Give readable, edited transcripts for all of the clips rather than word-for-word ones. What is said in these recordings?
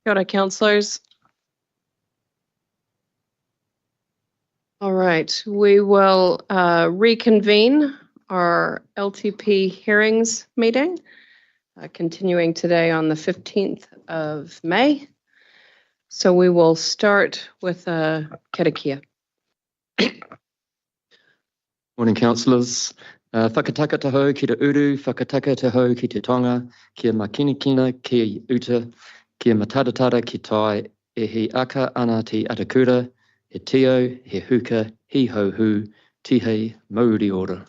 Kia ora, councillors. All right, we will reconvene our LTP hearings meeting, continuing today on the 15th of May. So we will start with Karakia. Morning, councillors. Whakataka taho ki te uru, whakataka taho ki te tonga, kia makinikina ki uta, kia mataratara ki tai, e he aka ana te atakura, he tio, he huka, he ho hu, tihe mauri ora.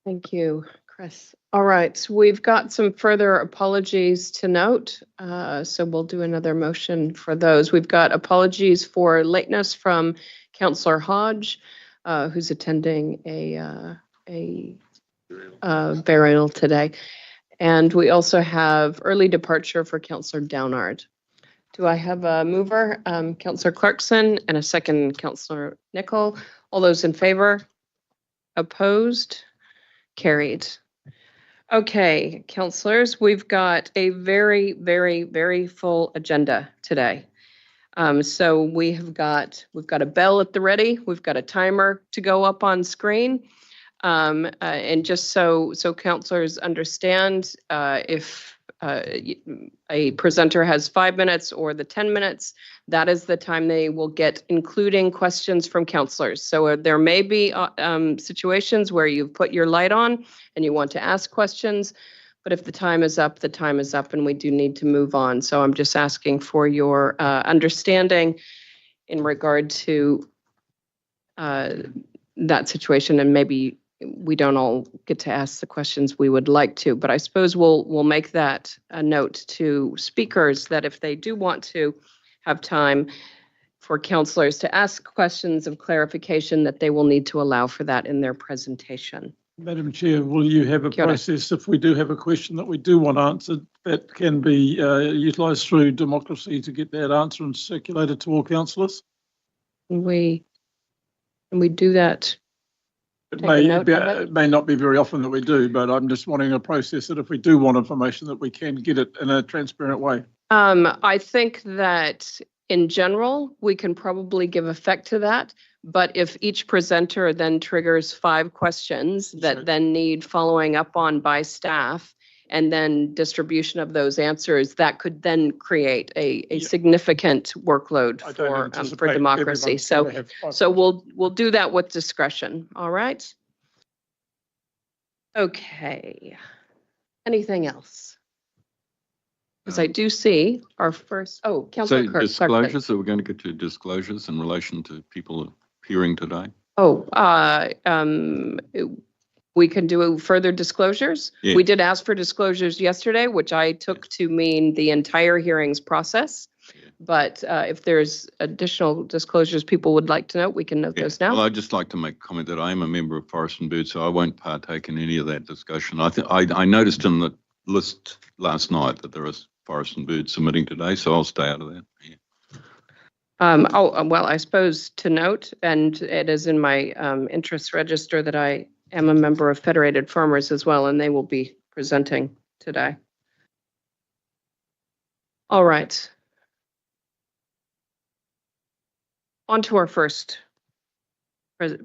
Thank you, Chris. All right, we've got some further apologies to note, so we'll do another motion for those. We've got apologies for lateness from Councillor Hodge, who's attending a burial today. And we also have early departure for Councillor Downard. Do I have a mover? Councillor Clarkson, and a second, Councillor Nicol. All those in favor? Opposed? Carried. Okay, councillors, we've got a very, very, very full agenda today. So we've got a bell at the ready. We've got a timer to go up on screen. And just so councillors understand, if a presenter has 5 minutes or the 10 minutes, that is the time they will get, including questions from councillors. So there may be situations where you've put your light on and you want to ask questions, but if the time is up, the time is up and we do need to move on. So I'm just asking for your understanding in regard to that situation, and maybe we don't all get to ask the questions we would like to, but I suppose we'll make that a note to speakers that if they do want to have time for councillors to ask questions of clarification, that they will need to allow for that in their presentation. Madam Chair, will you have a process if we do have a question that we do want answered that can be utilised through democracy to get that answer and circulated to all councillors? Can we do that? It may not be very often that we do, but I'm just wanting a process that if we do want information that we can get it in a transparent way. I think that in general, we can probably give effect to that. But if each presenter then triggers 5 questions that then need following up on by staff and then distribution of those answers, that could then create a significant workload for democracy. So we'll do that with discretion. All right. Okay. Anything else? Because I do see our first. Oh, Councillor Kirk. Disclosures. So we're going to get to disclosures in relation to people appearing today. Oh, we can do further disclosures. Yeah. We did ask for disclosures yesterday, which I took to mean the entire hearings process. Yeah. But if there's additional disclosures people would like to note, we can note those now. Well, I'd just like to make a comment that I am a member of Forest and Bird, so I won't partake in any of that discussion. I noticed in the list last night that there is Forest and Bird submitting today, so I'll stay out of that. Yeah. Well, I suppose to note, and it is in my interest register that I am a member of Federated Farmers as well, and they will be presenting today. All right. On to our first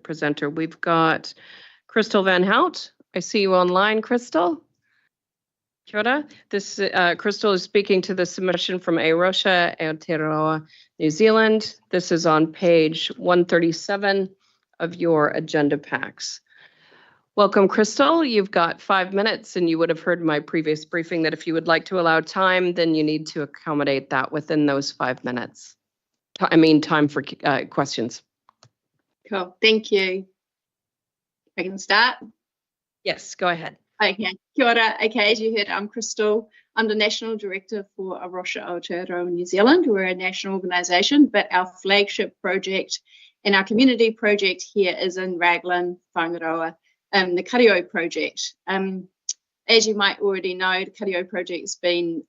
presenter. We've got Crystal Van Hout. I see you online, Crystal. Kia ora. This Crystal is speaking to the submission from Aotearoa, Aotearoa, New Zealand. This is on page 137 of your agenda packs. Welcome, Crystal. You've got 5 minutes, and you would have heard my previous briefing that if you would like to allow time, then you need to accommodate that within those 5 minutes. I mean, time for questions. Cool. Thank you. I can start? Yes, go ahead. Okay. Kia ora. Okay, as you heard, I'm Crystal. I'm the National Director for Arosha Aotearoa, New Zealand. We're a national organisation, but our flagship project and our community project here is in Raglan, Whangaroa, the Kario project. As you might already know, the Kario project's been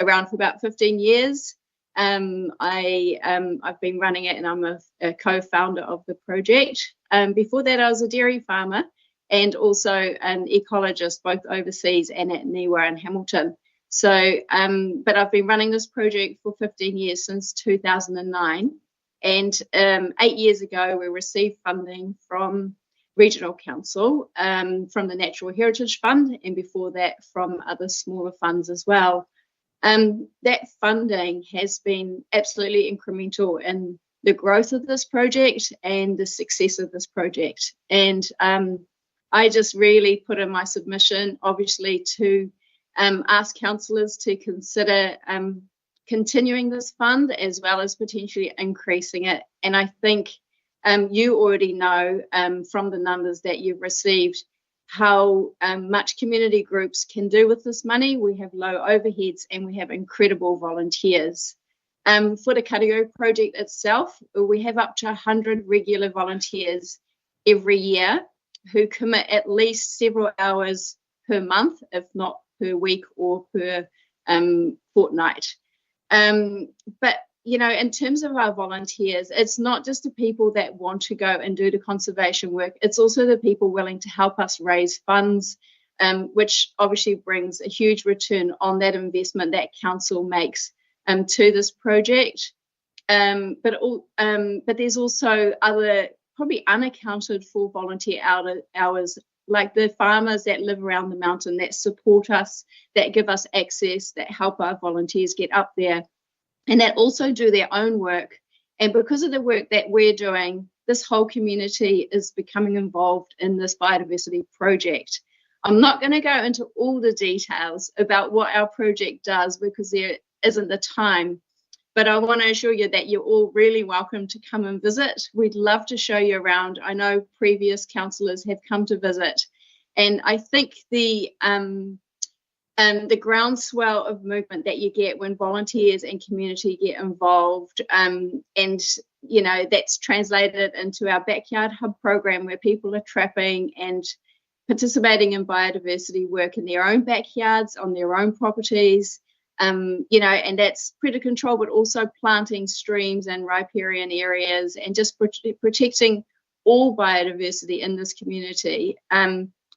around for about 15 years. I've been running it, and I'm a co-founder of the project. Before that, I was a dairy farmer and also an ecologist, both overseas and at Niwa in Hamilton. So, but I've been running this project for 15 years, since 2009. And 8 years ago, we received funding from Regional Council, from the Natural Heritage Fund, and before that from other smaller funds as well. That funding has been absolutely incremental in the growth of this project and the success of this project. And I just really put in my submission, obviously, to ask councillors to consider continuing this fund as well as potentially increasing it. And I think you already know from the numbers that you've received how much community groups can do with this money. We have low overheads and we have incredible volunteers. For the Kariou project itself, we have up to 100 regular volunteers every year who commit at least several hours per month, if not per week or per fortnight. But, you know, in terms of our volunteers, it's not just the people that want to go and do the conservation work, it's also the people willing to help us raise funds, which obviously brings a huge return on that investment that council makes to this project. But there's also other probably unaccounted for volunteer hours, like the farmers that live around the mountain that support us, that give us access, that help our volunteers get up there, and that also do their own work. And because of the work that we're doing, this whole community is becoming involved in this biodiversity project. I'm not going to go into all the details about what our project does because there isn't the time, but I want to assure you that you're all really welcome to come and visit. We'd love to show you around. I know previous councillors have come to visit, and I think the groundswell of movement that you get when volunteers and community get involved, and you know, that's translated into our backyard hub program where people are trapping and participating in biodiversity work in their own backyards, on their own properties. You know, and that's predator control, but also planting streams and riparian areas and just protecting all biodiversity in this community.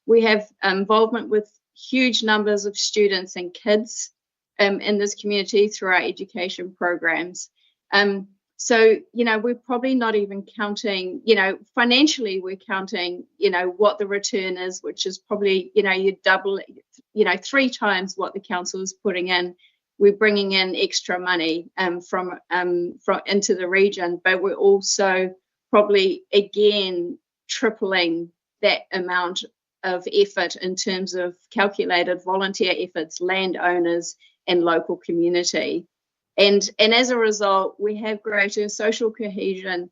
We have involvement with huge numbers of students and kids in this community through our education programs. So, you know, we're probably not even counting, you know, financially we're counting, you know, what the return is, which is probably, you know, you double, you know, 3 times what the council is putting in. We're bringing in extra money from into the region, but we're also probably again tripling that amount of effort in terms of calculated volunteer efforts, landowners and local community. And as a result, we have greater social cohesion,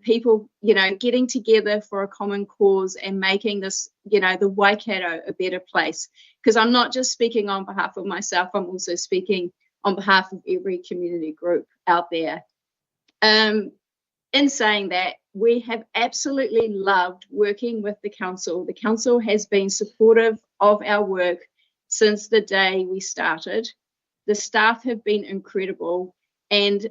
people, you know, getting together for a common cause and making this, you know, the Waikato a better place. Because I'm not just speaking on behalf of myself, I'm also speaking on behalf of every community group out there. In saying that, we have absolutely loved working with the council. The council has been supportive of our work since the day we started. The staff have been incredible, and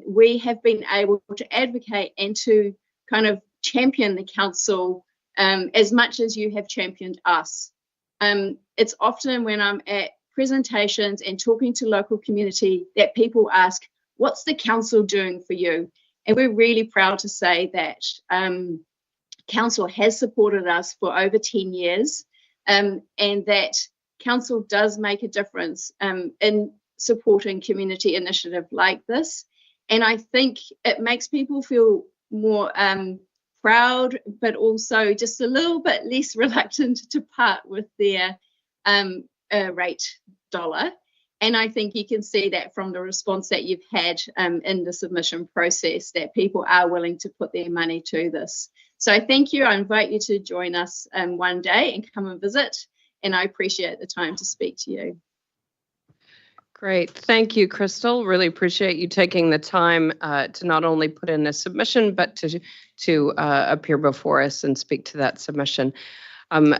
we have been able to advocate and to kind of champion the council as much as you have championed us. It's often when I'm at presentations and talking to local community that people ask, what's the council doing for you? And we're really proud to say that council has supported us for over 10 years, and that council does make a difference in supporting community initiative like this. And I think it makes people feel more proud, but also just a little bit less reluctant to part with their rate dollar. And I think you can see that from the response that you've had in the submission process, that people are willing to put their money to this. So thank you. I invite you to join us one day and come and visit. And I appreciate the time to speak to you. Great. Thank you, Crystal. Really appreciate you taking the time to not only put in a submission, but to appear before us and speak to that submission.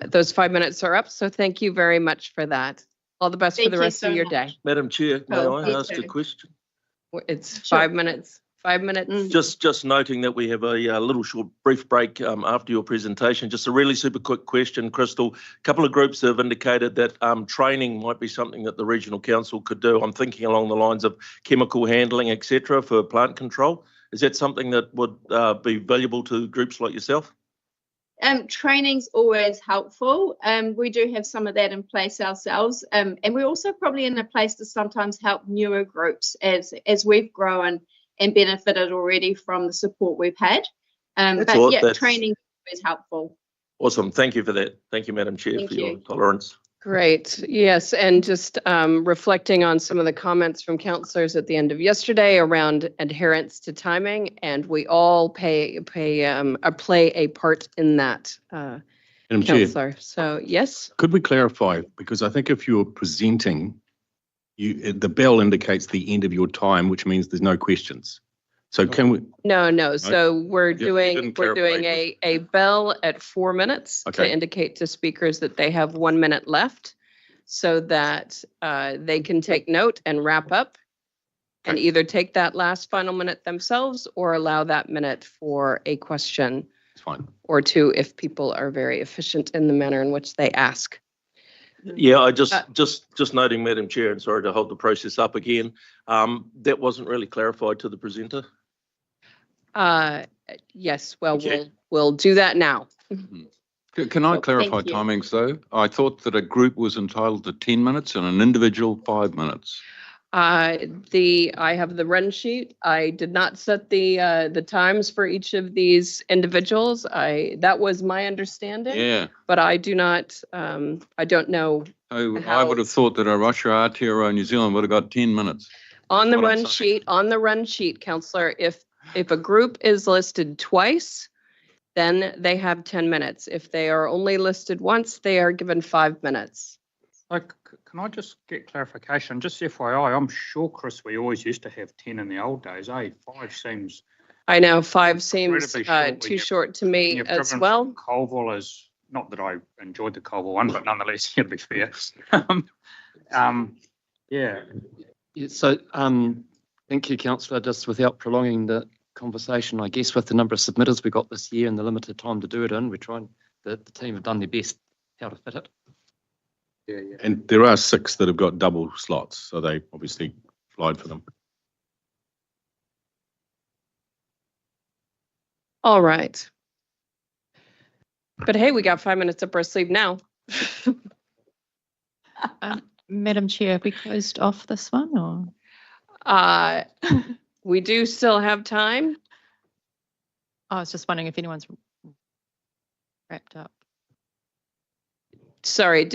Those 5 minutes are up, so thank you very much for that. All the best for the rest of your day. Madam Chair, may Oh, I please ask do. a question? It's Sure. 5 minutes 5 minutes. Just noting that we have a little short brief break after your presentation. Just a really super quick question, Crystal. A couple of groups have indicated that training might be something that the Regional Council could do. I'm thinking along the lines of chemical handling, etc., for plant control. Is that something that would be valuable to groups like yourself? Training's always helpful. We do have some of that in place ourselves. And we're also probably in a place to sometimes help newer groups as we've grown and benefited already from the support we've had. Training is helpful. Awesome. Thank you for that. Thank you, Madam Chair, for your tolerance. Great. Yes, and just reflecting on some of the comments from councillors at the end of yesterday around adherence to timing, and we all play a part in that, Madam councillor. Chair, So yes. could we clarify? Because I think if you're presenting, the bell indicates the end of your time, which means there's no questions. So can we? No. So we're didn't doing a bell at 4 minutes to Okay. indicate to speakers that they have 1 minute left, so that they can take note and wrap up, and either take that last final minute themselves or allow that minute for a question It's fine. or two if people are very efficient in the manner in which they ask. Yeah, I just noting, Madam Chair, and sorry to hold the process up again. That wasn't really clarified to the presenter. Yes, well, Okay. we'll do that now. Can I Oh, clarify thank you. timings though? I thought that a group was entitled to 10 minutes and an individual 5 minutes. I have the run sheet. I did not set the times for each of these individuals. That was my understanding, Yeah. but I do not, I don't know. So I How- would have thought that a Russia, Aotearoa, New Zealand would have got 10 minutes. On the What I'm run sheet, councillor, if a group is listed twice, then they have 10 minutes. If they are only listed once, they are given 5 minutes. Can I just get clarification? Just FYI, I'm sure, Chris, we always used to have 10 in the old days, eh? 5 seems I know 5 seems incredibly short when too you've- short to when me you've as driven well. from Colville is, not that I enjoyed the Colville one, but nonetheless, to be fair. Yeah. Yeah, so, thank you, councillor. Just without prolonging the conversation, I guess with the number of submitters we got this year and the limited time to do it in, the team have done their best how to fit it. Yeah. And there are 6 that have got double slots, so they obviously applied for them. All right. But hey, we got 5 minutes up our sleeve now. Madam Chair, have we closed off this one or? We do still have time. I was just wondering if anyone's wrapped up. Sorry,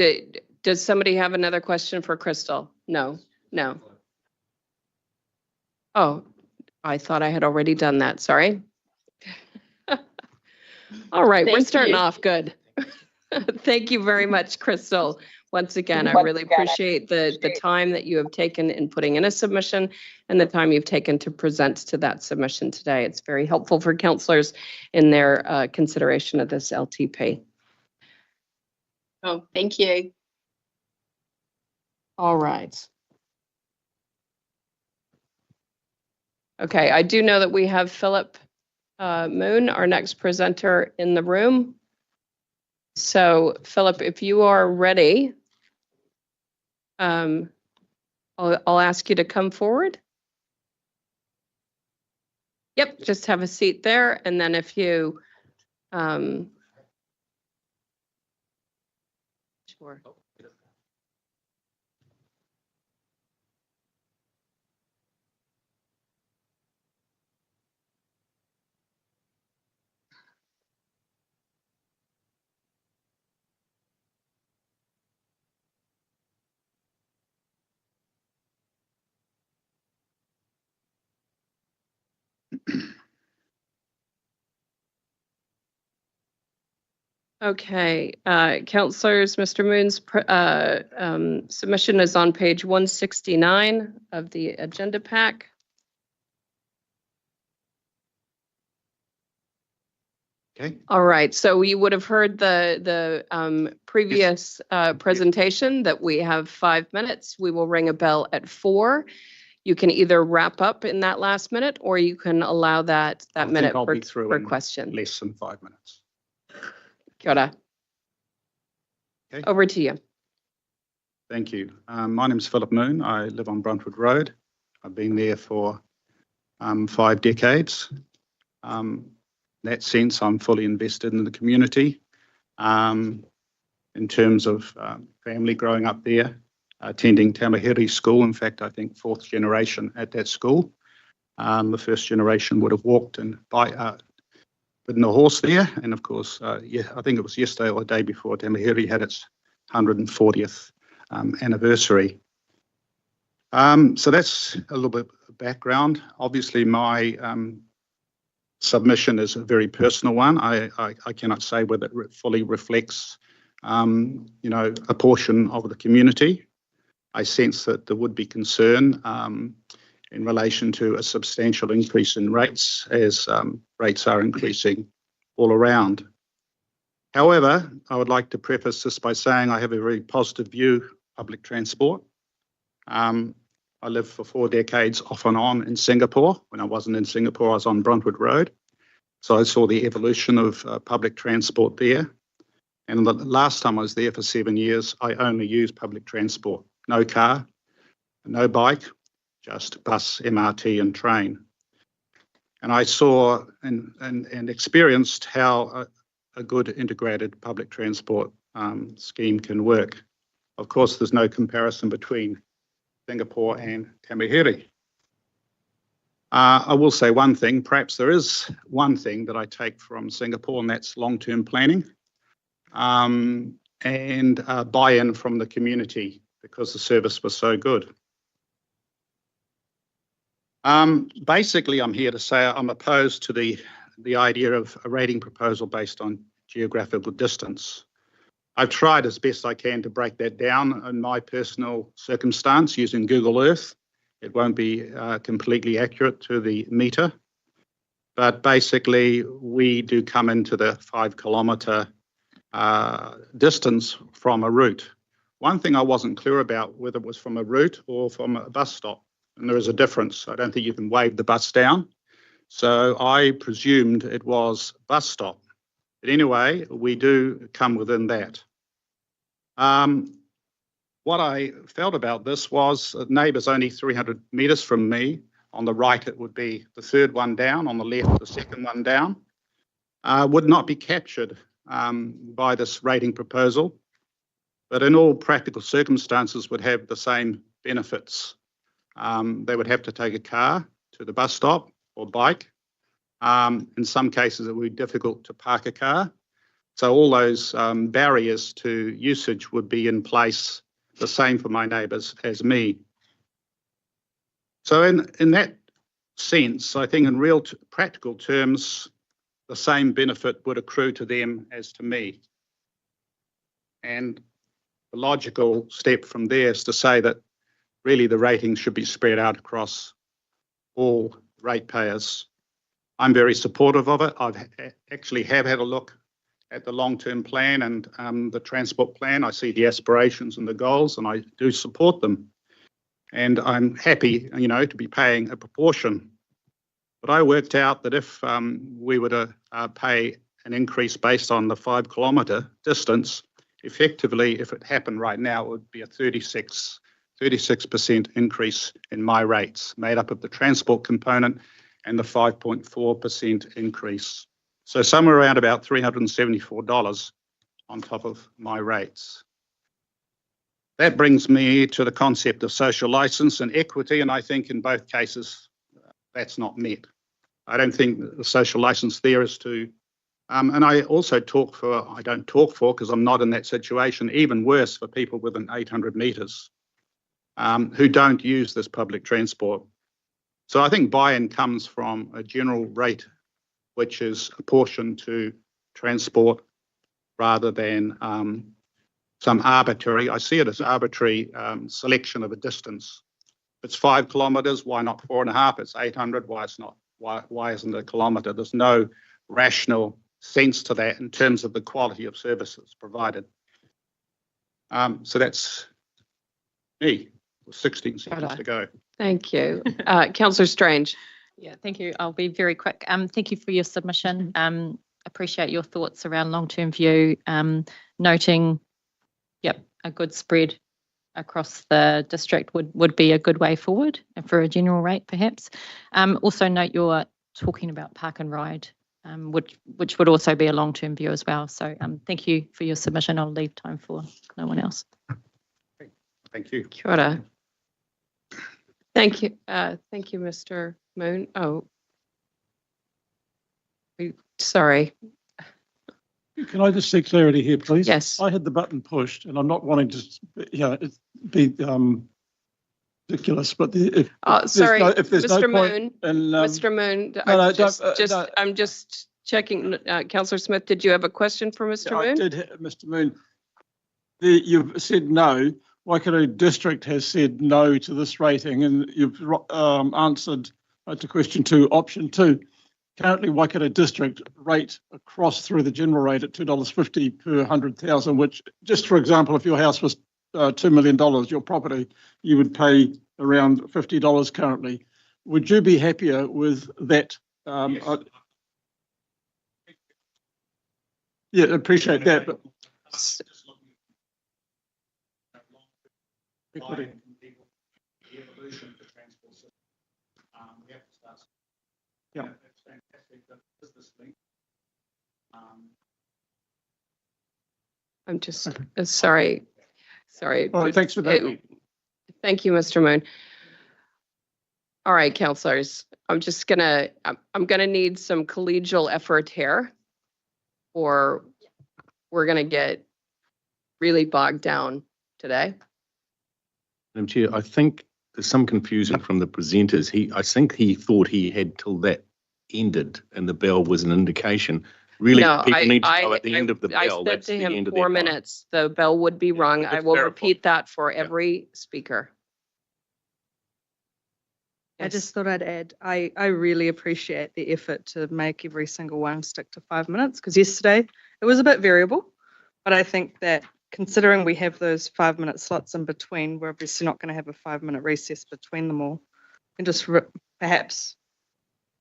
does somebody have another question for Crystal? No. Oh, I thought I had already done that. Sorry. All right, we're Thank starting you. off good. Thank you very much, Crystal. Once again, I really appreciate the time that you have taken in putting in a submission and the time you've taken to present to that submission today. It's very helpful for councillors in their consideration of this LTP. Oh, thank you. All right. Okay, I do know that we have Philip Moon, our next presenter, in the room. So, Philip, if you are ready, I'll ask you to come forward. Yep, just have a seat there, and then if you sure. Okay, councillors, Mr. Moon's submission is on page 169 of the agenda pack. Okay. All right, so you would have heard the previous presentation that we have 5 minutes. We will ring a bell at 4. You can either wrap up in that last minute, or you can allow that I think minute I'll for be through for in question. less than 5 minutes. Kia ora. Okay. Over to you. Thank you. My name is Philip Moon. I live on Bruntwood Road. I've been there for 5 decades. In that sense, I'm fully invested in the community. In terms of family growing up there, attending Tamahiri School. In fact, I think 4th generation at that school. The first generation would have walked and ridden a horse there. And of course, yeah, I think it was yesterday or the day before Tamahiri had its 140th anniversary. So that's a little bit of background. Obviously, my submission is a very personal one. I cannot say whether it fully reflects, a portion of the community. I sense that there would be concern in relation to a substantial increase in rates as rates are increasing all around. However, I would like to preface this by saying I have a very positive view of public transport. I lived for 4 decades off and on in Singapore. When I wasn't in Singapore, I was on Bruntwood Road. So I saw the evolution of public transport there. And the last time I was there for 7 years, I only used public transport. No car, no bike, just bus, MRT and train. And I saw and experienced how a good integrated public transport scheme can work. Of course, there's no comparison between Singapore and Tamahiri. I will say one thing, perhaps there is one thing that I take from Singapore, and that's long-term planning and buy-in from the community because the service was so good. Basically, I'm here to say I'm opposed to the idea of a rating proposal based on geographical distance. I've tried as best I can to break that down in my personal circumstance using Google Earth. It won't be completely accurate to the meter, but basically we do come into the 5 kilometre distance from a route. One thing I wasn't clear about whether it was from a route or from a bus stop, and there is a difference. I don't think you can wave the bus down. So I presumed it was bus stop. But anyway, we do come within that. What I felt about this was neighbours only 300 metres from me. On the right, it would be the 3rd one down. On the left, the 2nd one down. Would not be captured by this rating proposal, but in all practical circumstances would have the same benefits. They would have to take a car to the bus stop or bike. In some cases, it would be difficult to park a car. So all those barriers to usage would be in place, the same for my neighbours as me. So in that sense, I think in real practical terms, the same benefit would accrue to them as to me. And the logical step from there is to say that really the rating should be spread out across all ratepayers. I'm very supportive of it. I've actually have had a look at the long-term plan and the transport plan. I see the aspirations and the goals, and I do support them. And I'm happy, to be paying a proportion. But I worked out that if we were to pay an increase based on the 5 kilometre distance, effectively, if it happened right now, it would be a 36% increase in my rates, made up of the transport component and the 5.4% increase. So somewhere around about $374 on top of my rates. That brings me to the concept of social licence and equity, and I think in both cases that's not met. I don't think the social licence there is to, and I also I don't talk for because I'm not in that situation, even worse for people within 800 metres who don't use this public transport. So I think buy-in comes from a general rate which is apportioned to transport rather than some arbitrary, I see it as arbitrary selection of a distance. If it's 5 kilometres, why not 4.5? It's 800, why it's not? Why isn't it a kilometre? There's no rational sense to that in terms of the quality of services provided. So that's me. 16 seconds to go. Thank you. Councillor Strange. Yeah, thank you. I'll be very quick. Thank you for your submission. Appreciate your thoughts around long-term view, noting, a good spread across the district would be a good way forward for a general rate, perhaps. Also note you're talking about park and ride, which would also be a long-term view as well. So thank you for your submission. I'll leave time for no one else. Thank you. Kia ora. Thank you. Thank you, Mr. Moon. Oh, sorry. Can I just seek clarity here, please? Yes. I had the button pushed, and I'm not wanting to, be ridiculous, but Sorry, if there's Mr. no point Moon. in, Mr. Moon, I'm just checking. Councillor Smith, did you have a question for Mr. Moon? I did, Mr. Moon. You've said no. Waikato District has said no to this rating, and you've answered to question 2, option 2. Currently, Waikato District rate across through the general rate at $2.50 per 100,000, which, just for example, if your house was $2 million, your property, you would pay around $50 currently. Would you be happier with that? Yeah, appreciate that. But yeah. I'm just sorry. All right, thanks for that. Thank you, Mr. Moon. All right, councillors, I'm gonna need some collegial effort here, or we're gonna get really bogged down today. Madam Chair, I think there's some confusion from the presenters. I think he thought he had till that ended and the bell was an indication. Really, No, people need to know at the end of the bell. I said That's to the him end of 4 their time. minutes, the bell would be rung. I will verify. repeat that for every speaker. I just thought I'd add, I really appreciate the effort to make every single one stick to 5 minutes, because yesterday it was a bit variable, but I think that considering we have those 5 minute slots in between, we're obviously not going to have a 5 minute recess between them all, and just perhaps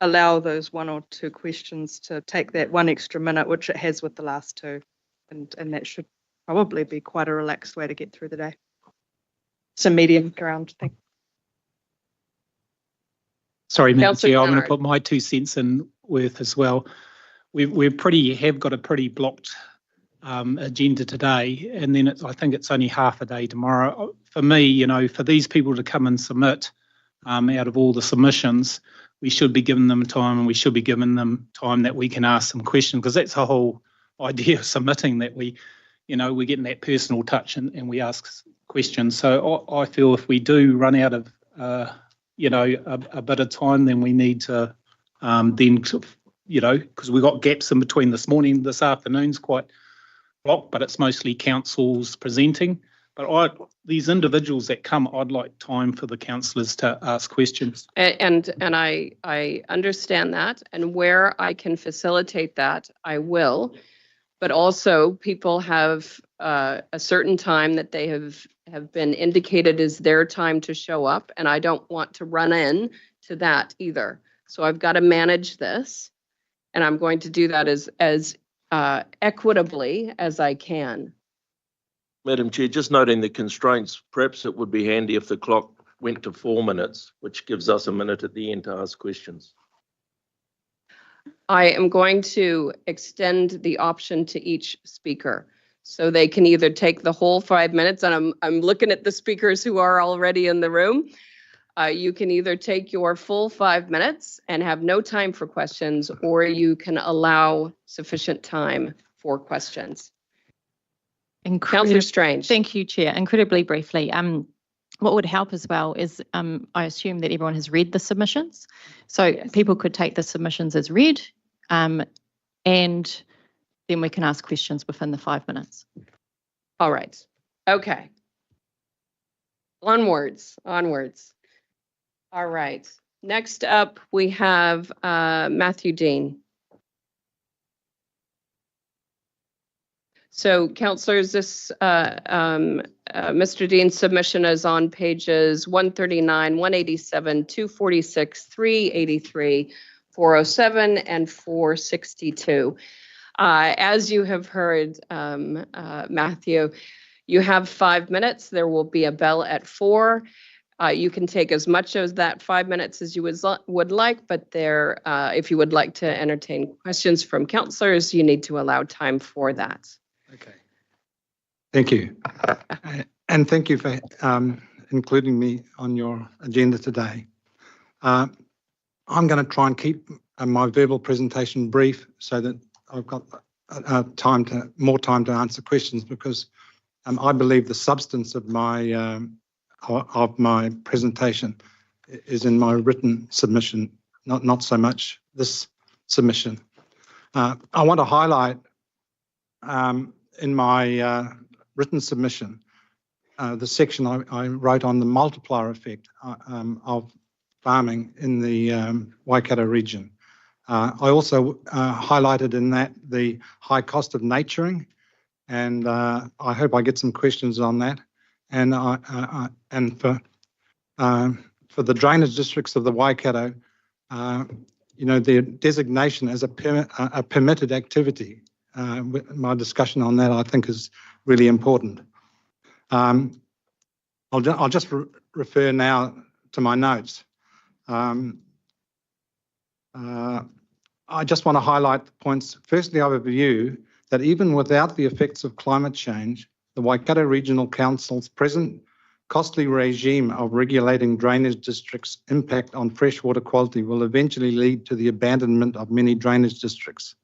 allow those 1 or 2 questions to take that 1 extra minute, which it has with the last 2, and that should probably be quite a relaxed way to get through the day. It's a medium ground thing. Sorry, Madam Councillor Chair, I'm going Downard. to put my 2 cents in worth as well. We've got a pretty blocked agenda today, and then I think it's only half a day tomorrow. For me, for these people to come and submit out of all the submissions, we should be giving them time, and we should be giving them time that we can ask them questions, because that's the whole idea of submitting, that we're getting that personal touch and we ask questions. So I feel if we do run out of a bit of time, then we need to because we've got gaps in between this afternoon's quite blocked, but it's mostly councils presenting. But these individuals that come, I'd like time for the councillors to ask questions. And I understand that, and where I can facilitate that, I will. But also, people have a certain time that they have been indicated as their time to show up, and I don't want to run in to that either. So I've got to manage this, and I'm going to do that as equitably as I can. Madam Chair, just noting the constraints, perhaps it would be handy if the clock went to 4 minutes, which gives us a minute at the end to ask questions. I am going to extend the option to each speaker, so they can either take the whole 5 minutes, and I'm looking at the speakers who are already in the room. You can either take your full 5 minutes and have no time for questions, or you can allow sufficient time for questions. Councillor Strange. Thank you, Chair. Incredibly briefly, what would help as well is I assume that everyone has read the submissions. So yes, people could take the submissions as read, and then we can ask questions within the 5 minutes. All right. Okay. Onwards. All right. Next up, we have Matthew Dean. So councillors, this Mr. Dean's submission is on pages 139, 187, 246, 383, 407, and 462. As you have heard, Matthew, you have 5 minutes. There will be a bell at 4. You can take as much of that 5 minutes as you would like, but if you would like to entertain questions from councillors, you need to allow time for that. Okay. Thank you. And thank you for including me on your agenda today. I'm going to try and keep my verbal presentation brief so that I've got more time to answer questions, because I believe the substance of my presentation is in my written submission, not so much this submission. I want to highlight in my written submission the section I wrote on the multiplier effect of farming in the Waikato region. I also highlighted in that the high cost of naturing, and I hope I get some questions on that. And for the drainage districts of the Waikato, their designation as a permitted activity. My discussion on that, I think, is really important. I'll just refer now to my notes. I just want to highlight the points. Firstly, I have a view that even without the effects of climate change, the Waikato Regional Council's present costly regime of regulating drainage districts' impact on freshwater quality will eventually lead to the abandonment of many drainage districts.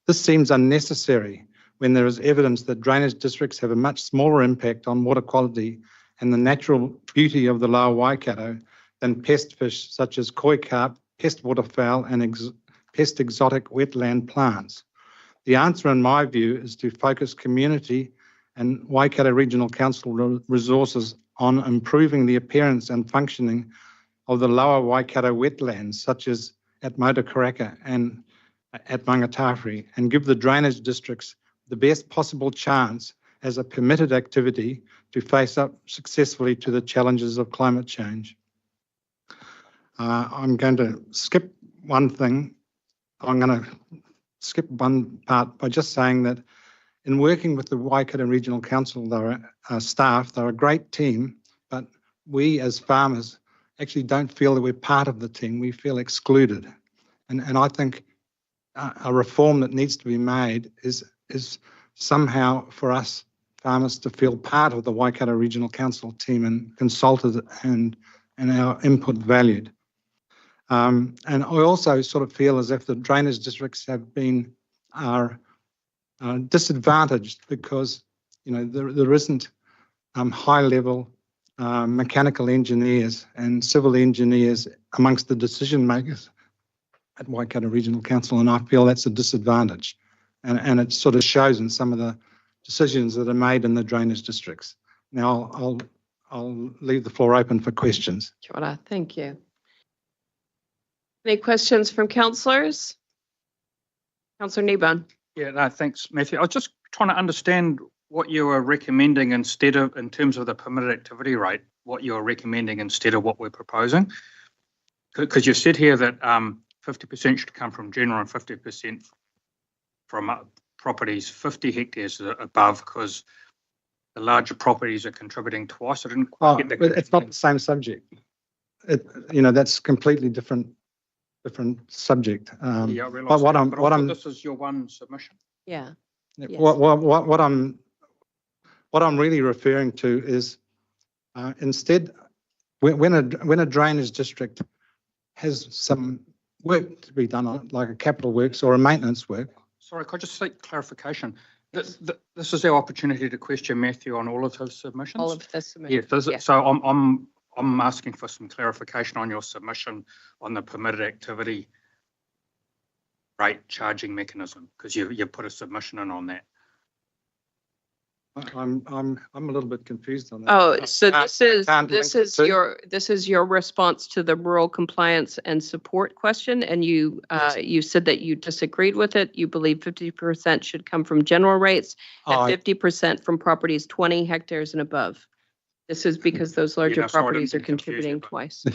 This seems unnecessary when there is evidence that drainage districts have a much smaller impact on water quality and the natural beauty of the lower Waikato than pest fish such as koi carp, pest waterfowl, and pest exotic wetland plants. The answer, in my view, is to focus community and Waikato Regional Council resources on improving the appearance and functioning of the lower Waikato wetlands, such as at Motukaraka and at Mangatawhiri, and give the drainage districts the best possible chance as a permitted activity to face up successfully to the challenges of climate change. I'm going to skip one thing. I'm going to skip one part by just saying that in working with the Waikato Regional Council, staff, they're a great team, but we as farmers actually don't feel that we're part of the team. We feel excluded. And I think a reform that needs to be made is somehow for us farmers to feel part of the Waikato Regional Council team and consulted and our input valued. And I also sort of feel as if the drainage districts are disadvantaged because there isn't high level mechanical engineers and civil engineers amongst the decision makers at Waikato Regional Council, and I feel that's a disadvantage, and it sort of shows in some of the decisions that are made in the drainage districts. Now I'll leave the floor open for questions. Kia ora, thank you. Any questions from councillors? Councillor Kneebone. Yeah, no, thanks, Matthew. I was just trying to understand what you were recommending instead of, in terms of the permitted activity rate, what you're recommending instead of what we're proposing. Because you said here that 50% should come from general and 50% from properties 50 hectares above, because the larger properties are contributing twice. I didn't quite get that. It's not the same subject. That's completely different subject. Yeah, I realise but what that, I'm this is your one submission. Yeah. Yes. What I'm really referring to is instead when a drainage district has some work to be done on it, like a capital works or a maintenance work. Sorry, could I just seek clarification? This is our opportunity to question Matthew on all of his submissions. All of the submissions. Yeah. So I'm asking for some clarification on your submission on the permitted activity rate charging mechanism, because you put a submission in on that. I'm a little bit confused on that. Oh, so I can't link the two. this is your response to the rural compliance and support question, and you you said that you disagreed with it. You believe 50% should come from general rates and I- 50% from properties 20 hectares and above. This is because those larger no, sorry, I properties are didn't confuse you, contributing but- twice.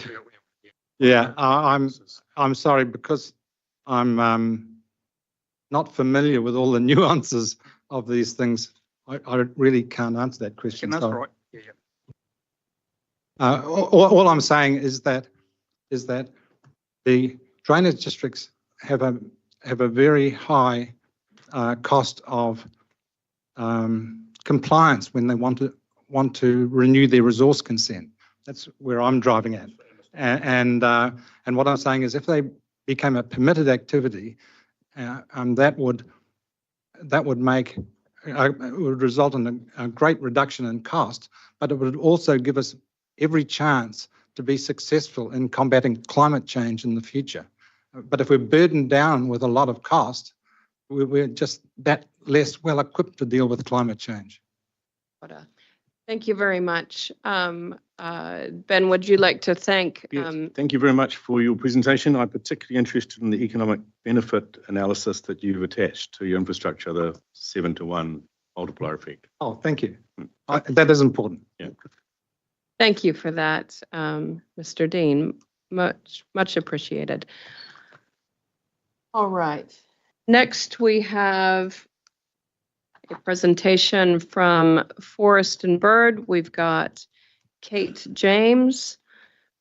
Yeah, I'm sorry because I'm not familiar with all the nuances of these things. I really can't answer that question. That's sorry. right. Yeah. All I'm saying is that the drainage districts have a very high cost of compliance when they want to renew their resource consent. That's where I'm driving at. And what I'm saying is if they became a permitted activity, that would make it would result in a great reduction in cost, but it would also give us every chance to be successful in combating climate change in the future. But if we're burdened down with a lot of cost, we're just that less well equipped to deal with climate change. Thank you very much. Ben, would you like to thank? Yes, thank you very much for your presentation. I'm particularly interested in the economic benefit analysis that you've attached to your infrastructure, the 7-to-1 multiplier effect. Oh, thank you. That is important. Yeah. Thank you for that, Mr. Dean. Much appreciated. All right. Next, we have a presentation from Forest and Bird. We've got Kate James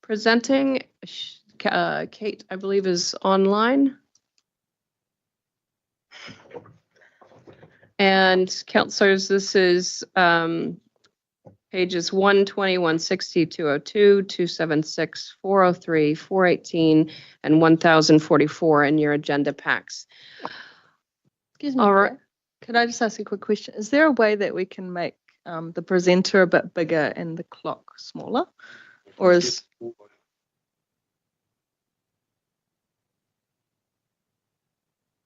presenting. Kate, I believe, is online. And councillors, this is pages 120, 160, 202, 276, 403, 418, and 1044 in your agenda packs. Excuse me. All right. Could I just ask a quick question? Is there a way that we can make the presenter a bit bigger and the clock smaller? Or is...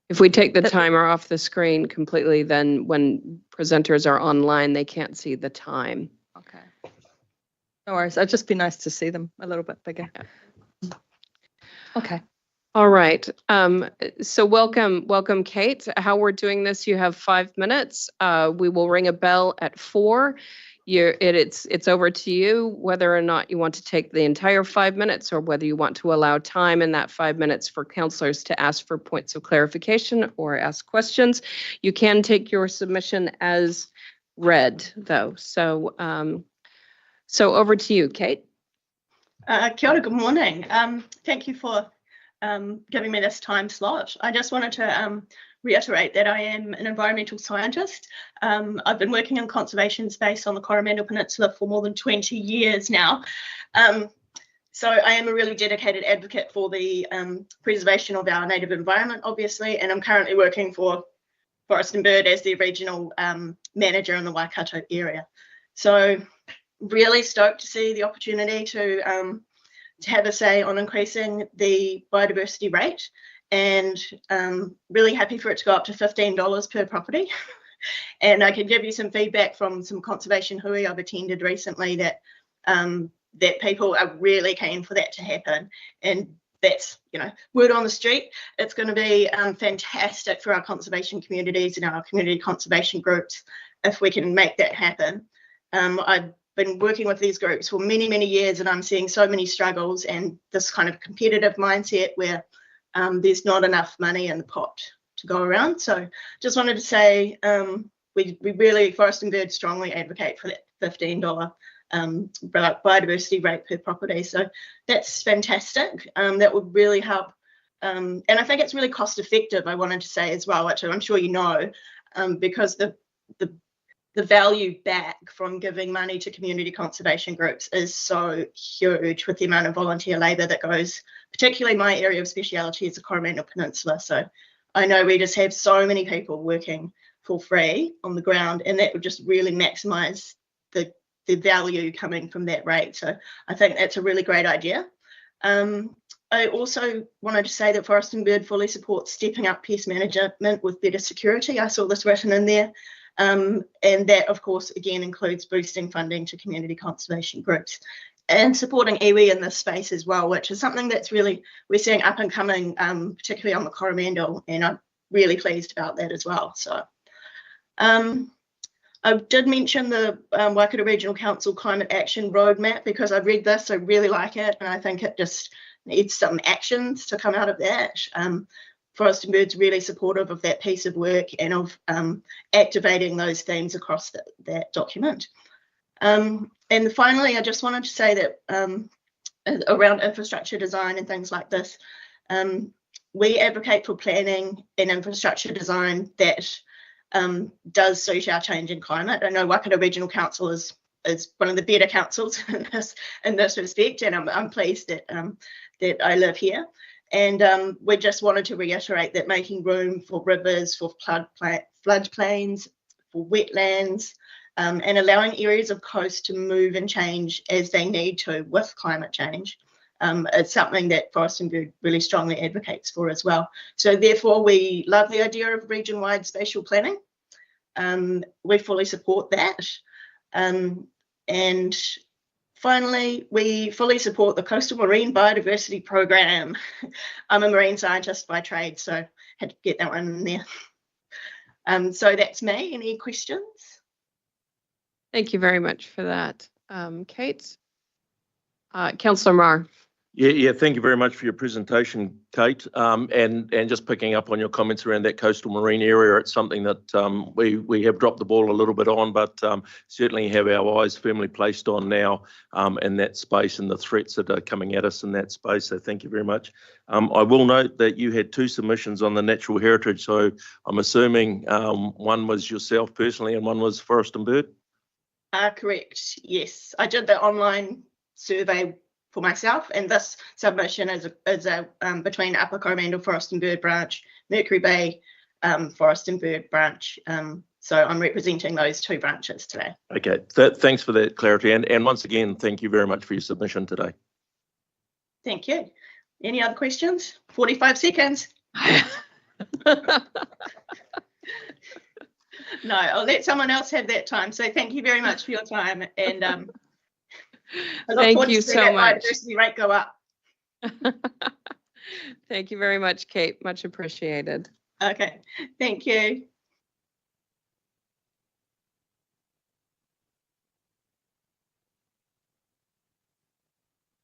If we take the timer off the screen completely, then when presenters are online, they can't see the time. Okay. No worries. It'd just be nice to see them a little bit bigger. Yeah. Okay. All right. So welcome, Kate. How we're doing this, you have 5 minutes. We will ring a bell at 4. It's over to you whether or not you want to take the entire 5 minutes or whether you want to allow time in that 5 minutes for councillors to ask for points of clarification or ask questions. You can take your submission as read, though. So over to you, Kate. Kia ora, good morning. Thank you for giving me this time slot. I just wanted to reiterate that I am an environmental scientist. I've been working in conservation space on the Coromandel Peninsula for more than 20 years now. So I am a really dedicated advocate for the preservation of our native environment, obviously, and I'm currently working for Forest and Bird as the regional manager in the Waikato area. So really stoked to see the opportunity to have a say on increasing the biodiversity rate, and really happy for it to go up to $15 per property. And I can give you some feedback from some conservation hui I've attended recently that that people are really keen for that to happen. And that's, you know, word on the street. It's going to be fantastic for our conservation communities and our community conservation groups if we can make that happen. I've been working with these groups for many, many years, and I'm seeing so many struggles and this kind of competitive mindset where there's not enough money in the pot to go around. So just wanted to say we really, Forest and Bird, strongly advocate for that $15 biodiversity rate per property. So that's fantastic. That would really help. And I think it's really cost effective, I wanted to say as well, which I'm sure you know, because the value back from giving money to community conservation groups is so huge with the amount of volunteer labour that goes, particularly my area of speciality is the Coromandel Peninsula. So I know we just have so many people working for free on the ground, and that would just really maximise the value coming from that rate. So I think that's a really great idea. I also wanted to say that Forest and Bird fully supports stepping up pest management with better security. I saw this written in there. And that, of course, again, includes boosting funding to community conservation groups and supporting iwi in this space as well, which is something that's really, we're seeing up and coming, particularly on the Coromandel, and I'm really pleased about that as well. So I did mention the Waikato Regional Council Climate Action Roadmap because I've read this, I really like it, and I think it just needs some actions to come out of that. Forest and Bird's really supportive of that piece of work and of activating those themes across that document. And finally, I just wanted to say that around infrastructure design and things like this, we advocate for planning and infrastructure design that does suit our changing climate. I know Waikato Regional Council is one of the better councils in this respect, and I'm pleased that that I live here. And we just wanted to reiterate that making room for rivers, for floodplains, for wetlands, and allowing areas of coast to move and change as they need to with climate change. It's something that Forest and Bird really strongly advocates for as well. So therefore, we love the idea of region-wide spatial planning. We fully support that. And finally, we fully support the Coastal Marine Biodiversity Program. I'm a marine scientist by trade, so had to get that one in there. So that's me. Any questions? Thank you very much for that, Kate. Councillor Marr. Yeah, thank you very much for your presentation, Kate. And just picking up on your comments around that coastal marine area, it's something that we have dropped the ball a little bit on, but certainly have our eyes firmly placed on now in that space and the threats that are coming at us in that space. So thank you very much. I will note that you had 2 submissions on the natural heritage. So I'm assuming one was yourself personally and one was Forest and Bird? Correct, yes. I did the online survey for myself, and this submission is between Upper Coromandel Forest and Bird Branch, Mercury Bay Forest and Bird Branch. So I'm representing those 2 branches today. Okay, thanks for that clarity. And once again, thank you very much for your submission today. Thank you. Any other questions? 45 seconds. No, I'll let someone else have that time. So thank you very much for your time. And I look forward to seeing that biodiversity rate go up. Thank you very much, Kate. Much appreciated. Okay, thank you.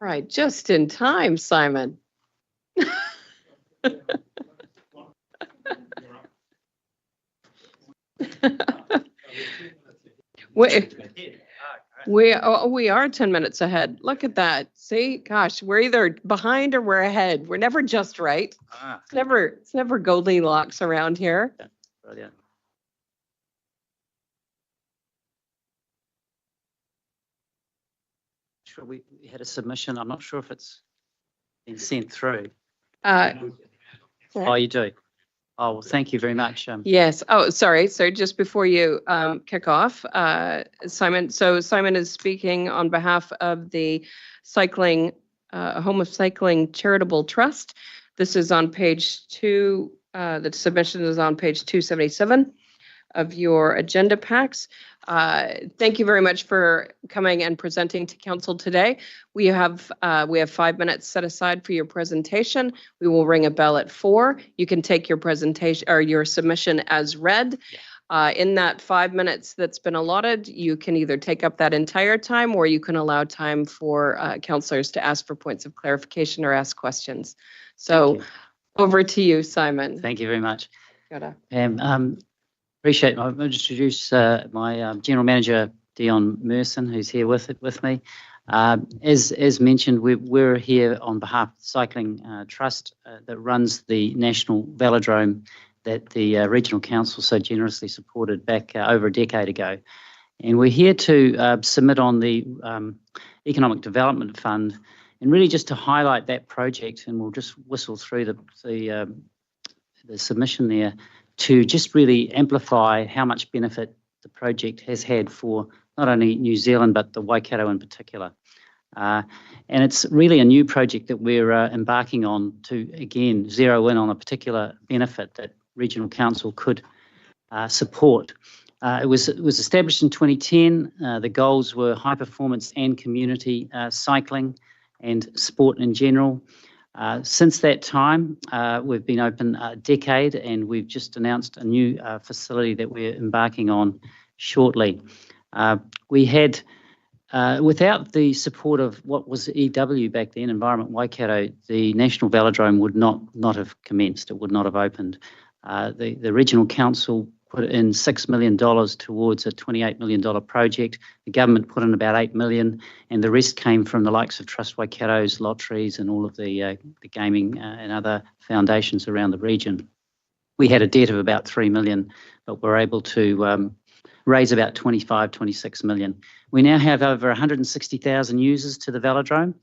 All right, just in time, Simon. We are 10 minutes ahead. Look at that. See, gosh, we're either behind or we're ahead. We're never just right. It's never Goldilocks around here. Yeah, brilliant. Sure, we had a submission. I'm not sure if it's been sent through. Oh, you do. Oh, well, thank you very much. Yes. Oh, sorry. So just before you kick off, Simon. So Simon is speaking on behalf of the Home of Cycling Charitable Trust. This is on page 2. The submission is on page 277 of your agenda packs. Thank you very much for coming and presenting to council today. We have 5 minutes set aside for your presentation. We will ring a bell at 4. You can take your presentation or your submission as read. In that 5 minutes that's been allotted, you can either take up that entire time or you can allow time for councillors to ask for points of clarification or ask questions. So over to you, Simon. Thank you very much. Got Appreciate. I'll introduce my general manager, Dion Merson, who's here with me. As mentioned, we're here on behalf of the Cycling Trust that runs the National Velodrome that the Regional Council so generously supported back over a decade ago. And we're here to submit on the Economic Development Fund and really just to highlight that project, and we'll just whistle through the submission there, to just really amplify how much benefit the project has had for not only New Zealand, but the Waikato in particular. And it's really a new project that we're embarking on to, again, zero in on a particular benefit that Regional Council could support. It was established in 2010. The goals were high performance and community cycling and sport in general. Since that time, we've been open a decade, and we've just announced a new facility that we're embarking on shortly. We had, without the support of what was EW back then, Environment Waikato, the National Velodrome would not have commenced. It would not have opened. The Regional Council put in $6 million towards a $28 million project. The government put in about $8 million, and the rest came from the likes of Trust Waikato's, lotteries, and all of the gaming and other foundations around the region. We had a debt of about $3 million, but we're able to raise about 26 million. We now have over 160,000 users to the velodrome.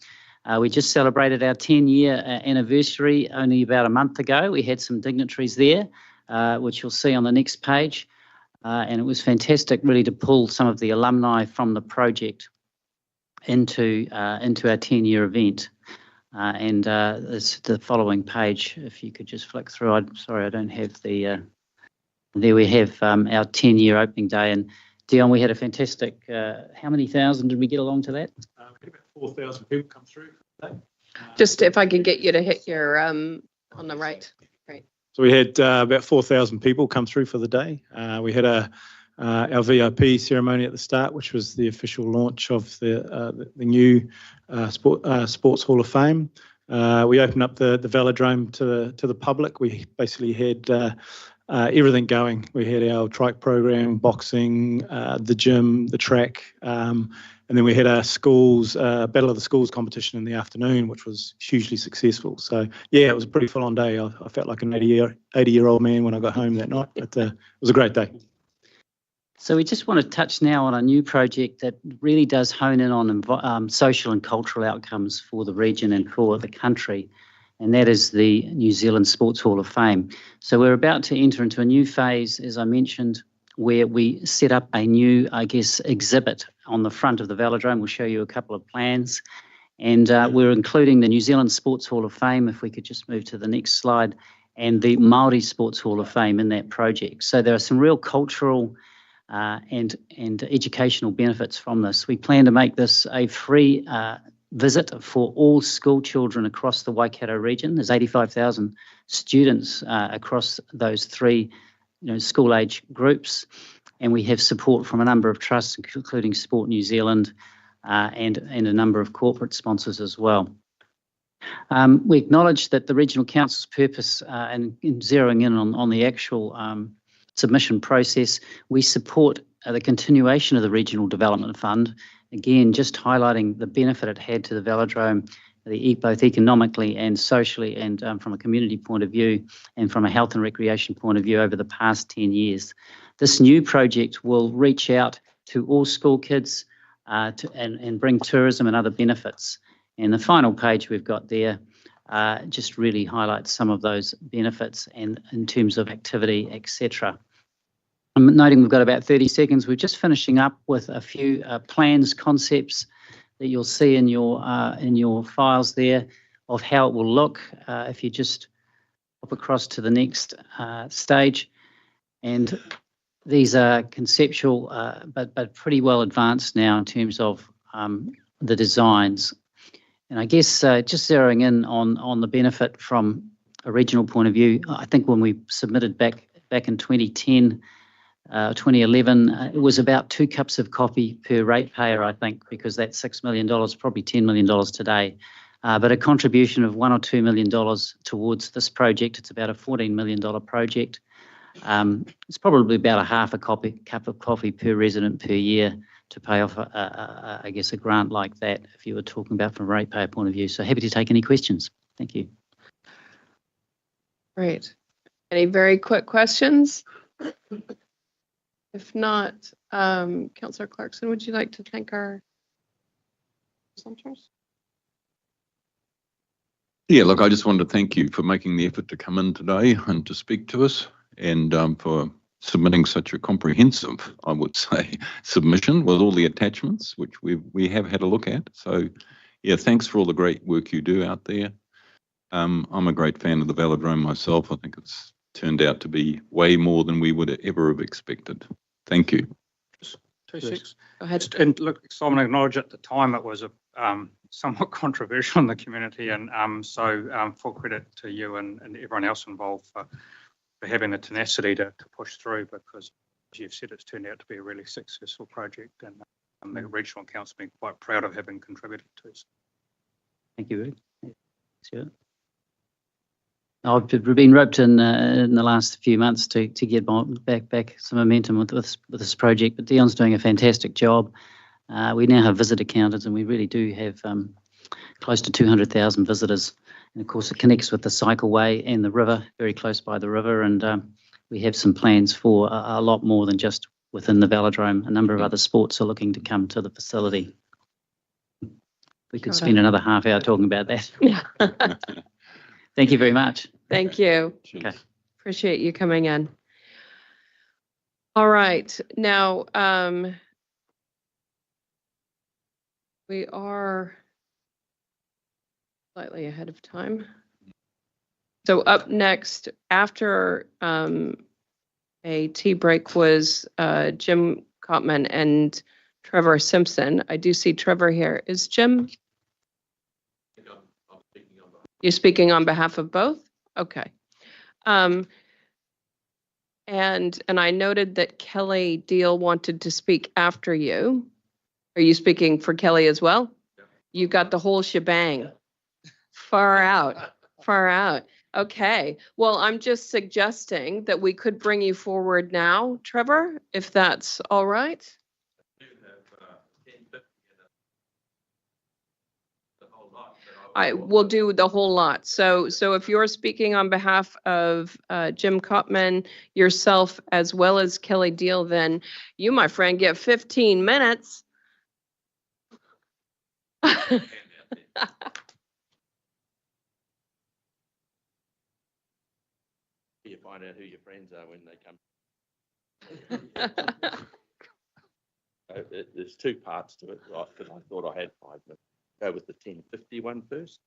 We just celebrated our 10-year anniversary only about a month ago. We had some dignitaries there, which you'll see on the next page. And it was fantastic really to pull some of the alumni from the project into our 10-year event. And the following page, if you could just flick through. Sorry, I don't have the... There we have our 10-year opening day. And Dion, we had a fantastic, how many thousand did we get along to that? We had about 4,000 people come through today. Just if I could get you to hit your, on the right. Right. So we had about 4,000 people come through for the day. We had our VIP ceremony at the start, which was the official launch of the new Sports Hall of Fame. We opened up the velodrome to the public. We basically had everything going. We had our trike program, boxing, the gym, the track, and then we had our schools, Battle of the Schools competition in the afternoon, which was hugely successful. So yeah, it was a pretty full-on day. I felt like an 80-year-old man when I got home that night, but it was a great day. So we just want to touch now on a new project that really does hone in on social and cultural outcomes for the region and for the country, and that is the New Zealand Sports Hall of Fame. So we're about to enter into a new phase, as I mentioned, where we set up a new, exhibit on the front of the velodrome. We'll show you a couple of plans. And we're including the New Zealand Sports Hall of Fame, if we could just move to the next slide, and the Māori Sports Hall of Fame in that project. So there are some real cultural and educational benefits from this. We plan to make this a free visit for all school children across the Waikato region. There's 85,000 students across those three school age groups, and we have support from a number of trusts, including Sport New Zealand and a number of corporate sponsors as well. We acknowledge that the Regional Council's purpose and in zeroing in on the actual submission process, we support the continuation of the Regional Development Fund. Again, just highlighting the benefit it had to the velodrome, both economically and socially, and from a community point of view, and from a health and recreation point of view over the past 10 years. This new project will reach out to all school kids and bring tourism and other benefits. And the final page we've got there just really highlights some of those benefits and in terms of activity, etc. I'm noting we've got about 30 seconds. We're just finishing up with a few plans, concepts that you'll see in your files there of how it will look. If you just hop across to the next stage, and these are conceptual, but pretty well advanced now in terms of the designs. And I guess just zeroing in on the benefit from a regional point of view, I think when we submitted back in 2010. 2011, it was about 2 cups of coffee per ratepayer, I think, because that $6 million, probably $10 million today. But a contribution of $1 or $2 million towards this project. It's about a $14 million project. It's probably about a half a cup of coffee per resident per year to pay off, I guess, a grant like that, if you were talking about from a ratepayer point of view. So happy to take any questions. Thank you. Great. Any very quick questions? If not, Councillor Clarkson, would you like to thank our presenters? Yeah, look, I just wanted to thank you for making the effort to come in today and to speak to us, and for submitting such a comprehensive, I would say, submission with all the attachments, which we have had a look at. So, yeah, thanks for all the great work you do out there. I'm a great fan of the velodrome myself. I think it's turned out to be way more than we would ever have expected. Thank you. Just 2 seconds. Go ahead. And look, Simon acknowledged at the time it was a somewhat controversial in the community, and so full credit to you and everyone else involved for having the tenacity to push through, because as you've said, it's turned out to be a really successful project, and the regional council been quite proud of having contributed to it. Thank you, Ruth. Sure. I've been roped in the last few months to get back some momentum with this project, but Dion's doing a fantastic job. We now have visitor counters, and we really do have close to 200,000 visitors. And of course, it connects with the cycleway and the river, very close by the river. And we have some plans for a lot more than just within the velodrome. A number of other sports are looking to come to the facility. We could spend another half hour talking about that. Thank you very much. Thank you. Okay. Appreciate you coming in. All right. Now, we are slightly ahead of time. So up next, after a tea break, was Jim Cotman and Trevor Simpson. I do see Trevor here. Is Jim? You're speaking on behalf of both? Okay. And I noted that Kelly Deal wanted to speak after you. Are you speaking for Kelly as well? You got the whole shebang. Far out, far out. Okay. Well, I'm just suggesting that we could bring you forward now, Trevor, if that's all right. I will do the whole lot. So if you're speaking on behalf of Jim Cotman, yourself, as well as Kelly Deal, then you, my friend, get 15 minutes. You find out who your friends are when they come. There's two parts to it, right? Because I thought I had 5 minutes. Go with the 10:50 one first.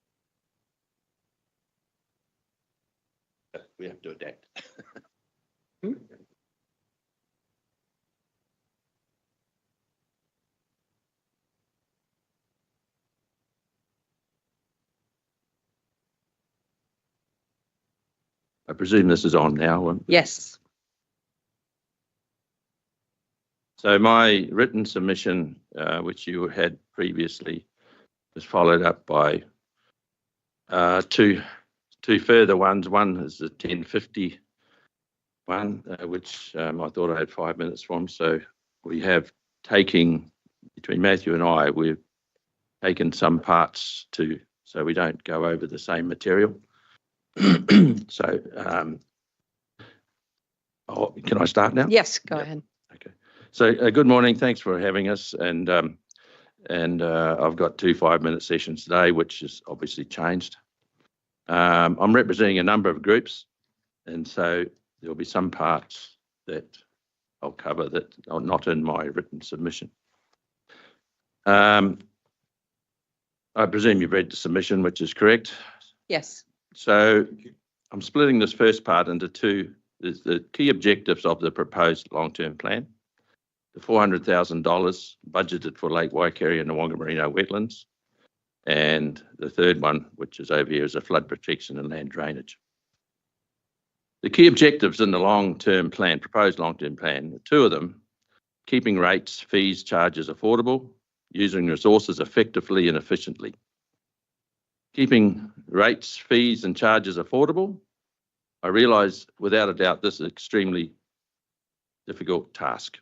We have to adapt. I presume this is on now. Yes. So my written submission, which you had previously, was followed up by two further ones. One is the 10:50 one, which I thought I had 5 minutes from. So we have taken, between Matthew and I, we've taken some parts so we don't go over the same material. So can I start now? Yes, go ahead. Okay. So good morning. Thanks for having us. And I've got 2 5-minute sessions today, which has obviously changed. I'm representing a number of groups, and so there'll be some parts that I'll cover that are not in my written submission. I presume you've read the submission, which is correct. Yes. So I'm splitting this first part into two. There's the key objectives of the proposed long-term plan, the $400,000 budgeted for Lake Waikare and the Whangamarino wetlands, and the third one, which is over here, is a flood protection and land drainage. The key objectives in the long-term plan, proposed long-term plan, 2 of them: keeping rates, fees, charges affordable, using resources effectively and efficiently. Keeping rates, fees and charges affordable. I realise without a doubt this is an extremely difficult task.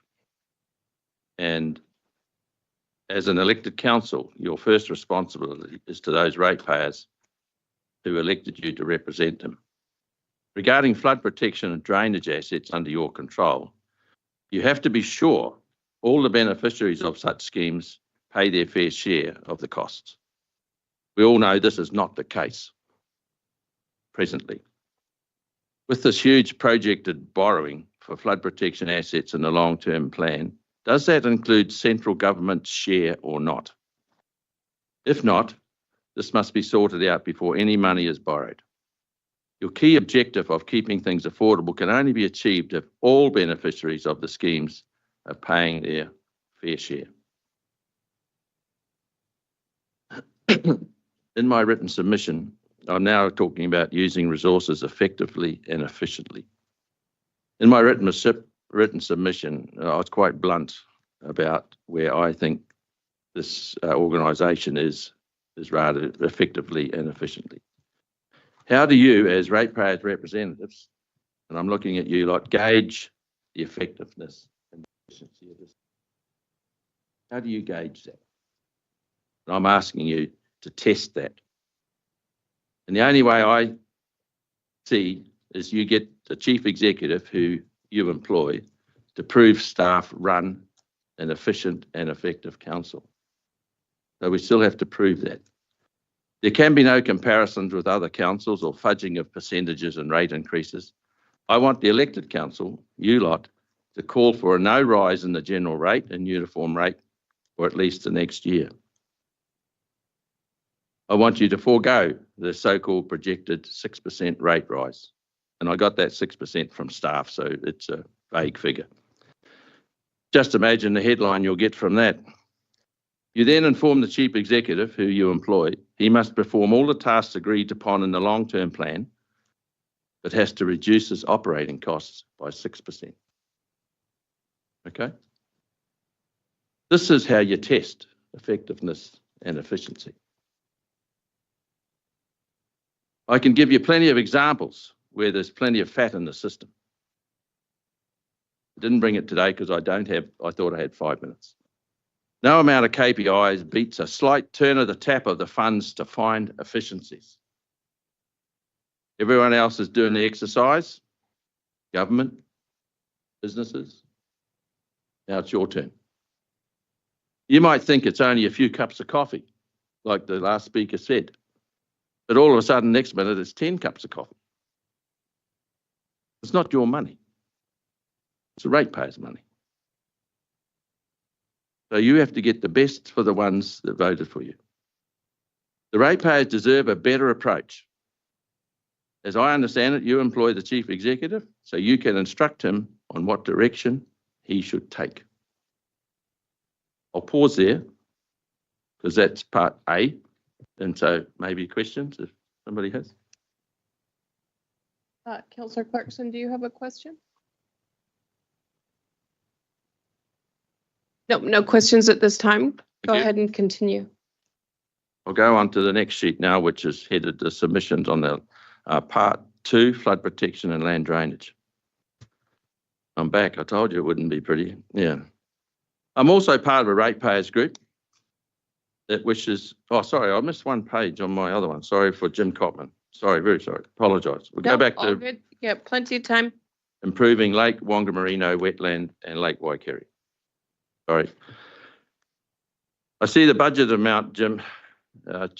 And as an elected council, your first responsibility is to those ratepayers who elected you to represent them. Regarding flood protection and drainage assets under your control, you have to be sure all the beneficiaries of such schemes pay their fair share of the costs. We all know this is not the case presently. With this huge projected borrowing for flood protection assets in the long-term plan, does that include central government's share or not? If not, this must be sorted out before any money is borrowed. Your key objective of keeping things affordable can only be achieved if all beneficiaries of the schemes are paying their fair share. In my written submission, I'm now talking about using resources effectively and efficiently. In my written submission, I was quite blunt about where I think this organisation is rather effectively and efficiently. How do you, as ratepayers representatives, and I'm looking at you lot, gauge the effectiveness and efficiency of this? How do you gauge that? And I'm asking you to test that. And the only way I see is you get the chief executive who you employ to prove staff run an efficient and effective council. So we still have to prove that. There can be no comparisons with other councils or fudging of percentages and rate increases. I want the elected council, you lot, to call for a no rise in the general rate and uniform rate for at least the next year. I want you to forego the so-called projected 6% rate rise. And I got that 6% from staff, so it's a vague figure. Just imagine the headline you'll get from that. You then inform the chief executive who you employ, he must perform all the tasks agreed upon in the long-term plan, but has to reduce his operating costs by 6%. Okay? This is how you test effectiveness and efficiency. I can give you plenty of examples where there's plenty of fat in the system. I didn't bring it today because I thought I had 5 minutes. No amount of KPIs beats a slight turn of the tap of the funds to find efficiencies. Everyone else is doing the exercise. Government, businesses. Now it's your turn. You might think it's only a few cups of coffee, like the last speaker said. But all of a sudden, next minute, it's 10 cups of coffee. It's not your money. It's the ratepayers' money. So you have to get the best for the ones that voted for you. The ratepayers deserve a better approach. As I understand it, you employ the chief executive, so you can instruct him on what direction he should take. I'll pause there, because that's part A. And so maybe questions if somebody has. Councillor Clarkson, do you have a question? No, no questions at this time. Go ahead and continue. I'll go on to the next sheet now, which is headed to submissions on the part 2, flood protection and land drainage. I'm back. I told you it wouldn't be pretty. Yeah. I'm also part of a ratepayers group that wishes, oh, sorry, I missed one page on my other one. Sorry for Jim Cotman. Sorry, very sorry. Apologise. We'll go back to good. Yeah, plenty of time. improving Lake Whangamarino wetland and Lake Waikare. Sorry. I see the budget amount, Jim.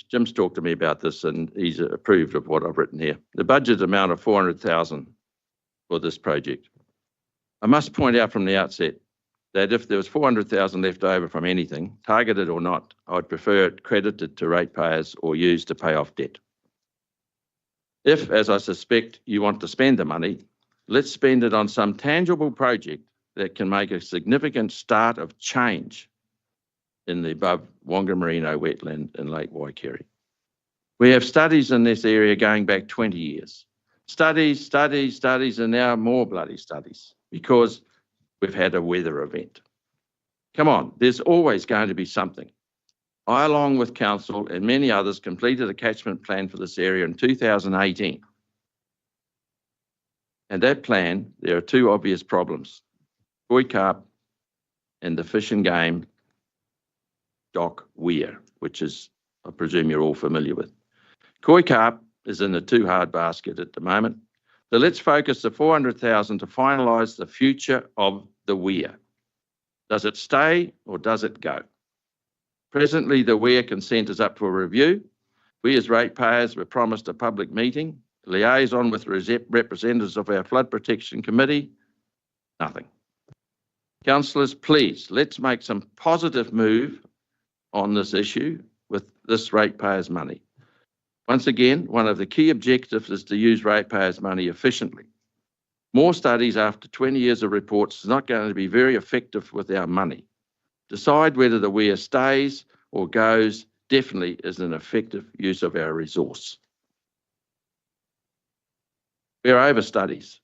Jim's talked to me about this and he's approved of what I've written here. The budget amount of 400,000 for this project. I must point out from the outset that if there was 400,000 left over from anything, targeted or not, I'd prefer it credited to ratepayers or used to pay off debt. If, as I suspect, you want to spend the money, let's spend it on some tangible project that can make a significant start of change in the above Whangamarino wetland in Lake Waikare. We have studies in this area going back 20 years. Studies, and now more bloody studies because we've had a weather event. Come on, there's always going to be something. I, along with council and many others, completed a catchment plan for this area in 2018. And that plan, there are 2 obvious problems. Koi carp and the fish and game dock weir, which is, I presume you're all familiar with. Koi carp is in the too hard basket at the moment. So let's focus the 400,000 to finalise the future of the weir. Does it stay or does it go? Presently, the weir consent is up for review. We as ratepayers were promised a public meeting, liaison with representatives of our Flood Protection Committee, nothing. Councillors, please, let's make some positive move on this issue with this ratepayers' money. Once again, one of the key objectives is to use ratepayers' money efficiently. More studies after 20 years of reports is not going to be very effective with our money. Decide whether the weir stays or goes definitely is an effective use of our resource. We're over studies.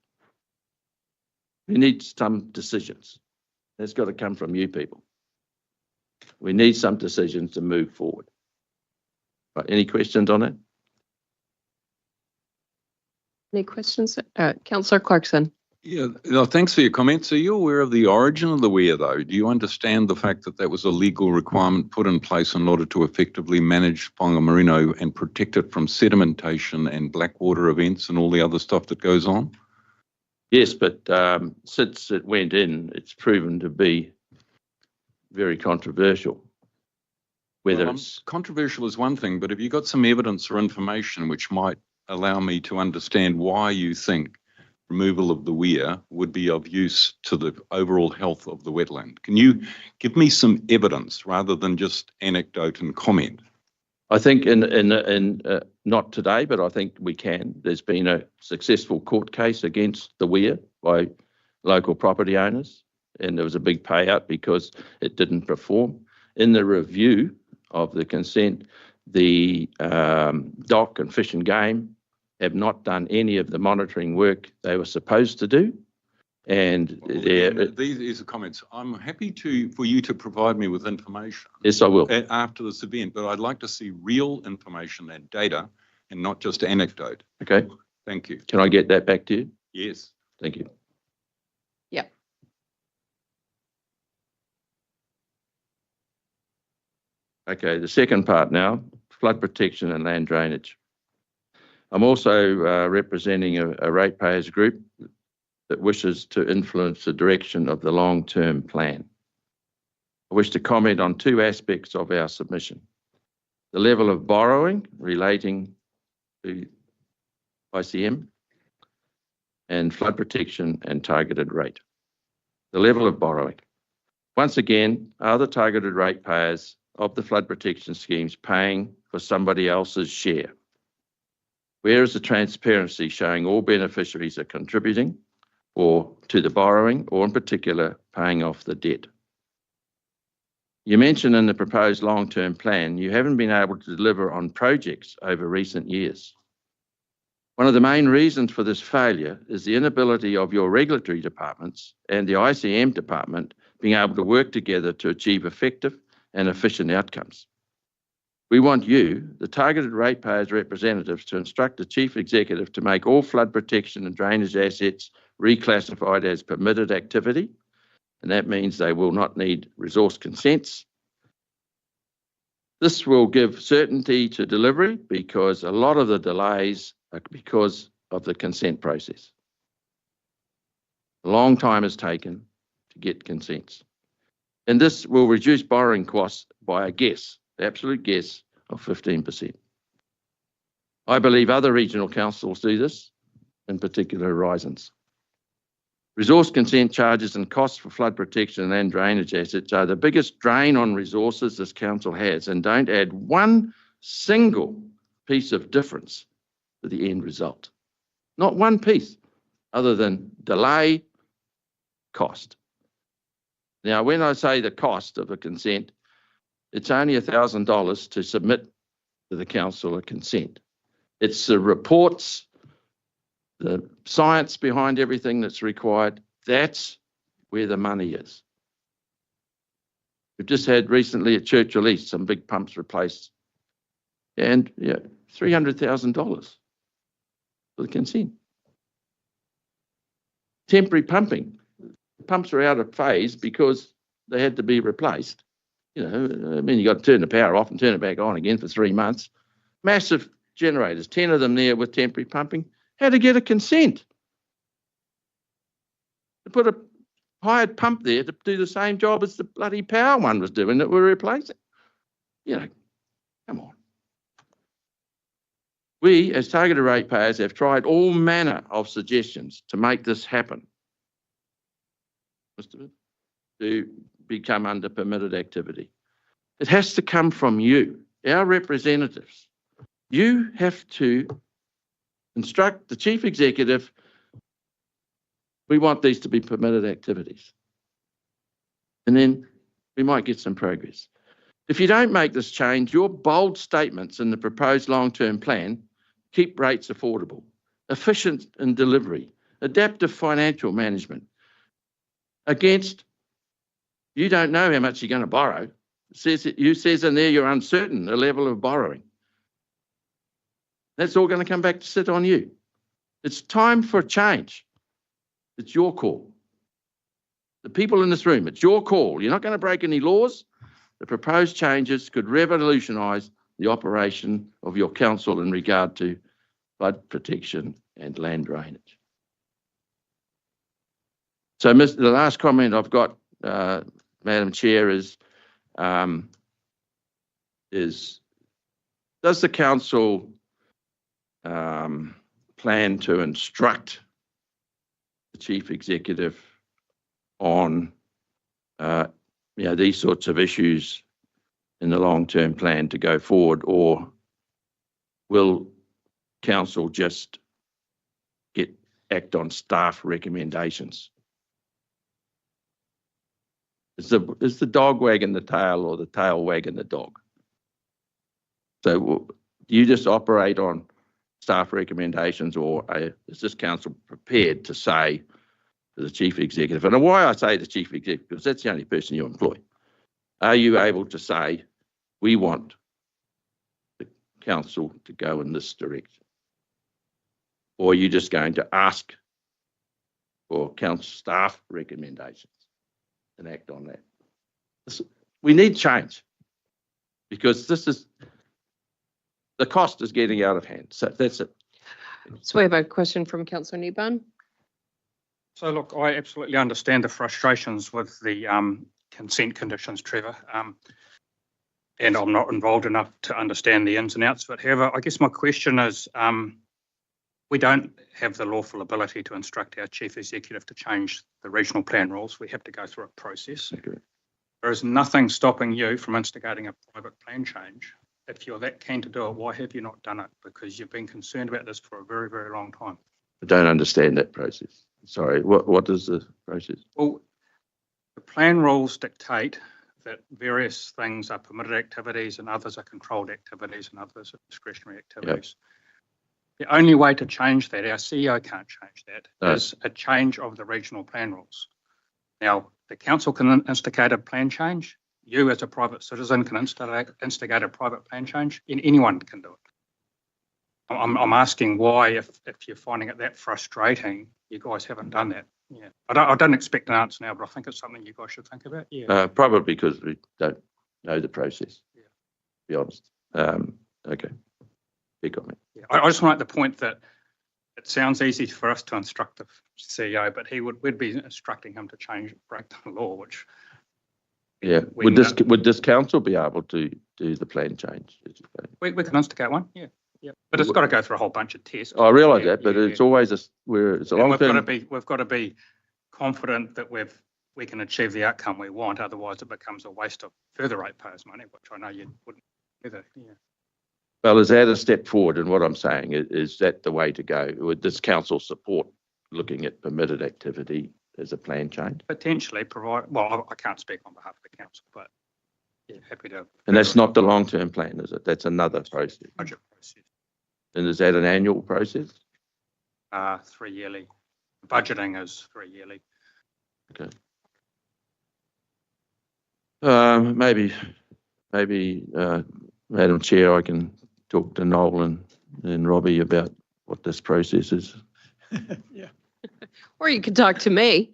We need some decisions. That's got to come from you people. We need some decisions to move forward. Right, any questions on it? Any questions? Councillor Clarkson. Yeah, no, thanks for your comments. Are you aware of the origin of the weir, though? Do you understand the fact that that was a legal requirement put in place in order to effectively manage Whangamarino and protect it from sedimentation and blackwater events and all the other stuff that goes on? Yes, but since it went in, it's proven to be very controversial. Whether it's controversial is one thing, but have you got some evidence or information which might allow me to understand why you think removal of the weir would be of use to the overall health of the wetland? Can you give me some evidence rather than just anecdote and comment? I think not today, but I think we can. There's been a successful court case against the weir by local property owners, and there was a big payout because it didn't perform. In the review of the consent, the DOC and Fish and Game have not done any of the monitoring work they were supposed to do. And these are comments. I'm happy for you to provide me with information. Yes, I will. After this event, but I'd like to see real information and data and not just anecdote. Okay. Thank you. Can I get that back to you? Yes. Thank you. Yeah. Okay, the second part now, flood protection and land drainage. I'm also representing a ratepayers group that wishes to influence the direction of the long-term plan. I wish to comment on two aspects of our submission: the level of borrowing relating to ICM and flood protection and targeted rate. The level of borrowing. Once again, are the targeted ratepayers of the flood protection schemes paying for somebody else's share? Where is the transparency showing all beneficiaries are contributing or to the borrowing, or in particular, paying off the debt? You mentioned in the proposed long-term plan, you haven't been able to deliver on projects over recent years. One of the main reasons for this failure is the inability of your regulatory departments and the ICM department being able to work together to achieve effective and efficient outcomes. We want you, the targeted ratepayers representatives, to instruct the Chief Executive to make all flood protection and drainage assets reclassified as permitted activity, and that means they will not need resource consents. This will give certainty to delivery because a lot of the delays are because of the consent process. A long time is taken to get consents. And this will reduce borrowing costs by a guess, the absolute guess of 15%. I believe other regional councils do this, in particular Horizons. Resource consent charges and costs for flood protection and land drainage assets are the biggest drain on resources this council has, and don't add one single piece of difference to the end result. Not one piece, other than delay, cost. Now, when I say the cost of a consent, it's only $1,000 to submit to the council a consent. It's the reports, the science behind everything that's required. That's where the money is. We've just had recently at Churchill East some big pumps replaced, and yeah, $300,000 for the consent. Temporary pumping. The pumps are out of phase because they had to be replaced. You know, I mean, you got to turn the power off and turn it back on again for 3 months. Massive generators, 10 of them there with temporary pumping. Had to get a consent to put a hired pump there to do the same job as the bloody power one was doing that we're replacing. You know, come on. We, as targeted ratepayers, have tried all manner of suggestions to make this happen, to become under permitted activity. It has to come from you, our representatives. You have to instruct the Chief Executive We want these to be permitted activities. And then we might get some progress. If you don't make this change, your bold statements in the proposed long-term plan, keep rates affordable, efficient in delivery, adaptive financial management, against, you don't know how much you're going to borrow. You says in there you're uncertain the level of borrowing. That's all going to come back to sit on you. It's time for a change. It's your call. The people in this room, it's your call. You're not going to break any laws. The proposed changes could revolutionise the operation of your council in regard to flood protection and land drainage. So, the last comment I've got, Madam Chair, is does the council plan to instruct the chief executive on these sorts of issues in the long-term plan to go forward, or will council just act on staff recommendations? Is the dog wagging the tail or the tail wagging the dog? So do you just operate on staff recommendations, or is this council prepared to say to the chief executive, and why I say the chief executive, because that's the only person you employ, are you able to say, we want the council to go in this direction? Or are you just going to ask for council staff recommendations and act on that? We need change, because the cost is getting out of hand. So that's it. So we have a question from Councillor Niban. So look, I absolutely understand the frustrations with the consent conditions, Trevor, and I'm not involved enough to understand the ins and outs of it. However, I guess my question is, we don't have the lawful ability to instruct our chief executive to change the regional plan rules. We have to go through a process. Okay. There is nothing stopping you from instigating a private plan change. If you're that keen to do it, why have you not done it? Because you've been concerned about this for a very, very long time. I don't understand that process. Sorry, what is the process? Well, the plan rules dictate that various things are permitted activities and others are controlled activities and others are discretionary activities. Yep. The only way to change that, our CEO can't change that, is a change of the regional plan rules. Now, the council can instigate a plan change. You as a private citizen can instigate a private plan change, and anyone can do it. I'm asking why, if you're finding it that frustrating, you guys haven't done that. Yeah, I don't expect an answer now, but I think it's something you guys should think about. Yeah, probably because we don't know the process. Yeah, to be honest. Okay, big comment. Yeah, I just want to make the point that it sounds easy for us to instruct the CEO, but we'd be instructing him to break the law, which. Yeah, would this council be able to do the plan change? We can instigate one. Yeah. Yeah, but it's got to go through a whole bunch of tests. I realise that, but it's always it's a long term. We've got to be confident that we can achieve the outcome we want. Otherwise, it becomes a waste of further ratepayers' money, which I know you wouldn't either. Yeah. Well, is that a step forward? And what I'm saying is that the way to go? Would this council support looking at permitted activity as a plan change? Potentially provide. Well, I can't speak on behalf of the council, but yeah, happy to. And that's not the long term plan, is it? That's another process. Budget process. And is that an annual process? 3 yearly. Budgeting is 3 yearly. Okay. Maybe, Madam Chair, I can talk to Noel and Robbie about what this process is. Yeah. Or you could talk to me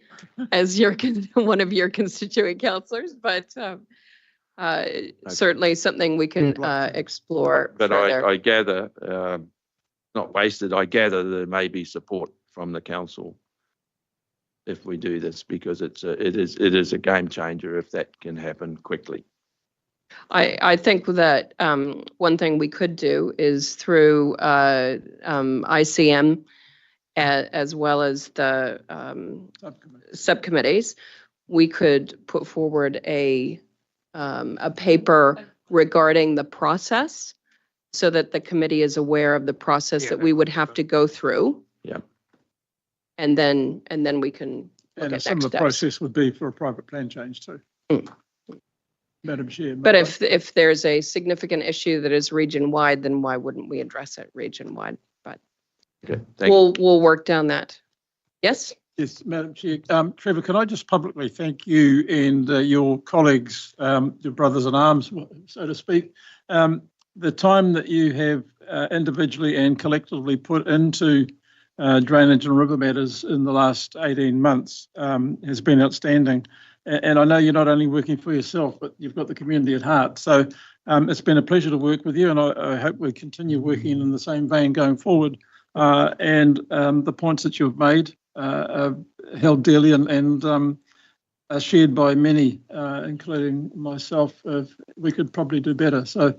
as one of your constituent councillors, but certainly something we can explore. But further. I gather, not wasted, I gather there may be support from the council if we do this, because it is a game changer if that can happen quickly. I think that one thing we could do is through ICM as well as the subcommittees, we could put forward a paper regarding the process so that the committee is aware of the process that we would have to go through. Yeah. and then we can look And a at similar next steps. process would be for a private plan change too. Mm. Madam Chair. But if there's a significant issue that is region-wide, then why wouldn't we address it region-wide? But Okay, thank you. we'll work down that. Yes? Yes, Madam Chair. Trevor, can I just publicly thank you and your colleagues, your brothers in arms, so to speak, the time that you have individually and collectively put into drainage and river matters in the last 18 months has been outstanding. And I know you're not only working for yourself, but you've got the community at heart. So it's been a pleasure to work with you, and I hope we continue working in the same vein going forward. And the points that you've made are held dearly and are shared by many, including myself. We could probably do better. So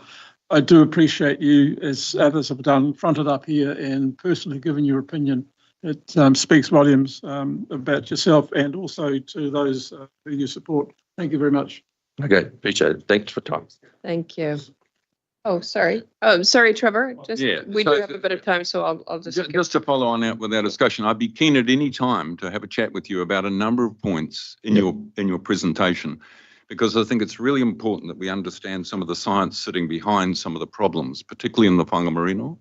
I do appreciate you, as others have done, fronted up here and personally given your opinion. It speaks volumes about yourself and also to those who you support. Thank you very much. Okay, appreciate it. Thanks for time. Thank you. Oh, sorry. Oh, sorry, Trevor. Just, Yeah, we so do have a bit of time, so I'll just. Just to follow on out with our discussion, I'd be keen at any time to have a chat with you about a number of points in your presentation, because I think it's really important that we understand some of the science sitting behind some of the problems, particularly in the whangamarino,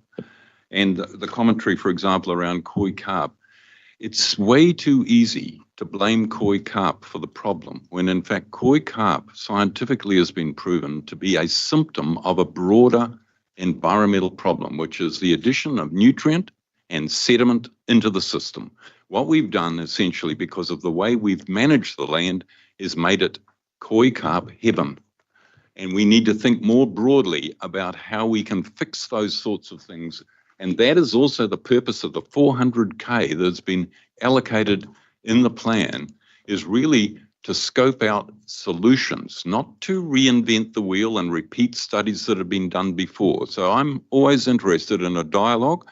and the commentary, for example, around koi carp. It's way too easy to blame koi carp for the problem, when in fact koi carp scientifically has been proven to be a symptom of a broader environmental problem, which is the addition of nutrient and sediment into the system. What we've done essentially, because of the way we've managed the land, is made it koi carp heaven. And we need to think more broadly about how we can fix those sorts of things. And that is also the purpose of the 400K that's been allocated in the plan, is really to scope out solutions, not to reinvent the wheel and repeat studies that have been done before. So I'm always interested in a dialogue,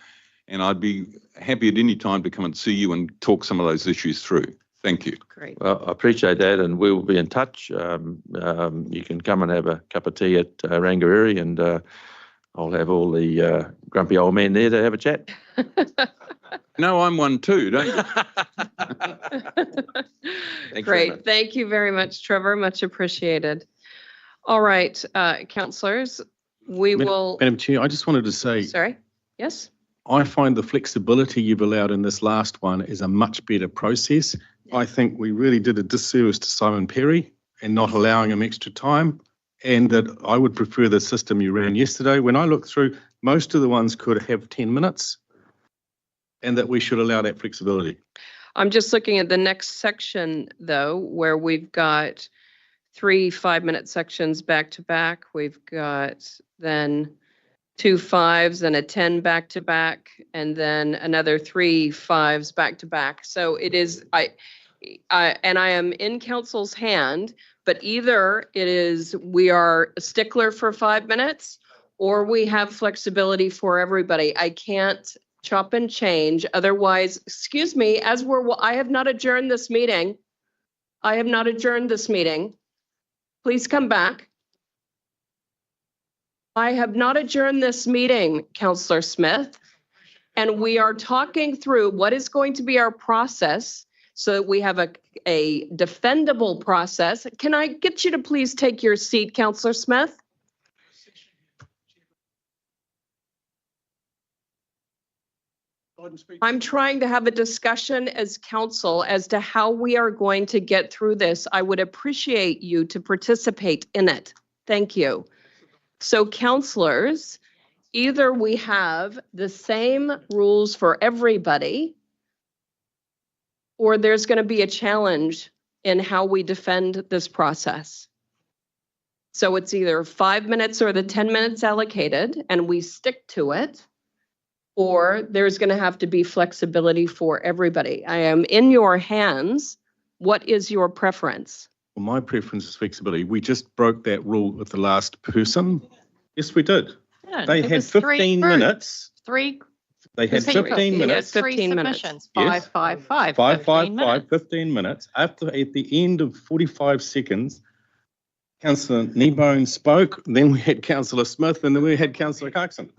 and I'd be happy at any time to come and see you and talk some of those issues through. Thank you. Great. Well, I appreciate that, and we'll be in touch. You can come and have a cup of tea at Rangiora, and I'll have all the grumpy old men there to have a chat. No, I'm one too, don't you? Great. Thank you very much, Trevor. Much appreciated. All right, councillors, we will. Madam Chair, I just wanted to say. Sorry. Yes. I find the flexibility you've allowed in this last one is a much better process. I think we really did a disservice to Simon Perry and not allowing him extra time, and that I would prefer the system you ran yesterday. When I looked through, most of the ones could have 10 minutes, and that we should allow that flexibility. I'm just looking at the next section, though, where we've got 3 5-minute sections back to back. We've got then 2 5s and a 10 back to back, and then another 3 5s back to back. So it is, I am in council's hand, but either it is we are a stickler for 5 minutes, or we have flexibility for everybody. I can't chop and change. Otherwise, excuse me, I have not adjourned this meeting. I have not adjourned this meeting. Please come back. I have not adjourned this meeting, Councillor Smith, and we are talking through what is going to be our process so that we have a defendable process. Can I get you to please take your seat, Councillor Smith? I'm trying to have a discussion as council as to how we are going to get through this. I would appreciate you to participate in it. Thank you. So councillors, either we have the same rules for everybody, or there's going to be a challenge in how we defend this process. So it's either 5 minutes or the 10 minutes allocated, and we stick to it, or there's going to have to be flexibility for everybody. I am in your hands. What is your preference? Well, my preference is flexibility. We just broke that rule with the last person. Yes, we did. Yeah, They it had was 3 15 minutes. Three. They had 15 minutes. 15 minutes. Submissions. Yes. 5, 5, 5. 5, 15 5, 5, minutes. 15 minutes. At the end of 45 seconds, Councillor Kneebone spoke, then we had Councillor Smith, and then we had Councillor Clarkson.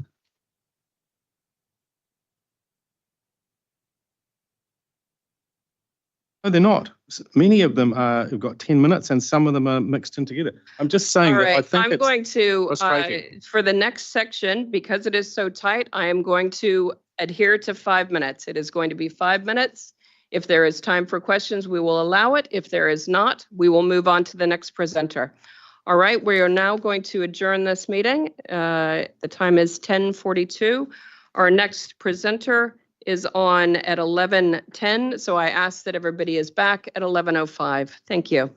No, they're not. Many of them have got 10 minutes and some of them are mixed in together. I'm just saying All that I right, think I'm it's going to, frustrating. for the next section, because it is so tight, I am going to adhere to 5 minutes. It is going to be 5 minutes. If there is time for questions, we will allow it. If there is not, we will move on to the next presenter. All right, we are now going to adjourn this meeting. The time is 10:42. Our next presenter is on at 11:10, so I ask that everybody is back at 11:05. Thank you.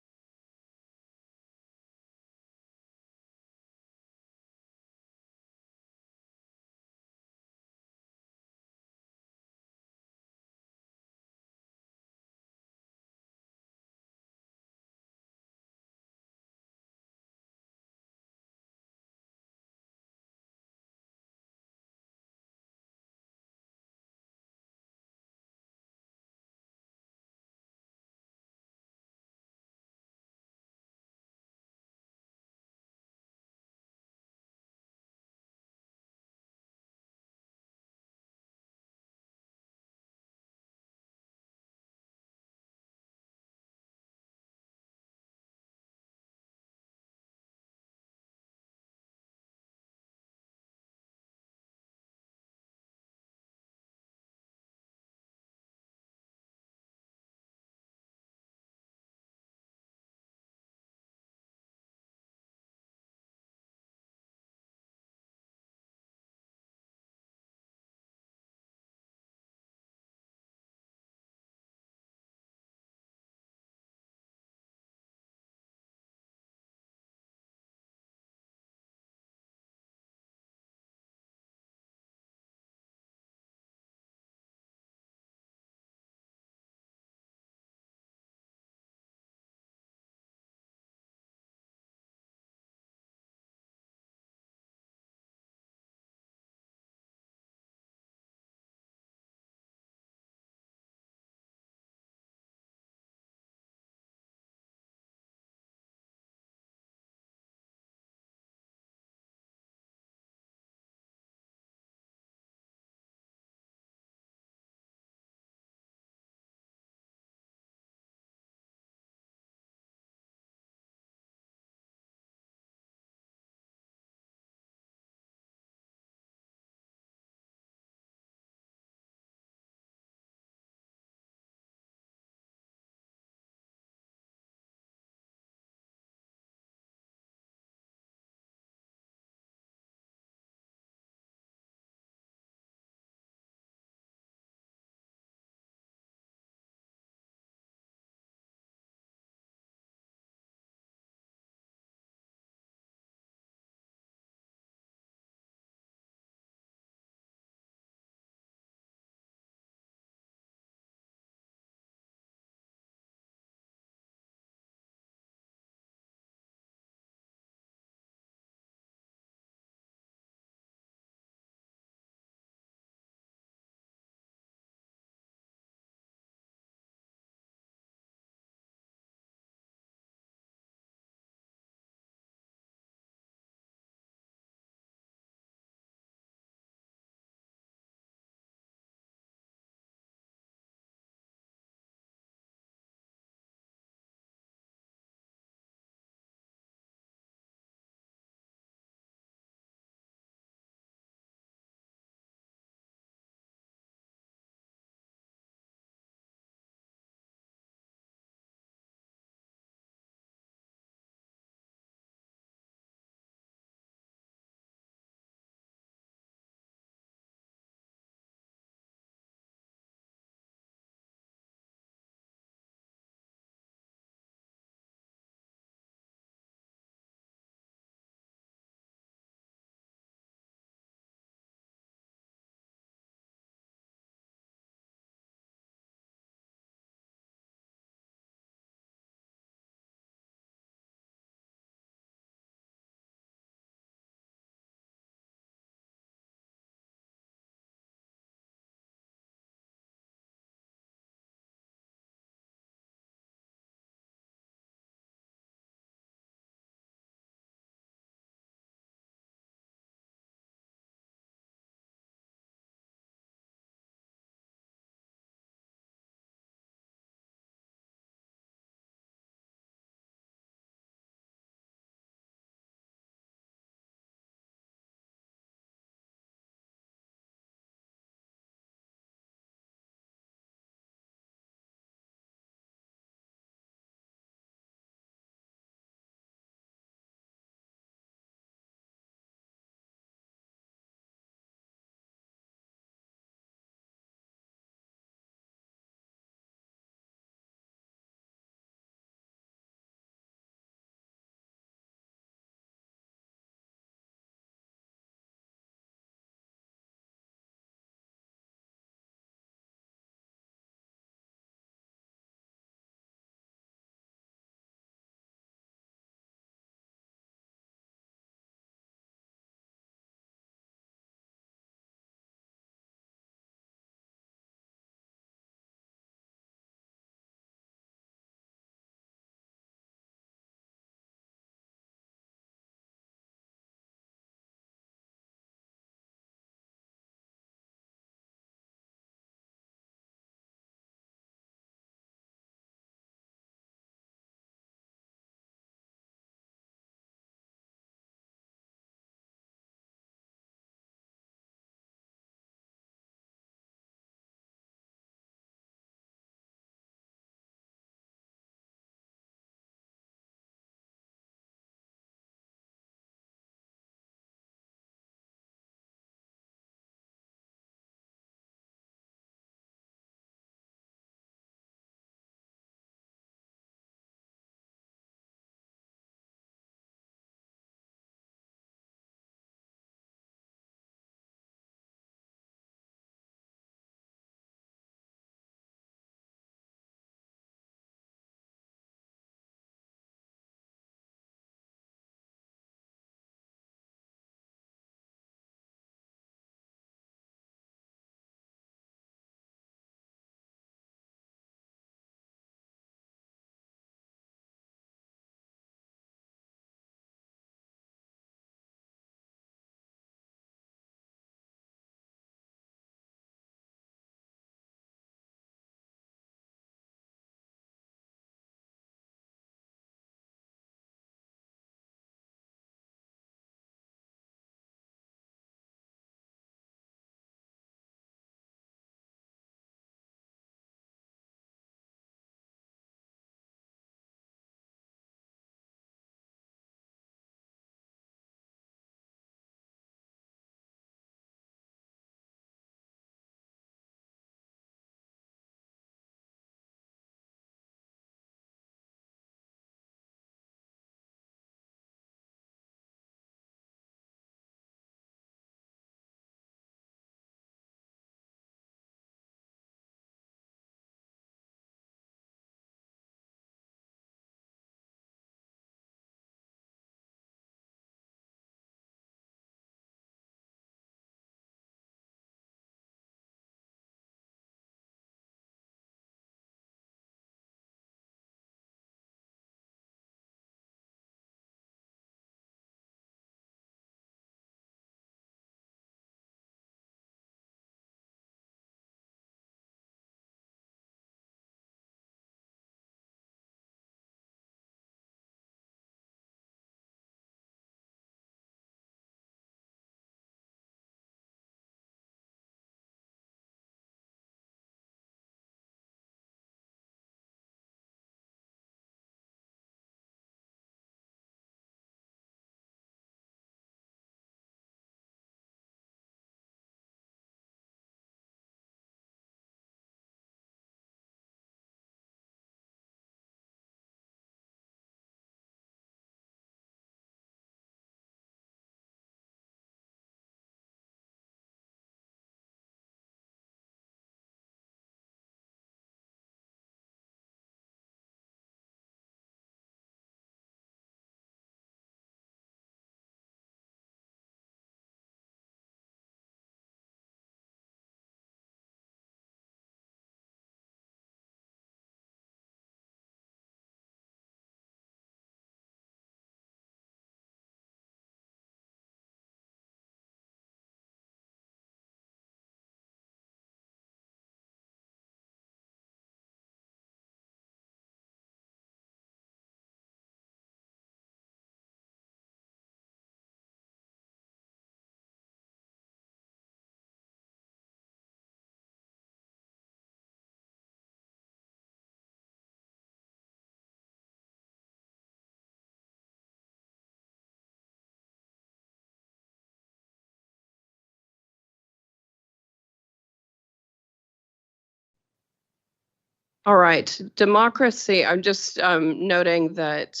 All right, democracy. I'm just noting that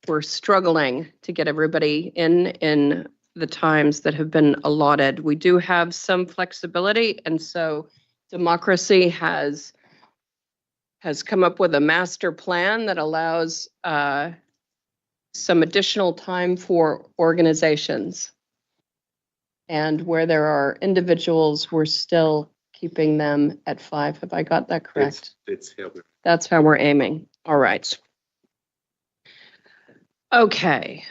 we're struggling to get everybody in the times that have been allotted. We do have some flexibility, and so democracy has come up with a master plan that allows some additional time for organizations. And where there are individuals, we're still keeping them at 5. Have I got that correct? That's how we're aiming. All right. Okay.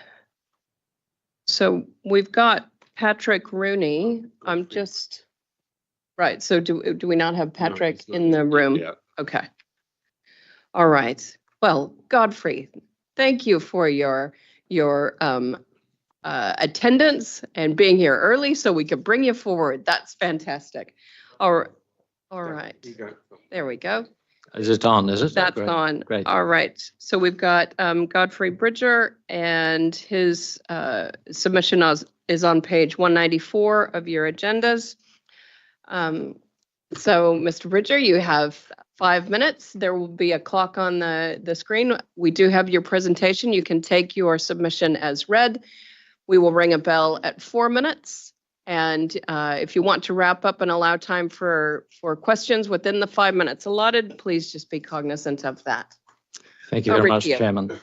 So we've got Patrick Rooney. I'm just, right. So do we not have Patrick in the room? Yeah. Okay. All right. Well, Godfrey, thank you for your attendance and being here early so we could bring you forward. That's fantastic. All right. There we go. Is it on? Is it? That's Great. on. Great. All right. So we've got Godfrey Bridger, and his submission is on page 194 of your agendas. So, Mr. Bridger, you have 5 minutes. There will be a clock on the screen. We do have your presentation. You can take your submission as read. We will ring a bell at 4 minutes. And if you want to wrap up and allow time for questions within the 5 minutes allotted, please just be cognizant of that. Thank you very much, Chairman.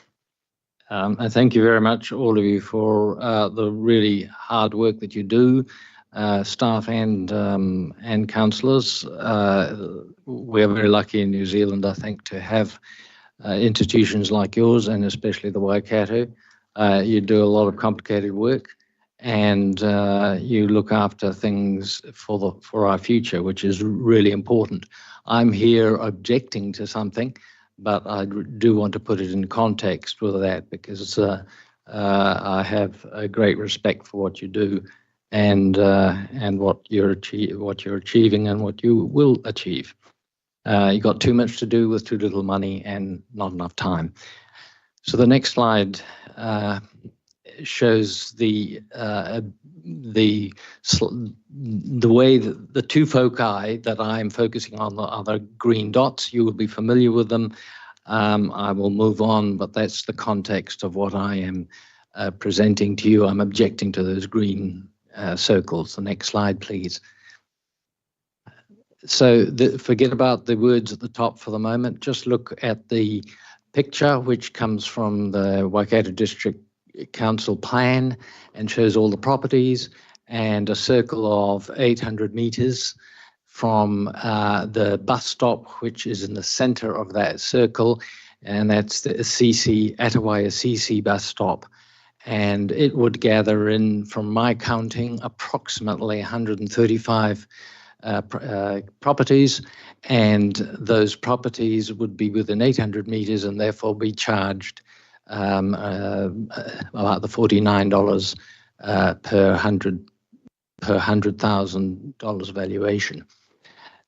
And thank you very much, all of you, for the really hard work that you do, staff and councillors. We are very lucky in New Zealand, I think, to have institutions like yours, and especially the Waikato. You do a lot of complicated work, and you look after things for our future, which is really important. I'm here objecting to something, but I do want to put it in context with that, because I have a great respect for what you do, and what you're achieving and what you will achieve. You got too much to do with too little money and not enough time. So the next slide shows the way that the two foci that I'm focusing on are the green dots. You will be familiar with them. I will move on, but that's the context of what I am presenting to you. I'm objecting to those green circles. The next slide, please. So forget about the words at the top for the moment. Just look at the picture, which comes from the Waikato District Council plan and shows all the properties, and a circle of 800 metres from the bus stop, which is in the centre of that circle, and that's the Atawaia bus stop. And it would gather in, from my counting, approximately 135 properties, and those properties would be within 800 metres and therefore be charged about the $49 per $100,000 valuation.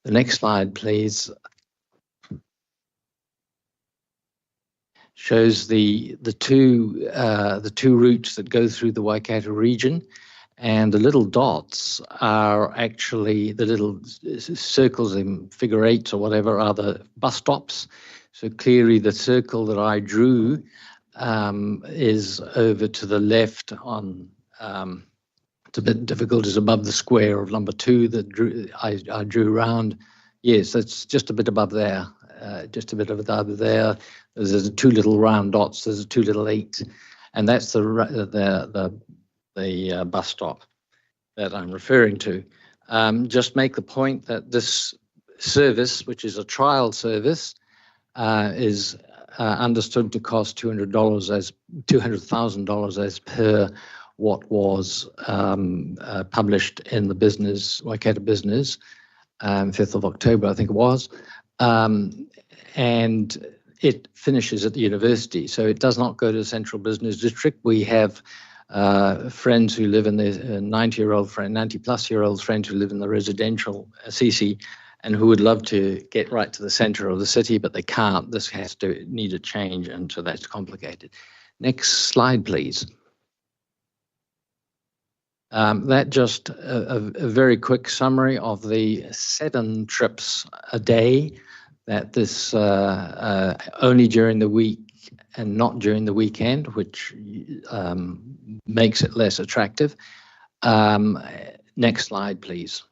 The next slide, please, shows the two routes that go through the Waikato region. And the little dots are actually the little circles in figure 8s or whatever are the bus stops. So clearly the circle that I drew is over to the left on, it's a bit difficult, is above the square of number 2 that I drew round. Yes, that's just a bit above there, just a bit above there. There's 2 little round dots, there's 2 little 8, and that's the bus stop that I'm referring to. Just make the point that this service, which is a trial service, is understood to cost $200,000 as per what was published in the business, Waikato Business, 5th of October, I think it was. And it finishes at the university, so it does not go to the Central Business District. We have friends who live in the 90-plus-year-old friends who live in the residential CC and who would love to get right to the centre of the city, but they can't. This has to need a change, and so that's complicated. Next slide, please. That just a very quick summary of the 7 trips a day that this only during the week and not during the weekend, which makes it less attractive. Next slide, please.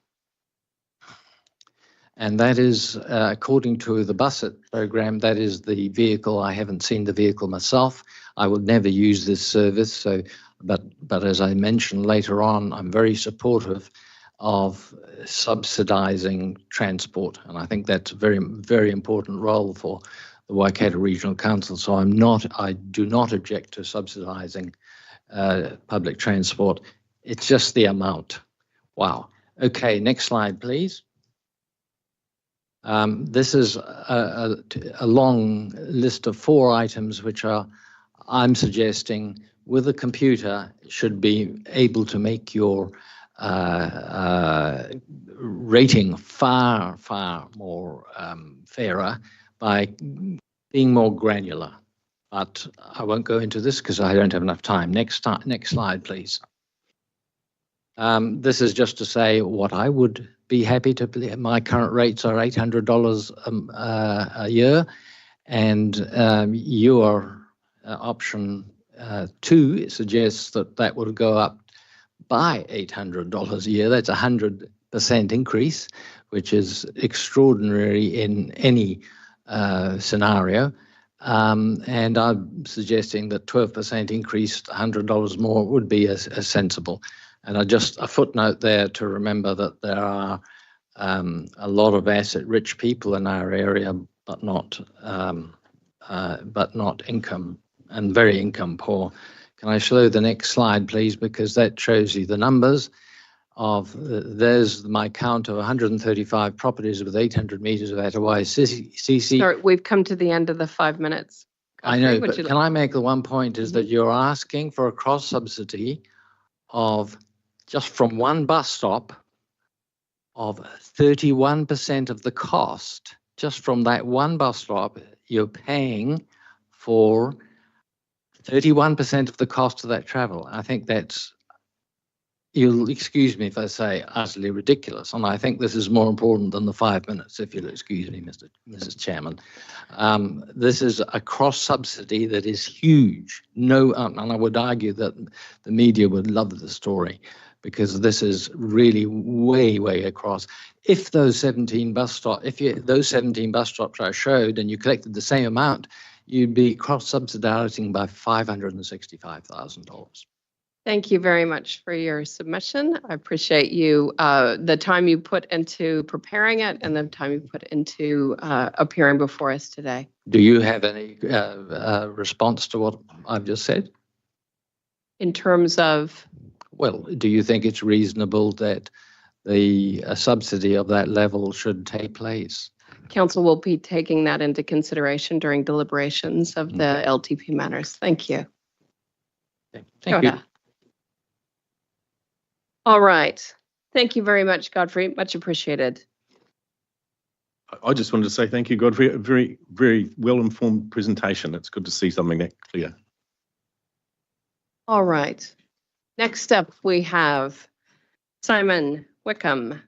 And that is, according to the Busset program, that is the vehicle. I haven't seen the vehicle myself. I would never use this service. So, but as I mentioned later on, I'm very supportive of subsidising transport, and I think that's a very, very important role for the Waikato Regional Council. So I do not object to subsidising public transport. It's just the amount. Wow. Okay, next slide, please. This is a long list of 4 items which I'm suggesting with a computer should be able to make your rating far, far more fairer by being more granular. But I won't go into this because I don't have enough time. Next slide, please. This is just to say what I would be happy to. My current rates are $800 a year, and your option 2 suggests that would go up by $800 a year. That's a 100% increase, which is extraordinary in any scenario. And I'm suggesting that 12% increase, $100 more would be a sensible. And just a footnote there to remember that there are a lot of asset-rich people in our area, but not income and very income poor. Can I show the next slide, please? Because that shows you the numbers of, there's my count of 135 properties with 800 metres of Atawai CC. Sorry, we've come to the end of the 5 minutes. I know, but can I make the one point is that you're asking for a cross subsidy of just from one bus stop of 31% of the cost. Just from that one bus stop, you're paying for 31% of the cost of that travel. I think that's, you'll excuse me if I say, utterly ridiculous. And I think this is more important than the 5 minutes, if you'll excuse me, Mrs. Chairman. This is a cross subsidy that is huge. And I would argue that the media would love the story, because this is really way, way across. If those 17 bus stops, those 17 bus stops I showed, and you collected the same amount, you'd be cross-subsidizing by $565,000. Thank you very much for your submission. I appreciate you, the time you put into preparing it and the time you put into appearing before us today. Do you have any response to what I've just said? In terms of? Well, do you think it's reasonable that the subsidy of that level should take place? Council will be taking that into consideration during deliberations of the LTP matters. Thank you. Thank you. All right. Thank you very much, Godfrey. Much appreciated. I just wanted to say thank you, Godfrey. A very, very well-informed presentation. It's good to see something that clear. All right. Next up, we have Simon Wickham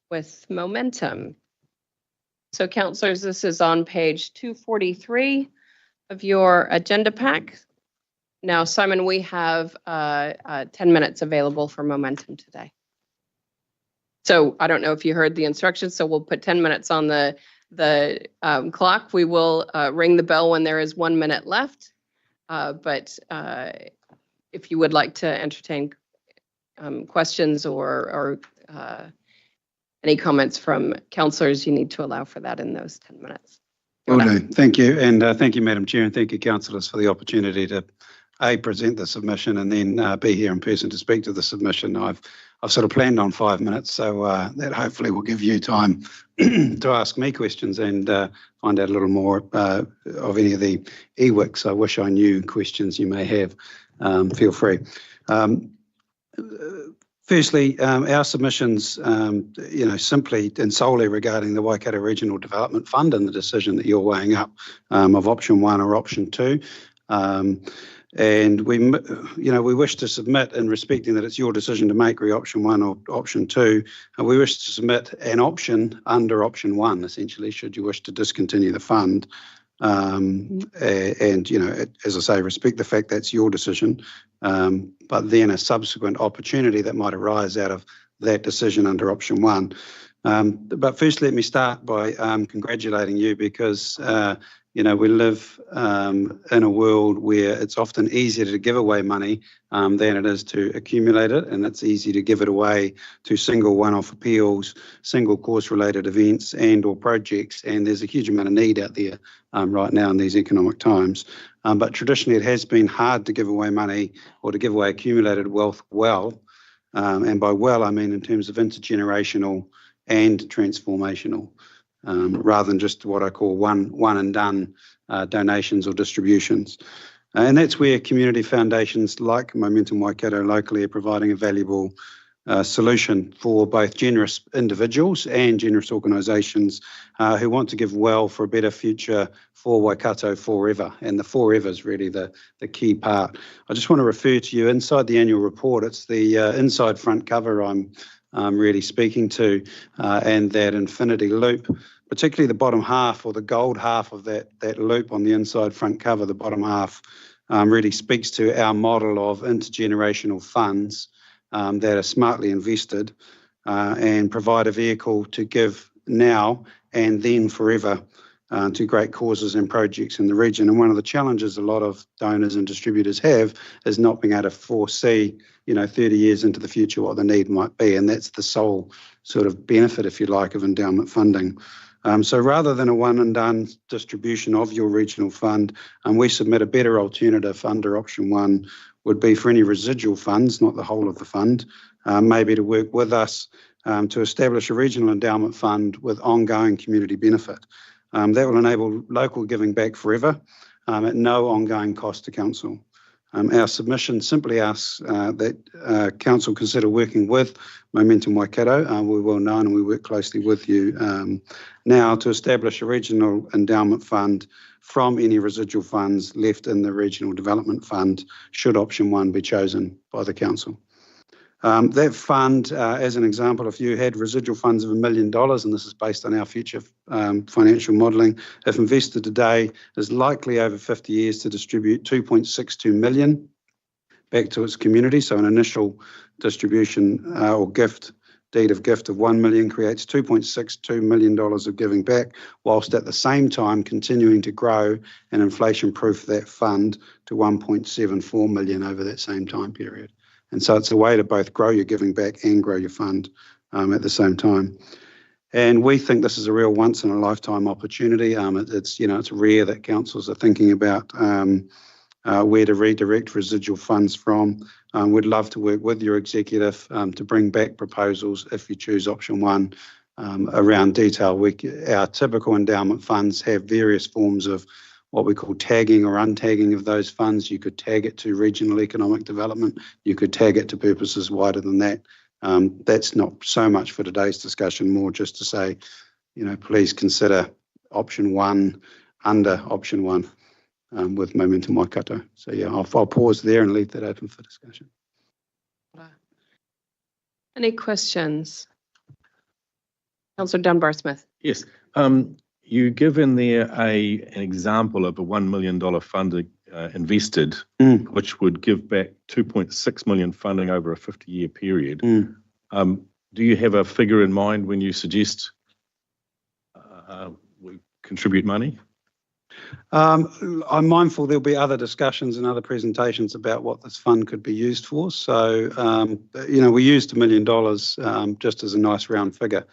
with Momentum. So, councillors, this is on page 243 of your agenda pack. Now, Simon, we have 10 minutes available for Momentum today. So I don't know if you heard the instructions, so we'll put 10 minutes on the clock. We will ring the bell when there is 1 minute left. But if you would like to entertain questions or any comments from councillors, you need to allow for that in those 10 minutes. Will do. Thank you. And thank you, Madam Chair, and thank you, councillors, for the opportunity to present the submission and then be here in person to speak to the submission. I've sort of planned on 5 minutes, so that hopefully will give you time to ask me questions and find out a little more of any of the EWICs. I wish I knew questions you may have. Feel free. Firstly, our submissions, simply and solely regarding the Waikato Regional Development Fund and the decision that you're weighing up of option 1 or option 2. And we wish to submit, in respecting that it's your decision to make option 1 or option 2, and we wish to submit an option under option 1, essentially, should you wish to discontinue the fund. And, as I say, respect the fact that's your decision, but then a subsequent opportunity that might arise out of that decision under option 1. But first, let me start by congratulating you, because we live in a world where it's often easier to give away money than it is to accumulate it, and it's easy to give it away to single one-off appeals, single course-related events and or projects, and there's a huge amount of need out there right now in these economic times. But traditionally it has been hard to give away money or to give away accumulated wealth well, and by well I mean in terms of intergenerational and transformational, rather than just what I call one and done donations or distributions. And that's where community foundations like Momentum Waikato locally are providing a valuable solution for both generous individuals and generous organisations who want to give well for a better future for Waikato forever. And the forever is really the key part. I just want to refer to you inside the annual report. It's the inside front cover I'm really speaking to, and that infinity loop, particularly the bottom half, or the gold half of that loop on the inside front cover, the bottom half really speaks to our model of intergenerational funds that are smartly invested and provide a vehicle to give now and then forever to great causes and projects in the region. And one of the challenges a lot of donors and distributors have is not being able to foresee 30 years into the future what the need might be, and that's the sole sort of benefit, if you like, of endowment funding. So rather than a one and done distribution of your regional fund, we submit a better alternative under option 1 would be for any residual funds, not the whole of the fund, maybe to work with us to establish a regional endowment fund with ongoing community benefit. That will enable local giving back forever at no ongoing cost to council. Our submission simply asks that council consider working with Momentum Waikato. We're well known and we work closely with you now to establish a regional endowment fund from any residual funds left in the Regional Development Fund, should option 1 be chosen by the council. That fund, as an example, if you had residual funds of $1 million, and this is based on our future financial modelling, if invested today, is likely over 50 years to distribute 2.62 million back to its community. So an initial distribution or deed of gift of 1 million creates $2.62 million of giving back, whilst at the same time continuing to grow and inflation-proof that fund to 1.74 million over that same time period. And so it's a way to both grow your giving back and grow your fund at the same time. And we think this is a real once in a lifetime opportunity. It's rare that councils are thinking about where to redirect residual funds from. We'd love to work with your executive to bring back proposals if you choose option 1 around detail. Our typical endowment funds have various forms of what we call tagging or untagging of those funds. You could tag it to regional economic development. You could tag it to purposes wider than that. That's not so much for today's discussion, more just to say, please consider option 1 under option 1 with Momentum Waikato. So yeah, I'll pause there and leave that open for discussion. Any questions? Councillor Dunbar-Smith. Yes. You give in there an example of a $1 million fund invested, which would give back 2.6 million funding over a 50-year period. Do you have a figure in mind when you suggest we contribute money? I'm mindful there'll be other discussions and other presentations about what this fund could be used for. So, we used $1 million just as a nice round figure.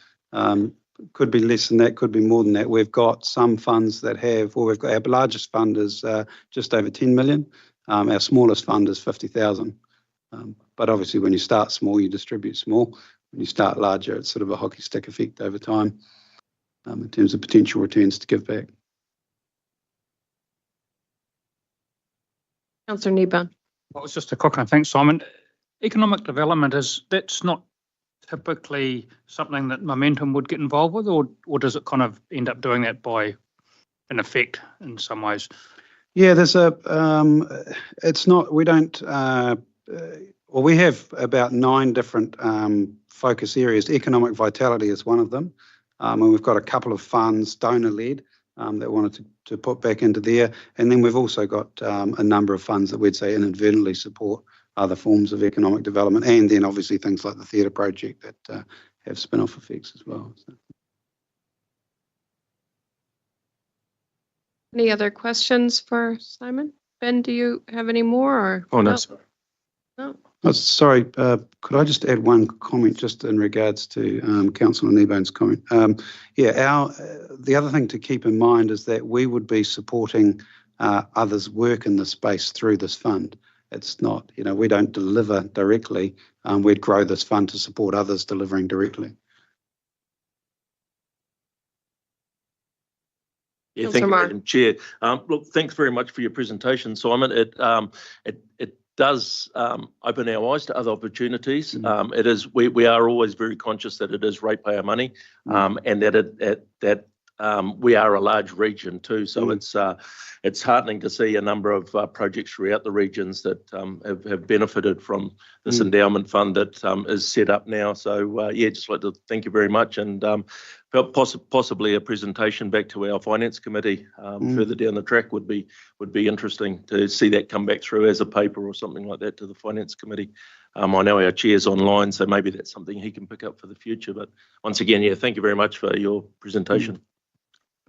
Could be less than that, could be more than that. We've got some funds that have, our largest fund is just over 10 million. Our smallest fund is 50,000. But obviously when you start small, you distribute small. When you start larger, it's sort of a hockey stick effect over time in terms of potential returns to give back. Councillor Kneebone. Well, it's just a quick one. Thanks, Simon. Economic development that's not typically something that Momentum would get involved with, or does it kind of end up doing that by, in effect, in some ways? Yeah, there's it's not, we don't, well, we have about 9 different focus areas. Economic vitality is one of them. And we've got a couple of funds, donor-led, that wanted to put back into there. And then we've also got a number of funds that we'd say inadvertently support other forms of economic development. And then obviously things like the theatre project that have spin-off effects as well. So. Any other questions for Simon? Ben, do you have any more? Or? Oh, no, sorry. No. Oh, sorry, could I just add one comment just in regards to Councillor Kneebone's comment? The other thing to keep in mind is that we would be supporting others' work in the space through this fund. It's not, we don't deliver directly. We'd grow this fund to support others delivering directly. Yeah, thank you, Madam Chair. Look, thanks very much for your presentation, Simon. It does open our eyes to other opportunities. It is we are always very conscious that it is ratepayer money, and that we are a large region too. So it's heartening to see a number of projects throughout the regions that have benefited from this endowment fund that is set up now. So just like to thank you very much, and possibly a presentation back to our finance committee further down the track would be interesting to see that come back through as a paper or something like that to the finance committee. I know our chair's online, so maybe that's something he can pick up for the future. But once again, thank you very much for your presentation.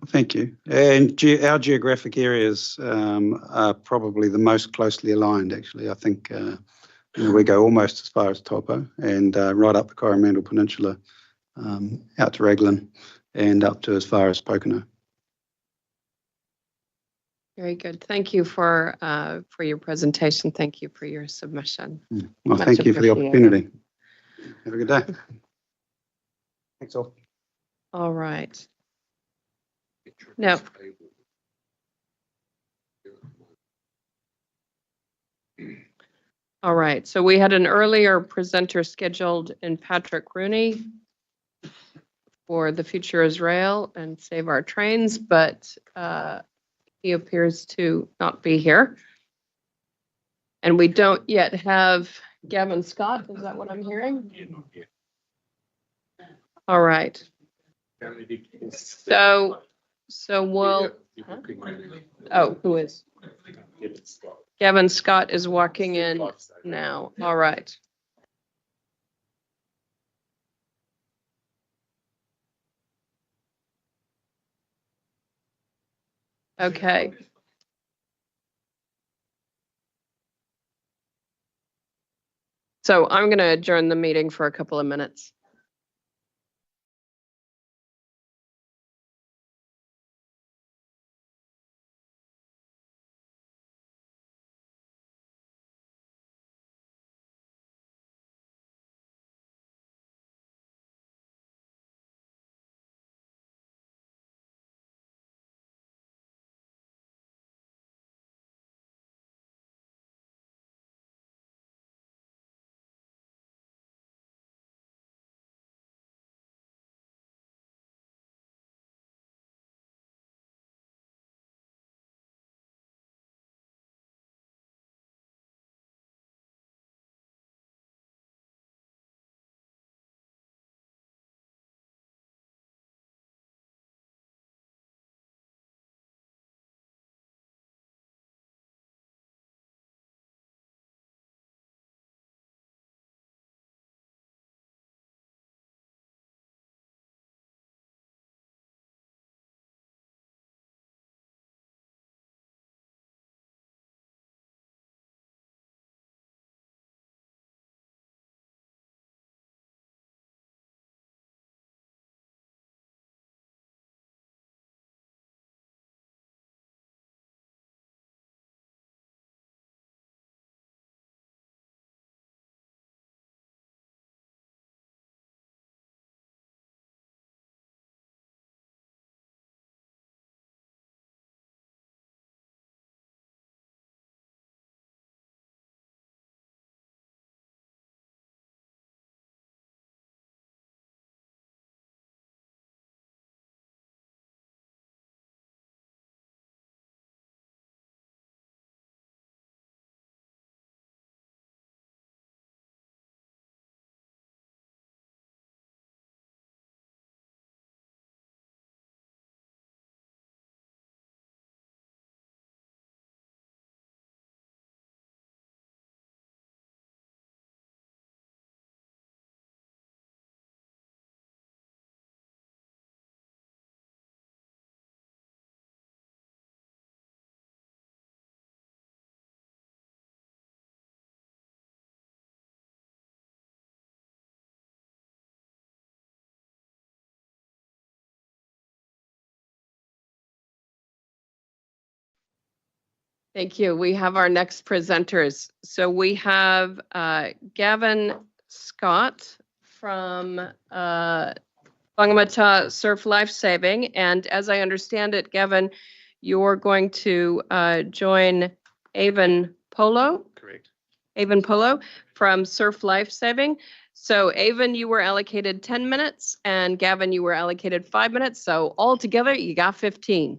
Thank you. And our geographic areas are probably the most closely aligned, actually. I think we go almost as far as Taupo and right up the Coromandel Peninsula, out to Raglan and up to as far as Pocono. Very good. Thank you for your presentation. Thank you for your submission. Well, thank you for the opportunity. Have a good day. Thanks all. All right. No. All right. So we had an earlier presenter scheduled in Patrick Rooney for the Future Israel and Save Our Trains, but he appears to not be here. And we don't yet have Gavin Scott. Is that what I'm hearing? All right. So we'll, oh, who is? Gavin Scott is walking in now. All right. Okay. So I'm going to adjourn the meeting for a couple of minutes. Thank you. We have our next presenters. So we have Gavin Scott from Whangamata Surf Lifesaving. And as I understand it, Gavin, you're going to join Avon Polo. Correct. Avon Polo from Surf Lifesaving. So Avon, you were allocated 10 minutes and Gavin, you were allocated 5 minutes. So altogether, you got 15.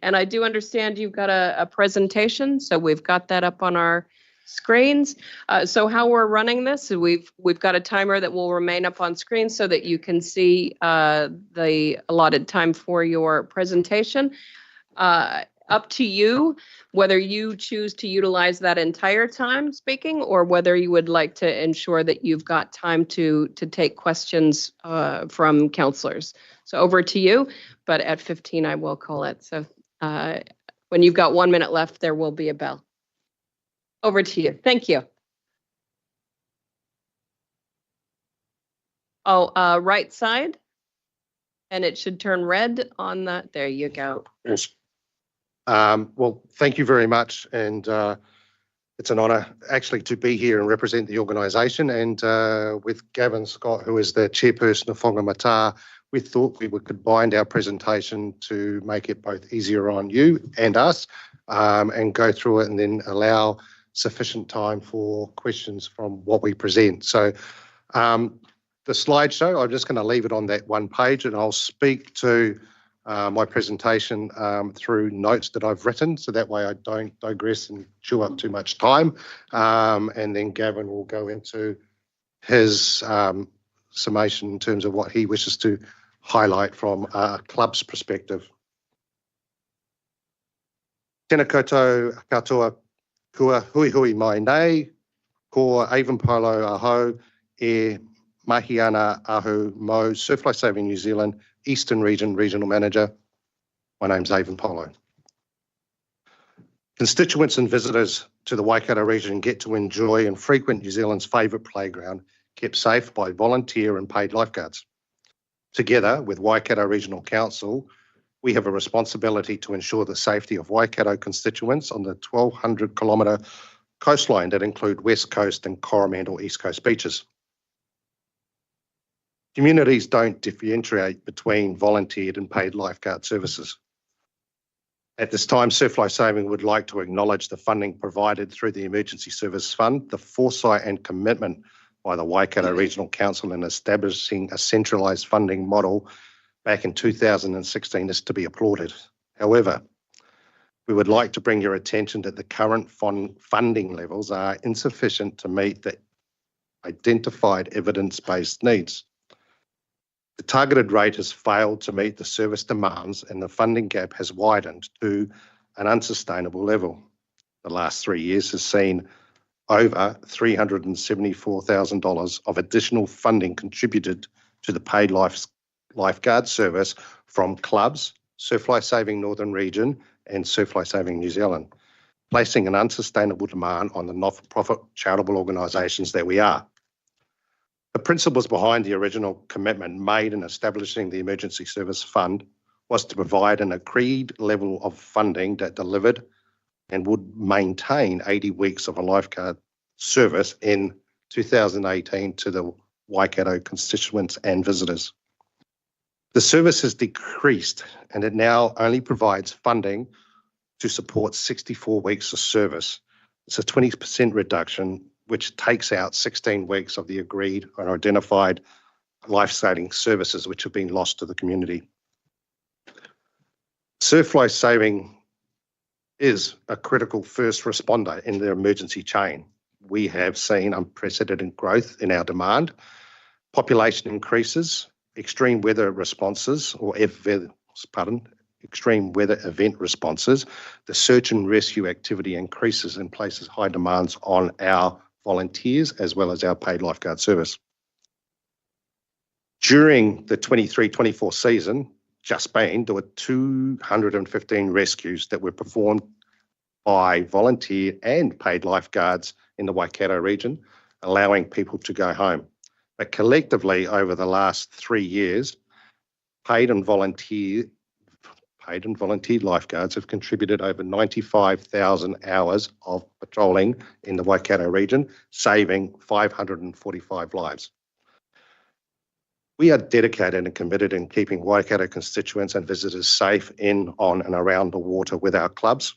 And I do understand you've got a presentation, so we've got that up on our screens. So how we're running this, we've got a timer that will remain up on screen so that you can see the allotted time for your presentation. Up to you whether you choose to utilize that entire time speaking or whether you would like to ensure that you've got time to take questions from counselors. So over to you, but at 15 I will call it. So when you've got 1 minute left, there will be a bell. Over to you. Thank you. Oh, right side. And it should turn red on that. There you go. Yes. Well, thank you very much. And it's an honour actually to be here and represent the organisation. And with Gavin Scott, who is the chairperson of Whangamata, we thought we could bind our presentation to make it both easier on you and us and go through it and then allow sufficient time for questions from what we present. So the slideshow, I'm just going to leave it on that one page and I'll speak to my presentation through notes that I've written, so that way I don't digress and chew up too much time. And then Gavin will go into his summation in terms of what he wishes to highlight from a club's perspective. Tēnā koutou katoa kua hui hui mai nei, ko Avon Polo aho e mahi ana ahu mo Surf Lifesaving New Zealand Eastern Region Regional Manager. My name's Avon Polo. Constituents and visitors to the Waikato region get to enjoy and frequent New Zealand's favourite playground, kept safe by volunteer and paid lifeguards. Together with Waikato Regional Council, we have a responsibility to ensure the safety of Waikato constituents on the 1,200 kilometre coastline that include West Coast and Coromandel East Coast beaches. Communities don't differentiate between volunteered and paid lifeguard services. At this time, Surf Lifesaving would like to acknowledge the funding provided through the Emergency Service Fund, the foresight and commitment by the Waikato Regional Council in establishing a centralised funding model back in 2016 is to be applauded. However, we would like to bring your attention that the current funding levels are insufficient to meet the identified evidence-based needs. The targeted rate has failed to meet the service demands and the funding gap has widened to an unsustainable level. The last 3 years has seen over $374,000 of additional funding contributed to the paid lifeguard service from clubs, Surf Lifesaving Northern Region and Surf Lifesaving New Zealand, placing an unsustainable demand on the not-for-profit charitable organisations that we are. The principles behind the original commitment made in establishing the Emergency Service Fund was to provide an agreed level of funding that delivered and would maintain 80 weeks of a lifeguard service in 2018 to the Waikato constituents and visitors. The service has decreased and it now only provides funding to support 64 weeks of service. It's a 20% reduction, which takes out 16 weeks of the agreed or identified life-saving services which have been lost to the community. Surf Lifesaving is a critical first responder in the emergency chain. We have seen unprecedented growth in our demand, population increases, extreme weather responses, extreme weather event responses, the search and rescue activity increases and places high demands on our volunteers as well as our paid lifeguard service. During the 23-24 season, there were 215 rescues that were performed by volunteer and paid lifeguards in the Waikato region, allowing people to go home. But collectively, over the last 3 years, paid and volunteer paid and volunteered lifeguards have contributed over 95,000 hours of patrolling in the Waikato region, saving 545 lives. We are dedicated and committed in keeping Waikato constituents and visitors safe in, on and around the water with our clubs.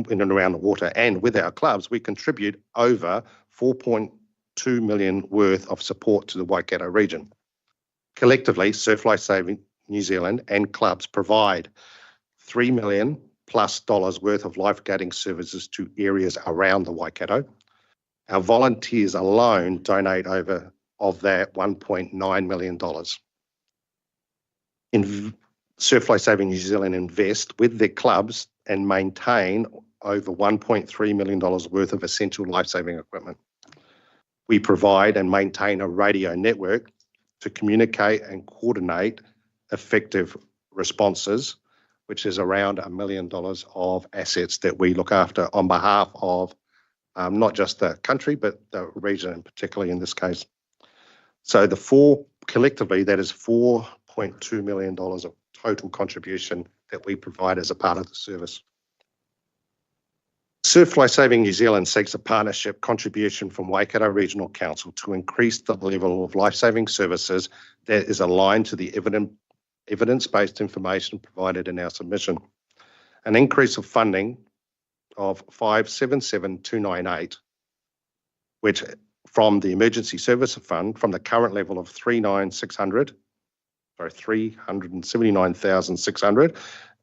In and around the water and with our clubs, we contribute over 4.2 million worth of support to the Waikato region. Collectively, Surf Life Saving New Zealand and clubs provide $3 million plus worth of lifeguarding services to areas around the Waikato. Our volunteers alone donate over of that $1.9 million. Surf Life Saving New Zealand invest with their clubs and maintain over $1.3 million worth of essential life-saving equipment. We provide and maintain a radio network to communicate and coordinate effective responses, which is around $1 million of assets that we look after on behalf of not just the country, but the region, and particularly in this case. So collectively, that is $4.2 million of total contribution that we provide as a part of the service. Surf Life Saving New Zealand seeks a partnership contribution from Waikato Regional Council to increase the level of life-saving services that is aligned to the evidence-based information provided in our submission. An increase of funding of 577,298, which from the Emergency Service Fund, from the current level of 379,600,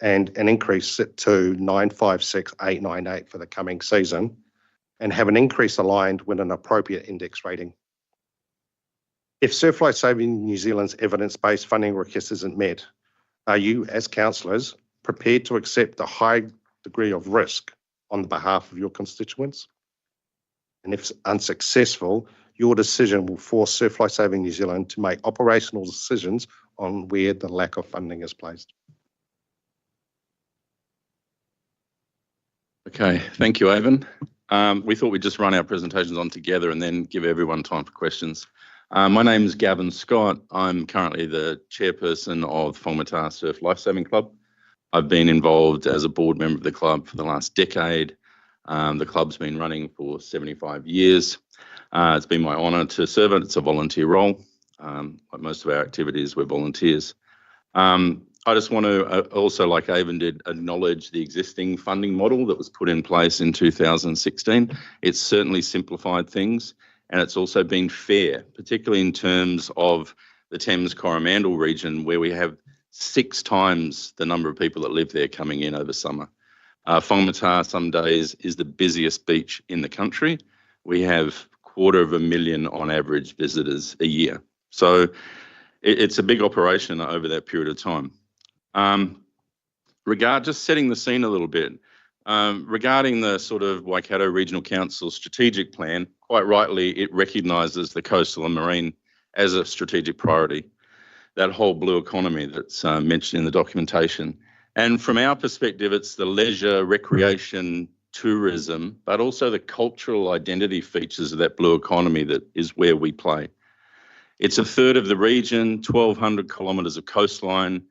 and an increase to 956,898 for the coming season, and have an increase aligned with an appropriate index rating. If Surf Life Saving New Zealand's evidence-based funding request isn't met, are you, as councillors, prepared to accept the high degree of risk on behalf of your constituents? And if unsuccessful, your decision will force Surf Life Saving New Zealand to make operational decisions on where the lack of funding is placed. Okay, thank you, Avon. We thought we'd just run our presentations on together and then give everyone time for questions. My name is Gavin Scott. I'm currently the chairperson of Whangamata Surf Lifesaving Club. I've been involved as a board member of the club for the last decade. The club's been running for 75 years. It's been my honour to serve it. It's a volunteer role. Like most of our activities, we're volunteers. I just want to also, like Avon did, acknowledge the existing funding model that was put in place in 2016. It's certainly simplified things, and it's also been fair, particularly in terms of the Thames Coromandel region, where we have 6 times the number of people that live there coming in over summer. Whangamata some days is the busiest beach in the country. We have 250,000 on average visitors a year. So it's a big operation over that period of time. Just setting the scene a little bit, regarding the sort of Waikato Regional Council strategic plan, quite rightly, it recognises the coastal and marine as a strategic priority, that whole blue economy that's mentioned in the documentation. And from our perspective, it's the leisure, recreation, tourism, but also the cultural identity features of that blue economy that is where we play. It's a third of the region, 1,200 kilometres of coastline,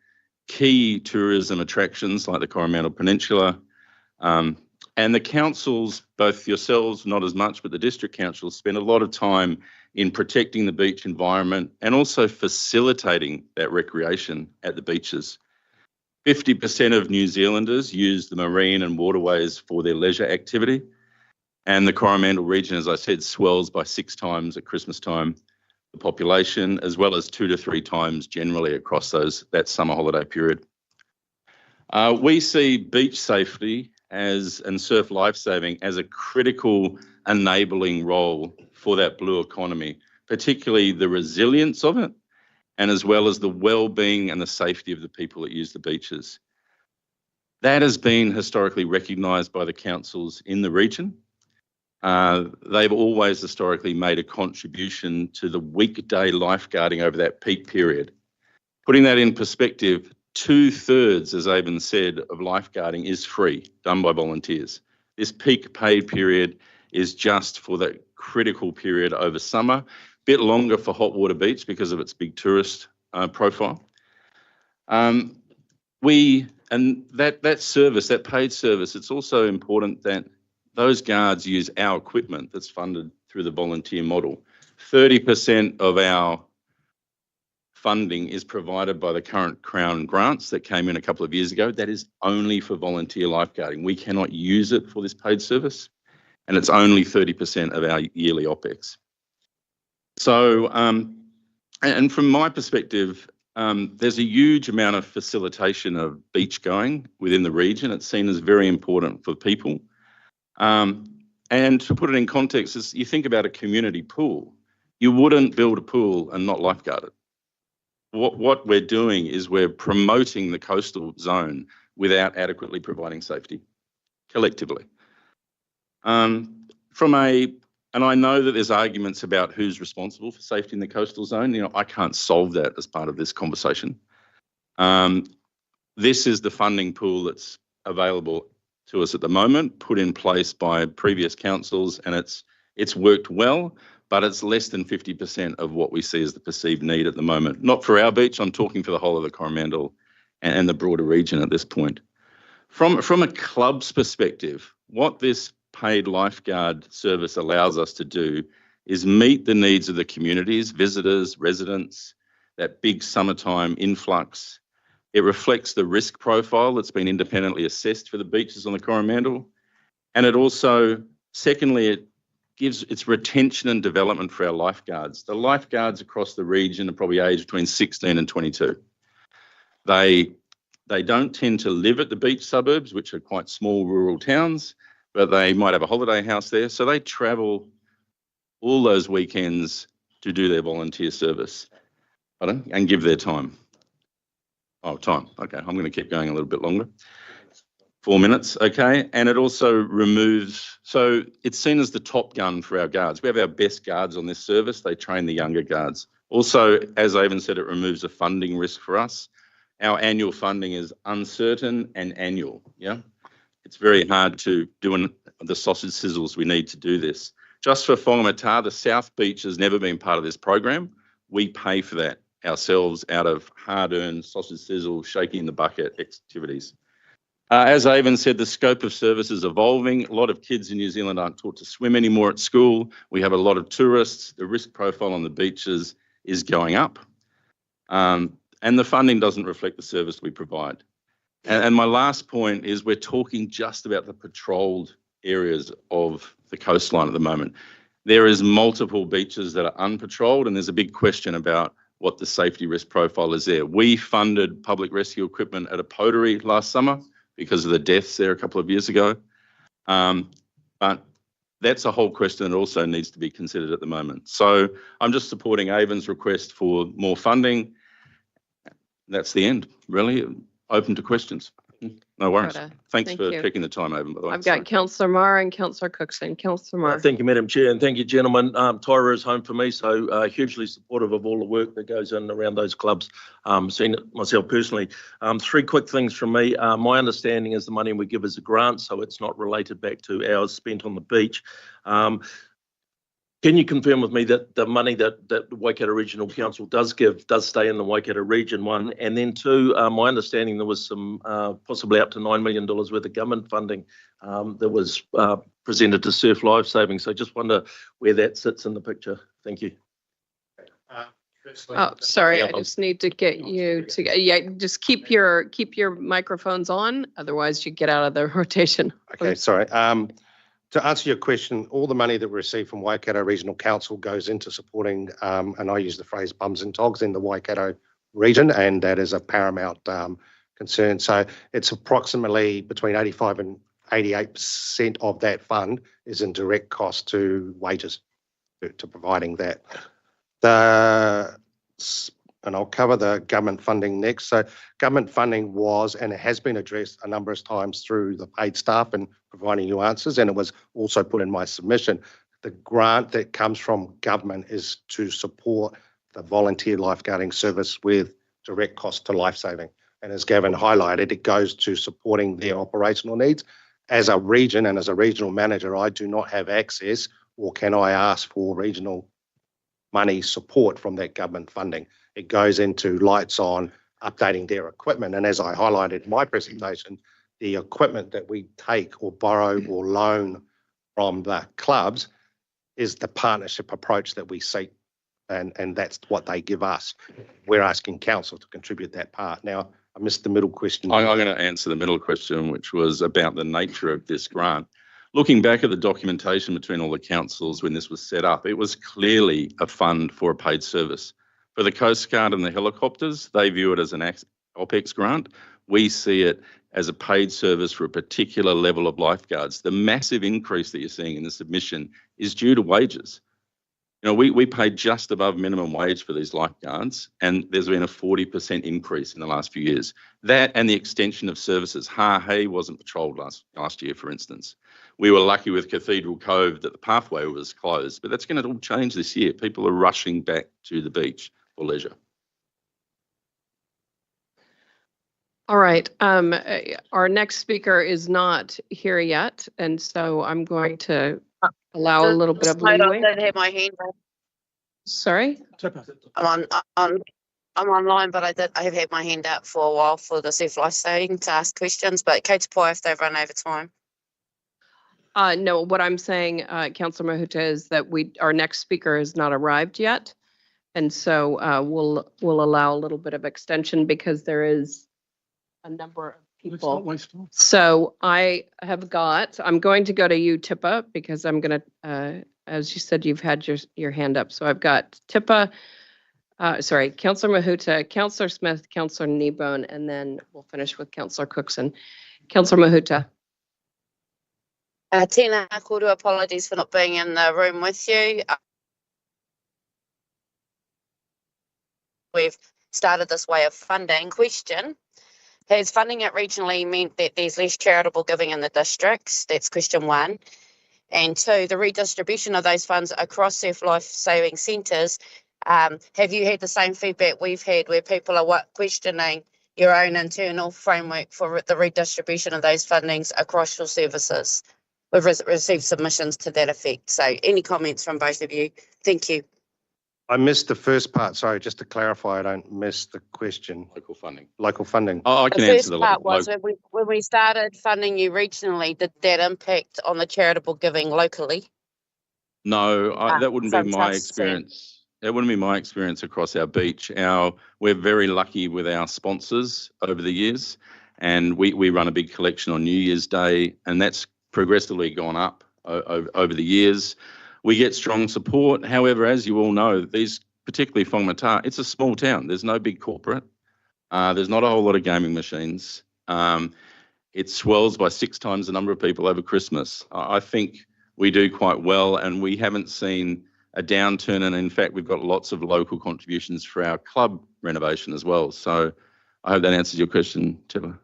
key tourism attractions like the Coromandel Peninsula, and the councils, both yourselves, not as much, but the district councils spend a lot of time in protecting the beach environment and also facilitating that recreation at the beaches. 50% of New Zealanders use the marine and waterways for their leisure activity, and the Coromandel region, as I said, swells by 6 times at Christmas time the population, as well as 2 to 3 times generally across that summer holiday period. We see beach safety and surf lifesaving as a critical enabling role for that blue economy, particularly the resilience of it, and as well as the well-being and the safety of the people that use the beaches. That has been historically recognised by the councils in the region. They've always historically made a contribution to the weekday lifeguarding over that peak period. Putting that in perspective, 2/3, as Avon said, of lifeguarding is free, done by volunteers. This peak paid period is just for that critical period over summer, bit longer for Hot Water Beach because of its big tourist profile. We And that service, that paid service, it's also important that those guards use our equipment that's funded through the volunteer model. 30% of our funding is provided by the current Crown grants that came in a couple of years ago. That is only for volunteer lifeguarding. We cannot use it for this paid service, and it's only 30% of our yearly OPEX. So, and from my perspective, there's a huge amount of facilitation of beach going within the region. It's seen as very important for people. And to put it in context, is you think about a community pool. You wouldn't build a pool and not lifeguard it. What we're doing is we're promoting the coastal zone without adequately providing safety collectively. And I know that there's arguments about who's responsible for safety in the coastal zone. You know, I can't solve that as part of this conversation. This is the funding pool that's available to us at the moment, put in place by previous councils, and it's worked well, but it's less than 50% of what we see as the perceived need at the moment. Not for our beach, I'm talking for the whole of the Coromandel and the broader region at this point. From a club's perspective, what this paid lifeguard service allows us to do is meet the needs of the communities, visitors, residents, that big summertime influx. It reflects the risk profile that's been independently assessed for the beaches on the Coromandel. And it also, secondly, it gives its retention and development for our lifeguards. The lifeguards across the region are probably aged between 16 and 22. They don't tend to live at the beach suburbs, which are quite small rural towns, but they might have a holiday house there. So they travel all those weekends to do their volunteer service, and give their time. Oh, time. Okay, I'm going to keep going a little bit longer. 4 minutes, okay. And it also removes, so it's seen as the top gun for our guards. We have our best guards on this service. They train the younger guards. Also, as I even said, it removes a funding risk for us. Our annual funding is uncertain and annual, yeah? It's very hard to do the sausage sizzles we need to do this. Just for Whangamata, the South Beach has never been part of this program. We pay for that ourselves out of hard-earned sausage sizzle, shaking the bucket activities. As I even said, the scope of service is evolving. A lot of kids in New Zealand aren't taught to swim anymore at school. We have a lot of tourists. The risk profile on the beaches is going up. And the funding doesn't reflect the service we provide. And my last point is we're talking just about the patrolled areas of the coastline at the moment. There is multiple beaches that are unpatrolled, and there's a big question about what the safety risk profile is there. We funded public rescue equipment at a pottery last summer because of the deaths there a couple of years ago. But that's a whole question that also needs to be considered at the moment. So I'm just supporting Avon's request for more funding. That's the end, really. Open to questions. No worries. Thanks for taking the time, Avon, by the way. I've got Councillor Marr and Councillor Cookson. Councillor Marr. Thank you, Madam Chair, and thank you, gentlemen. Tyra is home for me, so hugely supportive of all the work that goes in around those clubs. Seen it myself personally. 3 quick things from me. My understanding is the money we give is a grant, so it's not related back to hours spent on the beach. Can you confirm with me that the money that the Waikato Regional Council does give does stay in the Waikato Region, 1? And then 2, my understanding there was some possibly up to $9 million worth of government funding that was presented to Surf Life Saving. So just wonder where that sits in the picture. Thank you. Oh, sorry, I just need to get you to, just keep your microphones on, otherwise you get out of the rotation. Okay, sorry. To answer your question, all the money that we receive from Waikato Regional Council goes into supporting, and I use the phrase bums and togs, in the Waikato region, and that is a paramount concern. So it's approximately between 85 and 88% of that fund is in direct cost to wages, to providing that. And I'll cover the government funding next. So government funding was, and it has been addressed a number of times through the paid staff and providing you answers, and it was also put in my submission. The grant that comes from government is to support the volunteer lifeguarding service with direct cost to lifesaving. And as Gavin highlighted, it goes to supporting their operational needs. As a region and as a regional manager, I do not have access, or can I ask for regional money support from that government funding. It goes into lights on, updating their equipment. And as I highlighted in my presentation, the equipment that we take or borrow or loan from the clubs is the partnership approach that we seek. And that's what they give us. We're asking council to contribute that part. Now, I missed the middle question. I'm going to answer the middle question, which was about the nature of this grant. Looking back at the documentation between all the councils when this was set up, it was clearly a fund for a paid service. For the Coast Guard and the helicopters, they view it as an OPEX grant. We see it as a paid service for a particular level of lifeguards. The massive increase that you're seeing in the submission is due to wages. You know, we paid just above minimum wage for these lifeguards, and there's been a 40% increase in the last few years. That and the extension of services. Hay wasn't patrolled last year, for instance. We were lucky with Cathedral Cove that the pathway was closed, but that's going to all change this year. People are rushing back to the beach for leisure. All right. Our next speaker is not here yet, and so I'm going to allow a little bit of leeway. I don't have my hand up. Sorry? I'm online, but I have had my hand up for a while for the surf life saving to ask questions, but Kate Poi if they've run over time. No, what I'm saying, Councillor Mahuta, is that our next speaker has not arrived yet. And so we'll allow a little bit of extension because there is a number of people. So I'm going to go to you, Tippa, because I'm going to, as you said, you've had your hand up. So I've got Tippa, Councillor Mahuta, Councillor Smith, Councillor Kneebone, and then we'll finish with Councillor Cookson. Councillor Mahuta. Tina, Kourou, apologies for not being in the room with you. We've started this way of funding. Question, has funding it regionally meant that there's less charitable giving in the districts? That's question one. And two, the redistribution of those funds across surf life saving centres, have you had the same feedback we've had where people are questioning your own internal framework for the redistribution of those fundings across your services? We've received submissions to that effect. So any comments from both of you? Thank you. I missed the first part. Sorry, just to clarify, I don't miss the question. Local funding. Local funding. Oh, I can answer the part was when we started funding you regionally, did that impact on the charitable giving locally? No, that wouldn't be my experience. That wouldn't be my experience across our beach. We're very lucky with our sponsors over the years, and we run a big collection on New Year's Day, and that's progressively gone up over the years. We get strong support. However, as you all know, particularly Whangamata, it's a small town. There's no big corporate. There's not a whole lot of gaming machines. It swells by 6 times the number of people over Christmas. I think we do quite well, and we haven't seen a downturn. And in fact, we've got lots of local contributions for our club renovation as well. So I hope that answers your question, Tippa.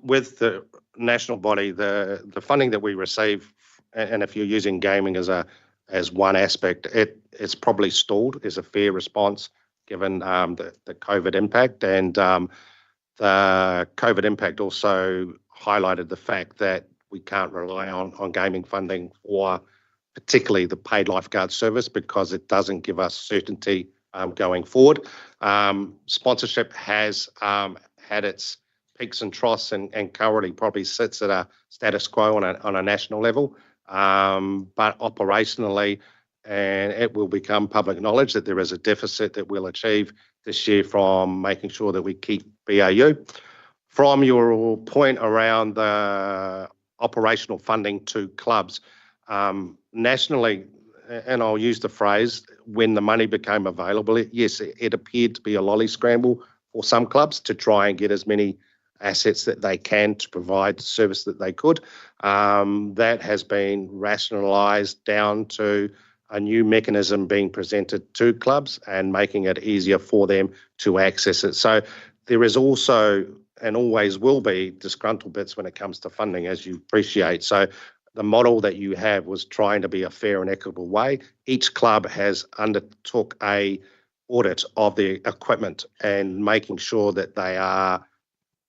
With the national body, the funding that we receive, and if you're using gaming as one aspect, it's probably stalled is a fair response given the COVID impact. And the COVID impact also highlighted the fact that we can't rely on gaming funding for particularly the paid lifeguard service because it doesn't give us certainty going forward. Sponsorship has had its peaks and troughs and currently probably sits at a status quo on a national level. But operationally, and it will become public knowledge that there is a deficit that we'll achieve this year from making sure that we keep BAU. From your point around the operational funding to clubs, nationally, and I'll use the phrase, when the money became available, it appeared to be a lolly scramble for some clubs to try and get as many assets that they can to provide the service that they could. That has been rationalised down to a new mechanism being presented to clubs and making it easier for them to access it. So there is also, and always will be, disgruntled bits when it comes to funding, as you appreciate. So the model that you have was trying to be a fair and equitable way. Each club has undertook a audit of the equipment and making sure that they are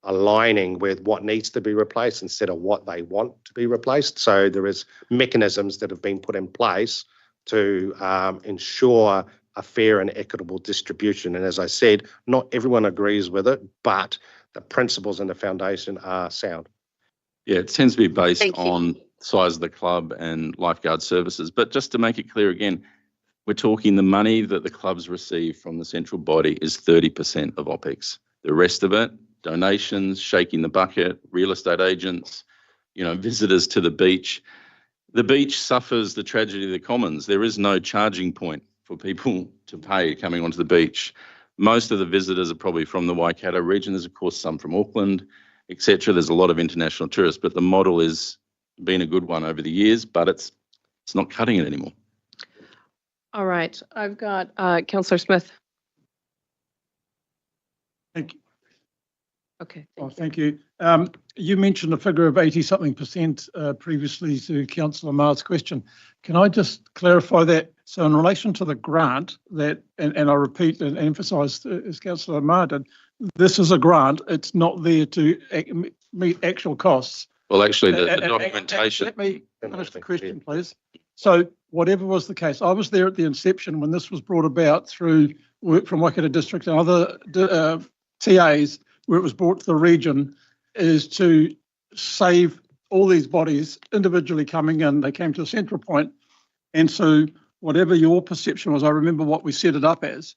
aligning with what needs to be replaced instead of what they want to be replaced. So there is mechanisms that have been put in place to ensure a fair and equitable distribution. And as I said, not everyone agrees with it, but the principles and the foundation are sound. Yeah, it tends to be based on size of the club and lifeguard services. But just to make it clear again, we're talking the money that the clubs receive from the central body is 30% of OPEX. The rest of it, donations, shaking the bucket, real estate agents, visitors to the beach. The beach suffers the tragedy of the commons. There is no charging point for people to pay coming onto the beach. Most of the visitors are probably from the Waikato region. There's, of course, some from Auckland, etc. There's a lot of international tourists, but the model has been a good one over the years, but it's not cutting it anymore. All right, I've got Councillor Smith. Thank you. Okay. Thank you. You mentioned a figure of 80-something% previously to Councillor Ma's question. Can I just clarify that? So in relation to the grant, that, and I repeat and emphasise as Councillor Ma did, this is a grant. It's not there to meet actual costs. Well, actually, the documentation. Let me finish the question, please. So whatever was the case, I was there at the inception when this was brought about through work from Waikato District and other TAs, where it was brought to the region, is to save all these bodies individually coming in. They came to a central point. And so whatever your perception was, I remember what we set it up as.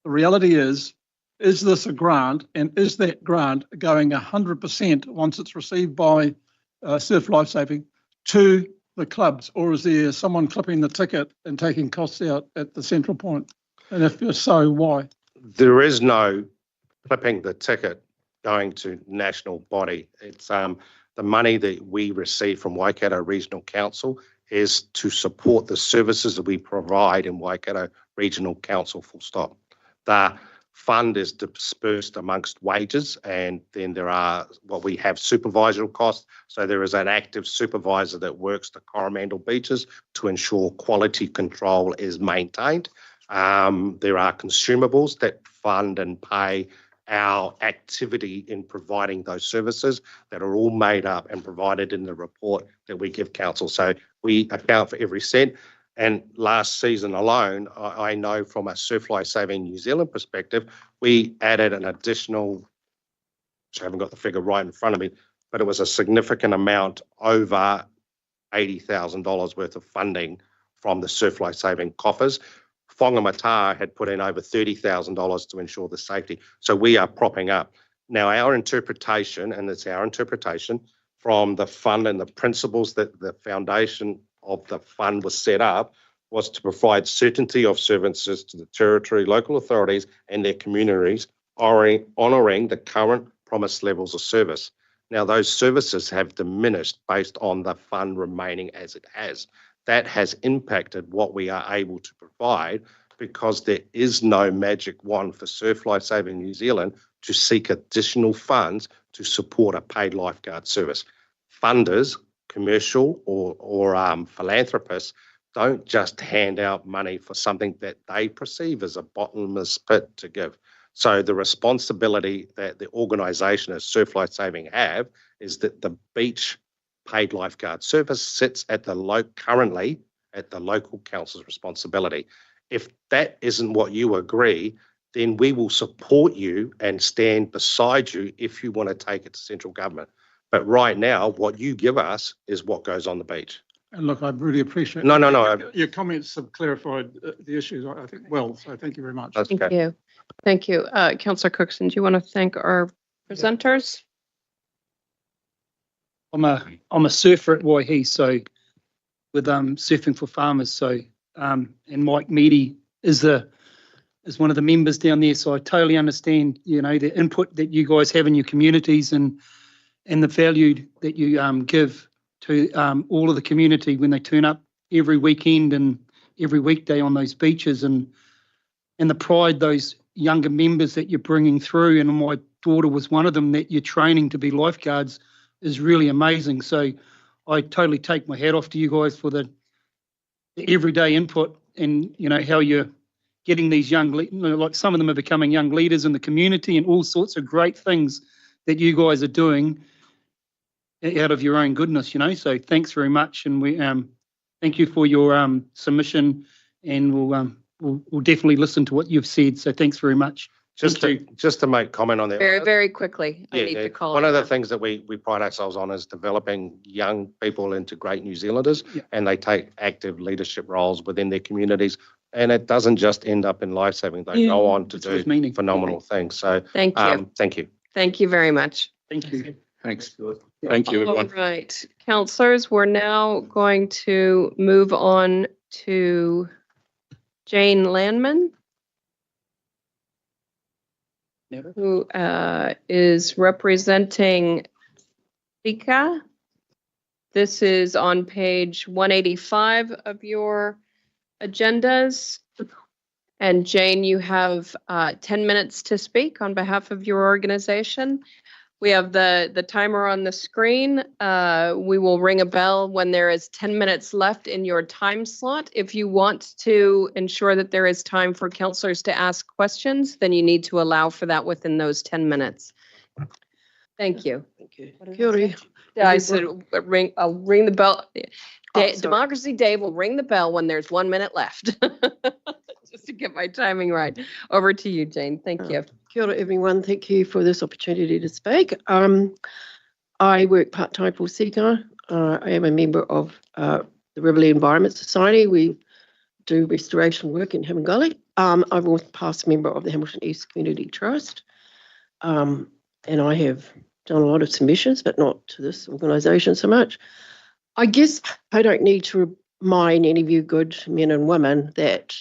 The reality is this a grant, and is that grant going 100% once it's received by Surf Lifesaving to the clubs, or is there someone clipping the ticket and taking costs out at the central point? And if so, why? There is no clipping the ticket going to national body. It's the money that we receive from Waikato Regional Council is to support the services that we provide in Waikato Regional Council, full stop. The fund is dispersed amongst wages, and then there are what we have supervisory costs. So there is an active supervisor that works the Coromandel beaches to ensure quality control is maintained. There are consumables that fund and pay our activity in providing those services that are all made up and provided in the report that we give council. So we account for every cent. And last season alone, I know from a Surf Lifesaving New Zealand perspective, we added an additional, I haven't got the figure right in front of me, but it was a significant amount, over $80,000 worth of funding from the Surf Lifesaving coffers. Whangamata had put in over $30,000 to ensure the safety. So we are propping up. Now, our interpretation, and it's our interpretation from the fund and the principles that the foundation of the fund was set up, was to provide certainty of services to the territory, local authorities and their communities, honouring the current promised levels of service. Now, those services have diminished based on the fund remaining as it has. That has impacted what we are able to provide, because there is no magic wand for Surf Lifesaving New Zealand to seek additional funds to support a paid lifeguard service. Funders, commercial or philanthropists, don't just hand out money for something that they perceive as a bottomless pit to give. So the responsibility that the organisation as Surf Lifesaving have is that the beach paid lifeguard service sits at currently at the local council's responsibility. If that isn't what you agree, then we will support you and stand beside you if you want to take it to central government. But right now, what you give us is what goes on the beach. And look, I really appreciate your comments have clarified the issues, I think, well, so thank you very much. Thank you. Thank you. Councillor Cookson, do you want to thank our presenters? I'm a surfer at Waihi, so with Surfing for Farmers, so and Mike Meady is one of the members down there, so I totally understand, the input that you guys have in your communities and the value that you give to all of the community when they turn up every weekend and every weekday on those beaches, and the pride those younger members that you're bringing through, and my daughter was one of them, that you're training to be lifeguards is really amazing. So I totally take my hat off to you guys for the everyday input, and how you're getting these young, like some of them are becoming young leaders in the community, and all sorts of great things that you guys are doing out of your own goodness, So thanks very much, and we thank you for your submission, and we'll we'll definitely listen to what you've said. So thanks very much. Just to make comment on that. Very, very quickly. I need to call one it of the now. things that we pride ourselves on is developing young people into great New Zealanders, and they take active leadership roles within their communities. And it doesn't just end up in lifesaving; they go on to do phenomenal things. So thank you. Thank you. Thank you very much. Thank you. Thanks. Thank you, everyone. All right, councillors, we're now going to move on to Jane Landman, who is representing Fika. This is on page 185 of your agendas. And Jane, you have 10 minutes to speak on behalf of your organization. We have the timer on the screen. We will ring a bell when there is 10 minutes left in your time slot. If you want to ensure that there is time for councillors to ask questions, then you need to allow for that within those 10 minutes. Thank you. Thank you. Kia ora. I said I'll ring the bell. Democracy Day will ring the bell when there's 1 minute left. Just to get my timing right. Over to you, Jane. Thank you. Kia ora, everyone. Thank you for this opportunity to speak. I work part-time for Sika. I am a member of the Riverlea Environment Society. We do restoration work in Hamilton Gully. I'm also past member of the Hamilton East Community Trust. And I have done a lot of submissions, but not to this organisation so much. I guess I don't need to remind any of you good men and women that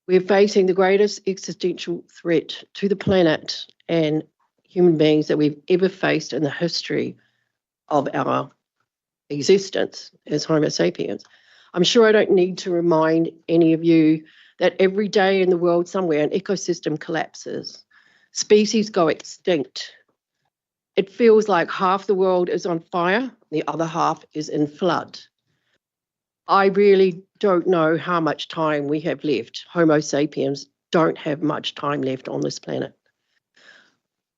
we're facing the greatest existential threat to the planet and human beings that we've ever faced in the history of our existence as Homo sapiens. I'm sure I don't need to remind any of you that every day in the world somewhere an ecosystem collapses, species go extinct. It feels like half the world is on fire, the other half is in flood. I really don't know how much time we have left. Homo sapiens don't have much time left on this planet.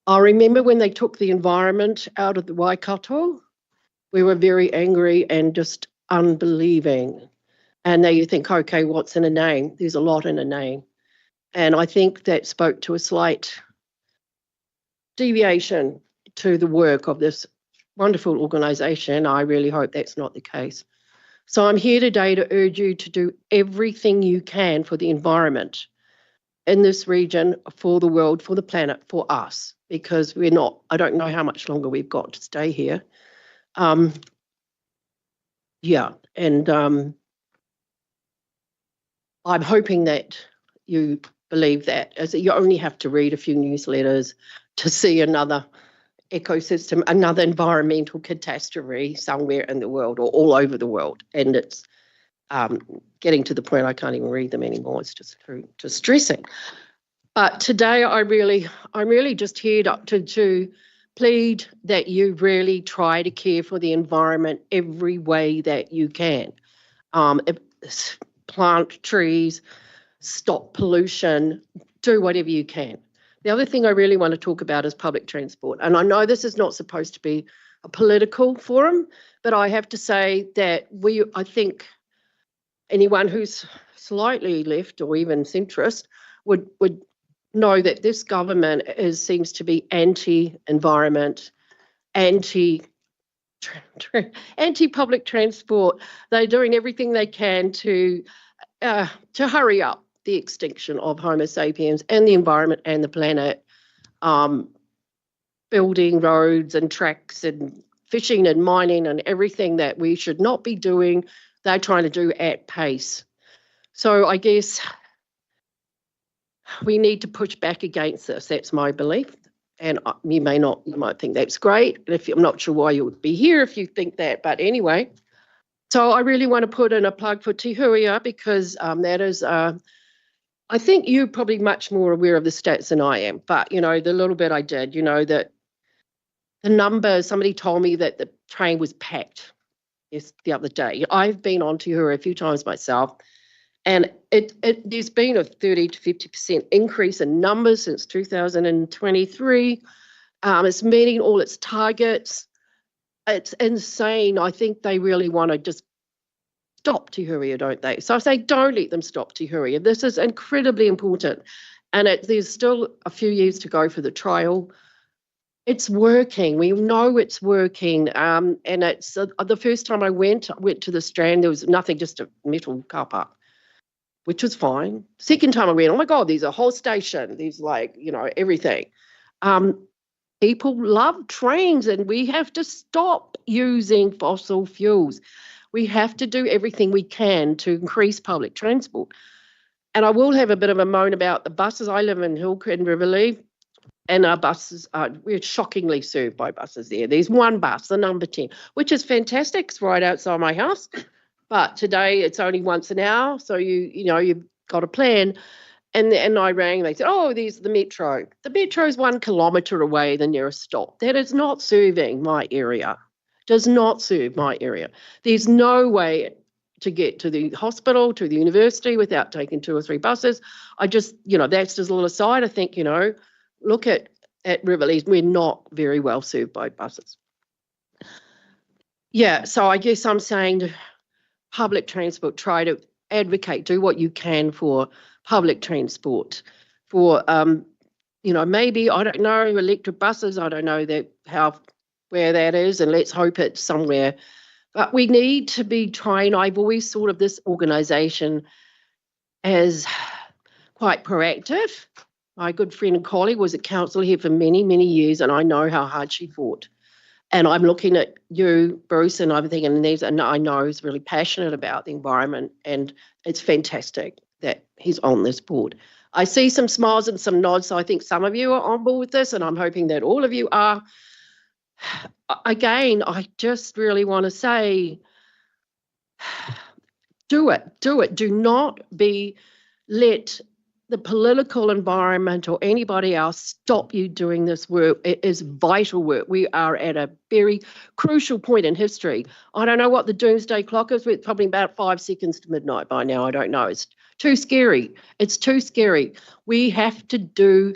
I remember when they took the environment out of the Waikato, we were very angry and just unbelieving. And now you think, okay, what's in a name? There's a lot in a name. And I think that spoke to a slight deviation to the work of this wonderful organisation. I really hope that's not the case. So I'm here today to urge you to do everything you can for the environment in this region, for the world, for the planet, for us, because I don't know how much longer we've got to stay here. I'm hoping that you believe that, as you only have to read a few newsletters to see another ecosystem, another environmental catastrophe somewhere in the world or all over the world. And it's getting to the point I can't even read them anymore. It's just distressing. But today I'm really just here to plead that you really try to care for the environment every way that you can. Plant trees, stop pollution, do whatever you can. The other thing I really want to talk about is public transport. And I know this is not supposed to be a political forum, but I have to say that I think anyone who's slightly left or even centrist would know that this government seems to be anti-environment, anti-public transport. They're doing everything they can to hurry up the extinction of Homo sapiens and the environment and the planet, building roads and tracks and fishing and mining and everything that we should not be doing, they're trying to do at pace. So I guess we need to push back against this. That's my belief. And you might think that's great. I'm not sure why you would be here if you think that, but anyway. So I really want to put in a plug for Te Huia because that is, I think you're probably much more aware of the stats than I am, but, the little bit I did, that the number, somebody told me that the train was packed the other day. I've been on Te Huia a few times myself, and there's been a 30 to 50% increase in numbers since 2023. It's meeting all its targets. It's insane. I think they really want to just stop Te Huria, don't they? So I say don't let them stop Te Huria. This is incredibly important. And there's still a few years to go for the trial. It's working. We know it's working. And it's the first time I went to the Strand, there was nothing, just a metal car park, which was fine. Second time I went, oh my God, there's a whole station. There's like, everything. People love trains, and we have to stop using fossil fuels. We have to do everything we can to increase public transport. And I will have a bit of a moan about the buses. I live in Hillcrest and Riverlea, and our buses we're shockingly served by buses there. There's one bus, the number 10, which is fantastic. It's right outside my house. But today it's only once an hour, so you've got a plan. And I rang, and they said, oh, there's the Metro. The Metro is 1 kilometre away, the nearest stop. That is not serving my area. Does not serve my area. There's no way to get to the hospital, to the university without taking 2 or 3 buses. I just, that's just a little aside. I think, look at Riverlea, we're not very well served by buses. Yeah, so I guess I'm saying to public transport, try to advocate, do what you can for public transport, for maybe, I don't know, electric buses. I don't know where that is, and let's hope it's somewhere. But we need to be trying. I've always thought of this organisation as quite proactive. My good friend and colleague was at council here for many, many years, and I know how hard she fought. And I'm looking at you, Bruce, and I'm thinking, and I know he's really passionate about the environment, and it's fantastic that he's on this board. I see some smiles and some nods, so I think some of you are on board with this, and I'm hoping that all of you are. Again, I just really want to say, do it. Do not let the political environment or anybody else stop you doing this work. It is vital work. We are at a very crucial point in history. I don't know what the doomsday clock is. We're probably about 5 seconds to midnight by now. I don't know. It's too scary. It's too scary. We have to do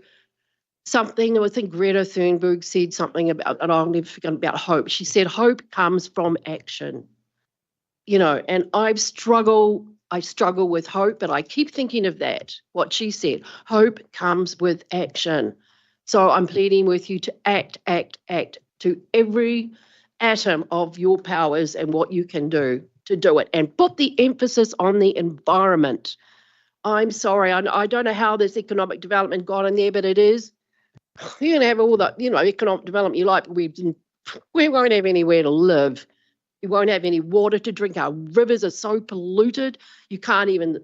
something. I think Greta Thunberg said something about, and I'll never forget, about hope. She said, hope comes from action. And I struggle with hope, but I keep thinking of that, what she said. Hope comes with action. So I'm pleading with you to act to every atom of your powers and what you can do to do it, and put the emphasis on the environment. I'm sorry, I don't know how this economic development got in there, but it is. You can have all the, economic development you like, but we won't have anywhere to live. We won't have any water to drink. Our rivers are so polluted. You can't even,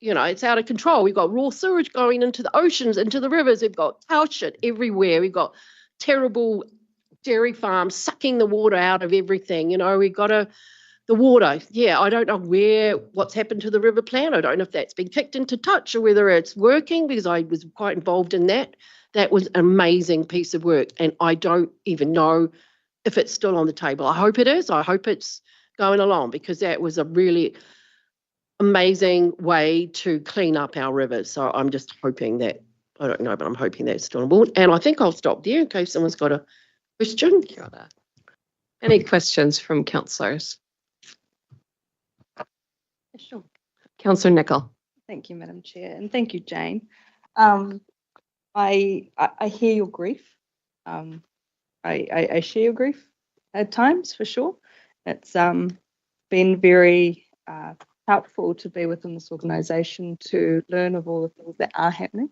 it's out of control. We've got raw sewage going into the oceans, into the rivers. We've got cow shit everywhere. We've got terrible dairy farms sucking the water out of everything. We've got the water. Yeah, I don't know what's happened to the river plan. I don't know if that's been kicked into touch or whether it's working, because I was quite involved in that. That was an amazing piece of work, and I don't even know if it's still on the table. I hope it is. I hope it's going along, because that was a really amazing way to clean up our rivers. So I'm just hoping that, I don't know, but I'm hoping that's still on board. And I think I'll stop there in case someone's got a question. Any questions from councillors? Sure. Councillor Nicol. Thank you, Madam Chair, and thank you, Jane. I hear your grief. I share your grief at times, for sure. It's been very helpful to be within this organisation, to learn of all the things that are happening.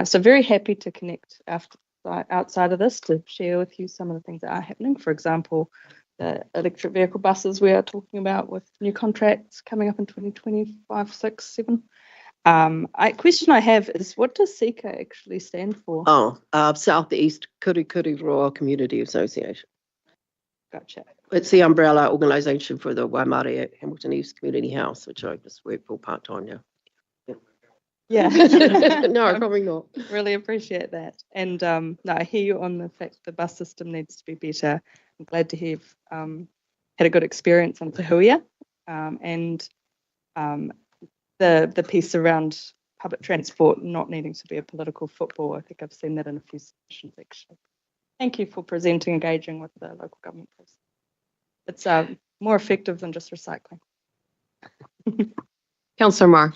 So very happy to connect outside of this, to share with you some of the things that are happening. For example, the electric vehicle buses we are talking about, with new contracts coming up in 2025, 6, 7. Question I have is, what does SECA actually stand for? South East Kurikuri Roa Community Association. Gotcha. It's the umbrella organisation for the Waimare at Hamilton East Community House, which I just work for part-time now. Yeah. No, probably not. Really appreciate that. And no, I hear you on the fact the bus system needs to be better. I'm glad to hear you've had a good experience on Te Huia, and the piece around public transport not needing to be a political football. I think I've seen that in a few sessions, actually. Thank you for engaging with the local government process. It's more effective than just recycling. Councillor Marr.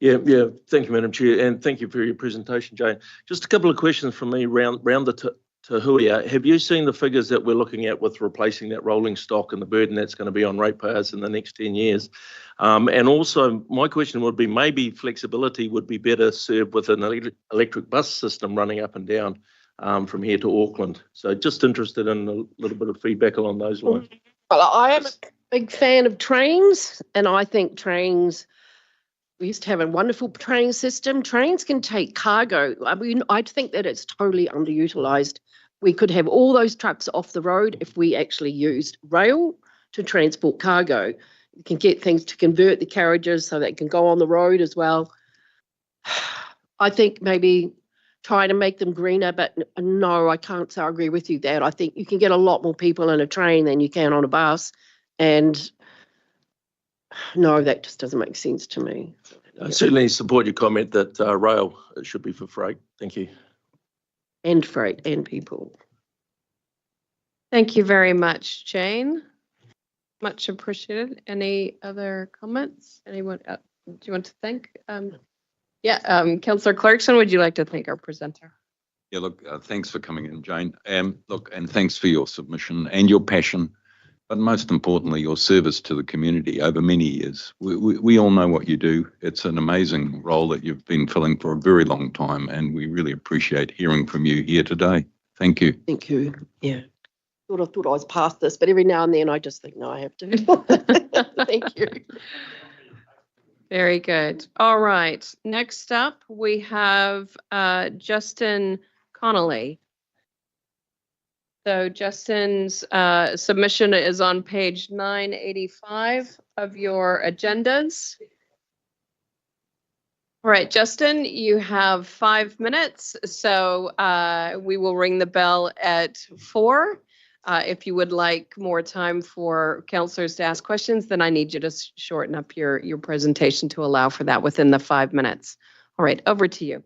Yeah. Thank you, Madam Chair, and thank you for your presentation, Jane. Just a couple of questions from me round the Tahuia. Have you seen the figures that we're looking at with replacing that rolling stock and the burden that's going to be on ratepayers in the next 10 years? And also, my question would be, maybe flexibility would be better served with an electric bus system running up and down from here to Auckland. So just interested in a little bit of feedback along those lines. Well, I am a big fan of trains, and I think trains, we used to have a wonderful train system. Trains can take cargo. I mean, I think that it's totally underutilised. We could have all those trucks off the road if we actually used rail to transport cargo. You can get things to convert the carriages so they can go on the road as well. I think maybe try to make them greener, but no, I can't say I agree with you that. I think you can get a lot more people in a train than you can on a bus. And no, that just doesn't make sense to me. I certainly support your comment that rail should be for freight. Thank you. And freight and people. Thank you very much, Jane. Much appreciated. Any other comments? Anyone? Do you want to thank? Councillor Clarkson, would you like to thank our presenter? Yeah, look, thanks for coming in, Jane. Look, and thanks for your submission and your passion, but most importantly, your service to the community over many years. We all know what you do. It's an amazing role that you've been filling for a very long time, and we really appreciate hearing from you here today. Thank you. Thank you. Yeah. I thought I was past this, but every now and then I just think, no, I have to. Thank you. Very good. All right. Next up, we have Justin Connolly. So Justin's submission is on page 985 of your agendas. All right, Justin, you have 5 minutes. So we will ring the bell at 4. If you would like more time for councillors to ask questions, then I need you to shorten up your presentation to allow for that within the 5 minutes. All right, over to you.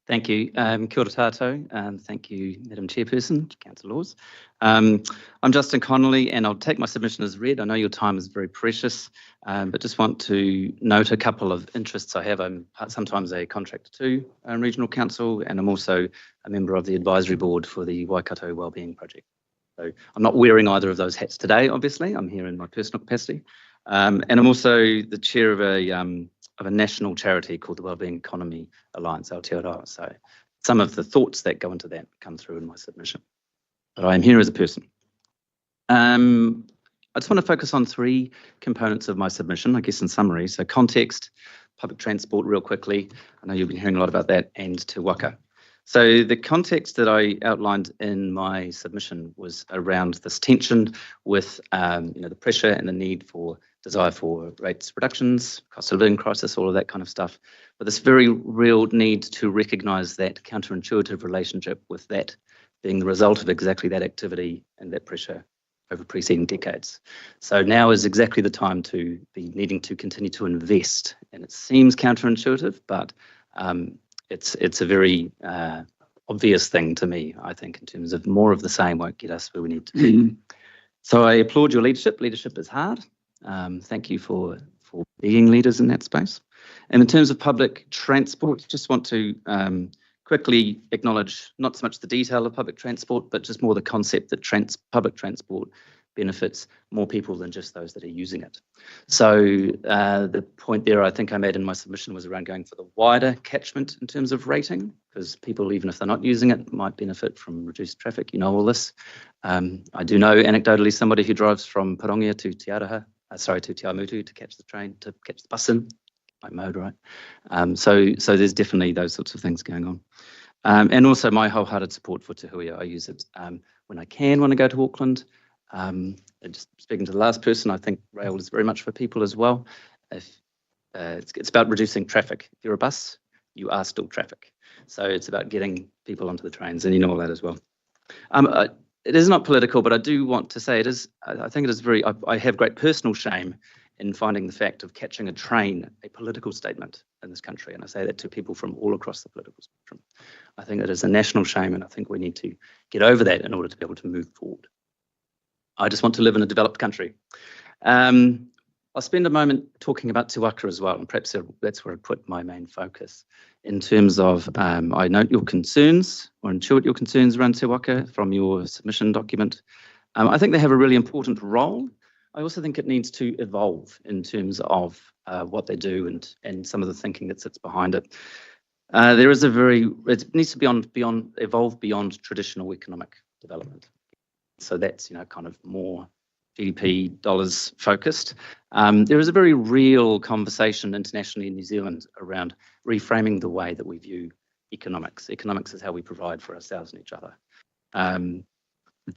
Thank you. Kia ora tātou, and thank you, Madam Chairperson, Councillor Laws. I'm Justin Connolly, and I'll take my submission as read. I know your time is very precious, but just want to note a couple of interests I have. I'm sometimes a contractor to Regional Council, and I'm also a member of the advisory board for the Waikato Wellbeing Project. So I'm not wearing either of those hats today, obviously. I'm here in my personal capacity. And I'm also the chair of a national charity called the Wellbeing Economy Alliance, Aotearoa. So some of the thoughts that go into that come through in my submission. But I am here as a person. I just want to focus on 3 components of my submission, I guess in summary. So context, public transport real quickly. I know you've been hearing a lot about that, and Te Waka. So the context that I outlined in my submission was around this tension with the pressure and the need for desire for rates reductions, cost of living crisis, all of that kind of stuff. But this very real need to recognise that counterintuitive relationship with that being the result of exactly that activity and that pressure over preceding decades. So now is exactly the time to be needing to continue to invest. And it seems counterintuitive, but it's a very obvious thing to me, I think, in terms of more of the same won't get us where we need to be. So I applaud your leadership. Leadership is hard. Thank you for being leaders in that space. And in terms of public transport, just want to quickly acknowledge not so much the detail of public transport, but just more the concept that public transport benefits more people than just those that are using it. So the point there I think I made in my submission was around going for the wider catchment in terms of rating, because people, even if they're not using it, might benefit from reduced traffic. You know all this. I do know anecdotally somebody who drives from Parongia to to Tiamutu to catch the train, to catch the bus in, like mode, right? So there's definitely those sorts of things going on. And also my wholehearted support for Te Hui. I use it when I can, when I go to Auckland. Just speaking to the last person, I think rail is very much for people as well. It's about reducing traffic. If you're a bus, you are still traffic. So it's about getting people onto the trains, and you know all that as well. It is not political, but I do want to say it is. I think it is very. I have great personal shame in finding the fact of catching a train a political statement in this country, and I say that to people from all across the political spectrum. I think it is a national shame, and I think we need to get over that in order to be able to move forward. I just want to live in a developed country. I'll spend a moment talking about Te Waka as well, and perhaps that's where I put my main focus in terms of, I note your concerns, or intuit your concerns around Te Waka from your submission document. I think they have a really important role. I also think it needs to evolve in terms of what they do and some of the thinking that sits behind it. It needs to evolve beyond traditional economic development. So that's, kind of more GDP dollars focused. There is a very real conversation internationally in New Zealand around reframing the way that we view economics. Economics is how we provide for ourselves and each other.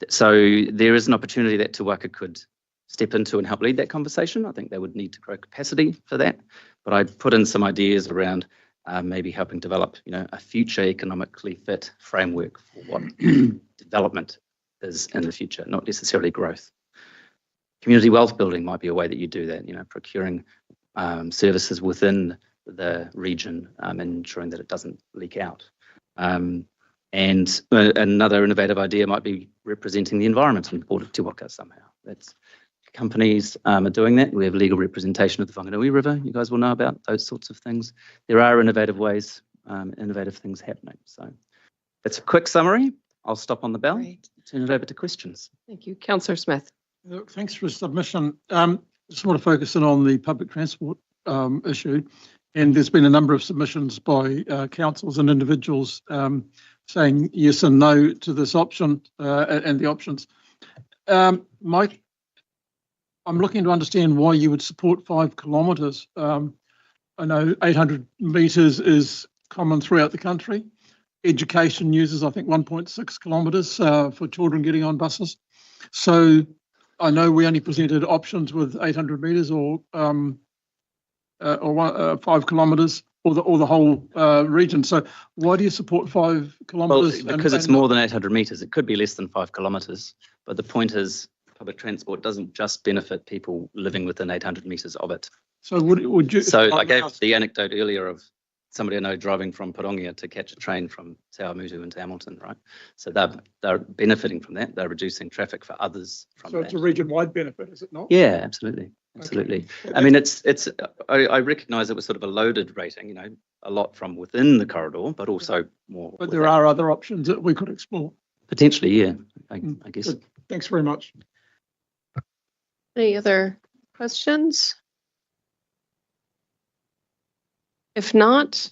So there is an opportunity that Te Waka could step into and help lead that conversation. I think they would need to grow capacity for that. But I'd put in some ideas around maybe helping develop, a future economically fit framework for what development is in the future, not necessarily growth. Community wealth building might be a way that you do that, procuring services within the region and ensuring that it doesn't leak out. And another innovative idea might be representing the environment on the board of Te Waka somehow. Companies are doing that. We have legal representation of the Whanganui River. You guys will know about those sorts of things. There are innovative ways, innovative things happening. So that's a quick summary. I'll stop on the bell. Great. Turn it over to questions. Thank you. Councillor Smith. Thanks for the submission. Just want to focus in on the public transport issue. And there's been a number of submissions by councils and individuals saying yes and no to this option and the options. Mike, I'm looking to understand why you would support 5 kilometres. I know 800 metres is common throughout the country. Education uses, I think, 1.6 kilometres for children getting on buses. So I know we only presented options with 800 metres or 5 kilometres or the whole region. So why do you support 5 kilometres? Well, because it's more than 800 metres. It could be less than 5 kilometres. But the point is, public transport doesn't just benefit people living within 800 metres of it. So would you? So I gave the anecdote earlier of somebody I know driving from Parongia to catch a train from Te Awamutu into Hamilton, right? So they're benefiting from that. They're reducing traffic for others from that. So it's a region-wide benefit, is it not? Yeah, absolutely. Absolutely. Okay. I mean, I recognise it was sort of a loaded rating, a lot from within the corridor, but also more. But there are other options that we could explore. Potentially, yeah, I guess. Good. Thanks very much. Any other questions? If not,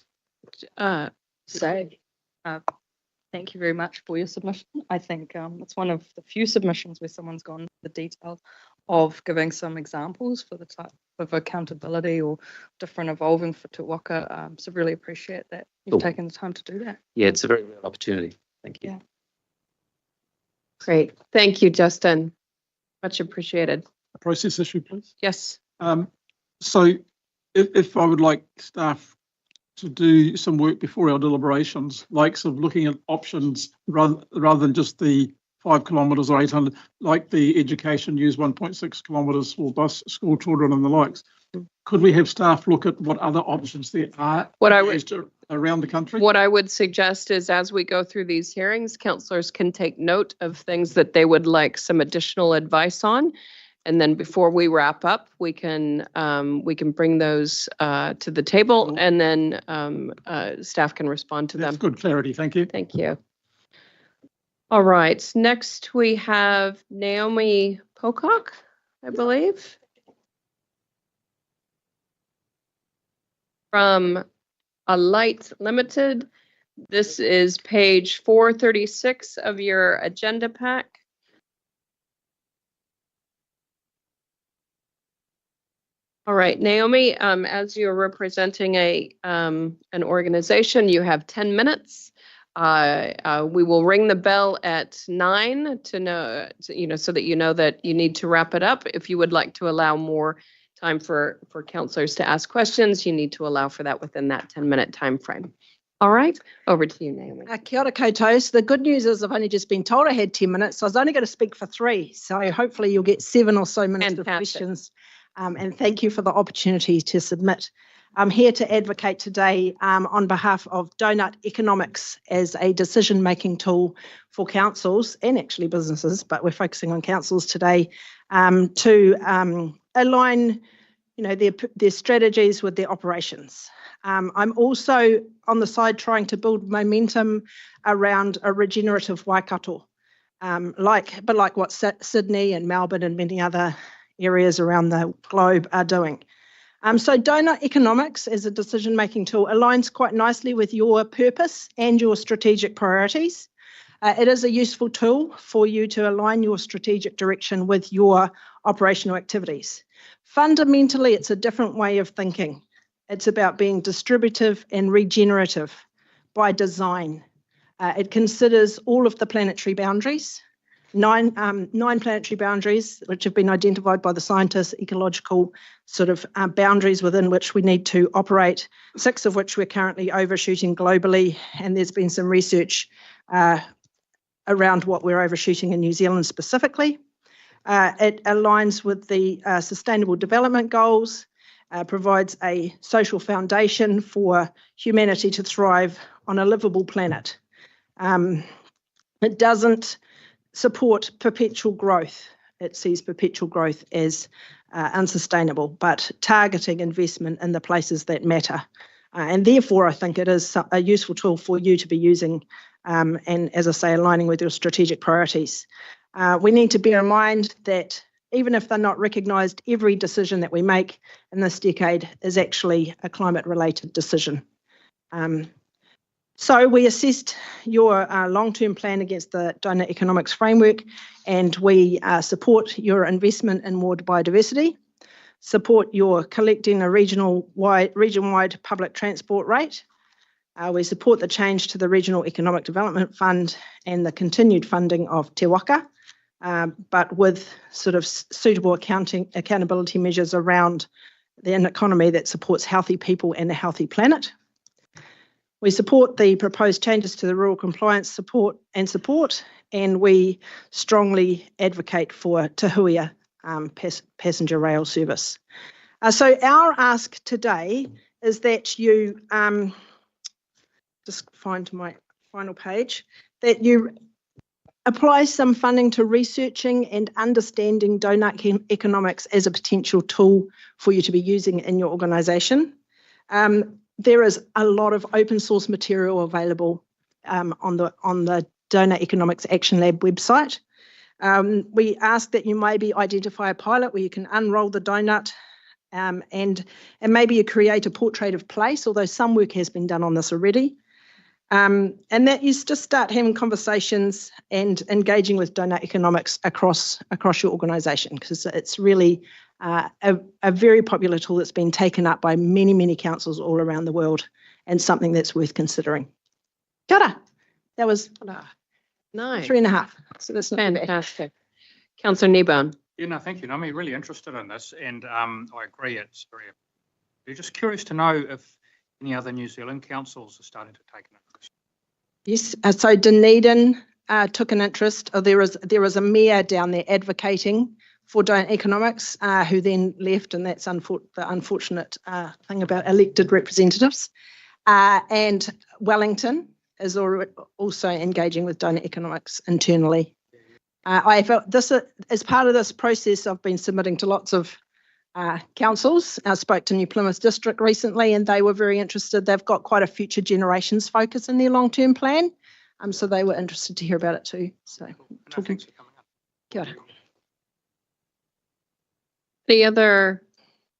thank you very much for your submission. I think it's one of the few submissions where someone's gone into the details of giving some examples for the type of accountability or different evolving for Te Waka. So really appreciate that you've taken the time to do that. Yeah, it's a very real opportunity. Thank you. Yeah. Great. Thank you, Justin. Much appreciated. A process issue, please. Yes. So if I would like staff to do some work before our deliberations, like sort of looking at options rather than just the 5 kilometres or 800, like the education use 1.6 kilometres for bus school children and the likes. Could we have staff look at what other options there are around the country? What I would suggest is as we go through these hearings, councillors can take note of things that they would like some additional advice on. And then before we wrap up, we can bring those to the table, and then staff can respond to them. That's good clarity. Thank you. Thank you. All right. Next, we have Naomi Pocock, I believe, from Alight Limited. This is page 436 of your agenda pack. All right, Naomi, as you're representing an organization, you have 10 minutes. We will ring the bell at 9 to know, so that you know that you need to wrap it up. If you would like to allow more time for councillors to ask questions, you need to allow for that within that 10-minute time frame. All right, over to you, Naomi. Kia ora koutou. So the good news is I've only just been told I had 10 minutes, so I was only going to speak for 3. So hopefully you'll get 7 or so minutes of questions. And thank you for the opportunity to submit. I'm here to advocate today on behalf of Donut Economics as a decision-making tool for councils and actually businesses, but we're focusing on councils today to align their strategies with their operations. I'm also on the side trying to build momentum around a regenerative Waikato, like what Sydney and Melbourne and many other areas around the globe are doing. So donut economics as a decision-making tool aligns quite nicely with your purpose and your strategic priorities. It is a useful tool for you to align your strategic direction with your operational activities. Fundamentally, it's a different way of thinking. It's about being distributive and regenerative by design. It considers all of the planetary boundaries, nine planetary boundaries, which have been identified by the scientists, ecological sort of boundaries within which we need to operate, 6 of which we're currently overshooting globally, and there's been some research around what we're overshooting in New Zealand specifically. It aligns with the Sustainable Development Goals, provides a social foundation for humanity to thrive on a livable planet. It doesn't support perpetual growth. It sees perpetual growth as unsustainable, but targeting investment in the places that matter. And therefore, I think it is a useful tool for you to be using, and as I say, aligning with your strategic priorities. We need to bear in mind that even if they're not recognised, every decision that we make in this decade is actually a climate-related decision. So we assessed your long-term plan against the donut economics framework, and we support your investment in more biodiversity, support your collecting a region-wide public transport rate. We support the change to the Regional Economic Development Fund and the continued funding of Te Waka, but with sort of suitable accountability measures around an economy that supports healthy people and a healthy planet. We support the proposed changes to the rural compliance support, and we strongly advocate for Te Huia passenger rail service. So our ask today is that you, just find my final page, that you apply some funding to researching and understanding donut economics as a potential tool for you to be using in your organisation. There is a lot of open source material available on the Donut Economics Action Lab website. We ask that you maybe identify a pilot where you can unroll the donut and maybe you create a portrait of place, although some work has been done on this already. And that you just start having conversations and engaging with donut economics across your organisation, because it's really a very popular tool that's been taken up by many, many councils all around the world, and something that's worth considering. Kia ora. That was 3.5. So that's fantastic. Councillor Kneebone. Yeah, no, thank you. I'm really interested in this, and I agree it's very. I'm just curious to know if any other New Zealand councils are starting to take an interest. Yes, so Dunedin took an interest. There was a mayor down there advocating for donut economics, who then left, and that's the unfortunate thing about elected representatives. And Wellington is also engaging with donut economics internally. I felt this, as part of this process, I've been submitting to lots of councils. I spoke to New Plymouth District recently, and they were very interested. They've got quite a future generations focus in their long-term plan, so they were interested to hear about it too. So, talking. Kia ora. Any other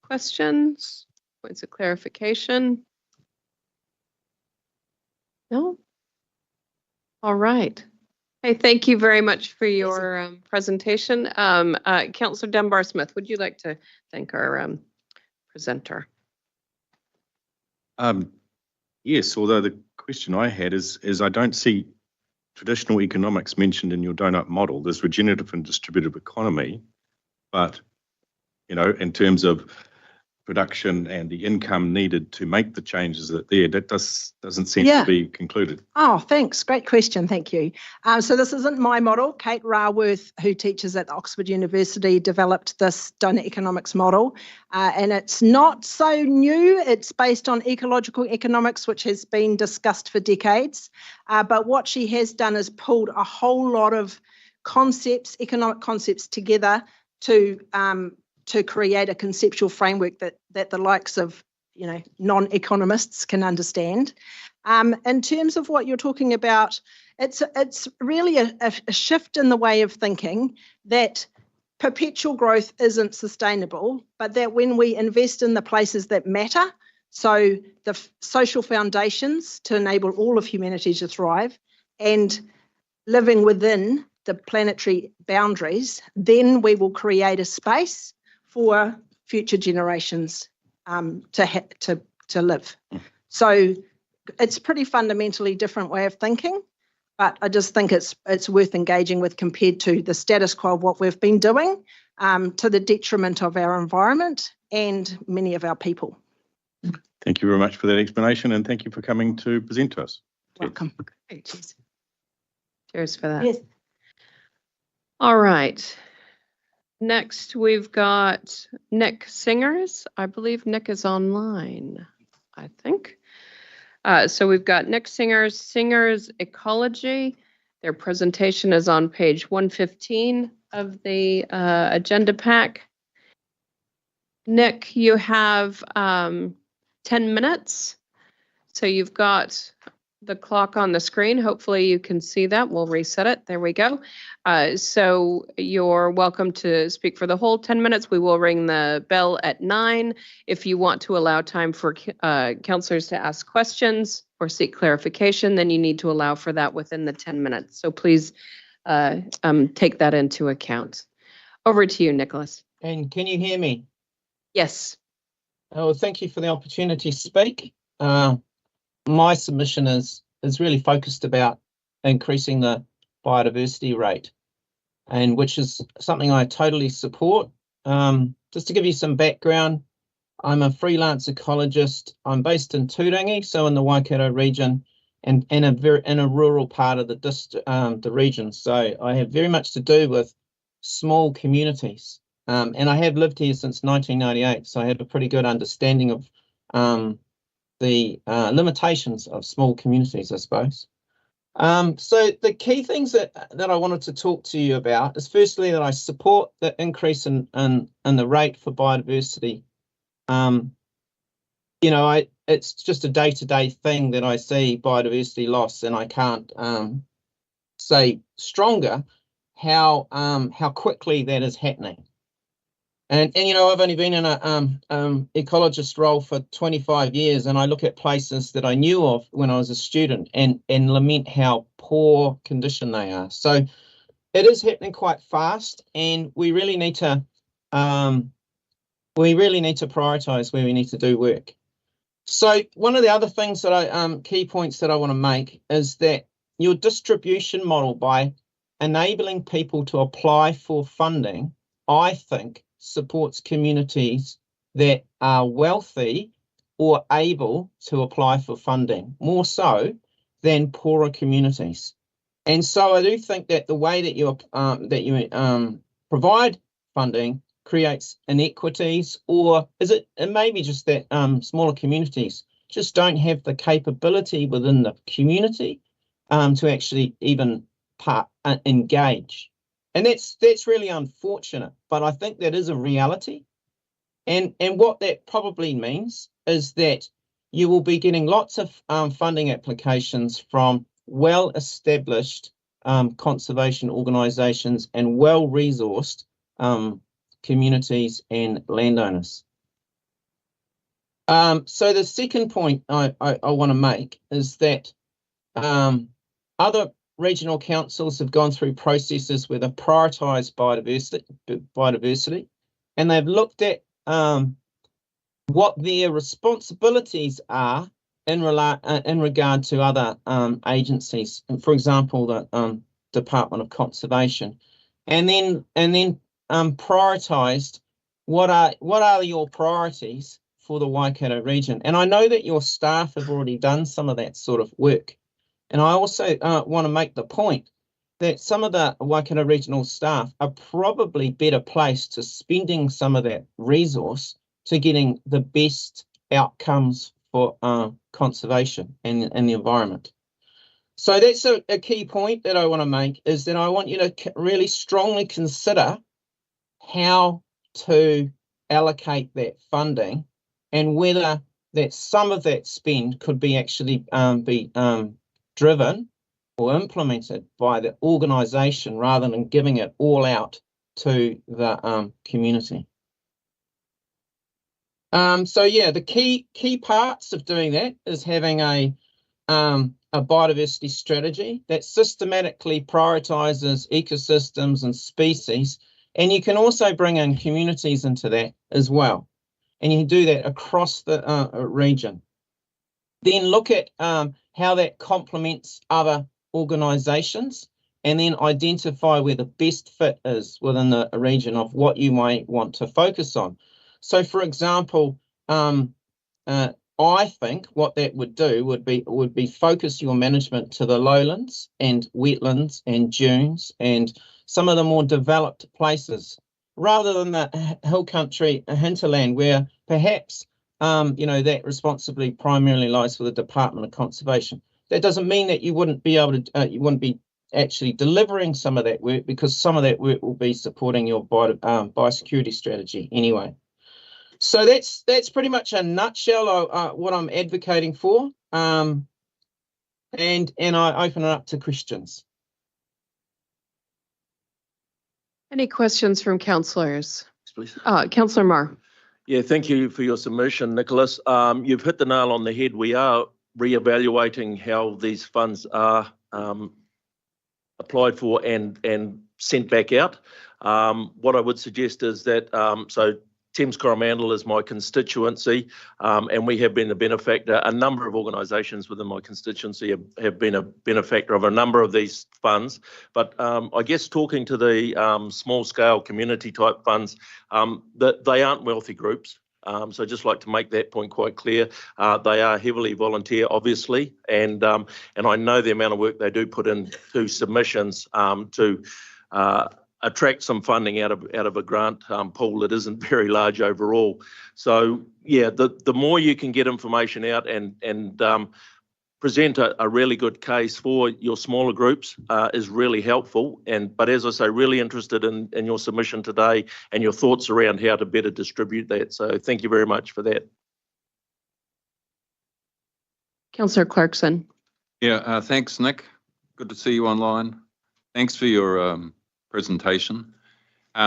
questions, points of clarification? No? All right. Hey, thank you very much for your presentation. Councillor Dunbar-Smith, would you like to thank our presenter? Yes, although the question I had is I don't see traditional economics mentioned in your donut model. There's regenerative and distributive economy, but in terms of production and the income needed to make the changes that doesn't seem to be concluded. Oh, thanks. Great question. Thank you. So this isn't my model. Kate Raworth, who teaches at Oxford University, developed this donut economics model, and it's not so new. It's based on ecological economics, which has been discussed for decades. But what she has done is pulled a whole lot of concepts, economic concepts, together to to create a conceptual framework that the likes of, you know, non-economists can understand. In terms of what you're talking about, it's really a shift in the way of thinking that perpetual growth isn't sustainable, but that when we invest in the places that matter, so the social foundations to enable all of humanity to thrive and living within the planetary boundaries, then we will create a space for future generations to live. So it's a pretty fundamentally different way of thinking, but I just think it's worth engaging with compared to the status quo of what we've been doing, to the detriment of our environment and many of our people. Thank you very much for that explanation, and thank you for coming to present to us. Welcome. Cheers. Cheers for that. Yes. All right. Next, we've got Nick Singers. I believe Nick is online, I think. So we've got Nick Singers Ecology. Their presentation is on page 115 of the agenda pack. Nick, you have 10 minutes. So you've got the clock on the screen. Hopefully you can see that. We'll reset it. There we go. So you're welcome to speak for the whole 10 minutes. We will ring the bell at 9. If you want to allow time for councillors to ask questions or seek clarification, then you need to allow for that within the 10 minutes. So please take that into account. Over to you, Nicholas. And can you hear me? Yes. Oh, thank you for the opportunity to speak. My submission is really focused about increasing the biodiversity rate, and which is something I totally support. Just to give you some background, I'm a freelance ecologist. I'm based in Turangi, so in the Waikato region, and in a rural part of the region. So I have very much to do with small communities, and I have lived here since 1998. So I have a pretty good understanding of the limitations of small communities, I suppose. So the key things that I wanted to talk to you about is firstly that I support the increase in the rate for biodiversity. You know, it's just a day-to-day thing that I see biodiversity loss, and I can't say stronger how quickly that is happening. And you know, I've only been in a ecologist role for 25 years, and I look at places that I knew of when I was a student and lament how poor condition they are. So it is happening quite fast, and we really need to prioritise where we need to do work. So one of the other things that key points that I want to make is that your distribution model, by enabling people to apply for funding, I think supports communities that are wealthy or able to apply for funding, more so than poorer communities. And so I do think that the way that you provide funding creates inequities, or it may be just that smaller communities just don't have the capability within the community to actually even engage. And that's really unfortunate, but I think that is a reality. And what that probably means is that you will be getting lots of funding applications from well-established conservation organisations and well-resourced communities and landowners. So the second point I want to make is that other regional councils have gone through processes where they've prioritised biodiversity, and they've looked at what their responsibilities are in regard to other agencies, and for example, the Department of Conservation, and then prioritised what are your priorities for the Waikato region. And I know that your staff have already done some of that sort of work. And I also want to make the point that some of the Waikato regional staff are probably better placed to spending some of that resource to getting the best outcomes for conservation and the environment. So that's a key point that I want to make, is that I want you to really strongly consider how to allocate that funding, and whether that some of that spend could be actually driven or implemented by the organisation rather than giving it all out to the community. So yeah, the key parts of doing that is having a biodiversity strategy that systematically prioritises ecosystems and species, and you can also bring in communities into that as well, and you can do that across the region. Then look at how that complements other organisations, and then identify where the best fit is within the region of what you might want to focus on. So, for example, I think what that would do would be focus your management to the lowlands and wetlands and dunes and some of the more developed places, rather than the hill country hinterland where perhaps that responsibility primarily lies with the Department of Conservation. That doesn't mean that you wouldn't be able to, you wouldn't be actually delivering some of that work, because some of that work will be supporting your biosecurity strategy anyway. So that's pretty much a nutshell what I'm advocating for, and I open it up to questions. Any questions from councillors? Please. Councillor Marr. Yeah, thank you for your submission, Nicholas. You've hit the nail on the head. We are re-evaluating how these funds are applied for and sent back out. What I would suggest is that, so Thames Coromandel is my constituency, and we have been a benefactor. A number of organisations within my constituency have been a benefactor of a number of these funds. But I guess talking to the small-scale community-type funds, that they aren't wealthy groups. So just like to make that point quite clear. They are heavily volunteer, obviously, and I know the amount of work they do put into submissions to attract some funding out of a grant pool that isn't very large overall. So yeah, the more you can get information out and present a really good case for your smaller groups is really helpful. But as I say, really interested in your submission today and your thoughts around how to better distribute that. So thank you very much for that. Councillor Clarkson. Yeah, thanks, Nick. Good to see you online. Thanks for your presentation.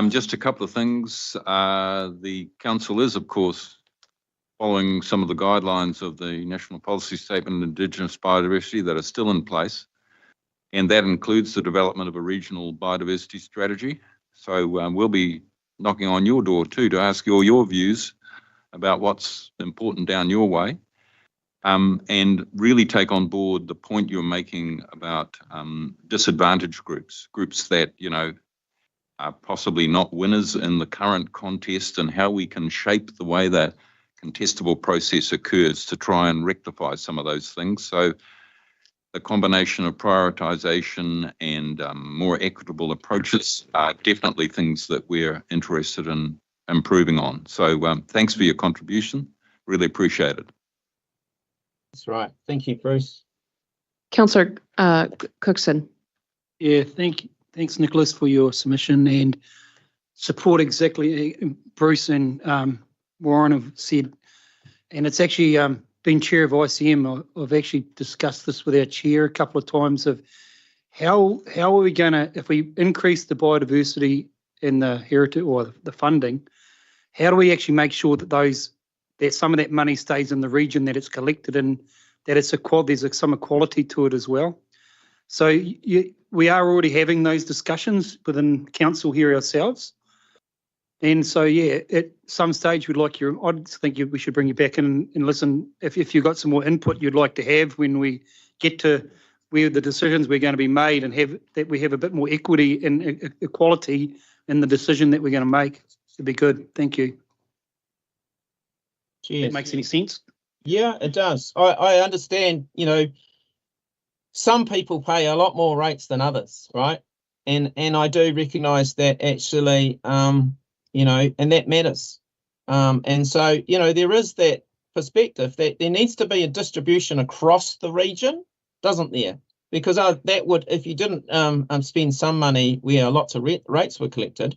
Just a couple of things. The council is, of course, following some of the guidelines of the National Policy Statement on Indigenous Biodiversity that are still in place, and that includes the development of a regional biodiversity strategy. So we'll be knocking on your door too to ask you all your views about what's important down your way, and really take on board the point you're making about disadvantaged groups that, are possibly not winners in the current contest, and how we can shape the way that contestable process occurs to try and rectify some of those things. So the combination of prioritisation and more equitable approaches are definitely things that we're interested in improving on. So thanks for your contribution. Really appreciate it. That's right. Thank you, Bruce. Councillor Cookson. Yeah, thanks, Nicholas, for your submission and support exactly Bruce and Warren have said. And it's actually been chair of ICM. I've actually discussed this with our chair a couple of times of how are we going to, if we increase the biodiversity in the heritage or the funding, how do we actually make sure that some of that money stays in the region that it's collected in, that there's some equality to it as well. So we are already having those discussions within council here ourselves. And so, yeah, at some stage I'd think we should bring you back in and listen if you've got some more input you'd like to have when we get to where the decisions we're going to be made, and we have a bit more equity and equality in the decision that we're going to make. It'd be good. Thank you. Cheers. That makes any sense? Yeah, it does. I understand, some people pay a lot more rates than others, right? And I do recognise that actually, and that matters. And so, there is that perspective that there needs to be a distribution across the region, doesn't there? Because that would, if you didn't spend some money where lots of rates were collected,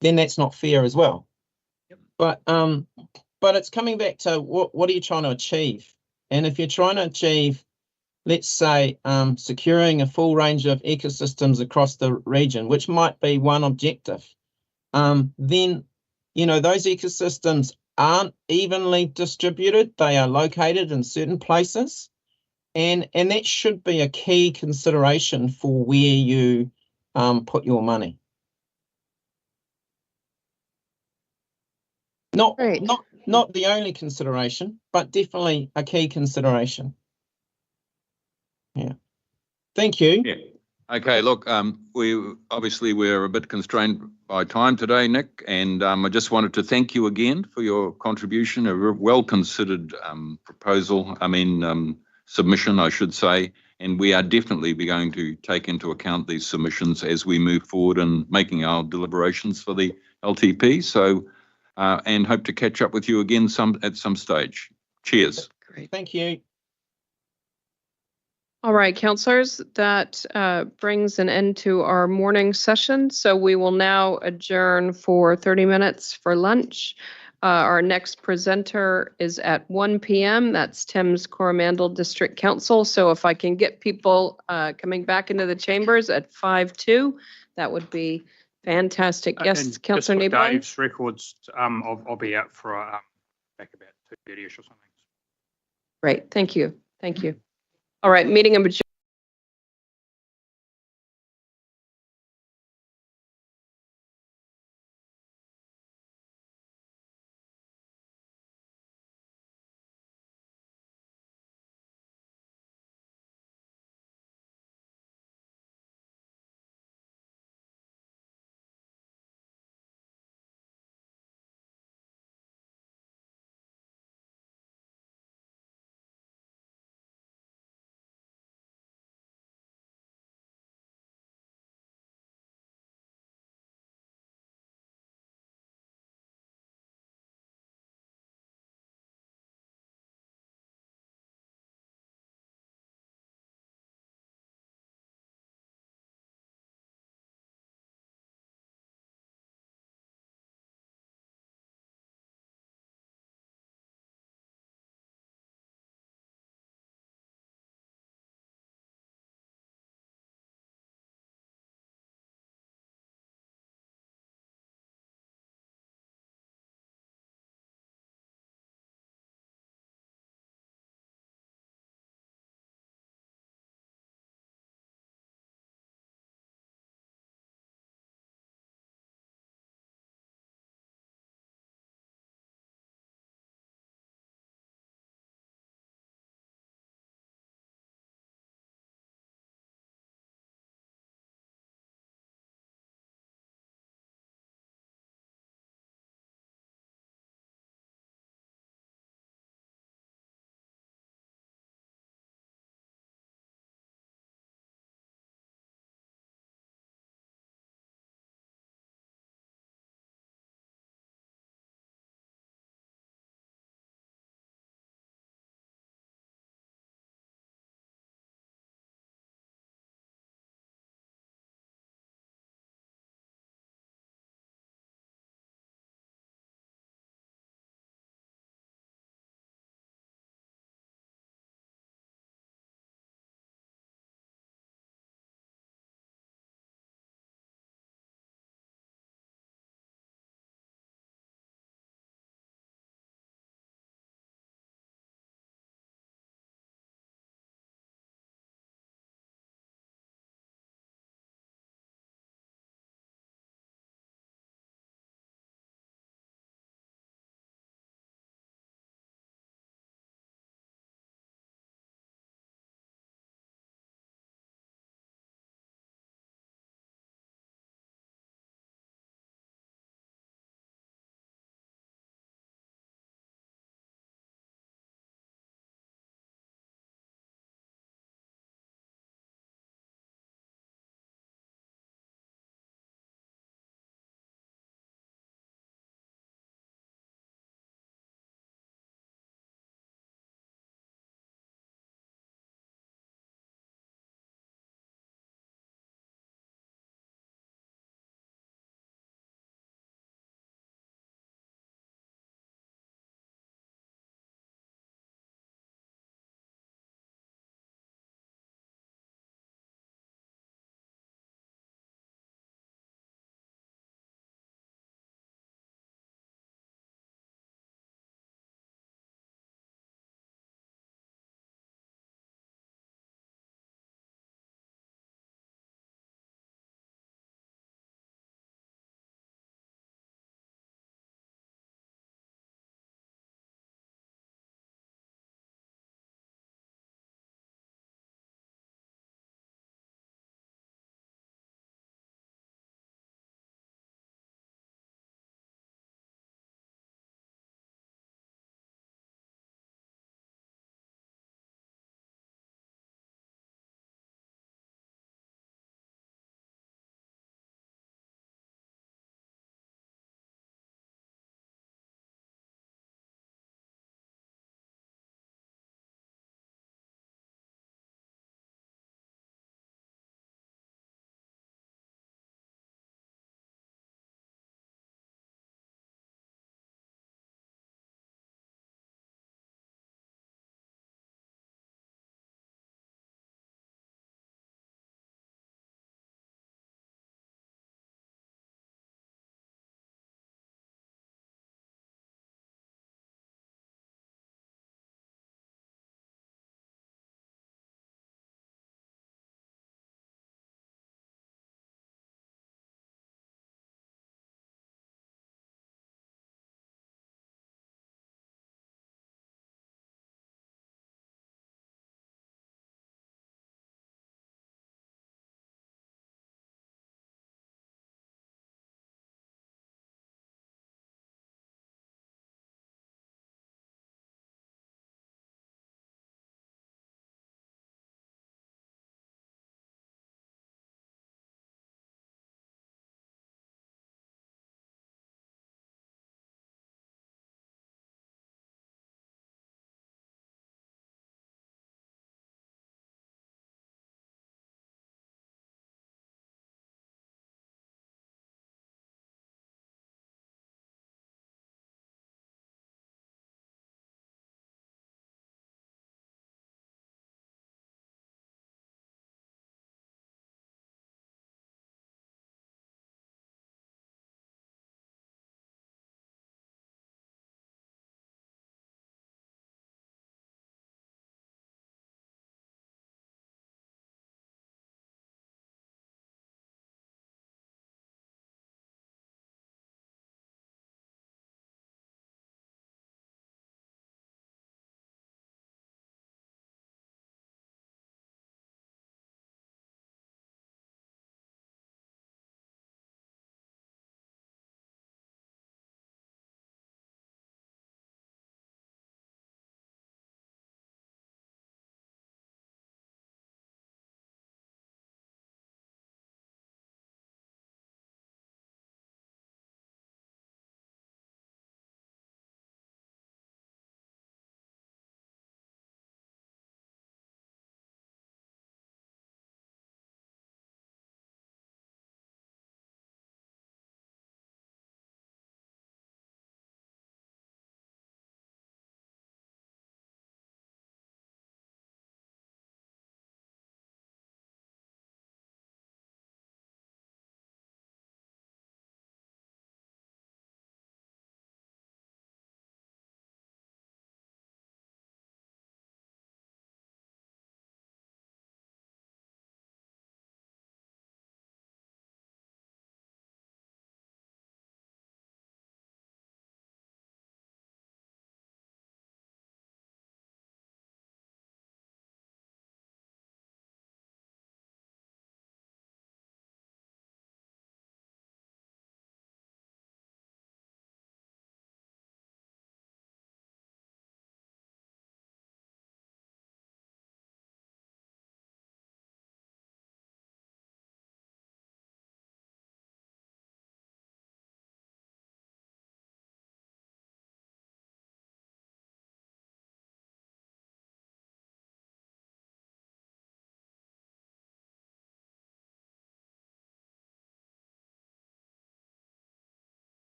then that's not fair as well. But it's coming back to what are you trying to achieve? And if you're trying to achieve, let's say, securing a full range of ecosystems across the region, which might be one objective, then, you know, those ecosystems aren't evenly distributed. They are located in certain places. And that should be a key consideration for where you put your money. Not the only consideration, but definitely a key consideration. Yeah. Thank you. Yeah. Okay, look, we're a bit constrained by time today, Nick, and I just wanted to thank you again for your contribution, a well-considered proposal, submission, I should say, and we are definitely going to take into account these submissions as we move forward in making our deliberations for the LTP, so, and hope to catch up with you again at some stage. Cheers. Great. Thank you. All right, councillors, that brings an end to our morning session. So we will now adjourn for 30 minutes for lunch. Our next presenter is at 1 p.m. That's Thames Coromandel District Council. So if I can get people coming back into the chambers at 5:02, that would be fantastic. Yes, Councillor Niebeling? Dave's records, I'll be out for back about 2:30ish or something. Great, thank you. Thank you. All right, meeting adjourned.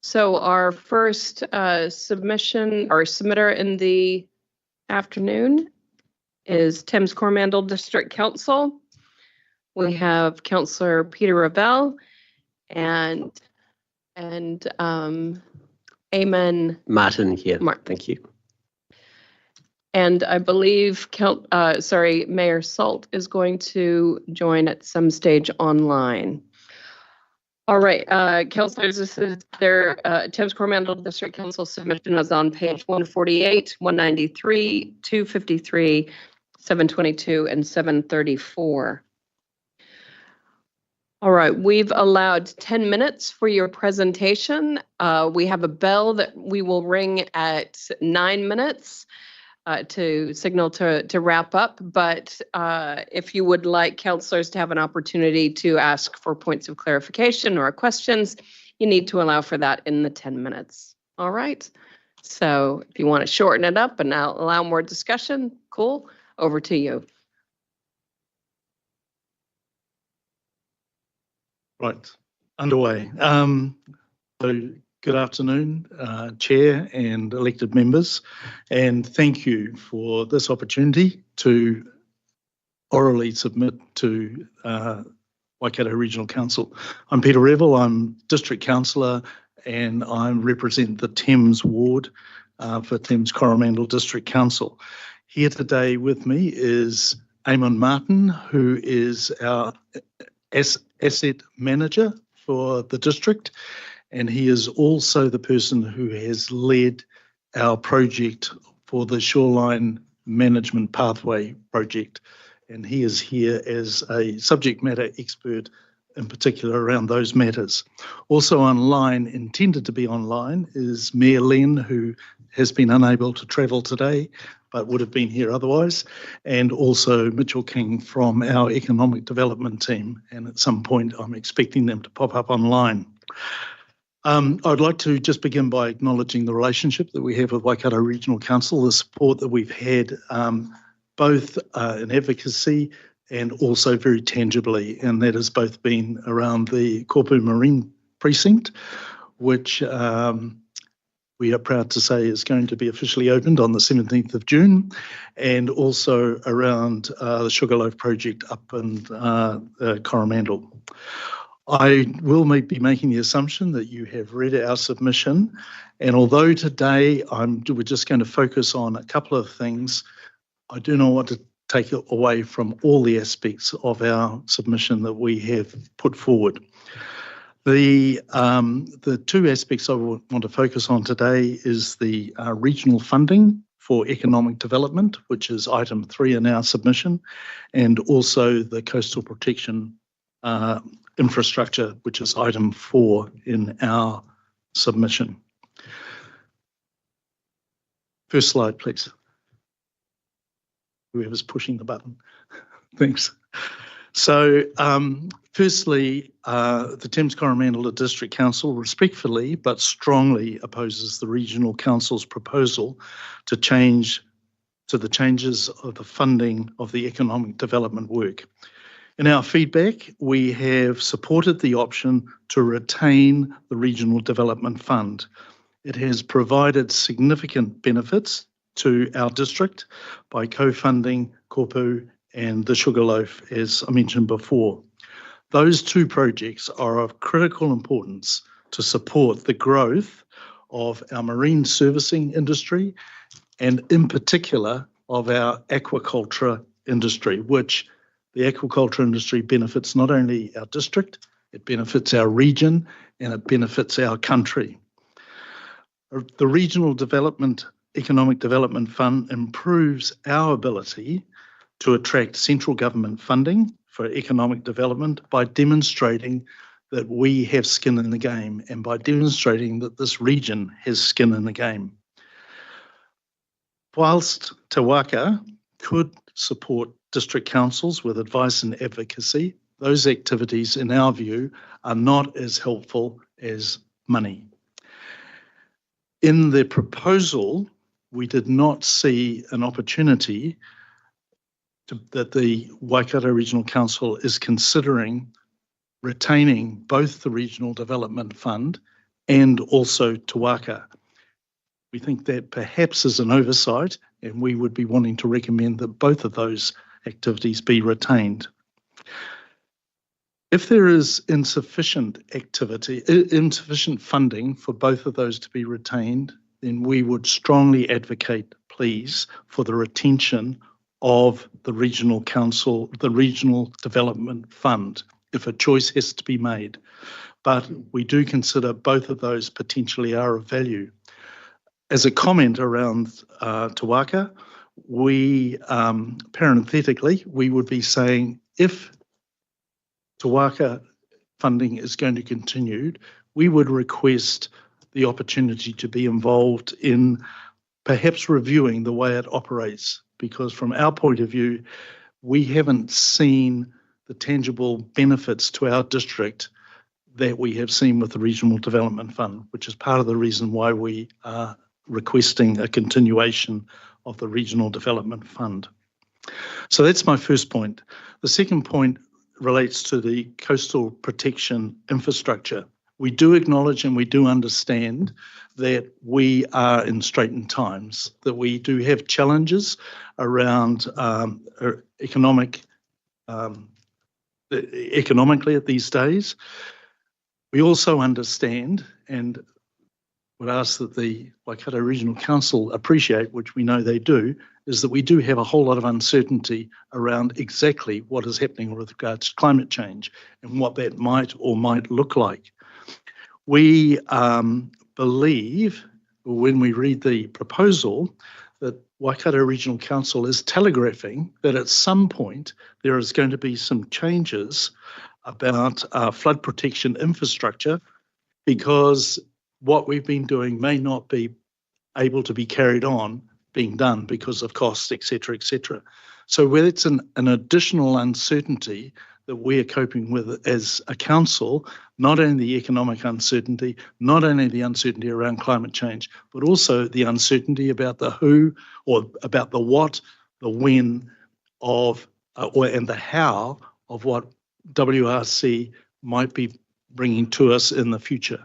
So our first submission or submitter in the afternoon is Thames Coromandel District Council. We have Councillor Peter Ravel and Eamon Martin here. Thank you. And I believe Mayor Salt is going to join at some stage online. All right, councillors, this is their Thames Coromandel District Council submission is on page 148, 193, 253, 722, and 734. All right, we've allowed 10 minutes for your presentation. We have a bell that we will ring at 9 minutes to signal to wrap up. But if you would like councillors to have an opportunity to ask for points of clarification or questions, you need to allow for that in the 10 minutes. All right. So if you want to shorten it up and allow more discussion, cool. Over to you. Right, underway. So good afternoon, Chair and elected members, and thank you for this opportunity to orally submit to Waikato Regional Council. I'm Peter Revel, I'm District Councillor, and I represent the Thames Ward for Thames Coromandel District Council. Here today with me is Eamon Martin, who is our asset manager for the district, and he is also the person who has led our project for the Shoreline Management Pathway project, and he is here as a subject matter expert in particular around those matters. Also online, intended to be online, is Mayor Len, who has been unable to travel today but would have been here otherwise, and also Mitchell King from our economic development team, and at some point I'm expecting them to pop up online. I'd like to just begin by acknowledging the relationship that we have with Waikato Regional Council, the support that we've had both in advocacy and also very tangibly, and that has both been around the Kopu Marine Precinct, which we are proud to say is going to be officially opened on the 17th of June, and also around the Sugarloaf project up in Coromandel. I will be making the assumption that you have read our submission, and although today we're just going to focus on a couple of things, I do not want to take it away from all the aspects of our submission that we have put forward. The two aspects I want to focus on today is the regional funding for economic development, which is item 3 in our submission, and also the coastal protection infrastructure, which is item 4 in our submission. First slide, please. Whoever's pushing the button. Thanks. So, firstly, the Thames Coromandel District Council respectfully but strongly opposes the Regional Council's proposal to the changes of the funding of the economic development work. In our feedback, we have supported the option to retain the Regional Development Fund. It has provided significant benefits to our district by co-funding Kopu and the Sugarloaf, as I mentioned before. Those two projects are of critical importance to support the growth of our marine servicing industry and in particular of our aquaculture industry, which the aquaculture industry benefits not only our district, it benefits our region and it benefits our country. The Regional Economic Development Fund improves our ability to attract central government funding for economic development by demonstrating that we have skin in the game and by demonstrating that this region has skin in the game. Whilst Te Waka could support district councils with advice and advocacy, those activities, in our view, are not as helpful as money. In the proposal, we did not see an opportunity that the Waikato Regional Council is considering retaining both the Regional Development Fund and also Te Waka. We think that perhaps is an oversight, and we would be wanting to recommend that both of those activities be retained. If there is insufficient funding for both of those to be retained, then we would strongly advocate, please, for the retention of the Regional Council, the Regional Development Fund, if a choice has to be made. But we do consider both of those potentially are of value. As a comment around Te Waka, we, parenthetically, we would be saying if Te Waka funding is going to continue, we would request the opportunity to be involved in perhaps reviewing the way it operates, because from our point of view, we haven't seen the tangible benefits to our district that we have seen with the Regional Development Fund, which is part of the reason why we are requesting a continuation of the Regional Development Fund. So that's my first point. The second point relates to the coastal protection infrastructure. We do acknowledge and we do understand that we are in straitened times, that we do have challenges around economically at these days. We also understand and would ask that the Waikato Regional Council appreciate, which we know they do, is that we do have a whole lot of uncertainty around exactly what is happening with regards to climate change and what that might or might look like. We believe, when we read the proposal, that Waikato Regional Council is telegraphing that at some point there is going to be some changes about flood protection infrastructure, because what we've been doing may not be able to be carried on being done because of costs, et cetera, et cetera. So whether it's an additional uncertainty that we are coping with as a council, not only the economic uncertainty, not only the uncertainty around climate change, but also the uncertainty about the who, or about the what, the when of, and the how of what WRC might be bringing to us in the future.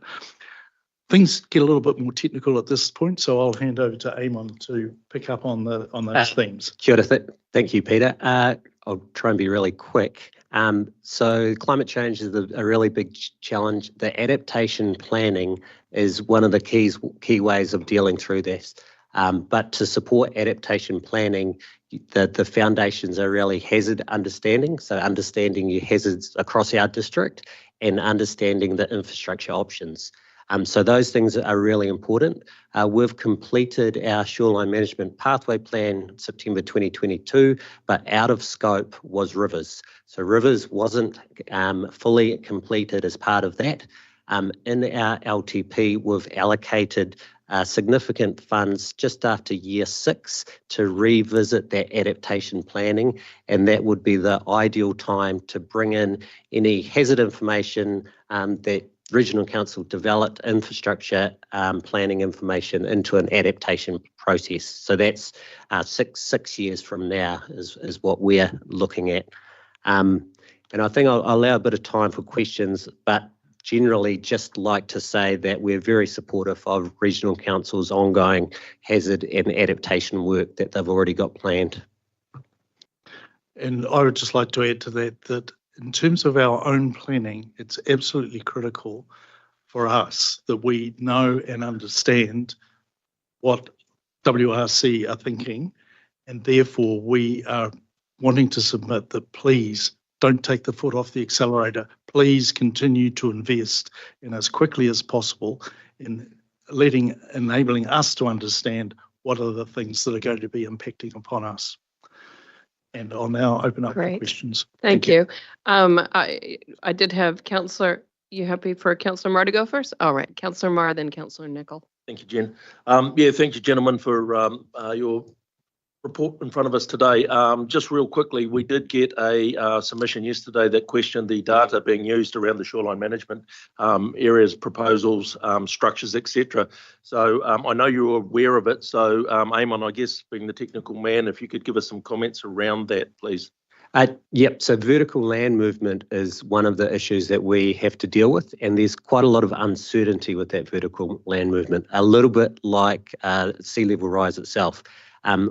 Things get a little bit more technical at this point, so I'll hand over to Eamon to pick up on those themes. Kia ora, thank you, Peter. I'll try and be really quick. So climate change is a really big challenge. The adaptation planning is one of the key ways of dealing through this. But to support adaptation planning, the foundations are really hazard understanding, so understanding your hazards across our district and understanding the infrastructure options. So those things are really important. We've completed our shoreline management pathway plan September 2022, but out of scope was rivers. So rivers wasn't fully completed as part of that. In our LTP, we've allocated significant funds just after year 6 to revisit that adaptation planning, and that would be the ideal time to bring in any hazard information that Regional Council developed infrastructure planning information into an adaptation process. So that's 6 years from now is what we're looking at. And I think I'll allow a bit of time for questions, but generally just like to say that we're very supportive of Regional Council's ongoing hazard and adaptation work that they've already got planned. And I would just like to add to that in terms of our own planning, it's absolutely critical for us that we know and understand what WRC are thinking, and therefore we are wanting to submit that please don't take the foot off the accelerator. Please continue to invest in as quickly as possible in enabling us to understand what are the things that are going to be impacting upon us. And I'll now open up for questions. Thank you. I did have Councillor, you happy for Councillor Marr to go first? All right, Councillor Marr, then Councillor Nicol. Thank you, Jen. Yeah, thank you, gentlemen, for your report in front of us today. Just real quickly, we did get a submission yesterday that questioned the data being used around the shoreline management areas, proposals, structures, etc. So I know you're aware of it. So Eamon, I guess being the technical man, if you could give us some comments around that, please. Yep, so vertical land movement is one of the issues that we have to deal with, and there's quite a lot of uncertainty with that vertical land movement, a little bit like sea level rise itself.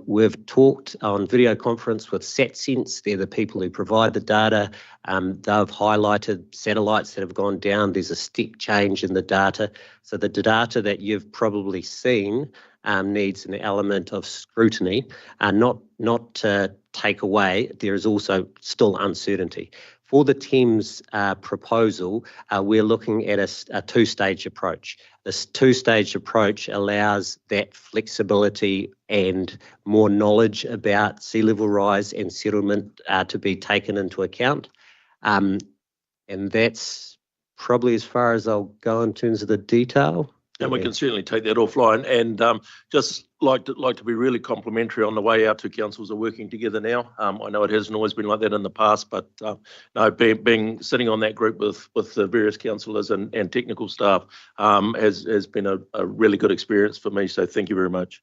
We've talked on video conference with SatSense. They're the people who provide the data. They've highlighted satellites that have gone down. There's a step change in the data. So the data that you've probably seen needs an element of scrutiny, not to take away. There is also still uncertainty. For the Thames proposal, we're looking at a two-stage approach. This two-stage approach allows that flexibility and more knowledge about sea level rise and settlement to be taken into account. And that's probably as far as I'll go in terms of the detail. And we can certainly take that offline. And just like to be really complimentary on the way our two councils are working together now. I know it hasn't always been like that in the past, but no, being sitting on that group with the various councillors and technical staff has been a really good experience for me. So thank you very much.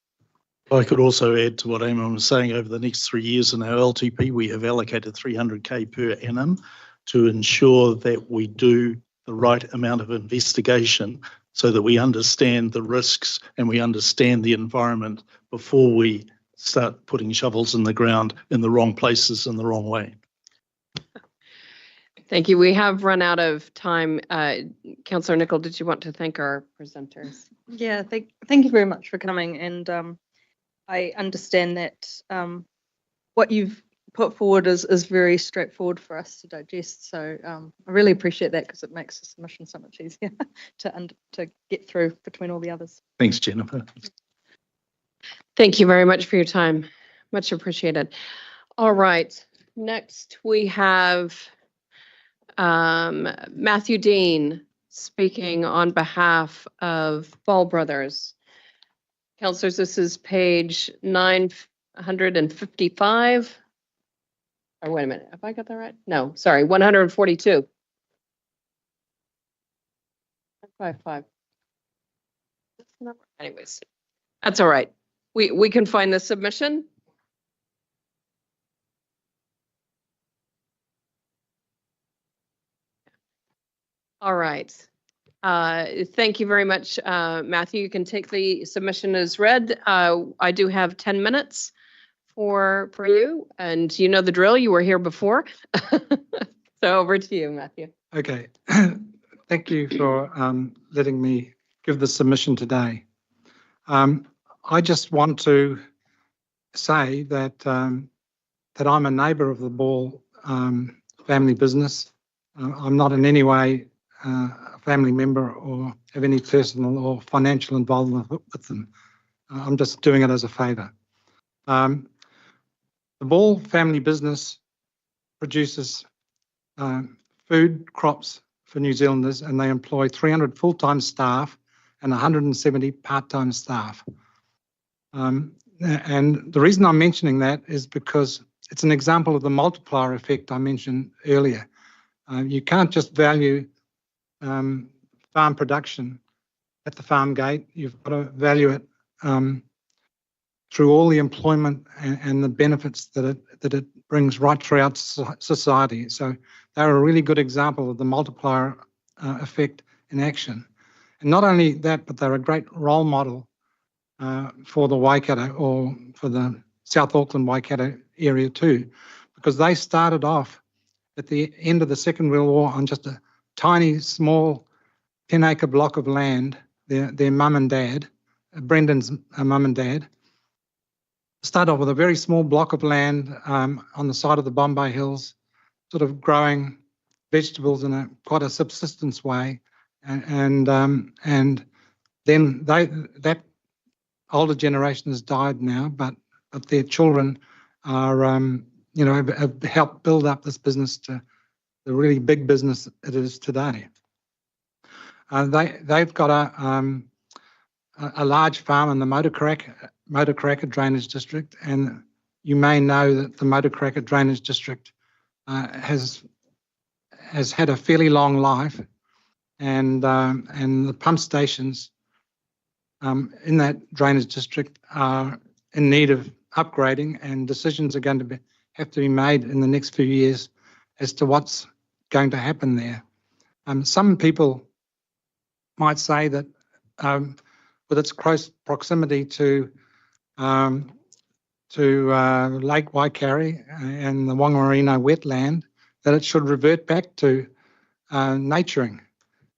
I could also add to what Eamon was saying. Over the next 3 years in our LTP, we have allocated 300k per annum to ensure that we do the right amount of investigation so that we understand the risks and we understand the environment before we start putting shovels in the ground in the wrong places in the wrong way. Thank you. We have run out of time. Councillor Nicol, did you want to thank our presenters? Yeah, thank you very much for coming. And I understand that what you've put forward is very straightforward for us to digest. So I really appreciate that because it makes the submission so much easier to get through between all the others. Thanks, Jennifer. Thank you very much for your time. Much appreciated. All right. Next we have Matthew Dean speaking on behalf of Ball Brothers. Councillors, this is page 955. Oh, wait a minute. Have I got that right? No, sorry, 142. 55. That's the number. Anyways, that's all right. We can find the submission. All right. Thank you very much, Matthew. You can take the submission as read. I do have 10 minutes for you, and you know the drill. You were here before. So over to you, Matthew. Okay. Thank you for letting me give the submission today. I just want to say that that I'm a neighbour of the Ball family business. I'm not in any way a family member or have any personal or financial involvement with them. I'm just doing it as a favour. The Ball family business produces food crops for New Zealanders, and they employ 300 full-time staff and 170 part-time staff. And the reason I'm mentioning that is because it's an example of the multiplier effect I mentioned earlier. You can't just value farm production at the farm gate. You've got to value it through all the employment and the benefits that it brings right throughout society. So they're a really good example of the multiplier effect in action. And not only that, but they're a great role model for the Waikato or for the South Auckland Waikato area too, because they started off at the end of the Second World War on just a tiny, small 10-acre block of land. Their mum and dad, Brendan's mum and dad, started off with a very small block of land on the side of the Bombay Hills, sort of growing vegetables in quite a subsistence way, and then that older generation has died now, but their children are have helped build up this business to the really big business it is today. They've got a large farm in the Motorcracker Drainage District, and you may know that the Motorcracker Drainage District has had a fairly long life, and the pump stations in that drainage district are in need of upgrading, and decisions are going to have to be made in the next few years as to what's going to happen there. Some people might say that with its close proximity to Lake Waikare and the Whangarino wetland, that it should revert back to naturing.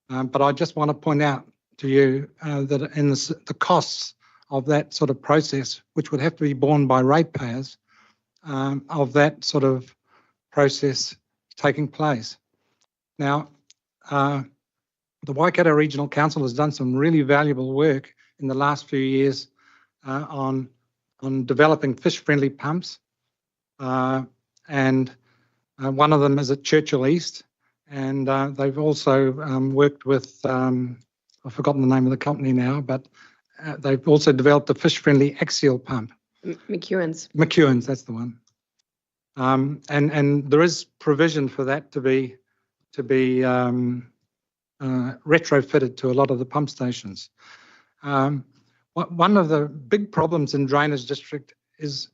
But I just want to point out to you that in the costs of that sort of process, which would have to be borne by ratepayers, of that sort of process taking place. Now, the Waikato Regional Council has done some really valuable work in the last few years on developing fish-friendly pumps, and one of them is at Churchill East, and they've also worked with, I've forgotten the name of the company now, but they've also developed a fish-friendly axial pump. McEwen's, that's the one. And there is provision for that to be retrofitted to a lot of the pump stations. One of the big problems in drainage district is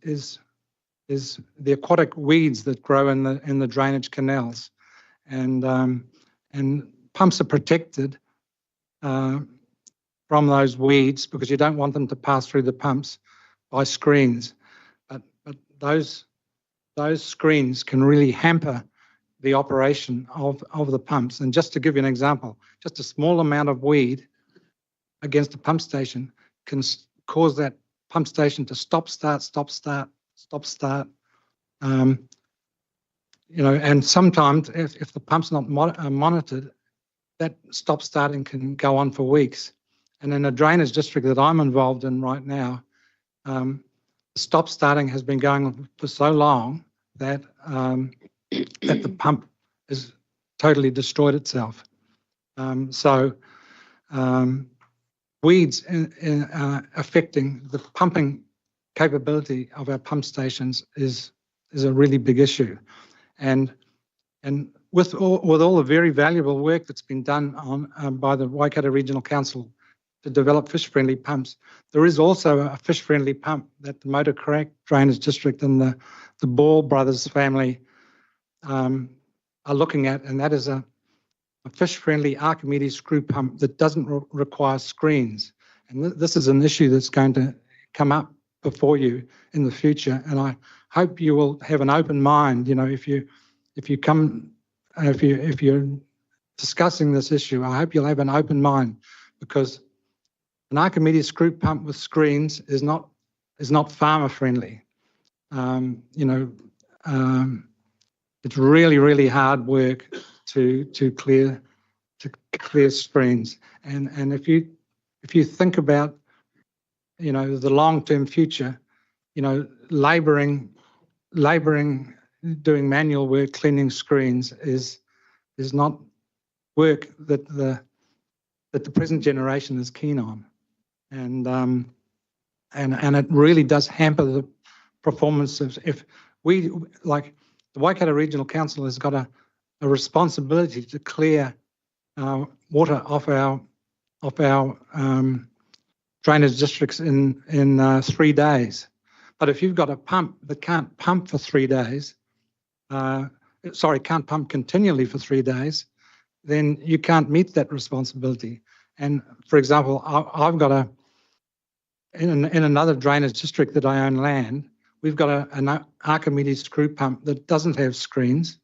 the aquatic weeds that grow in the drainage canals, and pumps are protected from those weeds because you don't want them to pass through the pumps by screens, but those screens can really hamper the operation of the pumps. And just to give you an example, just a small amount of weed against a pump station can cause that pump station to stop, start. And sometimes if the pump's not monitored, that stop starting can go on for weeks. And in a drainage district that I'm involved in right now, stop starting has been going on for so long that that the pump has totally destroyed itself. Weeds affecting the pumping capability of our pump stations is a really big issue. And with all the very valuable work that's been done on by the Waikato Regional Council to develop fish-friendly pumps, there is also a fish-friendly pump that the Motor Crack Drainage District and the Ball Brothers family are looking at, and that is a fish-friendly Archimedes screw pump that doesn't require screens. And this is an issue that's going to come up before you in the future, and I hope you will have an open mind. You know, if you're discussing this issue, I hope you'll have an open mind, because an Archimedes screw pump with screens is not farmer friendly. It's really hard work to clear screens, and if you think about the long-term future, labouring doing manual work cleaning screens is not work that the present generation is keen on, and it really does hamper the performance of, if we, like the Waikato Regional Council has got a responsibility to clear water off our drainage districts in 3 days. But if you've got a pump that can't pump for 3 days, can't pump continually for 3 days, then you can't meet that responsibility. And for example, I've got in another drainage district that I own land, we've got an Archimedes screw pump that doesn't have screens,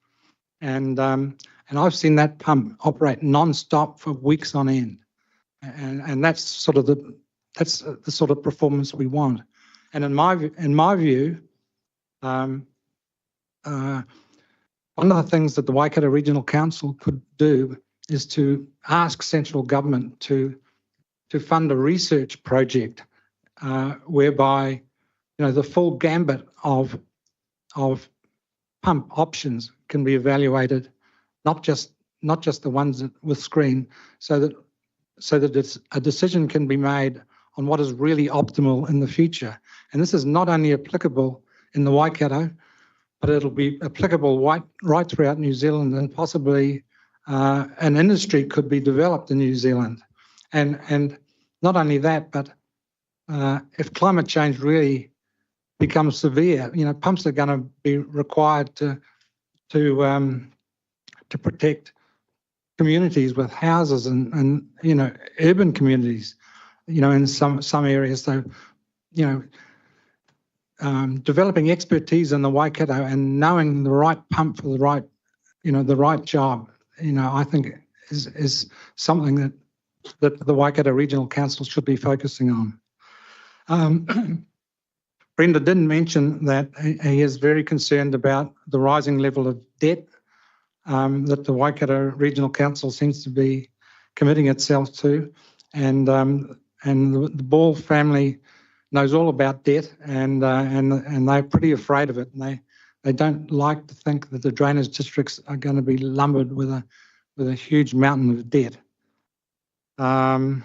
and I've seen that pump operate non-stop for weeks on end, and that's sort of the sort of performance we want. And in my view, one of the things that the Waikato Regional Council could do is to ask central government to fund a research project whereby the full gambit of pump options can be evaluated, not just the ones with screen, so that a decision can be made on what is really optimal in the future. And this is not only applicable in the Waikato, but it'll be applicable right throughout New Zealand, and possibly an industry could be developed in New Zealand. And not only that, but if climate change really becomes severe, pumps are going to be required to protect communities with houses and urban communities, in some areas. So, developing expertise in the Waikato and knowing the right pump for the right job, I think is something that the Waikato Regional Council should be focusing on. Brenda didn't mention that he is very concerned about the rising level of debt that the Waikato Regional Council seems to be committing itself to, and the Ball family knows all about debt, and they're pretty afraid of it, and they don't like to think that the drainage districts are going to be lumbered with a huge mountain of debt. Now,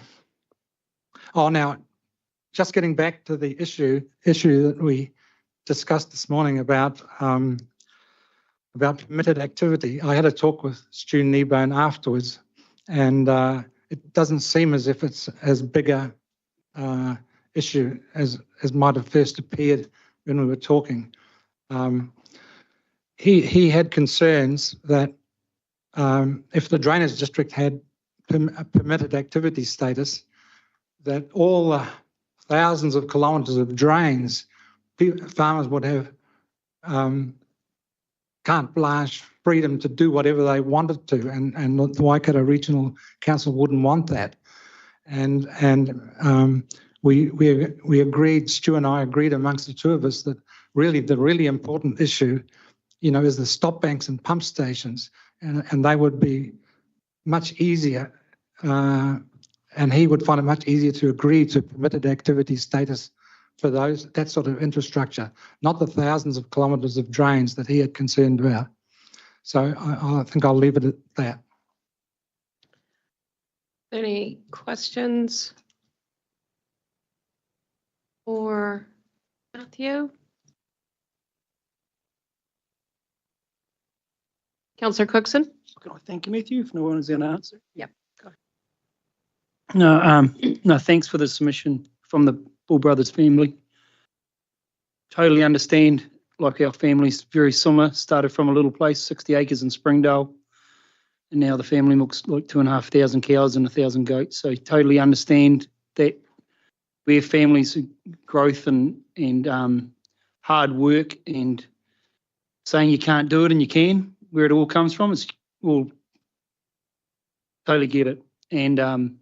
just getting back to the issue that we discussed this morning about permitted activity. I had a talk with Stu Kneebone afterwards, and it doesn't seem as if it's as big a issue as might have first appeared when we were talking. He had concerns that if the drainage district had a permitted activity status, that all the thousands of kilometres of drains, farmers would have carte blanche freedom to do whatever they wanted to, and the Waikato Regional Council wouldn't want that. And we agreed, Stu and I agreed amongst the two of us, that really the really important issue, is the stop banks and pump stations, and they would be much easier, and he would find it much easier to agree to permitted activity status for that sort of infrastructure, not the thousands of kilometres of drains that he had concerned about. So I think I'll leave it at that. Any questions for Matthew? Councillor Cookson? Thank you, Matthew, if no one is going to answer. Yep. No, thanks for the submission from the Bull Brothers family. Totally understand, like our family's very similar, started from a little place, 60 acres in Springdale, and now the family looks like 2,500 cows and 1,000 goats. So totally understand that we're families' growth and hard work, and saying you can't do it and you can, where it all comes from, is we'll totally get it. And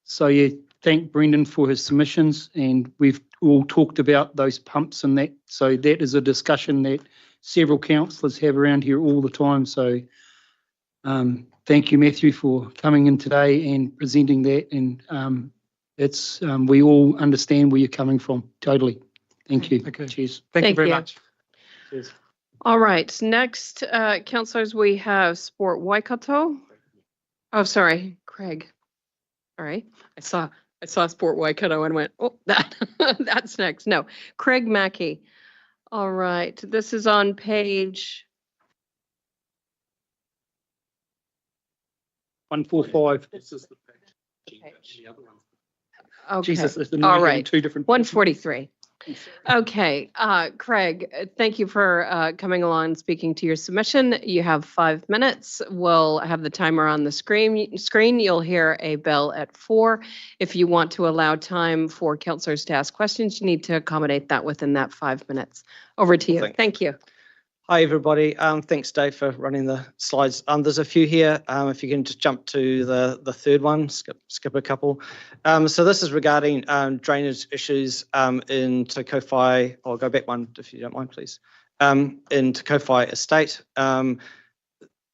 so yeah, thank Brendan for his submissions, and we've all talked about those pumps and that. So that is a discussion that several councillors have around here all the time. So thank you, Matthew, for coming in today and presenting that. And it's we all understand where you're coming from. Totally. Thank you. Okay. Cheers. Thank you very much. Cheers. All right, next, councillors, we have Sport Waikato. Oh, sorry, Craig. Sorry, I saw Sport Waikato and went, oh, that's next. No, Craig Mackey. All right, this is on page 145. Okay. Jesus, all right. Two different 143. Okay, Craig, thank you for coming along and speaking to your submission. You have 5 minutes. We'll have the timer on the screen. You'll hear a bell at 4. If you want to allow time for councillors to ask questions, you need to accommodate that within that 5 minutes. Over to you. Thank you. Hi, everybody. Thanks, Dave, for running the slides. There's a few here. If you can just jump to the third one, skip a couple. So this is regarding drainage issues in Te Kowhai. I'll go back one if you don't mind, please. In Te Kowhai Estate.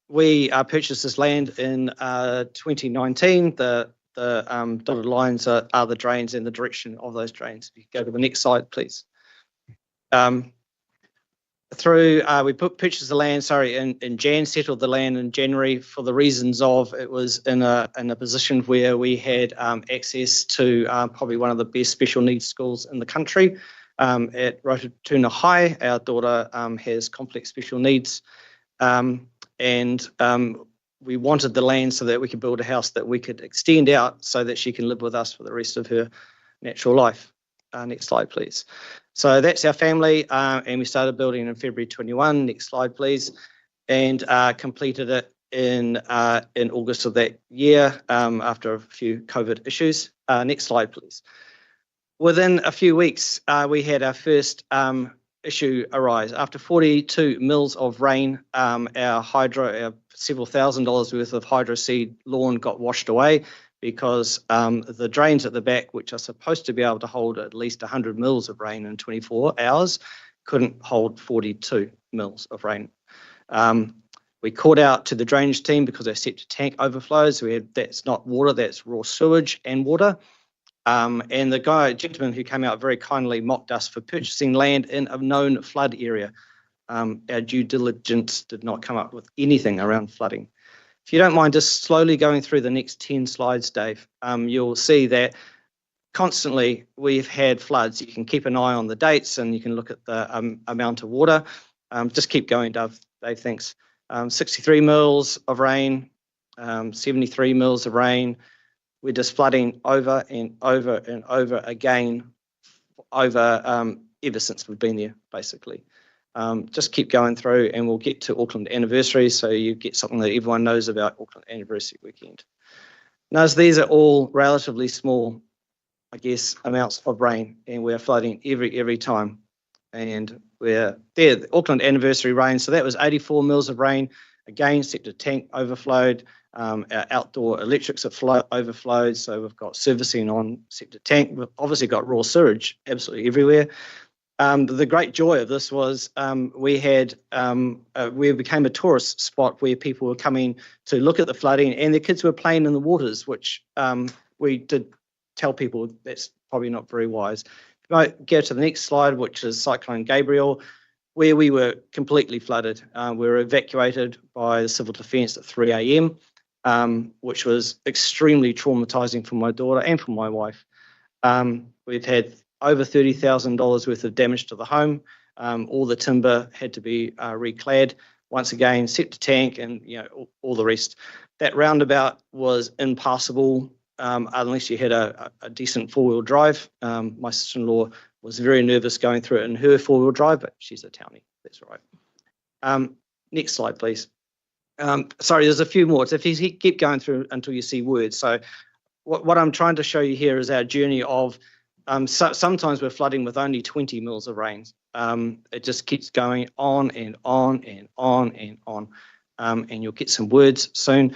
We purchased this land in 2019. The dotted lines are the drains and the direction of those drains. If you go to the next slide, please. We purchased the land, in Jan, settled the land in January for the reasons of it was in a position where we had access to probably one of the best special needs schools in the country at Rototuna High. Our daughter has complex special needs, and we wanted the land so that we could build a house that we could extend out so that she can live with us for the rest of her natural life. Next slide, please. So that's our family, and we started building in February 21. Next slide, please, and completed it in August of that year after a few COVID issues. Next slide, please. Within a few weeks, we had our first issue arise. After 42 mils of rain, our several $1,000s worth of hydro seed lawn got washed away because the drains at the back, which are supposed to be able to hold at least 100 mils of rain in 24 hours, couldn't hold 42 mils of rain. We called out to the drainage team because our septic tank overflows. So that's not water, that's raw sewage and water. And the gentleman who came out very kindly mocked us for purchasing land in a known flood area. Our due diligence did not come up with anything around flooding. If you don't mind just slowly going through the next 10 slides, Dave, you'll see that constantly we've had floods. You can keep an eye on the dates and you can look at the amount of water. Just keep going, Dave, thanks. 63 mils of rain, 73 mils of rain. We're just flooding over and over and over again ever since we've been there, basically. Just keep going through and we'll get to Auckland Anniversary so you get something that everyone knows about Auckland Anniversary weekend. Now, these are all relatively small, I guess, amounts of rain, and we're flooding every time. And we're there, the Auckland Anniversary rain, so that was 84 mils of rain. Again, septic tank overflowed. Our outdoor electrics have overflowed, so we've got servicing on septic tank. We've obviously got raw sewage absolutely everywhere. The great joy of this was we became a tourist spot where people were coming to look at the flooding, and the kids were playing in the waters, which we did tell people that's probably not very wise. If I go to the next slide, which is Cyclone Gabriel, where we were completely flooded. We were evacuated by the Civil Defence at 3 a.m., which was extremely traumatising for my daughter and for my wife. We've had over $30,000 worth of damage to the home. All the timber had to be reclad. Once again, septic tank and all the rest. That roundabout was impassable unless you had a decent four-wheel drive. My sister-in-law was very nervous going through it in her four-wheel drive, but she's a townie, that's right. Next slide, please. Sorry, there's a few more. So if you keep going through until you see words. So what I'm trying to show you here is our journey of sometimes we're flooding with only 20 mils of rain. It just keeps going on and on and on and on. And you'll get some words soon.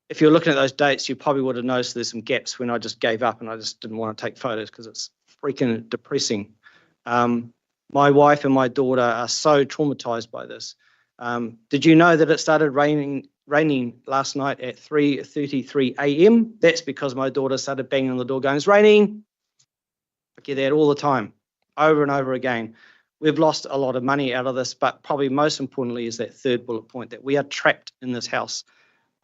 If you're looking at those dates, you probably would have noticed there's some gaps when I just gave up and I just didn't want to take photos because it's freaking depressing. My wife and my daughter are so traumatized by this. Did you know that it started raining last night at 3:33 a.m.? That's because my daughter started banging on the door going, "It's raining." I get that all the time, over and over again. We've lost a lot of money out of this, but probably most importantly is that third bullet point, that we are trapped in this house.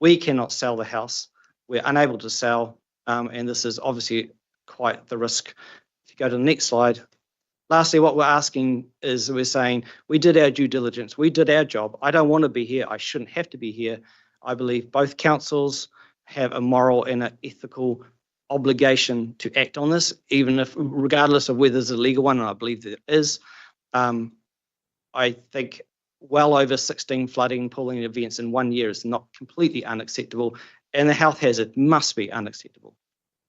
We cannot sell the house. We're unable to sell, and this is obviously quite the risk. If you go to the next slide. Lastly, what we're asking is we're saying we did our due diligence. We did our job. I don't want to be here. I shouldn't have to be here. I believe both councils have a moral and an ethical obligation to act on this, even if, regardless of whether there's a legal one, and I believe that it is. I think well over 16 flooding pooling events in 1 year is not completely unacceptable, and the health hazard must be unacceptable.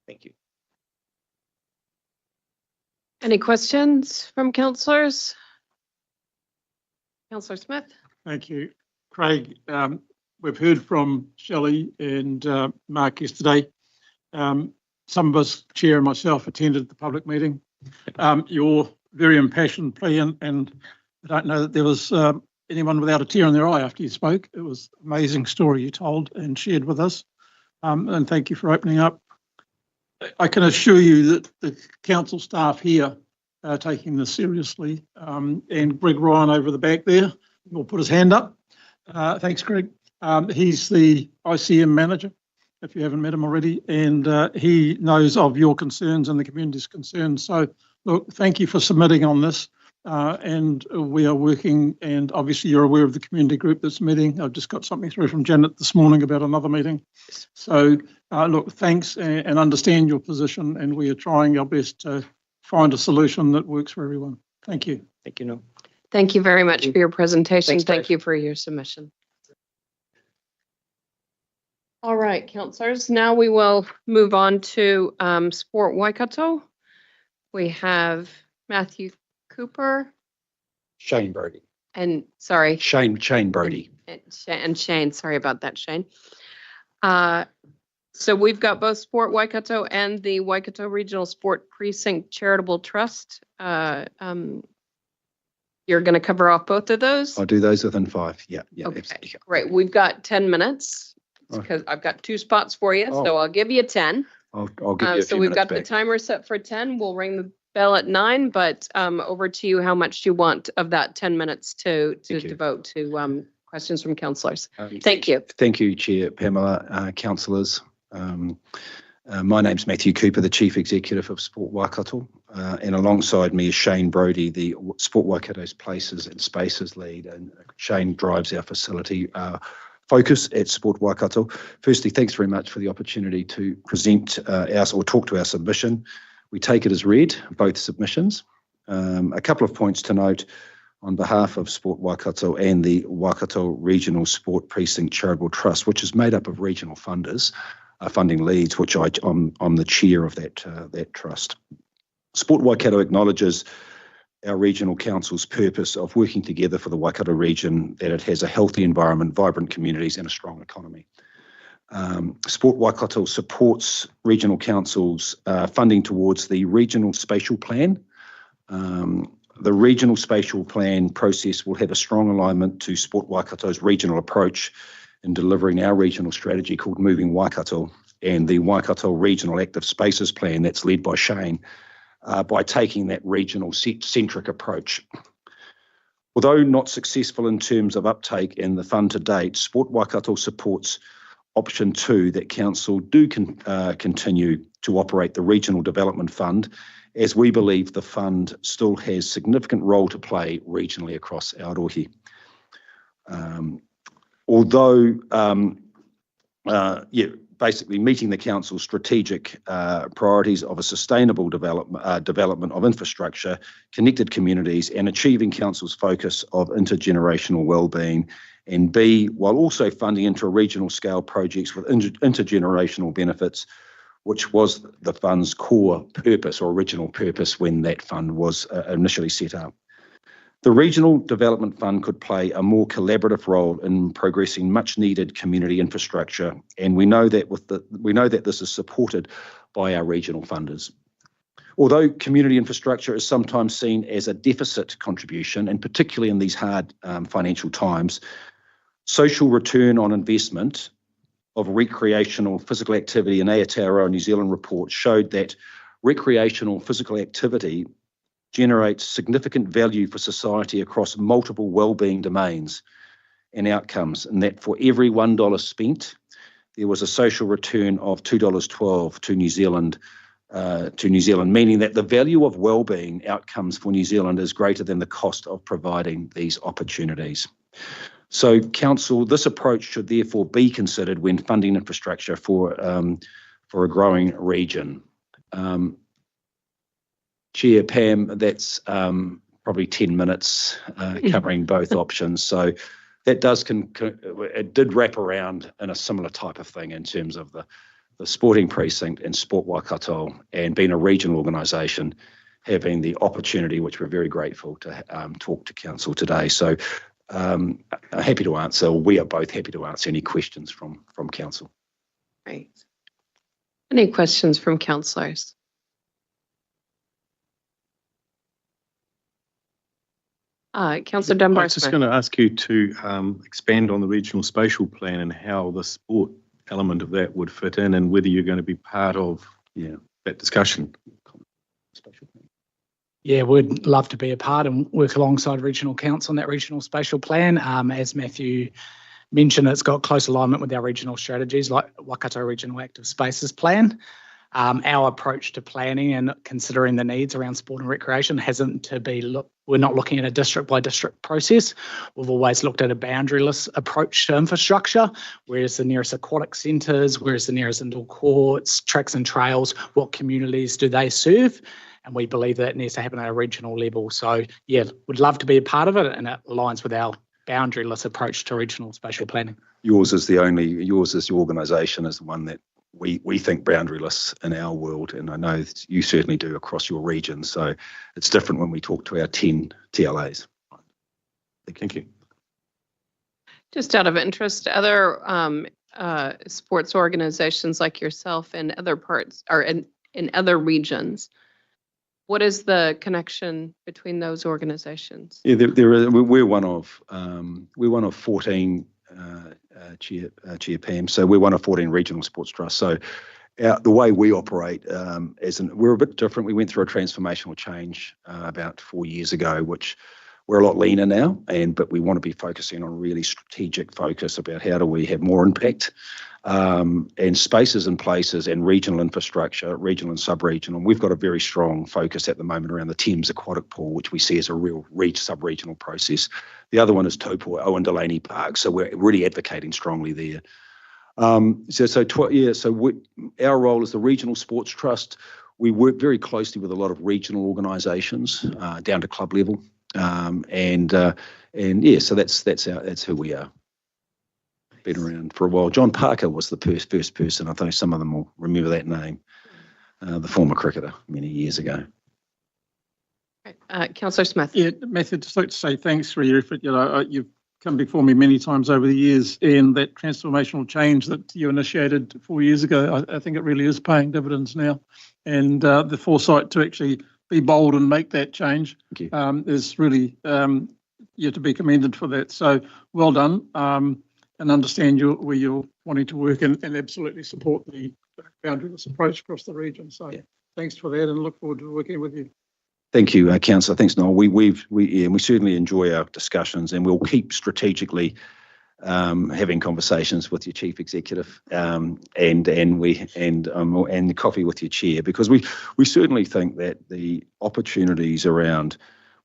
Thank you. Any questions from councillors? Councillor Smith. Thank you, Craig. We've heard from Shelley and Mark yesterday. Some of us, Chair and myself, attended the public meeting. Your very impassioned plea, and I don't know that there was anyone without a tear in their eye after you spoke. It was an amazing story you told and shared with us. And thank you for opening up. I can assure you that the council staff here are taking this seriously. And Greg Ryan over the back there will put his hand up. Thanks, Greg. He's the ICM manager, if you haven't met him already, and he knows of your concerns and the community's concerns. So, look, thank you for submitting on this. And we are working, and obviously you're aware of the community group that's meeting. I've just got something through from Janet this morning about another meeting. So, look, thanks and understand your position, and we are trying our best to find a solution that works for everyone. Thank you. Thank you, Noel. Thank you very much for your presentation. Thanks, Thank Dave. you for your submission. All right, councillors, now we will move on to Sport Waikato. We have Matthew Cooper Shane Brody. and, sorry, Shane Brody. and Shane. Sorry about that, Shane. So we've got both Sport Waikato and the Waikato Regional Sport Precinct Charitable Trust. You're going to cover off both of those? I'll do those within 5. Yeah. Okay, Absolutely. great. We've got 10 minutes because I've got 2 spots for you, so I'll give you 10. I'll give you a So few we've minutes got the back. timer set for 10. We'll ring the bell at 9, but over to you how much you want of that 10 minutes to devote to questions from councillors. Thank you. Thank you, Chair Pamela, councillors. My name's Matthew Cooper, the Chief Executive of Sport Waikato, and alongside me is Shane Brody, the Sport Waikato's Places and Spaces Lead, and Shane drives our facility focus at Sport Waikato. Firstly, thanks very much for the opportunity to present or talk to our submission. We take it as read, both submissions. A couple of points to note on behalf of Sport Waikato and the Waikato Regional Sport Precinct Charitable Trust, which is made up of regional funders, funding leads, which I'm the chair of that trust. Sport Waikato acknowledges our regional council's purpose of working together for the Waikato region, that it has a healthy environment, vibrant communities and a strong economy. Sport Waikato supports regional councils funding towards the regional spatial plan. The regional spatial plan process will have a strong alignment to Sport Waikato's regional approach in delivering our regional strategy called Moving Waikato, and the Waikato Regional Active Spaces Plan that's led by Shane, by taking that regional centric approach. Although not successful in terms of uptake in the fund to date, Sport Waikato supports option 2 that council do continue to operate the Regional Development Fund, as we believe the fund still has significant role to play regionally across Aotearoa. Although, basically meeting the council's strategic priorities of a sustainable development of infrastructure, connected communities, and achieving council's focus of intergenerational wellbeing, and B, while also funding inter-regional scale projects with intergenerational benefits, which was the fund's core purpose or original purpose when that fund was initially set up. The Regional Development Fund could play a more collaborative role in progressing much needed community infrastructure, and we know that this is supported by our regional funders. Although community infrastructure is sometimes seen as a deficit contribution, and particularly in these hard financial times, social return on investment of recreational physical activity in Aotearoa New Zealand report showed that recreational physical activity generates significant value for society across multiple wellbeing domains and outcomes, and that for every $1 spent, there was a social return of $2.12 to New Zealand, meaning that the value of wellbeing outcomes for New Zealand is greater than the cost of providing these opportunities. So, council, this approach should therefore be considered when funding infrastructure for a growing region. Chair Pam, that's probably 10 minutes covering both options. So that it did wrap around in a similar type of thing in terms of the sporting precinct and Sport Waikato, and being a regional organisation, having the opportunity, which we're very grateful to talk to council today. So happy to answer. We are both happy to answer any questions from council. Great. Any questions from councillors? Councillor Dunbar. I was just going to ask you to expand on the regional spatial plan and how the sport element of that would fit in, and whether you're going to be part of that discussion. Yeah, we'd love to be a part and work alongside Regional Council on that regional spatial plan. As Matthew mentioned, it's got close alignment with our regional strategies like Waikato Regional Active Spaces Plan. Our approach to planning and considering the needs around sport and recreation hasn't to be, we're not looking at a district by district process. We've always looked at a boundaryless approach to infrastructure. Where's the nearest aquatic centres? Where's the nearest indoor courts, tracks and trails? What communities do they serve? and we believe that needs to happen at a regional level. So yeah, would love to be a part of it, and it aligns with our boundaryless approach to regional spatial planning. Yours as your organisation is the one that we think boundaryless in our world, and I know you certainly do across your region. So it's different when we talk to our 10 TLAs. Thank you. Just out of interest, other sports organizations like yourself in other parts or in other regions, what is the connection between those organizations? Yeah, we're one of 14 Chair Pam. So we're one of 14 regional sports trusts. So the way we operate we're a bit different. We went through a transformational change about 4 years ago, which we're a lot leaner now, but we want to be focusing on really strategic focus about how do we have more impact and spaces and places and regional infrastructure, regional and sub-regional. We've got a very strong focus at the moment around the Thames Aquatic Pool, which we see as a real sub-regional process. The other one is Taupo Owen Delaney Park, so we're really advocating strongly there. Our role as the Regional Sports Trust, we work very closely with a lot of regional organisations down to club level. So that's who we are. Been around for a while. John Parker was the first person. I think some of them will remember that name. The former cricketer many years ago. Councillor Smith. Yeah, Matthew, just like to say thanks for your effort. You've come before me many times over the years, and that transformational change that you initiated 4 years ago, I think it really is paying dividends now, and the foresight to actually be bold and make that change is really to be commended for that. So well done, and understand where you're wanting to work, and absolutely support the boundaryless approach across the region. So thanks for that, and look forward to working with you. Thank you, Councillor. Thanks, Noel. We certainly enjoy our discussions, and we'll keep strategically having conversations with your chief executive and coffee with your chair, because we certainly think that the opportunities around,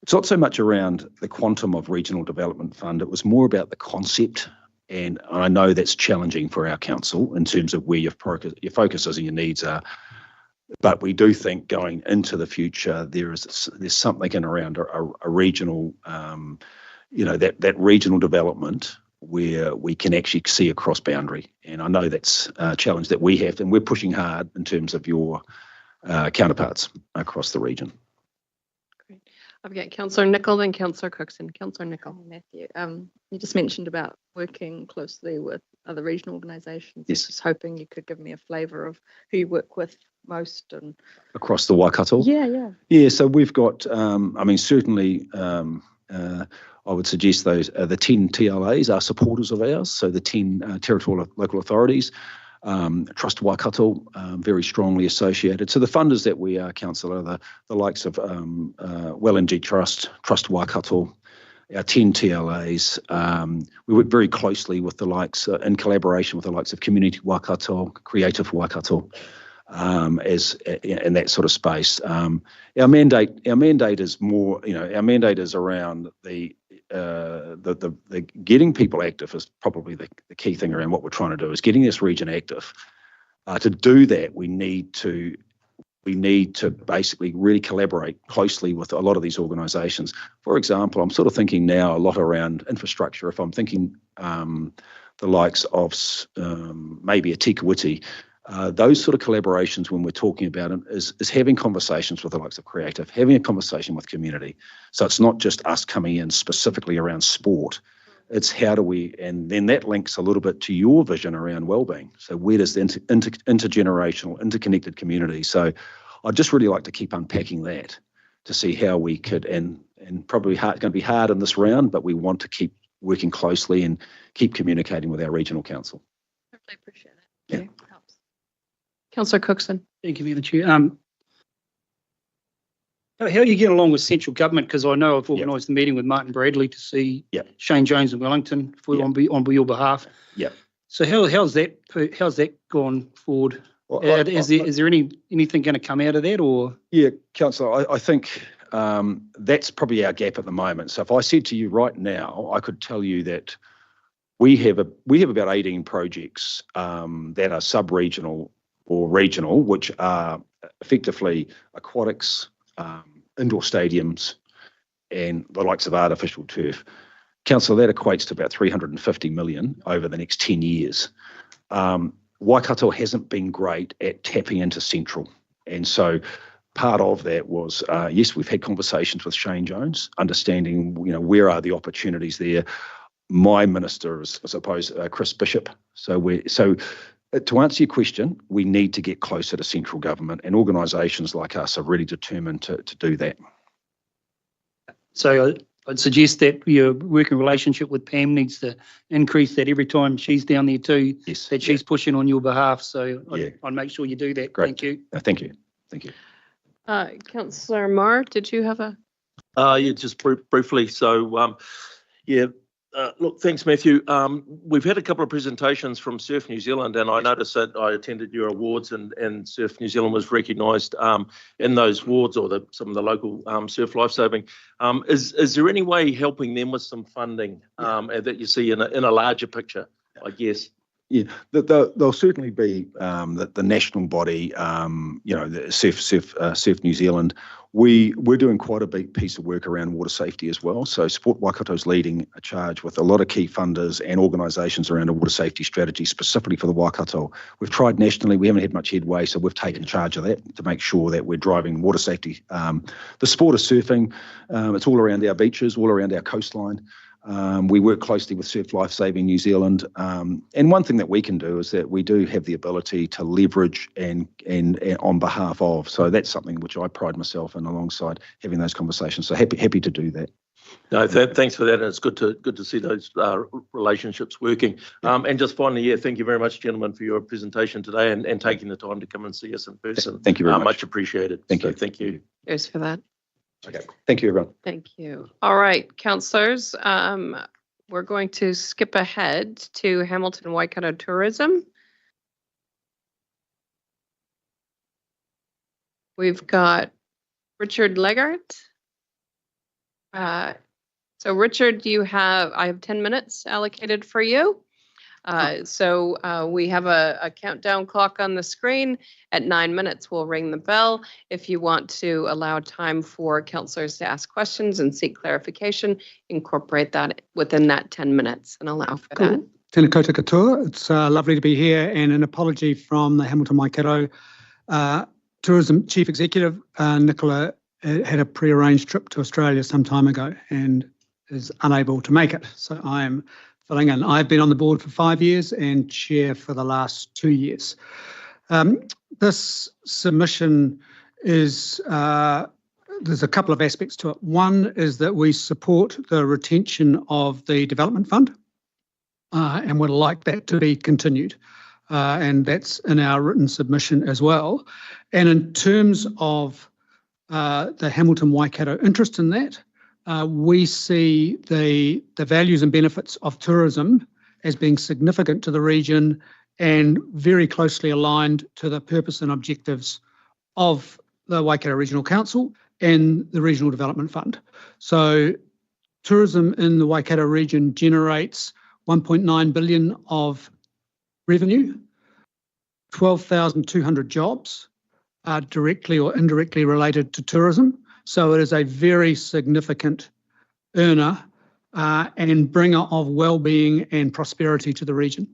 it's not so much around the quantum of regional development fund, it was more about the concept. And I know that's challenging for our council in terms of where your focuses and your needs are. But we do think going into the future, there's something in around a regional, that regional development where we can actually see across boundary. And I know that's a challenge that we have, and we're pushing hard in terms of your counterparts across the region. Great. I've got Councillor Nicol and Councillor Cookson. Councillor Nicol. Matthew, you just mentioned about working closely with other regional organisations. Yes. Just hoping you could give me a flavour of who you work with most and across the Waikato. Yeah. So we've got, certainly, I would suggest those the 10 TLAs are supporters of ours. So the 10 territorial local authorities, Trust Waikato, very strongly associated. So the funders that we are, Councillor, are the likes of Wellington Trust, Trust Waikato, our 10 TLAs. We work very closely with the likes, in collaboration with the likes of Community Waikato, Creative Waikato, in that sort of space. Our mandate is more, our mandate is around the getting people active is probably the key thing around what we're trying to do, is getting this region active. To do that, we need to basically really collaborate closely with a lot of these organisations. For example, I'm sort of thinking now a lot around infrastructure. If I'm thinking the likes of maybe a Tikawiti, those sort of collaborations when we're talking about them is having conversations with the likes of Creative, having a conversation with community. So it's not just us coming in specifically around sport. It's how do we, and then that links a little bit to your vision around wellbeing. So where does the intergenerational, interconnected community? So I'd just really like to keep unpacking that to see how we could, and probably going to be hard in this round, but we want to keep working closely and keep communicating with our regional council. I really appreciate it. Yeah. Helps. Councillor Cookson. Thank you, Madam Chair. How do you get along with central government? Because I know I've organised the meeting with Martin Bradley to see Shane Jones in Wellington on your behalf. Yeah. So how's that gone forward? Is there anything going to come out of that, or? Yeah, Councillor, I think that's probably our gap at the moment. So if I said to you right now, I could tell you that we have about 18 projects that are sub-regional or regional, which are effectively aquatics, indoor stadiums, and the likes of artificial turf. Councillor, that equates to about 350 million over the next 10 years. Waikato hasn't been great at tapping into central. And so part of that was, yes, we've had conversations with Shane Jones, understanding, where are the opportunities there. My minister is, I suppose, Chris Bishop. So to answer your question, we need to get closer to central government, and organisations like us are really determined to do that. So I'd suggest that your working relationship with Pam needs to increase that every time she's down there too, yes, that she's pushing on your behalf. So I'd make sure you do that. Great. Thank you. Thank you. Thank you. Councillor Marr, did you have a? Yeah, just briefly. So, look, thanks, Matthew. We've had a couple of presentations from Surf New Zealand, and I noticed that I attended your awards, and Surf New Zealand was recognised in those awards, or some of the local surf lifesaving. Is there any way helping them with some funding that you see in a larger picture, I guess? Yeah, there'll certainly be the national body, the Surf New Zealand. We're doing quite a big piece of work around water safety as well. So Sport Waikato's leading a charge with a lot of key funders and organisations around a water safety strategy specifically for the Waikato. We've tried nationally, we haven't had much headway, so we've taken charge of that to make sure that we're driving water safety. The sport of surfing, it's all around our beaches, all around our coastline. We work closely with Surf Lifesaving New Zealand, and one thing that we can do is that we do have the ability to leverage and on behalf of. So that's something which I pride myself in, alongside having those conversations. So happy to do that. No, thanks for that, and it's good to see those relationships working. And just finally, thank you very much, gentlemen, for your presentation today and taking the time to come and see us in person. Thank you very much. Much appreciated. Thank you. Thank you. Cheers for that. Okay. Thank you, everyone. Thank you. All right, councillors, we're going to skip ahead to Hamilton Waikato Tourism. We've got Richard Legart. So Richard, I have 10 minutes allocated for you. So we have a countdown clock on the screen. At 9 minutes, we'll ring the bell. If you want to allow time for councillors to ask questions and seek clarification, incorporate that within that 10 minutes and allow for that. Tēnā koutou katoa. It's lovely to be here, and an apology from the Hamilton Waikato Tourism Chief Executive. Nicola had a pre-arranged trip to Australia some time ago and is unable to make it. So I am filling in. I've been on the board for 5 years and chair for the last 2 years. This submission is, there's a couple of aspects to it. One is that we support the retention of the development fund and would like that to be continued. And that's in our written submission as well. And in terms of the Hamilton Waikato interest in that, we see the values and benefits of tourism as being significant to the region and very closely aligned to the purpose and objectives of the Waikato Regional Council and the Regional Development Fund. So tourism in the Waikato region generates 1.9 billion of revenue, 12,200 jobs are directly or indirectly related to tourism. So it is a very significant earner and bringer of well-being and prosperity to the region.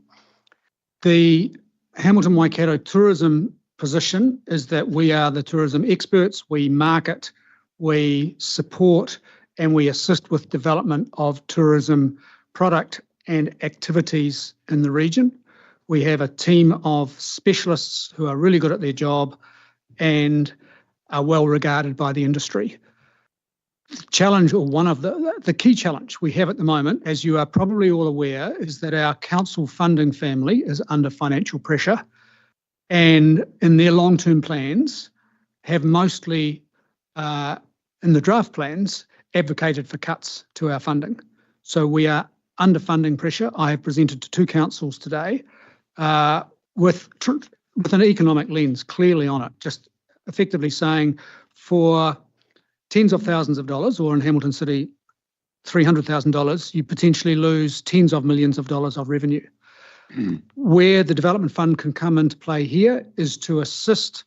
The Hamilton Waikato tourism position is that we are the tourism experts. We market, we support, and we assist with development of tourism product and activities in the region. We have a team of specialists who are really good at their job and are well regarded by the industry. The challenge, or one of the key challenge we have at the moment, as you are probably all aware, is that our council funding family is under financial pressure, and in their long-term plans have mostly, in the draft plans, advocated for cuts to our funding. So we are under funding pressure. I have presented to 2 councils today with an economic lens clearly on it, just effectively saying for tens of thousands of dollars, or in Hamilton City, $300,000, you potentially lose tens of millions of dollars of revenue. Where the development fund can come into play here is to assist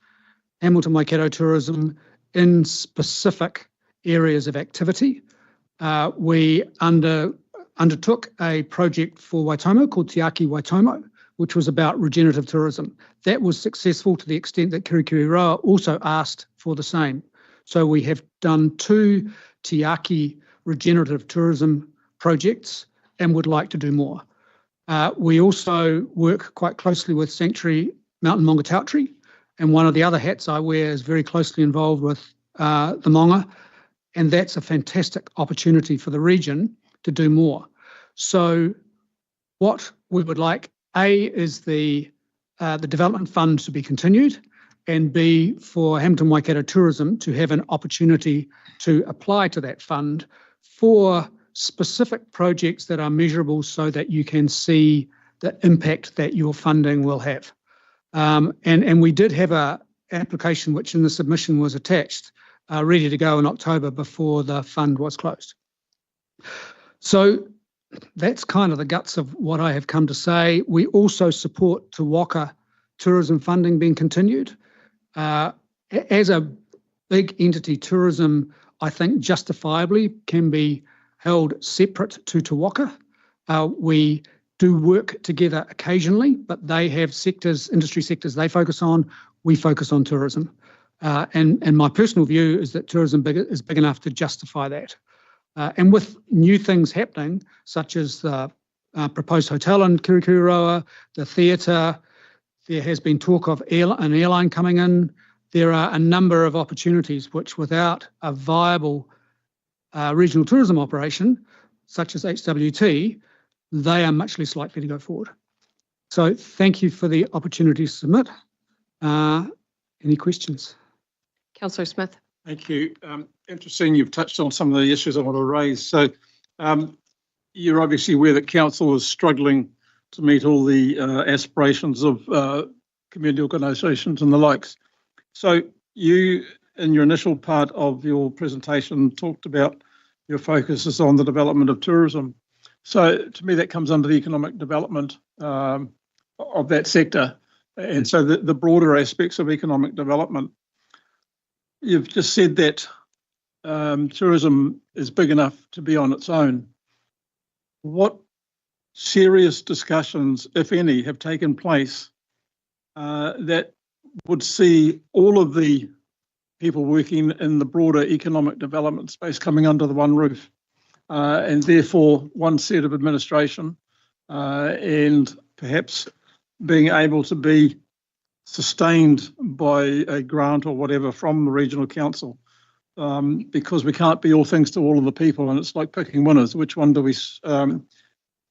Hamilton Waikato Tourism in specific areas of activity. We undertook a project for Waitomo called Te Aki Waitomo, which was about regenerative tourism. That was successful to the extent that Kirikiri Roa also asked for the same. So we have done 2 Te Aki regenerative tourism projects and would like to do more. We also work quite closely with Sanctuary Mountain Maungatautari, and one of the other hats I wear is very closely involved with the Maunga, and that's a fantastic opportunity for the region to do more. So what we would like, A, is the development fund to be continued, and B, for Hamilton Waikato Tourism to have an opportunity to apply to that fund for specific projects that are measurable so that you can see the impact that your funding will have. And we did have an application which in the submission was attached, ready to go in October before the fund was closed. So that's kind of the guts of what I have come to say. We also support Te Waka tourism funding being continued. As a big entity, tourism, I think justifiably can be held separate to Te Waka. We do work together occasionally, but they have sectors, industry sectors they focus on. We focus on tourism. And my personal view is that tourism is big enough to justify that. And with new things happening, such as the proposed hotel in Kirikiri Roa, the theatre, there has been talk of an airline coming in. There are a number of opportunities which, without a viable regional tourism operation, such as HWT, they are much less likely to go forward. So thank you for the opportunity to submit. Any questions? Councillor Smith. Thank you. Interesting, you've touched on some of the issues I want to raise. So you're obviously aware that council is struggling to meet all the aspirations of community organisations and the likes. So you, in your initial part of your presentation, talked about your focus is on the development of tourism. So to me, that comes under the economic development of that sector. And so the broader aspects of economic development. You've just said that tourism is big enough to be on its own. What serious discussions, if any, have taken place that would see all of the people working in the broader economic development space coming under the one roof, and therefore one set of administration, and perhaps being able to be sustained by a grant or whatever from the regional council, because we can't be all things to all of the people, and it's like picking winners. Which one do we?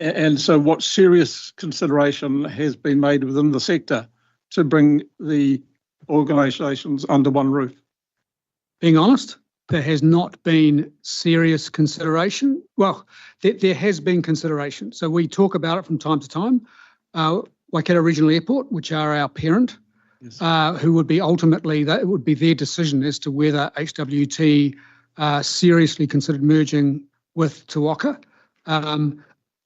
And so what serious consideration has been made within the sector to bring the organisations under one roof? Being honest, there has not been serious consideration. Well, there has been consideration. So we talk about it from time to time. Waikato Regional Airport, which are our parent, yes, who would be ultimately, that would be their decision as to whether HWT seriously considered merging with Te Waka,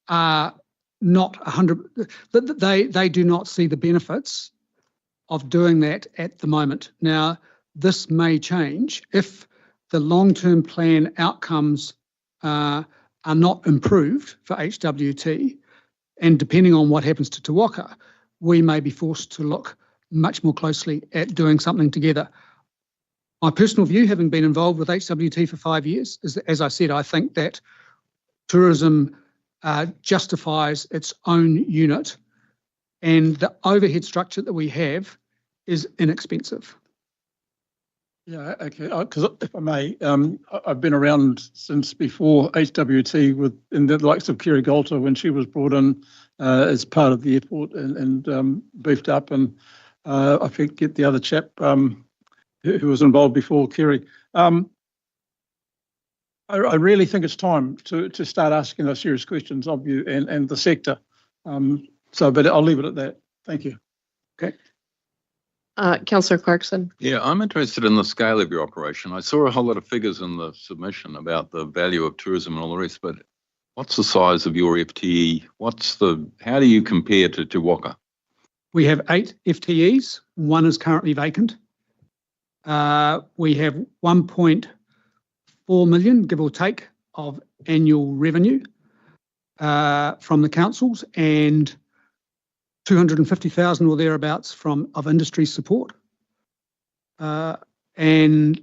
are not 100, they do not see the benefits of doing that at the moment. Now, this may change if the long-term plan outcomes are not improved for HWT, and depending on what happens to Te Waka, we may be forced to look much more closely at doing something together. My personal view, having been involved with HWT for 5 years, is that, as I said, I think that tourism justifies its own unit, and the overhead structure that we have is inexpensive. Yeah, okay, because if I may, I've been around since before HWT in the likes of Kiri Golta when she was brought in as part of the airport and beefed up, and I forget the other chap who was involved before Kiri. I really think it's time to start asking those serious questions of you and the sector. But I'll leave it at that. Thank you. Okay. Councillor Clarkson. Yeah, I'm interested in the scale of your operation. I saw a whole lot of figures in the submission about the value of tourism and all the rest, but what's the size of your FTE? How do you compare to Te Waka? We have 8 FTEs. One is currently vacant. we have 1.4 million, give or take, of annual revenue from the councils, and 250,000 or thereabouts of industry support. And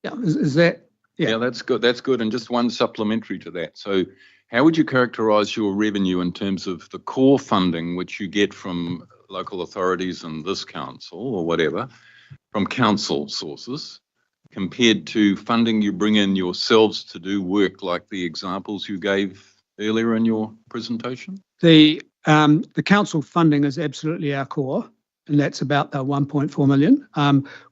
yeah, is that? Yeah, that's good. That's good. And just one supplementary to that. So how would you characterise your revenue in terms of the core funding which you get from local authorities and this council or whatever, from council sources, compared to funding you bring in yourselves to do work like the examples you gave earlier in your presentation? The council funding is absolutely our core, and that's about the 1.4 million.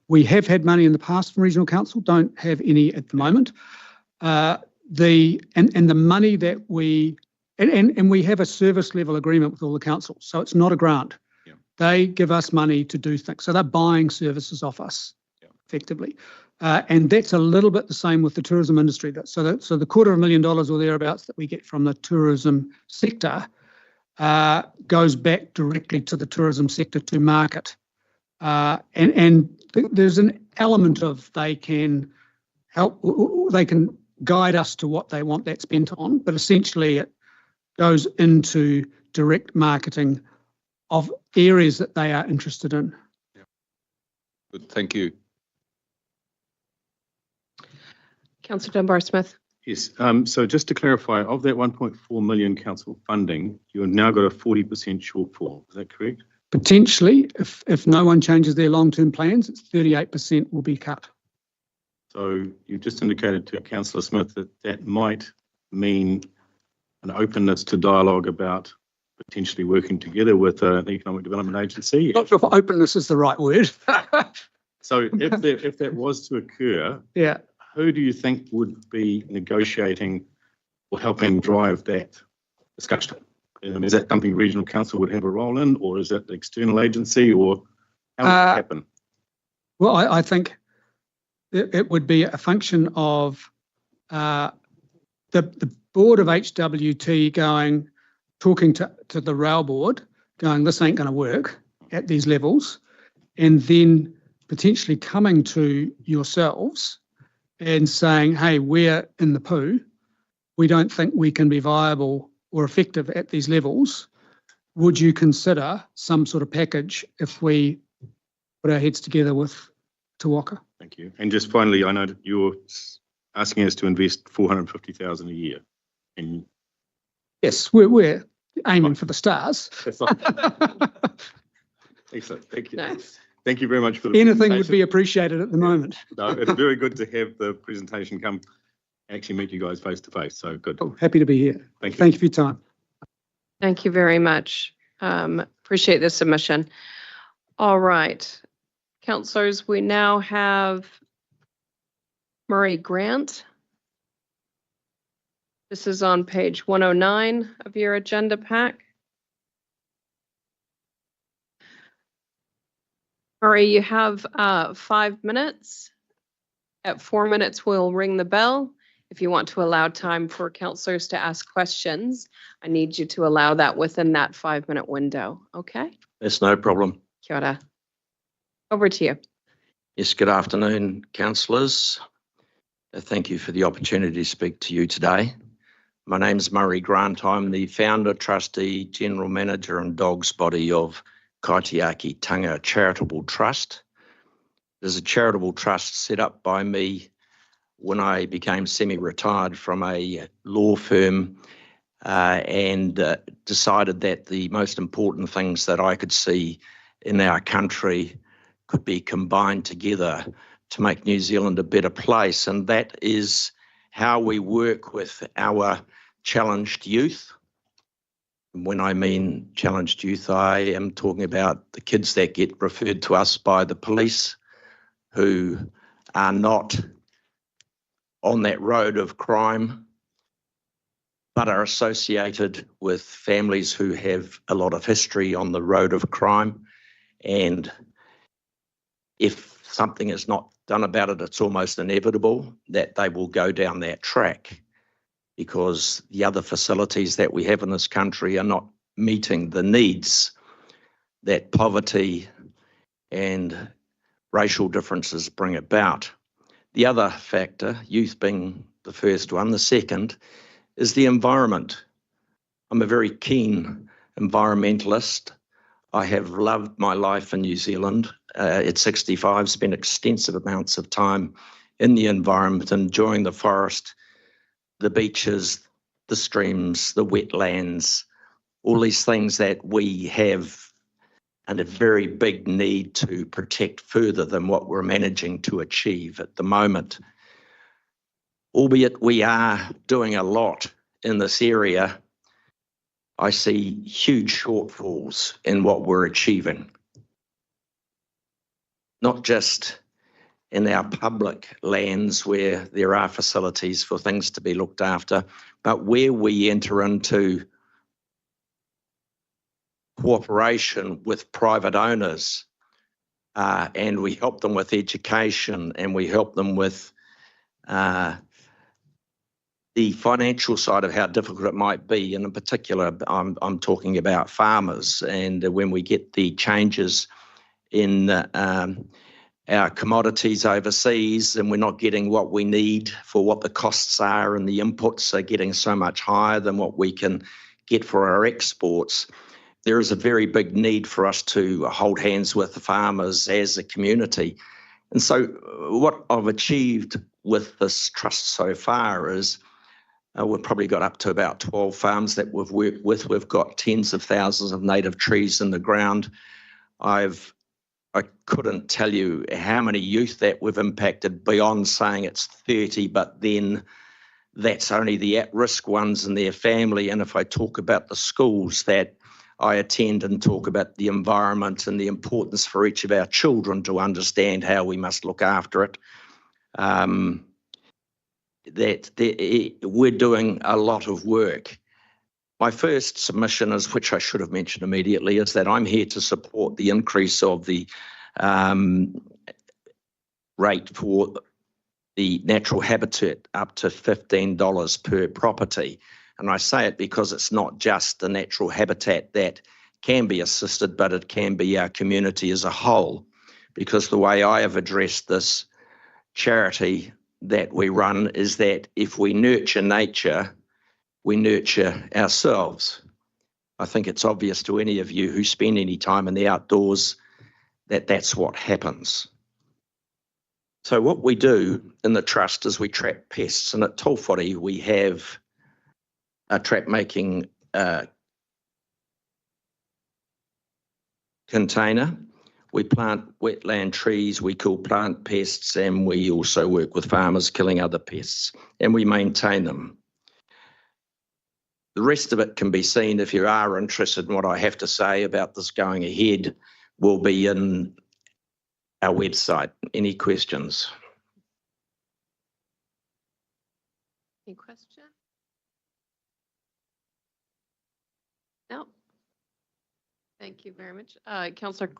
We have had money in the past from regional council, don't have any at the moment. The money that we have a service level agreement with all the councils, so it's not a grant. Yeah. They give us money to do things, so they're buying services off us, effectively. And that's a little bit the same with the tourism industry. So the $250,000 or thereabouts that we get from the tourism sector goes back directly to the tourism sector to market. And there's an element of they can help, they can guide us to what they want that spent on, but essentially it goes into direct marketing of areas that they are interested in. Yeah. Good, thank you. Councillor Dunbar-Smith. Yes, so just to clarify, of that 1.4 million council funding, you have now got a 40% shortfall, is that correct? Potentially, if no one changes their long-term plans, it's 38% will be cut. So you've just indicated to Councillor Smith that that might mean an openness to dialogue about potentially working together with the Economic Development Agency. Not sure if openness is the right word. So if that was to occur, yeah, who do you think would be negotiating or helping drive that discussion? Is that something regional council would have a role in, or is that the external agency, or how would it happen? Well, I think it would be a function of the board of HWT talking to the rail board, going, this ain't going to work at these levels, and then potentially coming to yourselves and saying, hey, we're in the poo. We don't think we can be viable or effective at these levels. Would you consider some sort of package if we put our heads together with Te Waka? Thank you. And just finally, I know that you're asking us to invest 450,000 a year. And yes, we're aiming for the stars. Excellent. Thank you. Nice. Thank you very much for the Anything would be appreciated at the moment. No, it's very good to have the presentation come actually meet you guys face to face. So good. Oh, happy to be here. Thank you. Thank you for your time. Thank you very much. Appreciate the submission. All right, councillors, we now have Murray Grant. This is on page 109 of your agenda pack. Murray, you have 5 minutes. At 4 minutes, we'll ring the bell. If you want to allow time for councillors to ask questions, I need you to allow that within that 5-minute window, okay? That's no problem. Kia ora. Over to you. Yes, good afternoon, councillors. Thank you for the opportunity to speak to you today. My name is Murray Grant. I'm the founder, trustee, general manager and dogs body of Kaitiaki Tanga Charitable Trust. There's a charitable trust set up by me when I became semi-retired from a law firm and decided that the most important things that I could see in our country could be combined together to make New Zealand a better place, and that is how we work with our challenged youth. When I mean challenged youth, I am talking about the kids that get referred to us by the police who are not on that road of crime, but are associated with families who have a lot of history on the road of crime. And if something is not done about it, it's almost inevitable that they will go down that track, because the other facilities that we have in this country are not meeting the needs that poverty and racial differences bring about. The other factor, youth being the first one, the second is the environment. I'm a very keen environmentalist. I have loved my life in New Zealand. At 65, spent extensive amounts of time in the environment, enjoying the forest, the beaches, the streams, the wetlands, all these things that we have and a very big need to protect further than what we're managing to achieve at the moment. Albeit we are doing a lot in this area, I see huge shortfalls in what we're achieving. Not just in our public lands where there are facilities for things to be looked after, but where we enter into cooperation with private owners and we help them with education and we help them with the financial side of how difficult it might be. And in particular, I'm talking about farmers, and when we get the changes in our commodities overseas and we're not getting what we need for what the costs are, and the inputs are getting so much higher than what we can get for our exports, there is a very big need for us to hold hands with the farmers as a community. And so what I've achieved with this trust so far is we've probably got up to about 12 farms that we've worked with. We've got tens of thousands of native trees in the ground. I couldn't tell you how many youth that we've impacted beyond saying it's 30, but then that's only the at-risk ones and their family. And if I talk about the schools that I attend and talk about the environment and the importance for each of our children to understand how we must look after it, we're doing a lot of work. My first submission is, which I should have mentioned immediately, is that I'm here to support the increase of the rate for the natural habitat up to $15 per property. And I say it because it's not just the natural habitat that can be assisted, but it can be our community as a whole. Because the way I have addressed this charity that we run is that if we nurture nature, we nurture ourselves. I think it's obvious to any of you who spend any time in the outdoors that that's what happens. So what we do in the trust is we trap pests, and at Tolwhori we have a trap making container. We plant wetland trees, we kill plant pests, and we also work with farmers killing other pests, and we maintain them. The rest of it can be seen, if you are interested in what I have to say about this going ahead, will be in our website. Any questions? Any questions? No. Thank you very much. Councillor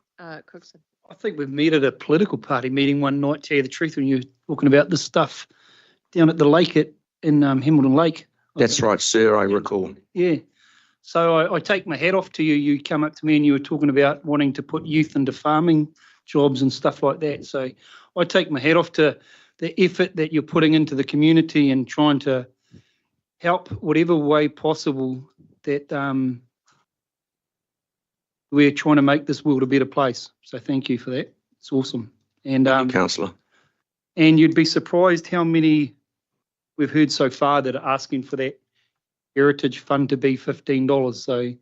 Cookson. I think we've met at a political party meeting one night, to tell you the truth, when you were talking about this stuff down at the lake in Hamilton Lake. That's right, sir, I recall. Yeah. So I take my hat off to you. You come up to me and you were talking about wanting to put youth into farming jobs and stuff like that. So I take my hat off to the effort that you're putting into the community and trying to help whatever way possible that we're trying to make this world a better place. So thank you for that. It's awesome. And Councillor. And you'd be surprised how many we've heard so far that are asking for that heritage fund to be $15. So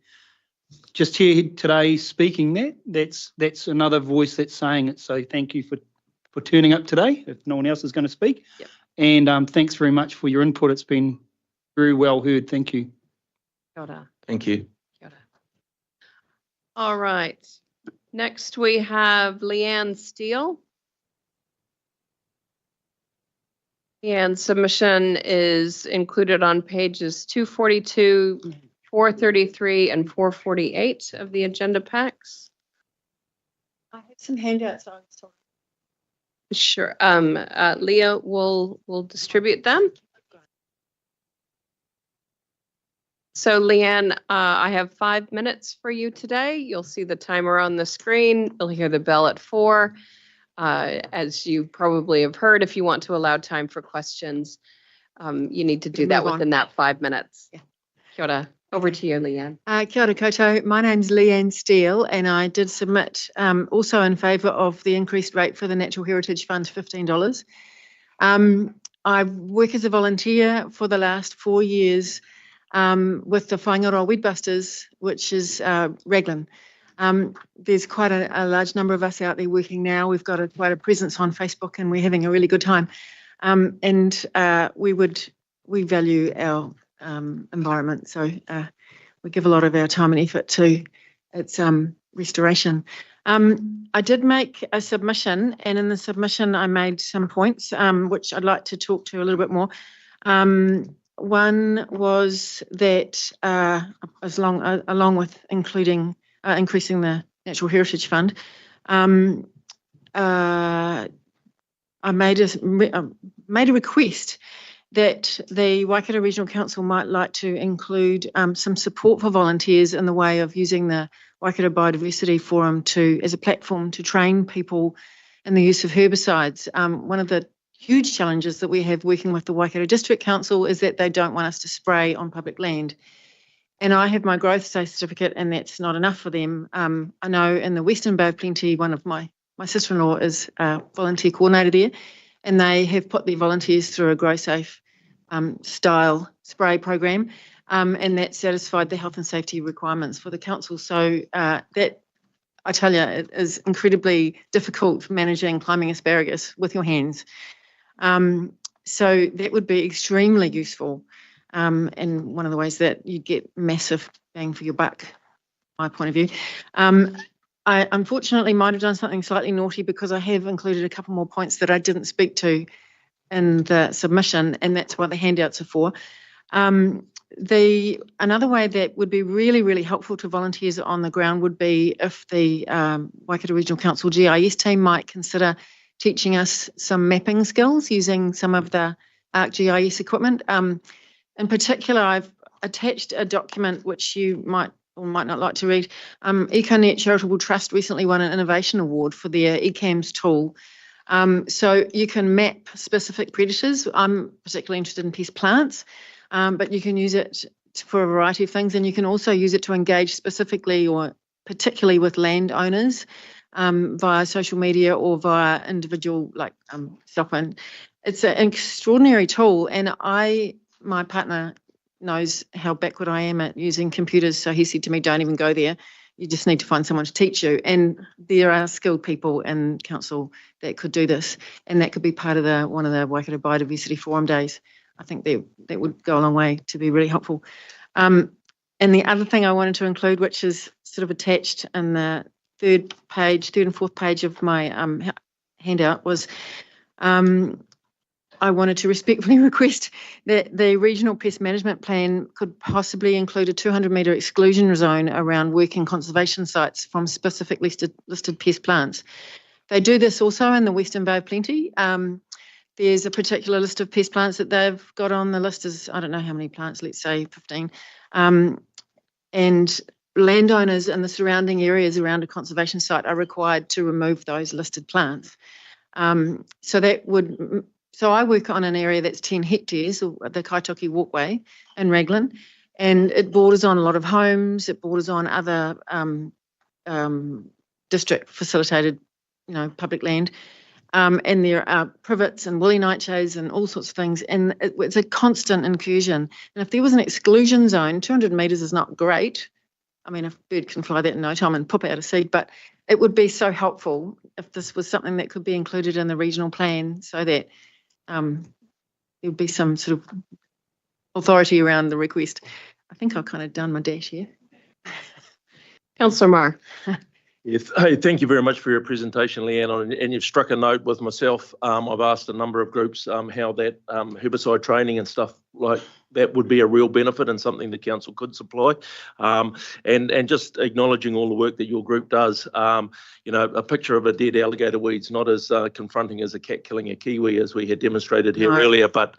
just here today speaking that's another voice that's saying it. So thank you for turning up today, if no one else is going to speak. Yep. And thanks very much for your input. It's been very well heard. Thank you. Kia ora. Thank you. Kia ora. All right. Next we have Leanne Steele. And submission is included on pages 242, 433, and 448 of the agenda packs. I have some handouts. Sure. Leah will distribute them. So Leanne, I have 5 minutes for you today. You'll see the timer on the screen. You'll hear the bell at 4. As you probably have heard, if you want to allow time for questions, you need to do that Move on. within that 5 minutes. Yeah. Kia ora. Over to you, Leanne. Kia ora koutou. My name's Leanne Steele, and I did submit also in favour of the increased rate for the Natural Heritage Fund, $15. I work as a volunteer for the last 4 years with the Whangaroa Weedbusters, which is Raglan. There's quite a large number of us out there working now. We've got quite a presence on Facebook, and we're having a really good time. We value our environment, so we give a lot of our time and effort to its restoration. I did make a submission, and in the submission I made some points which I'd like to talk to a little bit more. One was that along with increasing the Natural Heritage Fund, I made a request that the Waikato Regional Council might like to include some support for volunteers in the way of using the Waikato Biodiversity Forum as a platform to train people in the use of herbicides. One of the huge challenges that we have working with the Waikato District Council is that they don't want us to spray on public land. And I have my growth safe certificate, and that's not enough for them. I know in the Western Bay of Plenty, one of my sister-in-law is a volunteer coordinator there, and they have put their volunteers through a grow safe style spray program, and that satisfied the health and safety requirements for the council. So that, I tell you, it is incredibly difficult managing climbing asparagus with your hands. So that would be extremely useful, and one of the ways that you get massive bang for your buck, my point of view. I unfortunately might have done something slightly naughty, because I have included a couple more points that I didn't speak to in the submission, and that's what the handouts are for. Another way that would be really, really helpful to volunteers on the ground would be if the Waikato Regional Council GIS team might consider teaching us some mapping skills using some of the ArcGIS equipment. In particular, I've attached a document which you might or might not like to read. EcoNet Charitable Trust recently won an innovation award for their eCams tool. So you can map specific predators. I'm particularly interested in pest plants, but you can use it for a variety of things, and you can also use it to engage specifically or particularly with landowners via social media or via individual cell phone. It's an extraordinary tool, and my partner knows how backward I am at using computers, so he said to me, don't even go there. You just need to find someone to teach you. And there are skilled people in council that could do this, and that could be part of one of the Waikato Biodiversity Forum days. I think that would go a long way to be really helpful. And the other thing I wanted to include, which is sort of attached in the third and fourth page of my handout, was I wanted to respectfully request that the regional pest management plan could possibly include a 200-metre exclusion zone around working conservation sites from specific listed pest plants. They do this also in the Western Bay of Plenty. There's a particular list of pest plants that they've got on the list as, I don't know how many plants, let's say 15. And landowners in the surrounding areas around a conservation site are required to remove those listed plants. So I work on an area that's 10 hectares, the Kaitoki Walkway in Raglan, and it borders on a lot of homes. It borders on other district facilitated, public land. And there are privets and woolly nightshades and all sorts of things. And it's a constant incursion. And if there was an exclusion zone, 200 metres is not great. I mean, a bird can fly that in no time and pop out a seed, but it would be so helpful if this was something that could be included in the regional plan, so that there would be some sort of authority around the request. I think I've kind of done my dash here. Councillor Marr. Yes. Hey, thank you very much for your presentation, Leanne. And you've struck a note with myself. I've asked a number of groups how that herbicide training and stuff like that would be a real benefit and something the council could supply. And just acknowledging all the work that your group does. You know, a picture of a dead alligator weed's not as confronting as a cat killing a kiwi, as we had demonstrated here earlier, but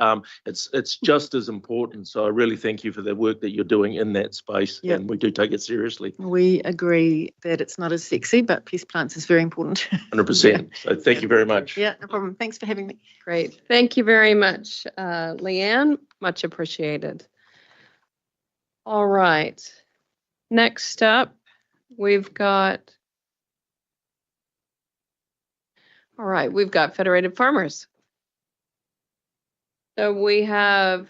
it's just as important. So I really thank you for the work that you're doing in that space, and we do take it seriously. We agree that it's not as sexy, but pest plants is very important. 100%. So thank you very much. Yeah, no problem. Thanks for having me. Great. Thank you very much, Leanne. Much appreciated. All right. Next up, we've got Federated Farmers. So we have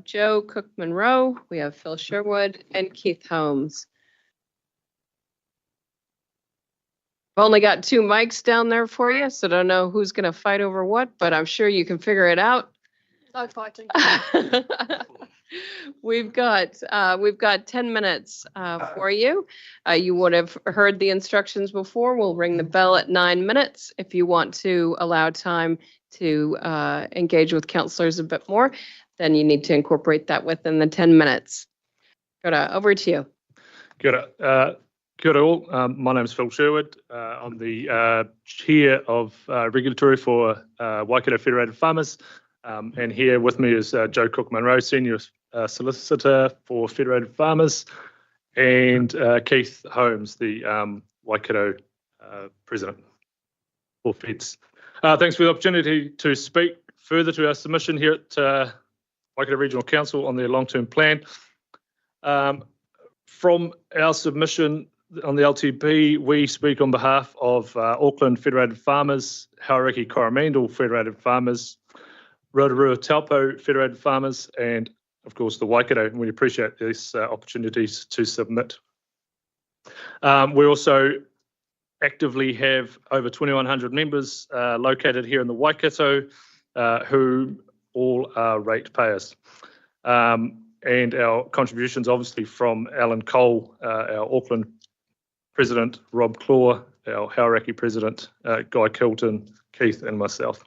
Joe Cook Monroe, we have Phil Sherwood, and Keith Holmes. I've only got 2 mics down there for you, so don't know who's going to fight over what, but I'm sure you can figure it out. No fighting. We've got 10 minutes for you. You would have heard the instructions before. We'll ring the bell at 9 minutes. If you want to allow time to engage with councillors a bit more, then you need to incorporate that within the 10 minutes. Over to you. Kia ora all. My name is Phil Sherwood. I'm the chair of regulatory for Waikato Federated Farmers. And here with me is Joe Cook Monroe, Senior Solicitor for Federated Farmers, and Keith Holmes, the Waikato President for Feds. Thanks for the opportunity to speak further to our submission here at Waikato Regional Council on their long-term plan. From our submission on the LTP, we speak on behalf of Auckland Federated Farmers, Hauraki Coromandel Federated Farmers, Rotorua Taupo Federated Farmers, and of course the Waikato. We appreciate these opportunities to submit. We also actively have over 2,100 members located here in the Waikato who all are ratepayers. And our contributions obviously from Alan Cole, our Auckland President, Rob Claw, our Hauraki President, Guy Kilton, Keith and myself.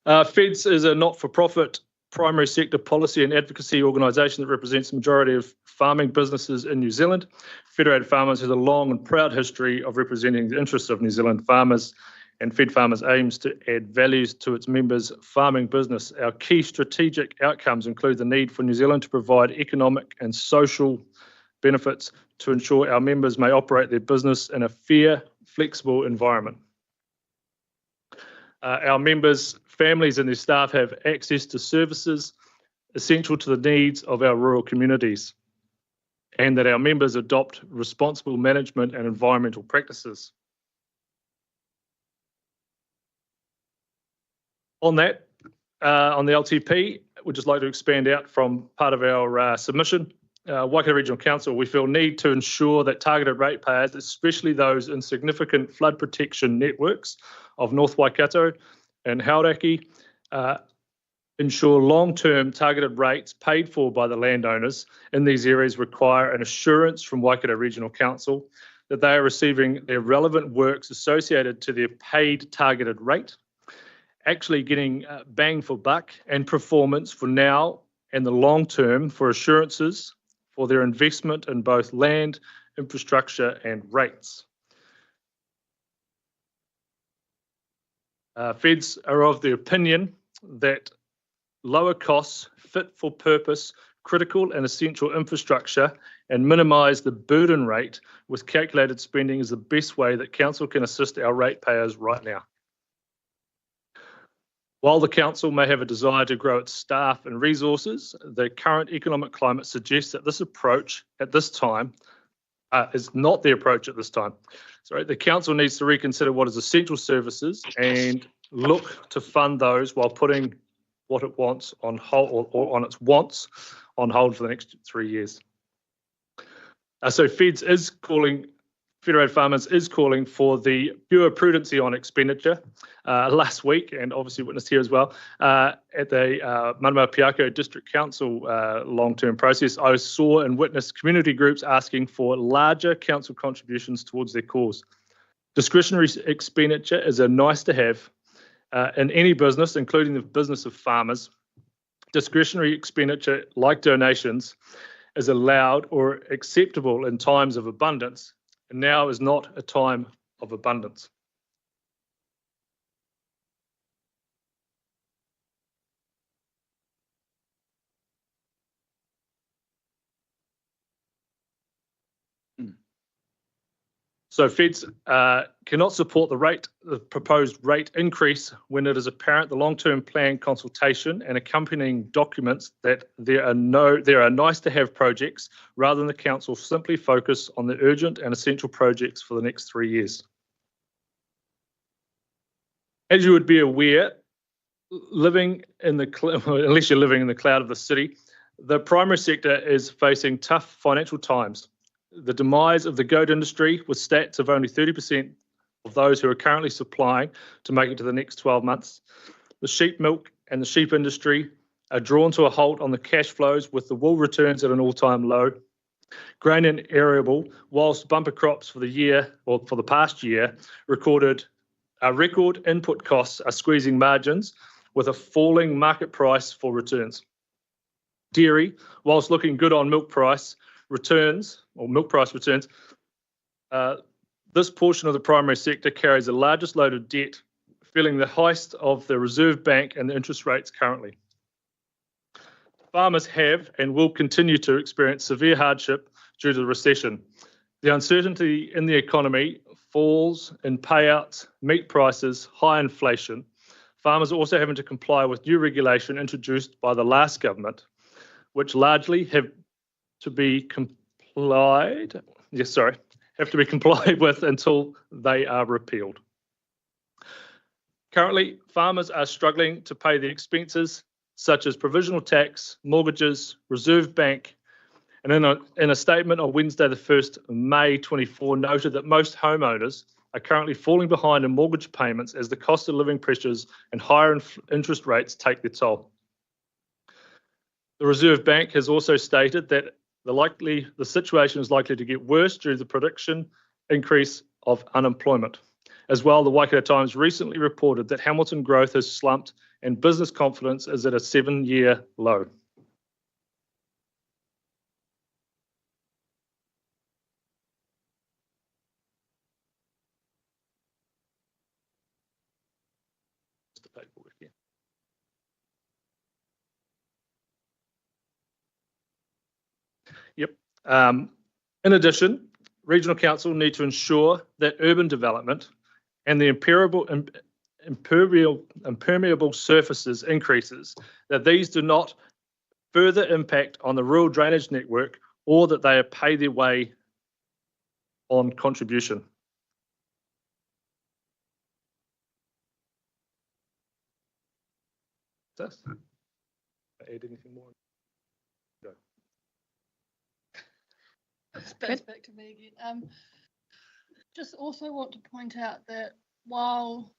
Feds is a not-for-profit primary sector policy and advocacy organisation that represents the majority of farming businesses in New Zealand. Federated Farmers has a long and proud history of representing the interests of New Zealand farmers, and Fed Farmers aims to add values to its members' farming business. Our key strategic outcomes include the need for New Zealand to provide economic and social benefits to ensure our members may operate their business in a fair, flexible environment. Our members, families and their staff have access to services essential to the needs of our rural communities, and that our members adopt responsible management and environmental practices. On that, on the LTP, we'd just like to expand out from part of our submission. Waikato Regional Council, we feel need to ensure that targeted ratepayers, especially those in significant flood protection networks of North Waikato and Hauraki, ensure long-term targeted rates paid for by the landowners in these areas require an assurance from Waikato Regional Council that they are receiving their relevant works associated to their paid targeted rate, actually getting bang for buck and performance for now and the long term for assurances for their investment in both land, infrastructure and rates. Feds are of the opinion that lower costs, fit for purpose, critical and essential infrastructure and minimise the burden rate with calculated spending is the best way that Council can assist our ratepayers right now. While the Council may have a desire to grow its staff and resources, the current economic climate suggests that this approach at this time is not the approach at this time. Sorry, the Council needs to reconsider what is essential services and look to fund those while putting what it wants on hold or on its wants on hold for the next 3 years. So Federated Farmers is calling for the pure prudency on expenditure. Last week, and obviously witnessed here as well, at the Manamao-Piako District Council long-term process, I saw and witnessed community groups asking for larger council contributions towards their cause. Discretionary expenditure is a nice to have in any business, including the business of farmers, discretionary expenditure like donations is allowed or acceptable in times of abundance, and now is not a time of abundance. So feds cannot support the proposed rate increase when it is apparent the long-term plan consultation and accompanying documents that there are nice to have projects rather than the council simply focus on the urgent and essential projects for the next 3 years. As you would be aware, unless you're living in the cloud of the city, the primary sector is facing tough financial times. The demise of the goat industry, with stats of only 30% of those who are currently supplying to make it to the next 12 months. The sheep milk and the sheep industry are drawn to a halt on the cash flows, with the wool returns at an all-time low. Grain and arable, whilst bumper crops for the year, or for the past year, recorded record input costs are squeezing margins with a falling market price for returns. Dairy, whilst looking good on milk price returns, this portion of the primary sector carries the largest load of debt, feeling the highest of the Reserve Bank and the interest rates currently. Farmers have and will continue to experience severe hardship due to the recession. The uncertainty in the economy, falls in payouts, meat prices, high inflation. Farmers are also having to comply with new regulation introduced by the last government, which largely have to be complied with until they are repealed. Currently, farmers are struggling to pay the expenses such as provisional tax, mortgages, Reserve Bank, and in a statement on Wednesday, the 1st of May 24, noted that most homeowners are currently falling behind in mortgage payments as the cost of living pressures and higher interest rates take their toll. The Reserve Bank has also stated that the situation is likely to get worse due to the prediction increase of unemployment. As well, the Waikato Times recently reported that Hamilton growth has slumped and business confidence is at a 7-year low. Yep. In addition, Regional Council need to ensure that urban development and the impermeable surfaces increases, that these do not further impact on the rural drainage network or that they pay their way on contribution. Add anything more? Go. That's back to me again. Just also want to point out that while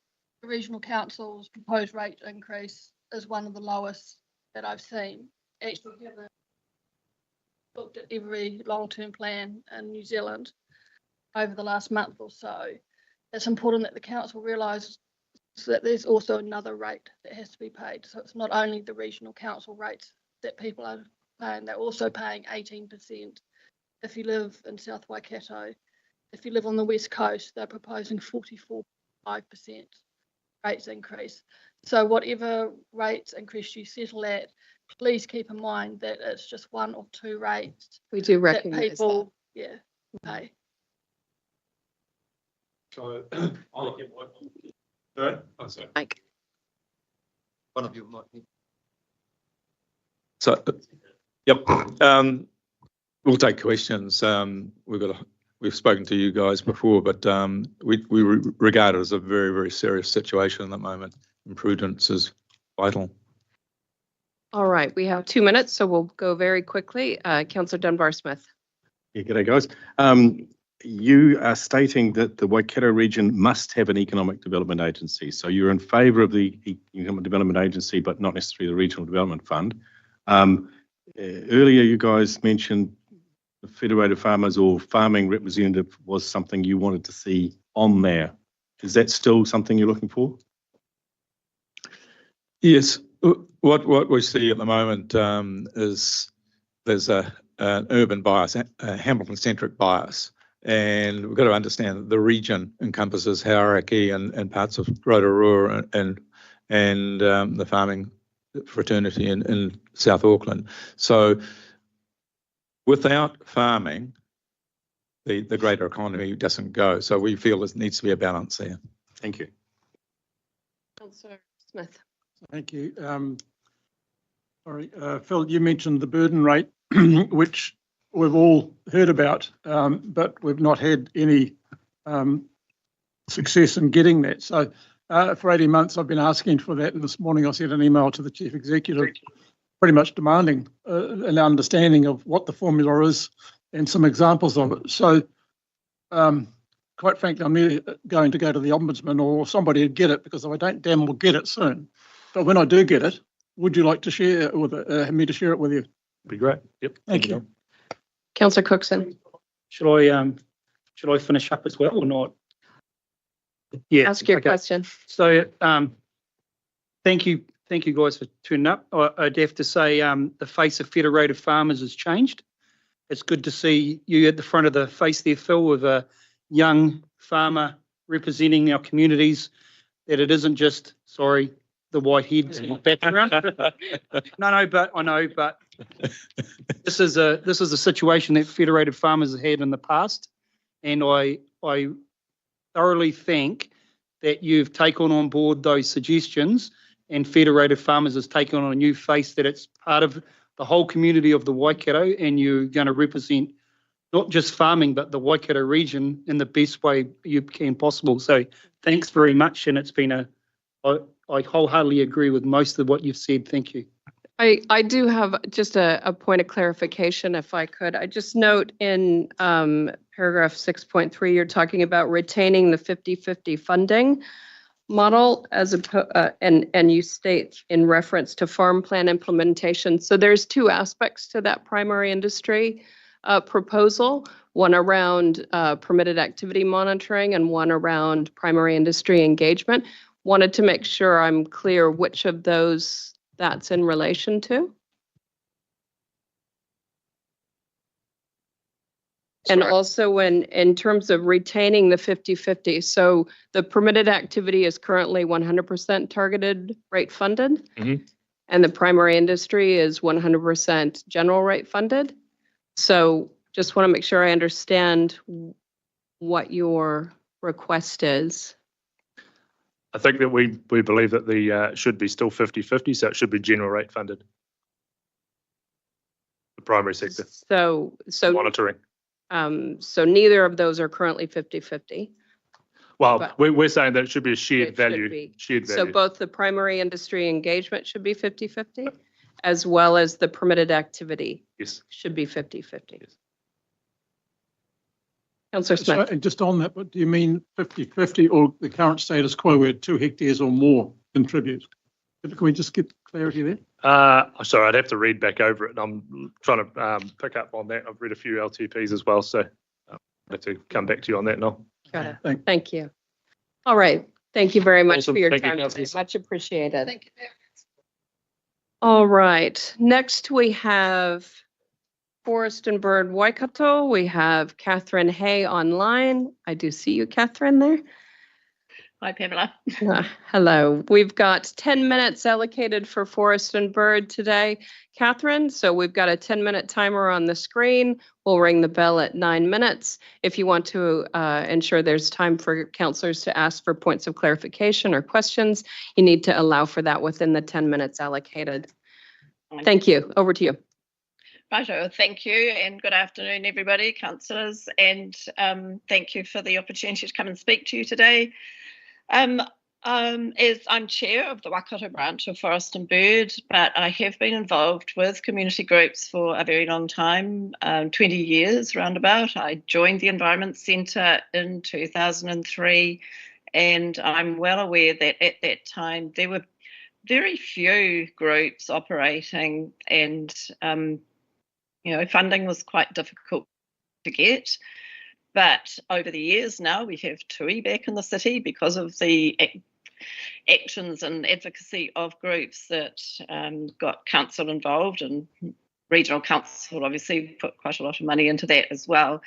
the Regional Council's proposed rate increase is one of the lowest that I've seen, actually given looked at every long-term plan in New Zealand over the last month or so, it's important that the council realises that there's also another rate that has to be paid. So it's not only the Regional Council rates that people are paying, they're also paying 18%. If you live in South Waikato, if you live on the West Coast, they're proposing 44.5% rates increase. So whatever rates increase you settle at, please keep in mind that it's just one or two rates. We do recognise that people, pay. So I'll get one. Sorry? Oh, sorry. Mike. One of you might need. So, yep. We'll take questions. We've spoken to you guys before, but we regard it as a very, very serious situation at the moment. And prudence is vital. All right, we have 2 minutes, so we'll go very quickly. Councillor Dunbar-Smith. Yeah, g'day guys. You are stating that the Waikato region must have an economic development agency. So you're in favour of the economic development agency, but not necessarily the regional development fund. Earlier, you guys mentioned the Federated Farmers or farming representative was something you wanted to see on there. Is that still something you're looking for? Yes, What we see at the moment is there's an urban bias, a Hamilton-centric bias, and we've got to understand that the region encompasses Hauraki and parts of Rotorua and the farming fraternity in South Auckland. So without farming, the greater economy doesn't go. So we feel there needs to be a balance there. Thank you. Councillor Smith. Thank you. Sorry, Phil, you mentioned the burden rate, which we've all heard about, but we've not had any success in getting that. So for 18 months, I've been asking for that. And this morning I sent an email to the Chief Executive pretty much demanding an understanding of what the formula is and some examples of it. So quite frankly, I'm either going to go to the Ombudsman or somebody to get it, because if I don't, damn well get it soon. But when I do get it, would you like to share it with me to share it with you? Be great. Yep. Thank you. Councillor Cookson. Should I finish up as well or not? Yeah. Ask your question. So thank you guys for turning up. I'd have to say the face of Federated Farmers has changed. It's good to see you at the front of the face there, Phil, with a young farmer representing our communities, that it isn't just, sorry, the white heads in the background. But this is a situation that Federated Farmers have had in the past, and I thoroughly think that you've taken on board those suggestions, and Federated Farmers has taken on a new face, that it's part of the whole community of the Waikato, and you're going to represent not just farming, but the Waikato region in the best way you can possible. So thanks very much, and it's been I wholeheartedly agree with most of what you've said. Thank you. I do have just a point of clarification, if I could. I just note in paragraph 6.3, you're talking about retaining the 50-50 funding model and you state in reference to farm plan implementation. So there's two aspects to that primary industry proposal, one around permitted activity monitoring and one around primary industry engagement. Wanted to make sure I'm clear which of those that's in relation to. And also in terms of retaining the 50-50, so the permitted activity is currently 100% targeted rate funded, and the primary industry is 100% general rate funded. So just want to make sure I understand what your request is. I think that we believe that the should be still 50-50, so it should be general rate funded. The primary sector. So monitoring. So neither of those are currently 50-50. Well, we're saying that it should be a shared value. Shared value. So both the primary industry engagement should be 50-50, as well as the permitted activity. Yes. Should be 50-50. Yes. Councillor Smith. So, just on that, but do you mean 50-50 or the current status quo where 2 hectares or more contribute? Can we just get clarity there? Sorry, I'd have to read back over it. I'm trying to pick up on that. I've read a few LTPs as well, so I'll have to come back to you on that now. Got it. Thank you. All right. Thank you very much Awesome. for your Thank you, time today. councillors. Much appreciated. Thank you. All right. Next we have Forest and Bird Waikato. We have Catherine Hay online. I do see you, Catherine, there. Hi, Pamela. Hello. We've got 10 minutes allocated for Forest and Bird today, Catherine. So we've got a 10-minute timer on the screen. We'll ring the bell at 9 minutes. If you want to ensure there's time for councillors to ask for points of clarification or questions, you need to allow for that within the 10 minutes allocated. Thank you. Over to you. Righto, thank you, and good afternoon, everybody, councillors, and thank you for the opportunity to come and speak to you today. As I'm chair of the Waikato branch of Forest and Bird, but I have been involved with community groups for a very long time, 20 years roundabout. I joined the Environment Centre in 2003, and I'm well aware that at that time there were very few groups operating, and funding was quite difficult to get. But over the years now, we have TUI back in the city because of the actions and advocacy of groups that got council involved, and regional council obviously put quite a lot of money into that as well.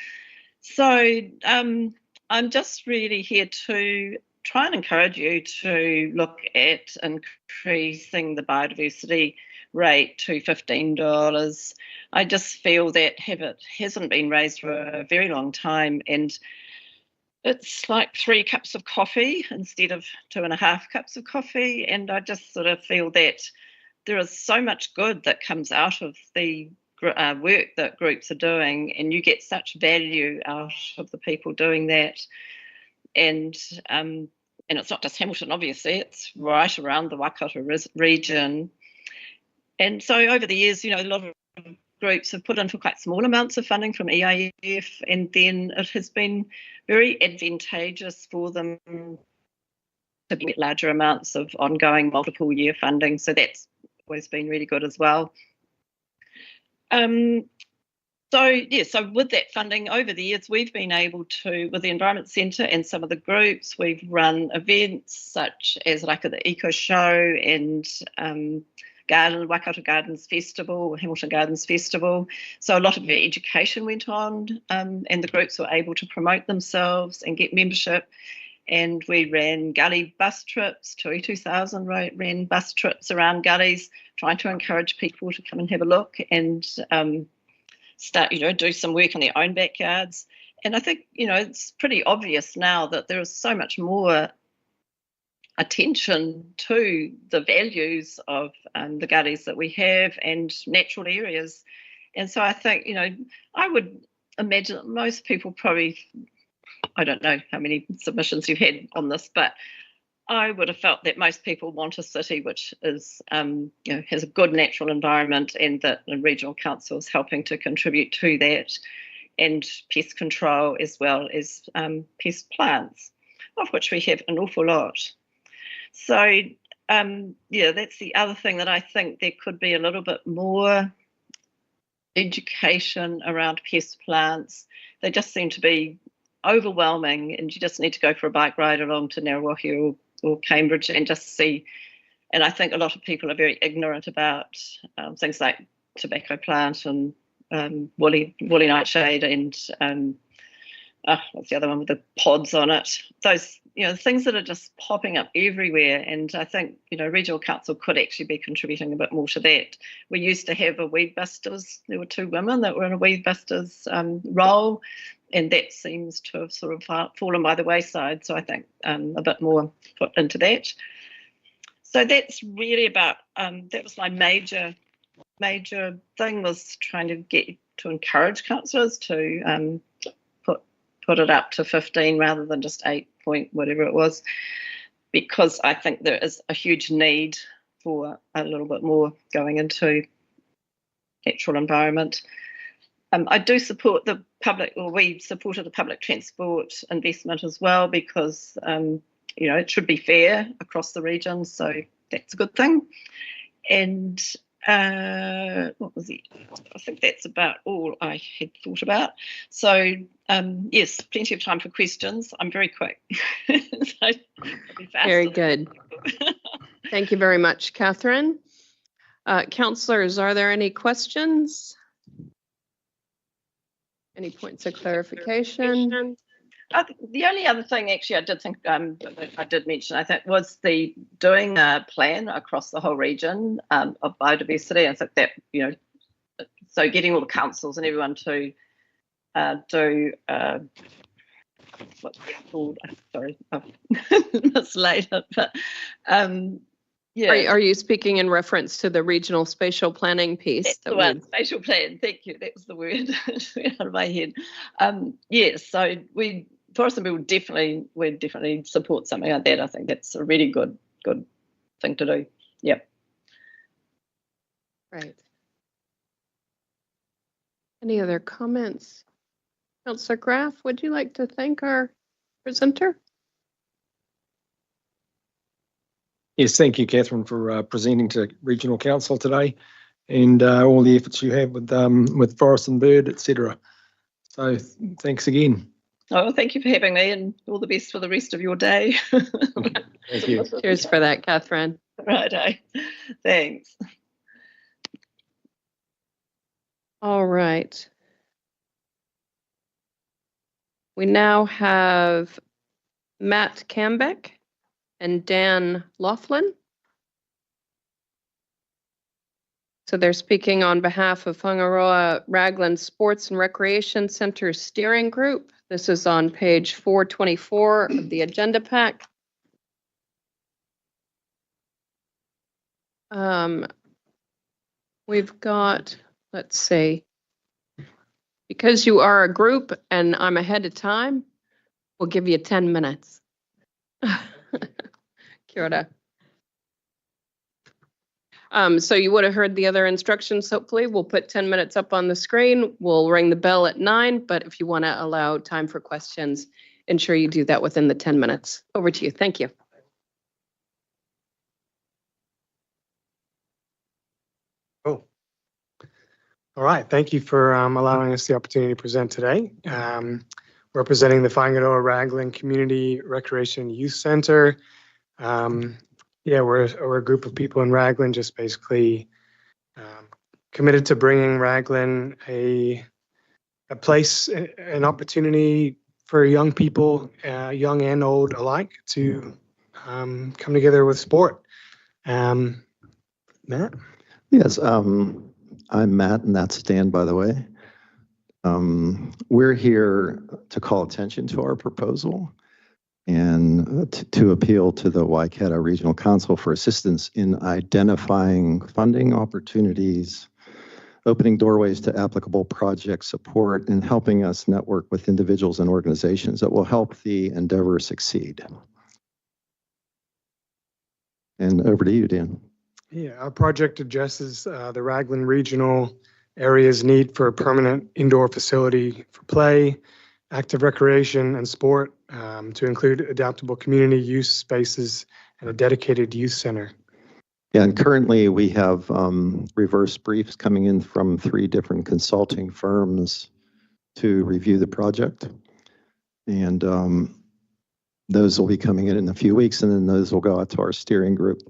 So I'm just really here to try and encourage you to look at increasing the biodiversity rate to $15. I just feel that it hasn't been raised for a very long time, and it's like 3 cups of coffee instead of 2.5 cups of coffee. And I just sort of feel that there is so much good that comes out of the work that groups are doing, and you get such value out of the people doing that. And it's not just Hamilton, obviously, it's right around the Waikato region. And so over the years, a lot of groups have put in for quite small amounts of funding from EIF, and then it has been very advantageous for them to get larger amounts of ongoing multiple year funding. So that's always been really good as well. So with that funding over the years, we've been able to, with the Environment Centre and some of the groups, we've run events such as like the Eco Show and Waikato Gardens Festival, Hamilton Gardens Festival. So a lot of their education went on, and the groups were able to promote themselves and get membership. And we ran gully bus trips. 2000 ran bus trips around gullies, trying to encourage people to come and have a look and start, do some work in their own backyards. And I think, it's pretty obvious now that there is so much more attention to the values of the gullies that we have and natural areas. And so I think, I would imagine that most people probably, I don't know how many submissions you've had on this, but I would have felt that most people want a city which is, has a good natural environment, and that the regional council is helping to contribute to that, and pest control as well as pest plants, of which we have an awful lot. So, that's the other thing, that I think there could be a little bit more education around pest plants. They just seem to be overwhelming, and you just need to go for a bike ride along to Narrawahi or Cambridge and just see. And I think a lot of people are very ignorant about things like tobacco plant and woolly nightshade and what's the other one with the pods on it? Those, things that are just popping up everywhere. And I think, regional council could actually be contributing a bit more to that. We used to have a weed busters. There were 2 women that were in a weed busters role, and that seems to have sort of fallen by the wayside. So I think a bit more put into that. So that's really about, that was my major thing, was trying to get to encourage councillors to put it up to 15 rather than just 8 point whatever it was, because I think there is a huge need for a little bit more going into natural environment. I do support the public, or we supported the public transport investment as well, because it should be fair across the region, so that's a good thing. And what was it? I think that's about all I had thought about. So yes, plenty of time for questions. I'm very quick. So I'll be fast. Very good. Thank you very much, Catherine. Councillors, are there any questions? Any points of clarification? The only other thing, actually, I did think I did mention, I think, was the doing a plan across the whole region of biodiversity. I think that, so getting all the councils and everyone to do what's it called? Sorry, I've mislaid it, but yeah. Are you speaking in reference to the regional spatial planning piece? That's the one, spatial plan. Thank you. That was the word out of my head. Yes, so Forest and Bill would definitely support something like that. I think that's a really good thing to do. Yep. Right. Any other comments? Councillor Graf, would you like to thank our presenter? Yes, thank you, Catherine, for presenting to Regional Council today, and all the efforts you have with Forest and Bird, etc. So thanks again. Oh, thank you for having me, and all the best for the rest of your day. Thank you. Cheers for that, Catherine. Righto. Thanks. All right. We now have Matt Cambeck and Dan Laughlin. So they're speaking on behalf of Whangaroa Raglan Sports and Recreation Center Steering Group. This is on page 424 of the agenda pack. We've got, let's see, because you are a group and I'm ahead of time, we'll give you 10 minutes. Kia ora. So you would have heard the other instructions, hopefully. We'll put 10 minutes up on the screen. We'll ring the bell at 9, but if you want to allow time for questions, ensure you do that within the 10 minutes. Over to you. Thank you. Cool. All right. Thank you for allowing us the opportunity to present today. Representing the Whangaroa Raglan Community Recreation Youth Center. Yeah, we're a group of people in Raglan, just basically committed to bringing Raglan a place, an opportunity for young people, young and old alike, to come together with sport. Matt? Yes, I'm Matt, and that's Dan, by the way. We're here to call attention to our proposal and to appeal to the Waikato Regional Council for assistance in identifying funding opportunities, opening doorways to applicable project support, and helping us network with individuals and organizations that will help the endeavor succeed. And over to you, Dan. Yeah, our project addresses the Raglan Regional area's need for a permanent indoor facility for play, active recreation, and sport, to include adaptable community use spaces and a dedicated youth center. Yeah, and currently we have reverse briefs coming in from 3 different consulting firms to review the project. And those will be coming in a few weeks, and then those will go out to our steering group.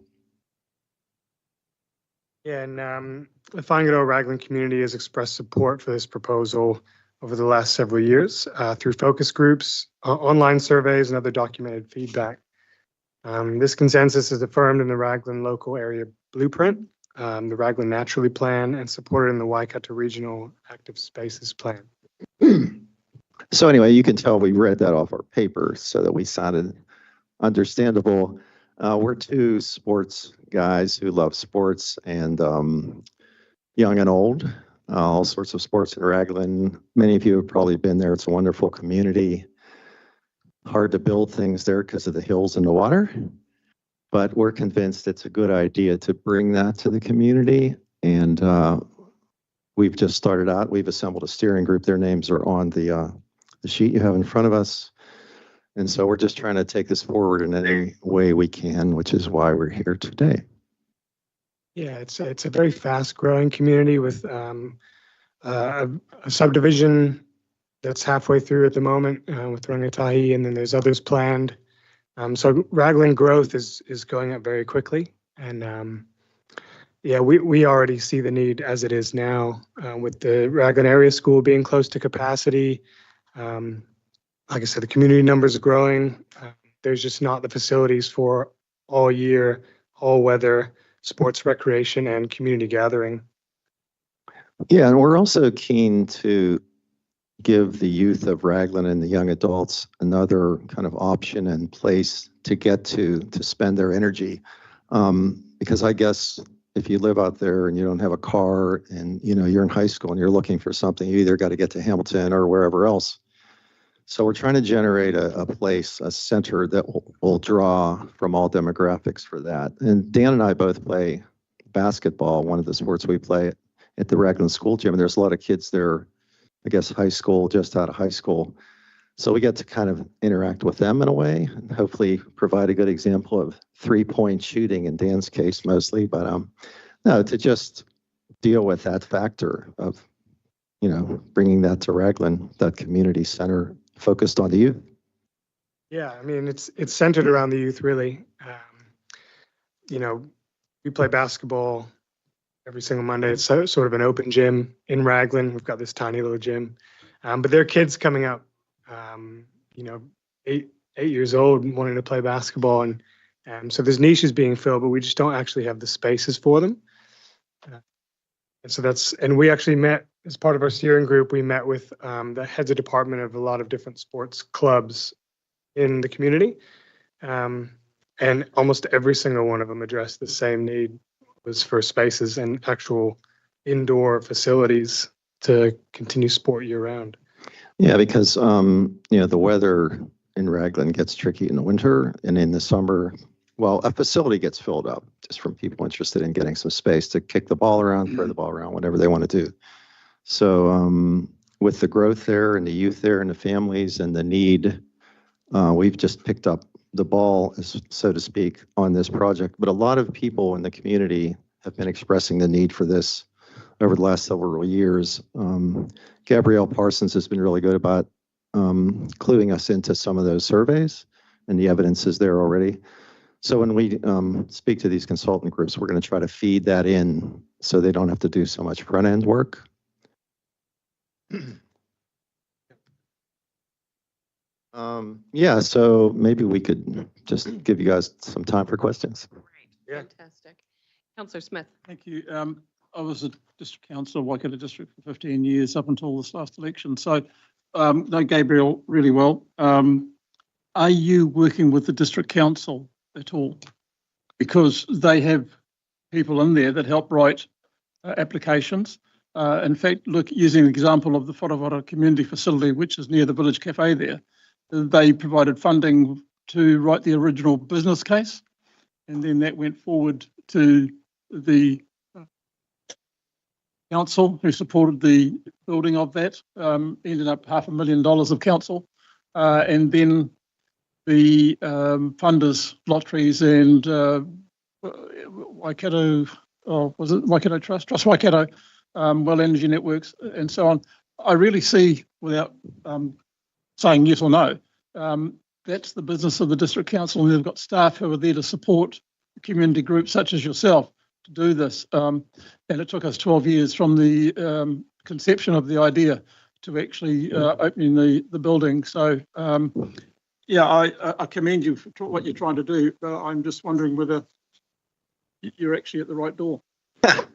Yeah, and the Whangaroa Raglan community has expressed support for this proposal over the last several years through focus groups, online surveys, and other documented feedback. This consensus is affirmed in the Raglan Local Area Blueprint, the Raglan Naturally Plan, and supported in the Waikato Regional Active Spaces Plan. So anyway, you can tell we read that off our paper so that we sounded understandable. We're 2 sports guys who love sports, and young and old, all sorts of sports in Raglan. Many of you have probably been there. It's a wonderful community. Hard to build things there because of the hills and the water, but we're convinced it's a good idea to bring that to the community. And we've just started out. We've assembled a steering group. Their names are on the sheet you have in front of us. And so we're just trying to take this forward in any way we can, which is why we're here today. Yeah, it's a very fast-growing community with a subdivision that's halfway through at the moment with Rangatahi, and then there's others planned. So Raglan growth is going up very quickly, and yeah, we already see the need as it is now with the Raglan Area School being close to capacity. Like I said, the community numbers are growing. There's just not the facilities for all year, all weather sports, recreation, and community gathering. Yeah, and we're also keen to give the youth of Raglan and the young adults another kind of option and place to get to spend their energy. Because I guess if you live out there and you don't have a car and you're in high school and you're looking for something, you either got to get to Hamilton or wherever else. So we're trying to generate a place, a center that will draw from all demographics for that. And Dan and I both play basketball, one of the sports we play at the Raglan School Gym. And there's a lot of kids there, I guess high school, just out of high school. So we get to kind of interact with them in a way and hopefully provide a good example of 3-point shooting in Dan's case mostly. But no, to just deal with that factor of bringing that to Raglan, that community center focused on the youth. Yeah, I mean, it's centered around the youth, really. You know, we play basketball every single Monday. It's sort of an open gym in Raglan. We've got this tiny little gym, but there are kids coming up, you know, eight years old and wanting to play basketball, and so there's niches being filled, but we just don't actually have the spaces for them. And so and we actually met as part of our steering group. We met with the heads of department of a lot of different sports clubs in the community, and almost every single one of them addressed the same need, was for spaces and actual indoor facilities to continue sport year round. Yeah, because you know, the weather in Raglan gets tricky in the winter, and in the summer, well, a facility gets filled up just from people interested in getting some space to kick the ball around, throw the ball around, whatever they want to do. So with the growth there and the youth there and the families and the need, we've just picked up the ball, so to speak, on this project. But a lot of people in the community have been expressing the need for this over the last several years. Gabrielle Parsons has been really good about cluing us into some of those surveys, and the evidence is there already. So when we speak to these consultant groups, we're going to try to feed that in so they don't have to do so much front end work. Yeah, so maybe we could just give you guys some time for questions. Yeah. Fantastic. Councillor Smith. Thank you. I was a district councillor, Waikato District, for 15 years up until this last election. So know Gabriel really well. Are you working with the district council at all? Because they have people in there that help write applications. In fact, look, using the example of the Wharawara Community Facility, which is near the Village Cafe there, they provided funding to write the original business case, and then that went forward to the council, who supported the building of that, ended up $500,000 of council, and then the funders, Lotteries and Waikato, was it Waikato Trust Waikato, Well Energy Networks, and so on. I really see, without saying yes or no, that's the business of the district council, and they've got staff who are there to support community groups such as yourself to do this. And it took us 12 years from the conception of the idea to actually opening the building. So yeah, I commend you for what you're trying to do. I'm just wondering whether you're actually at the right door.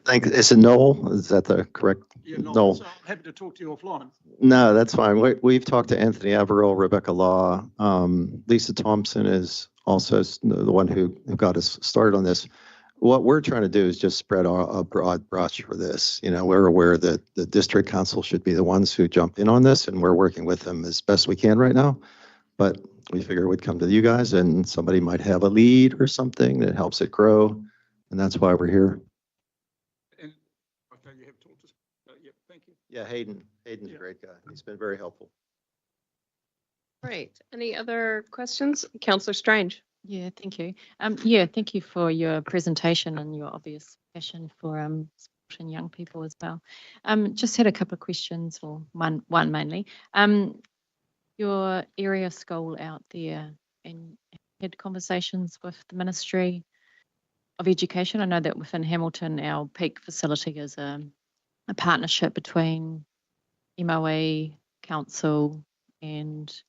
Thank you. Is it Noel? Is that the correct? Yeah, Noel. So I'm happy to talk to you offline. No, that's fine. We've talked to Anthony Averill, Rebecca Law. Lisa Thompson is also the one who got us started on this. What we're trying to do is just spread a broad brush for this. You know, we're aware that the district council should be the ones who jump in on this, and we're working with them as best we can right now. But we figure we'd come to you guys, and somebody might have a lead or something that helps it grow, and that's why we're here. And okay, you have talked to. Yeah, thank you. Yeah, Hayden's a great guy. He's been very helpful. Great. Any other questions? Councillor Strange. Yeah, thank you. Yeah, thank you for your presentation and your obvious passion for supporting young people as well. Just had a couple of questions, or one mainly. Your area school out there, and had conversations with the Ministry of Education. I know that within Hamilton, our peak facility is a partnership between MOE, council, and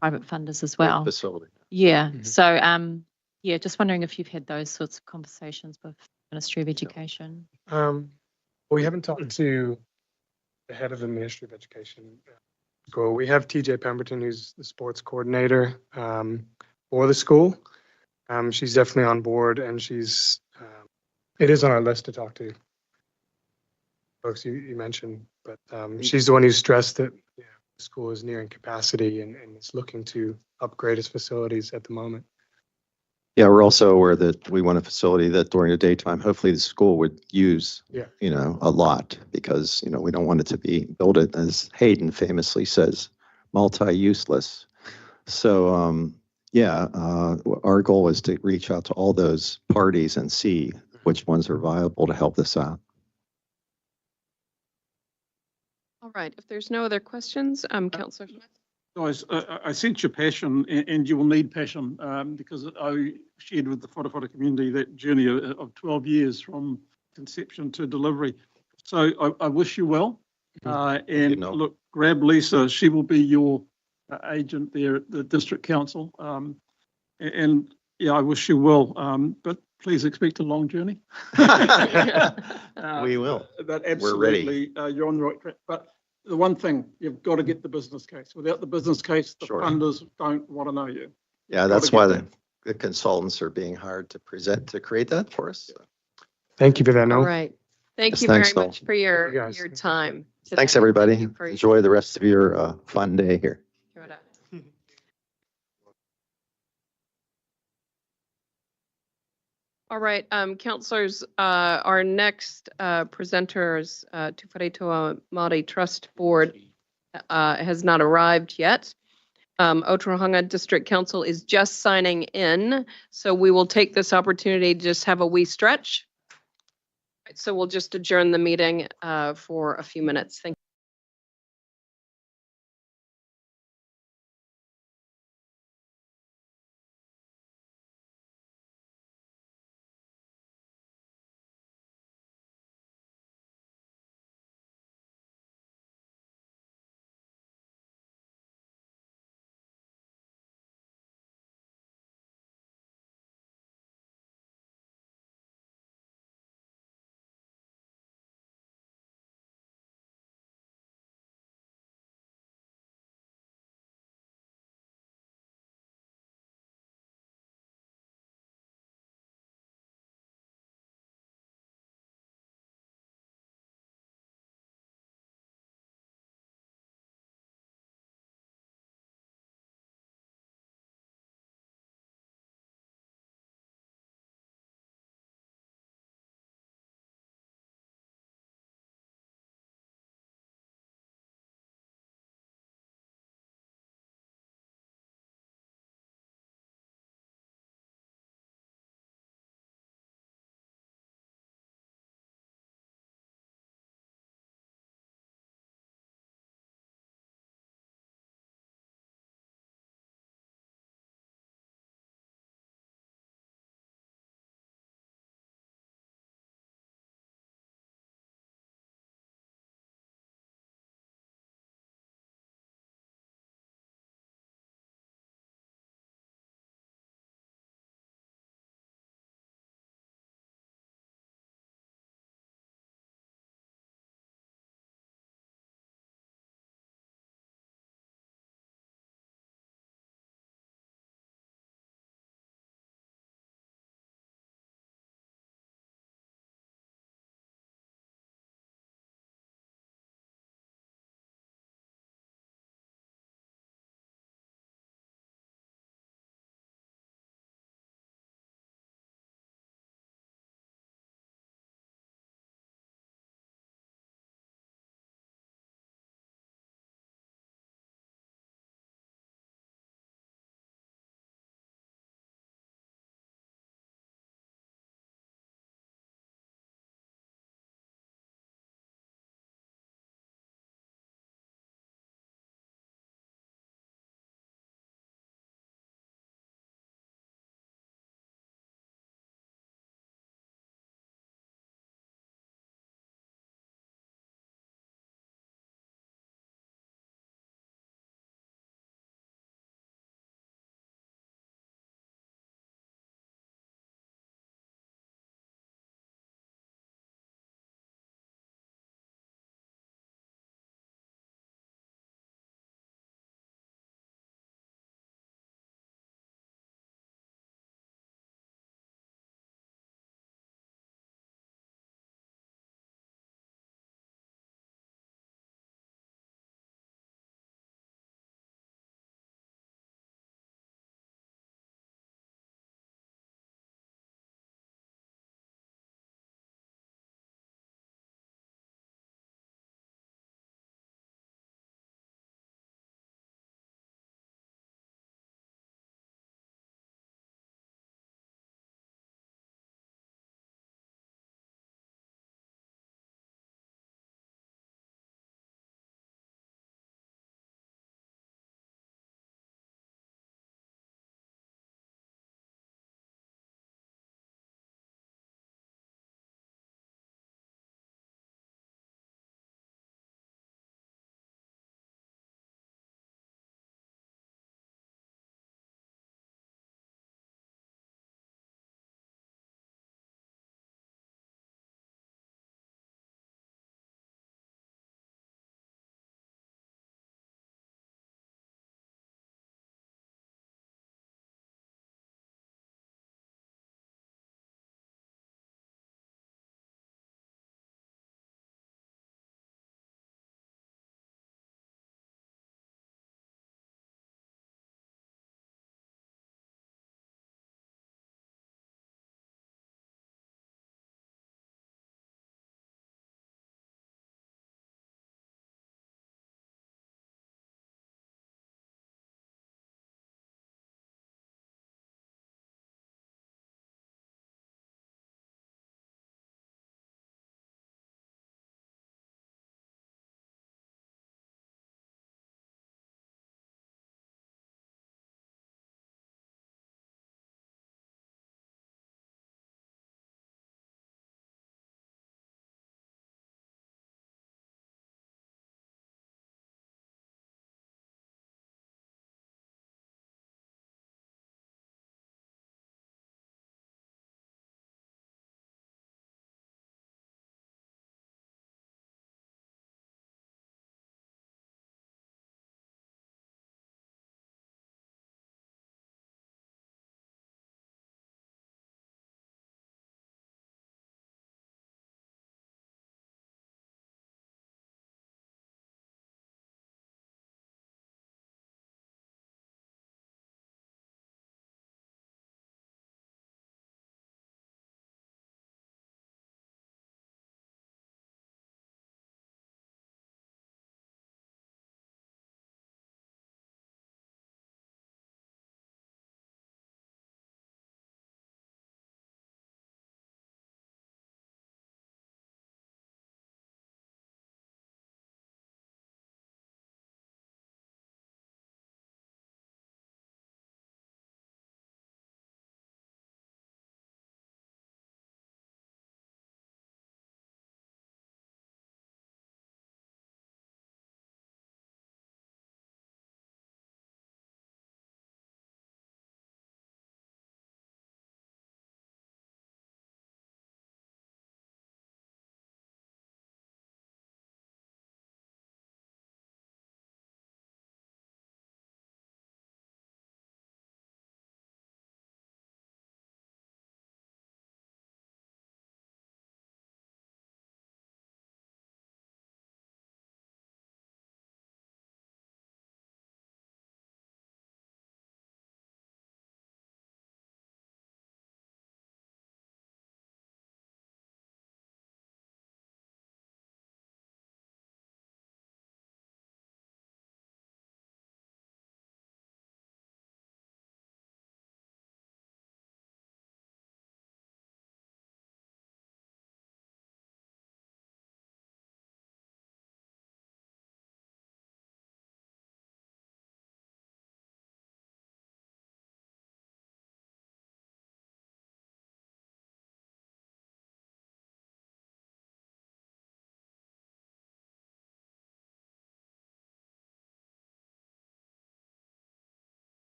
private funders as well. Facility. Yeah. Mm-hmm. So yeah, just wondering if you've had those sorts of conversations with the Ministry of Education. We haven't talked to the head of the Ministry of Education. School. We have TJ Pemberton, who's the sports coordinator for the school. She's definitely on board, and she's it is on our list to talk to folks you mentioned, but she's the one who stressed that the school is nearing capacity and is looking to upgrade its facilities at the moment. Yeah, we're also aware that we want a facility that during the daytime, hopefully the school would use, you know, a lot, because, you know, we don't want it to be built it, as Hayden famously says, multi-useless. So, yeah, our goal is to reach out to all those parties and see which ones are viable to help this out. All right, if there's no other questions, Councillor Smith. Guys, I sense your passion, and you will need passion, because I shared with the whakawhata community that journey of 12 years from conception to delivery. So I wish you well. And look, grab Lisa. She will be your agent there at the District Council. And yeah, I wish you well. But please expect a long journey. We will. But absolutely, you're on the right track. But the one thing, you've got to get the business case. Without the business case, the funders don't want to know you. Yeah, that's why the consultants are being hired to create that for us. So. Thank you for that, All Noel. right. Thank Yes, you thanks, very Noel. much for your time. Thanks, today. everybody. Thank you for Enjoy the rest of your fun day here. Kia ora. All right, councillors, our next presenters, Te Wharetoa Māori Trust Board has not arrived yet. Otorohanga District Council is just signing in, so we will take this opportunity to just have a wee stretch. So we'll just adjourn the meeting for a few minutes. Thank you.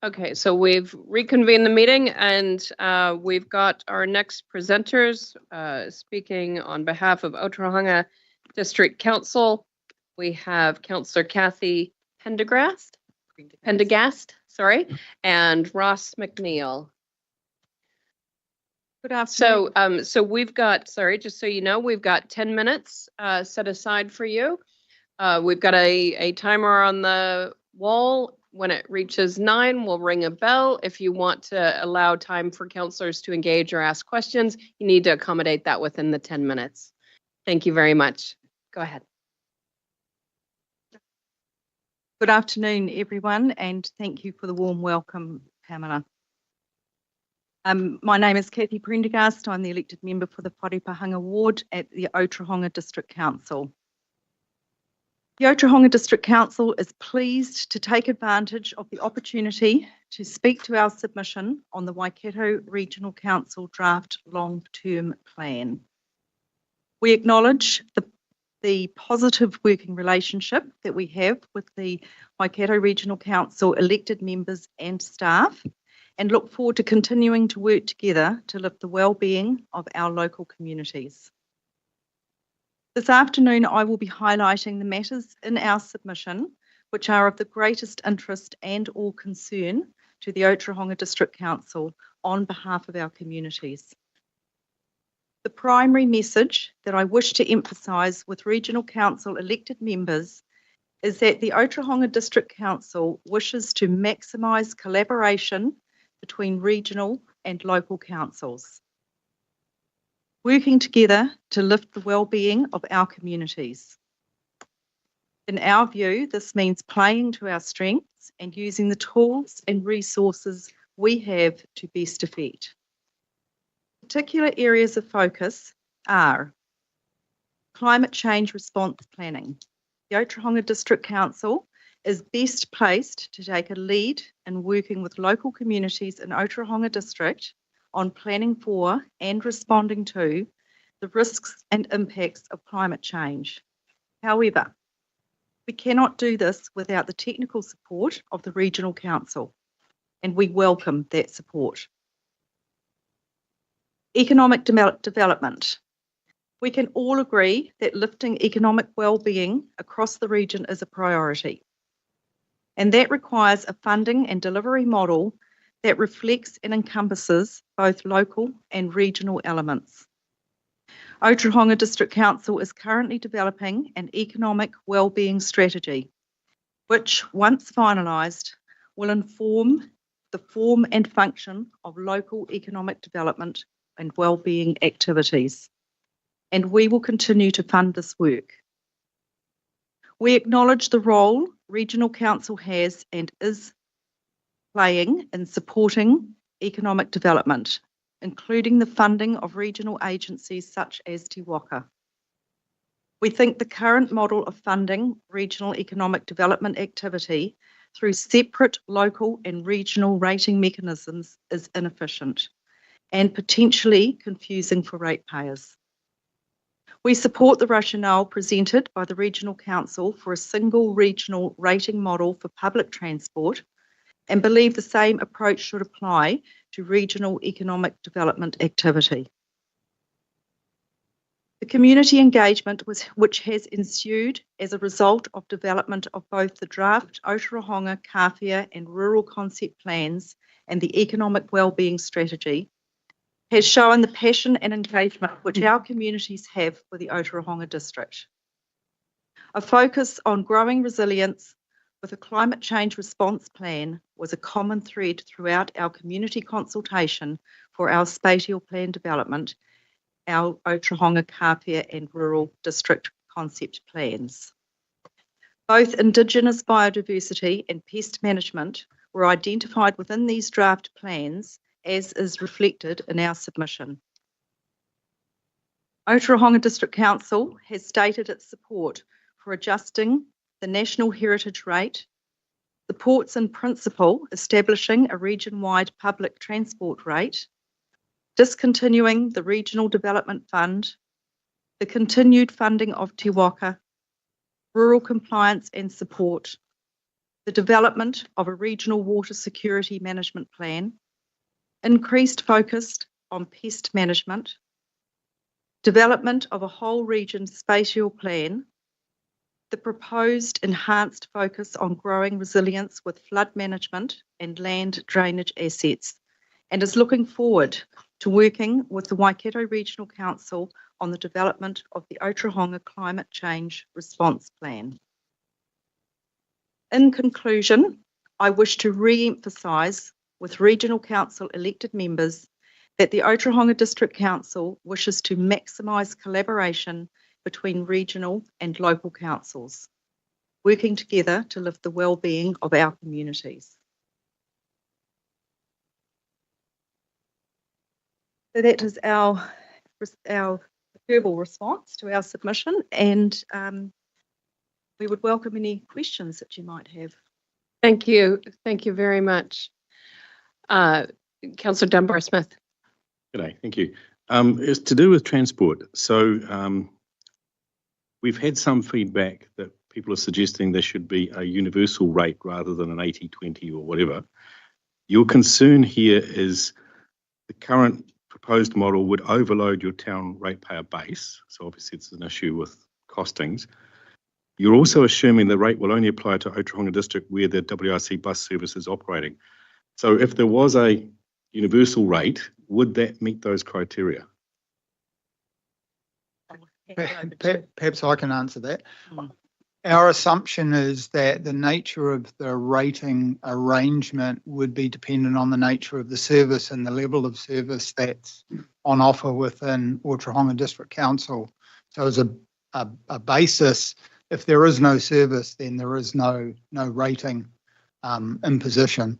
Okay, so we've reconvened the meeting and we've got our next presenters speaking on behalf of Otorohanga District Council. We have Councillor Kathy Pendergast, and Ross McNeil. Good afternoon. So we've got, just so you know, we've got 10 minutes set aside for you. We've got a timer on the wall. When it reaches 9, we'll ring a bell. If you want to allow time for councillors to engage or ask questions, you need to accommodate that within the 10 minutes. Thank you very much. Go ahead. Good afternoon, everyone, and thank you for the warm welcome, Pamela. My name is Kathy Prendergast. I'm the elected member for the Wharepahanga Ward at the Otorohanga District Council. The Otorohanga District Council is pleased to take advantage of the opportunity to speak to our submission on the Waikato Regional Council draft long-term plan. We acknowledge the positive working relationship that we have with the Waikato Regional Council elected members and staff, and look forward to continuing to work together to lift the well-being of our local communities. This afternoon, I will be highlighting the matters in our submission which are of the greatest interest and or concern to the Otorohanga District Council on behalf of our communities. The primary message that I wish to emphasise with Regional Council elected members is that the Otorohanga District Council wishes to maximise collaboration between regional and local councils, working together to lift the well-being of our communities. In our view, this means playing to our strengths and using the tools and resources we have to best effect. Particular areas of focus are climate change response planning. The Otorohanga District Council is best placed to take a lead in working with local communities in Otorohanga District on planning for and responding to the risks and impacts of climate change. However, we cannot do this without the technical support of the Regional Council, and we welcome that support. Economic development. We can all agree that lifting economic well-being across the region is a priority, and that requires a funding and delivery model that reflects and encompasses both local and regional elements. Otorohanga District Council is currently developing an economic wellbeing strategy, which, once finalised, will inform the form and function of local economic development and wellbeing activities, and we will continue to fund this work. We acknowledge the role Regional Council has and is playing in supporting economic development, including the funding of regional agencies such as Te Waka. We think the current model of funding regional economic development activity through separate local and regional rating mechanisms is inefficient and potentially confusing for ratepayers. We support the rationale presented by the Regional Council for a single regional rating model for public transport and believe the same approach should apply to regional economic development activity. The community engagement which has ensued as a result of development of both the draft Otorohanga, Kāwhia and rural concept plans and the economic wellbeing strategy has shown the passion and engagement which our communities have for the Otorohanga District. A focus on growing resilience with a climate change response plan was a common thread throughout our community consultation for our spatial plan development, our Otorohanga, Kāwhia and rural district concept plans. Both Indigenous biodiversity and pest management were identified within these draft plans, as is reflected in our submission. Otorohanga District Council has stated its support for adjusting the National Heritage Rate, supports in principle establishing a region-wide public transport rate, discontinuing the Regional Development Fund, the continued funding of Te Waka, rural compliance and support, the development of a regional water security management plan, increased focus on pest management, development of a whole region spatial plan, the proposed enhanced focus on growing resilience with flood management and land drainage assets, and is looking forward to working with the Waikato Regional Council on the development of the Otorohanga Climate Change Response Plan. In conclusion, I wish to re-emphasise with Regional Council elected members that the Otorohanga District Council wishes to maximise collaboration between regional and local councils, working together to lift the well-being of our communities. So that is our verbal response to our submission, and we would welcome any questions that you might have. Thank you. Thank you very much. Councillor Dunbar-Smith. G'day, thank you. It's to do with transport. So we've had some feedback that people are suggesting there should be a universal rate rather than an 80-20 or whatever. Your concern here is the current proposed model would overload your town ratepayer base. So obviously it's an issue with costings. You're also assuming the rate will only apply to Otorohanga District where the WRC bus service is operating. So if there was a universal rate, would that meet those criteria? Perhaps I can answer that. Our assumption is that the nature of the rating arrangement would be dependent on the nature of the service and the level of service that's on offer within Otorohanga District Council. So as a basis, if there is no service, then there is no rating imposition.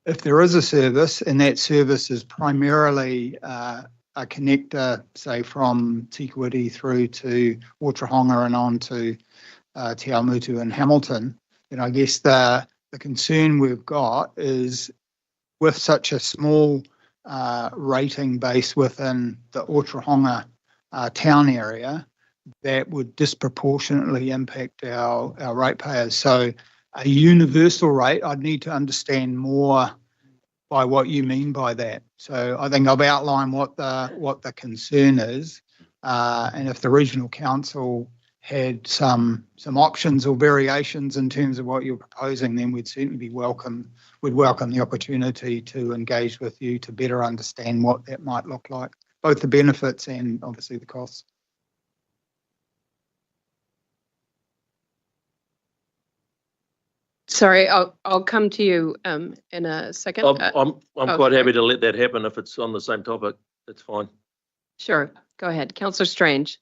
If there is a service, and that service is primarily a connector, say from Tikawiti through to Otorohanga and on to Te Awamutu and Hamilton, then I guess the concern we've got is with such a small rating base within the Otorohanga town area, that would disproportionately impact our ratepayers. So a universal rate, I'd need to understand more by what you mean by that. So I think I've outlined what the concern is, and if the regional council had some options or variations in terms of what you're proposing, then we'd certainly be welcome the opportunity to engage with you to better understand what that might look like, both the benefits and obviously the costs. Sorry, I'll come to you in a second. I'm quite happy to let that happen if it's on the same topic. That's fine. Sure, go ahead, Councillor Strange.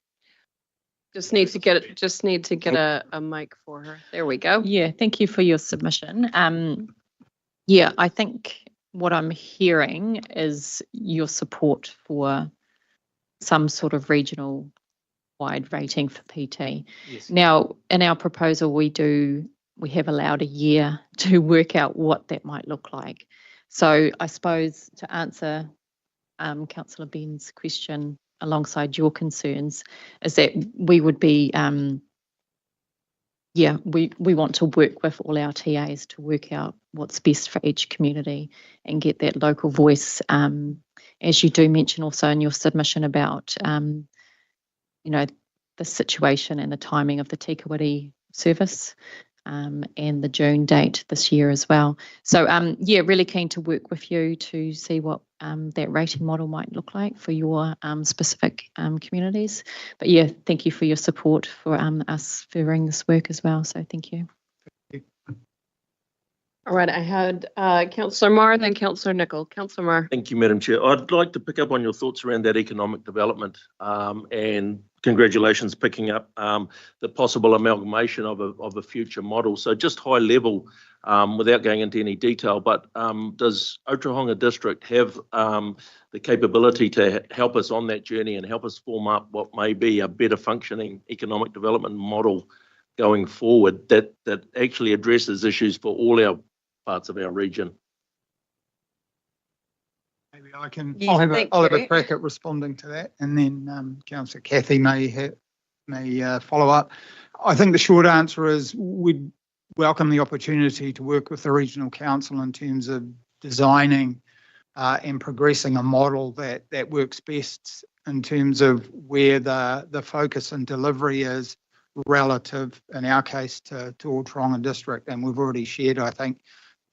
Just need to get a mic for her. There we go. Yeah, thank you for your submission. Yeah, I think what I'm hearing is your support for some sort of regional wide rating for PT. Yes. Now, in our proposal, we have allowed a year to work out what that might look like. So I suppose to answer Councillor Ben's question alongside your concerns is that we would be, we want to work with all our TAs to work out what's best for each community and get that local voice. As you do mention also in your submission about, the situation and the timing of the Tikawiti service. And the June date this year as well. So really keen to work with you to see what that rating model might look like for your specific communities. But yeah, thank you for your support for us furthering this work as well. So thank you. All right, I had Councillor Marr, then Councillor Nicol. Councillor Marr. Thank you, Madam Chair. I'd like to pick up on your thoughts around that economic development and congratulations picking up the possible amalgamation of a future model. So just high level, without going into any detail, but does Otorohanga District have the capability to help us on that journey and help us form up what may be a better functioning economic development model going forward that actually addresses issues for all our parts of our region? Maybe I can. Yes, I'll have a crack at responding to that, and then Councillor Cathy may follow up. I think the short answer is we'd welcome the opportunity to work with the Regional Council in terms of designing and progressing a model that works best in terms of where the focus and delivery is relative, in our case, to Tauranga District. And we've already shared, I think,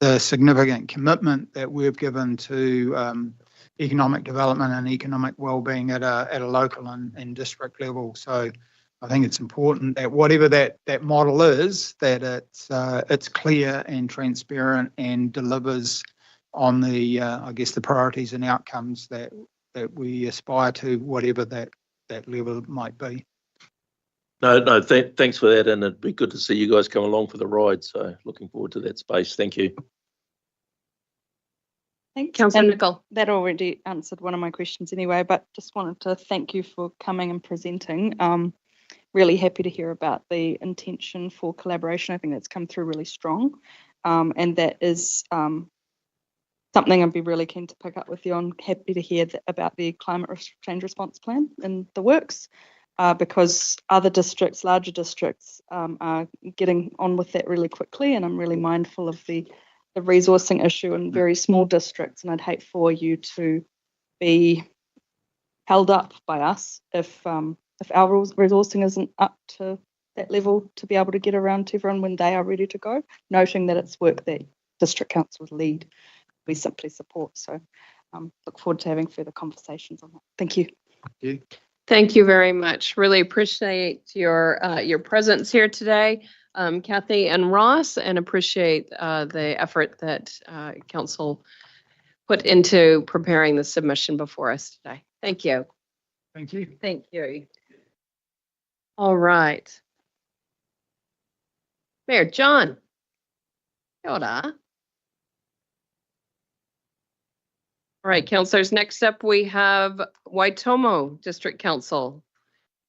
the significant commitment that we've given to economic development and economic wellbeing at a local and district level. So I think it's important that whatever that model is, that it's clear and transparent and delivers on the I guess the priorities and outcomes that we aspire to, whatever that level might be. No, thanks for that, and it'd be good to see you guys come along for the ride. So looking forward to that space. Thank you. Thanks. Councillor And Nicol. that already answered one of my questions anyway, but just wanted to thank you for coming and presenting. Really happy to hear about the intention for collaboration. I think that's come through really strong, and that is something I'd be really keen to pick up with you on. Happy to hear about the climate change response plan in the works, because other districts, larger districts, are getting on with that really quickly, and I'm really mindful of the resourcing issue in very small districts, and I'd hate for you to be held up by us if our resourcing isn't up to that level to be able to get around to everyone when they are ready to go, noting that it's work that district councils lead, we simply support. So look forward to having further conversations on that. Thank you. Thank you very much. Really appreciate your presence here today, Kathy and Ross, and appreciate the effort that Council put into preparing the submission before us today. Thank you. Thank you. Thank you. All right. Mayor John. Kia ora. All right, councillors, next up we have Waitomo District Council,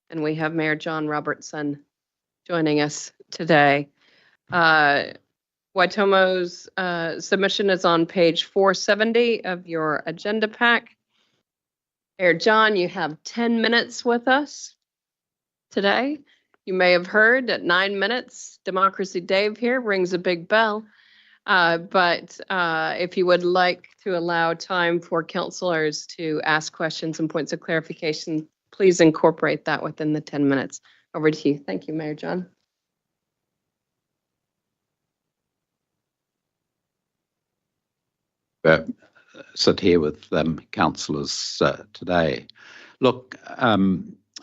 and we have Mayor John Robertson joining us today. Waitomo's submission is on page 470 of your agenda pack. Mayor John, you have 10 minutes with us today. You may have heard at 9 minutes, Democracy Dave here rings a big bell. But if you would like to allow time for councillors to ask questions and points of clarification, please incorporate that within the 10 minutes. Over to you. Thank you, Mayor John. Sit here with councillors today. Look,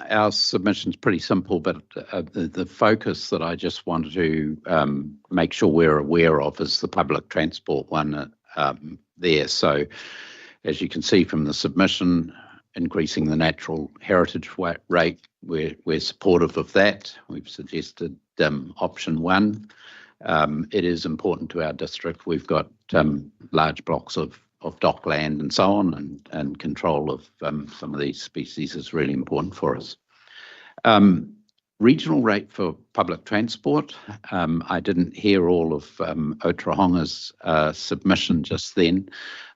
our submission is pretty simple, but the focus that I just wanted to make sure we're aware of is the public transport one there. So as you can see from the submission, increasing the natural heritage rate, we're supportive of that. We've suggested option one. It is important to our district. We've got large blocks of dockland and so on, and control of some of these species is really important for us. Regional rate for public transport. I didn't hear all of Otorohanga's submission just then,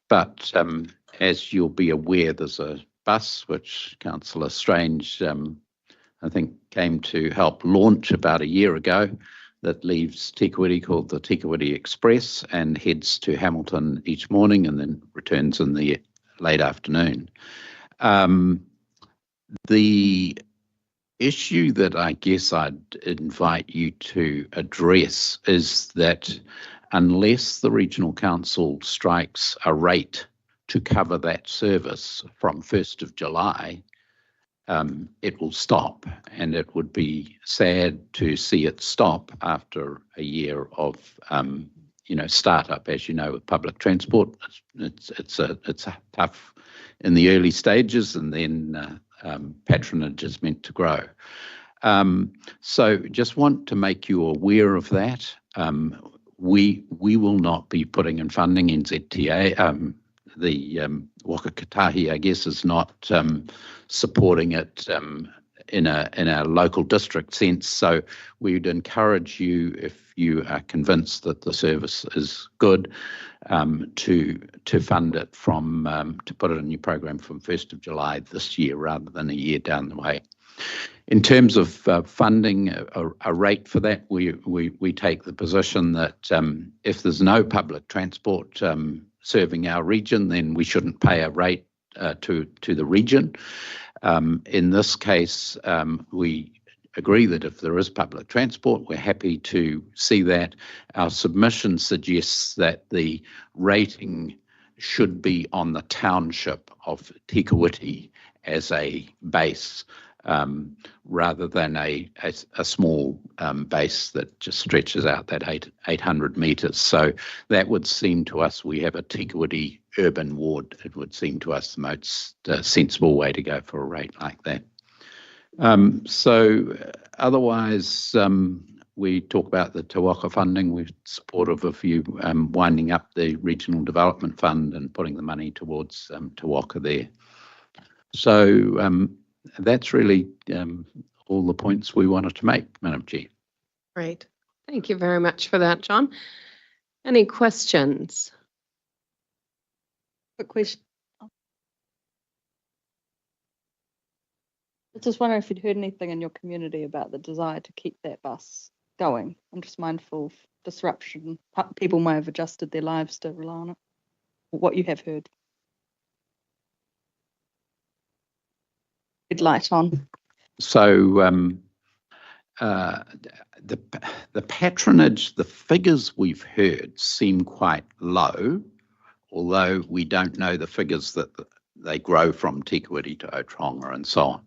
but as you'll be aware, there's a bus which Councillor Strange, I think, came to help launch about a year ago, that leaves Tikawiti, called the Tikawiti Express, and heads to Hamilton each morning and then returns in the late afternoon. The issue that I guess I'd invite you to address is that unless the Regional Council strikes a rate to cover that service from 1st of July, it will stop, and it would be sad to see it stop after a year of startup. As you know, with public transport, it's tough in the early stages, and then patronage is meant to grow. So just want to make you aware of that. We will not be putting in funding. NZTA, the Waka Kotahi, I guess, is not supporting it in a local district sense. So we would encourage you, if you are convinced that the service is good, to fund it from, to put it in your program from 1st of July this year rather than a year down the way. In terms of funding a rate for that, we take the position that if there's no public transport serving our region, then we shouldn't pay a rate to the region. In this case, we agree that if there is public transport, we're happy to see that. Our submission suggests that the rating should be on the township of Tikawiti as a base, rather than a small base that just stretches out that 800 metres. So that would seem to us, we have a Tikawiti urban ward, it would seem to us the most sensible way to go for a rate like that. So otherwise, we talk about the Te Waka funding. We're supportive of you winding up the Regional Development Fund and putting the money towards Te Waka there. So that's really all the points we wanted to make, Madam Chair. Great. Thank you very much for that, John. Any questions? Quick question. I was just wondering if you'd heard anything in your community about the desire to keep that bus going. I'm just mindful of disruption. People may have adjusted their lives to rely on it. What you have heard. Red light on. So the patronage, the figures we've heard seem quite low, although we don't know the figures that they grow from Tikawiti to Otaronga and so on.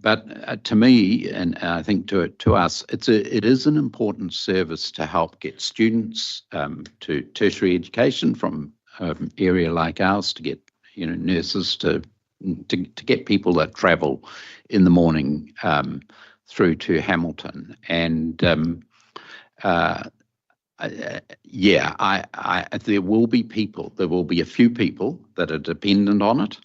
But to me, and I think to us, it is an important service to help get students to tertiary education from an area like ours, to get nurses, to get people that travel in the morning through to Hamilton. And there will be people, there will be a few people that are dependent on it.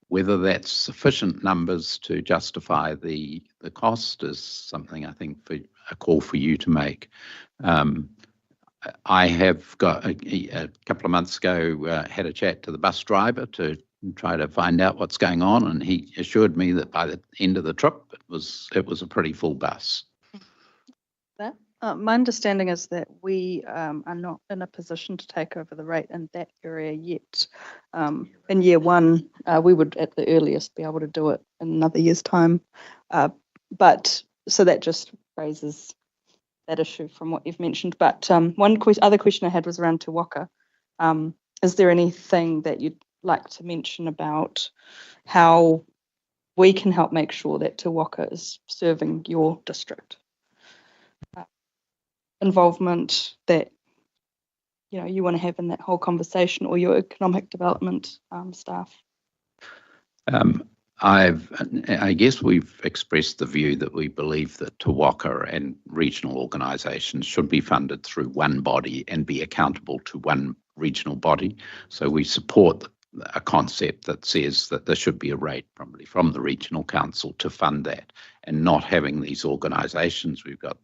Whether that's sufficient numbers to justify the cost is something I think for a call for you to make. I have got a couple of months ago had a chat to the bus driver to try to find out what's going on, and he assured me that by the end of the trip it was a pretty full bus. My understanding is that we are not in a position to take over the rate in that area yet. In year one, we would at the earliest be able to do it in another year's time. But so that just raises that issue from what you've mentioned. But one other question I had was around Te Waka. Is there anything that you'd like to mention about how we can help make sure that Te Waka is serving your district? Involvement that you want to have in that whole conversation, or your economic development staff? I guess we've expressed the view that we believe that Te Waka and regional organisations should be funded through one body and be accountable to one regional body. So we support a concept that says that there should be a rate probably from the Regional Council to fund that, and not having these organisations. We've got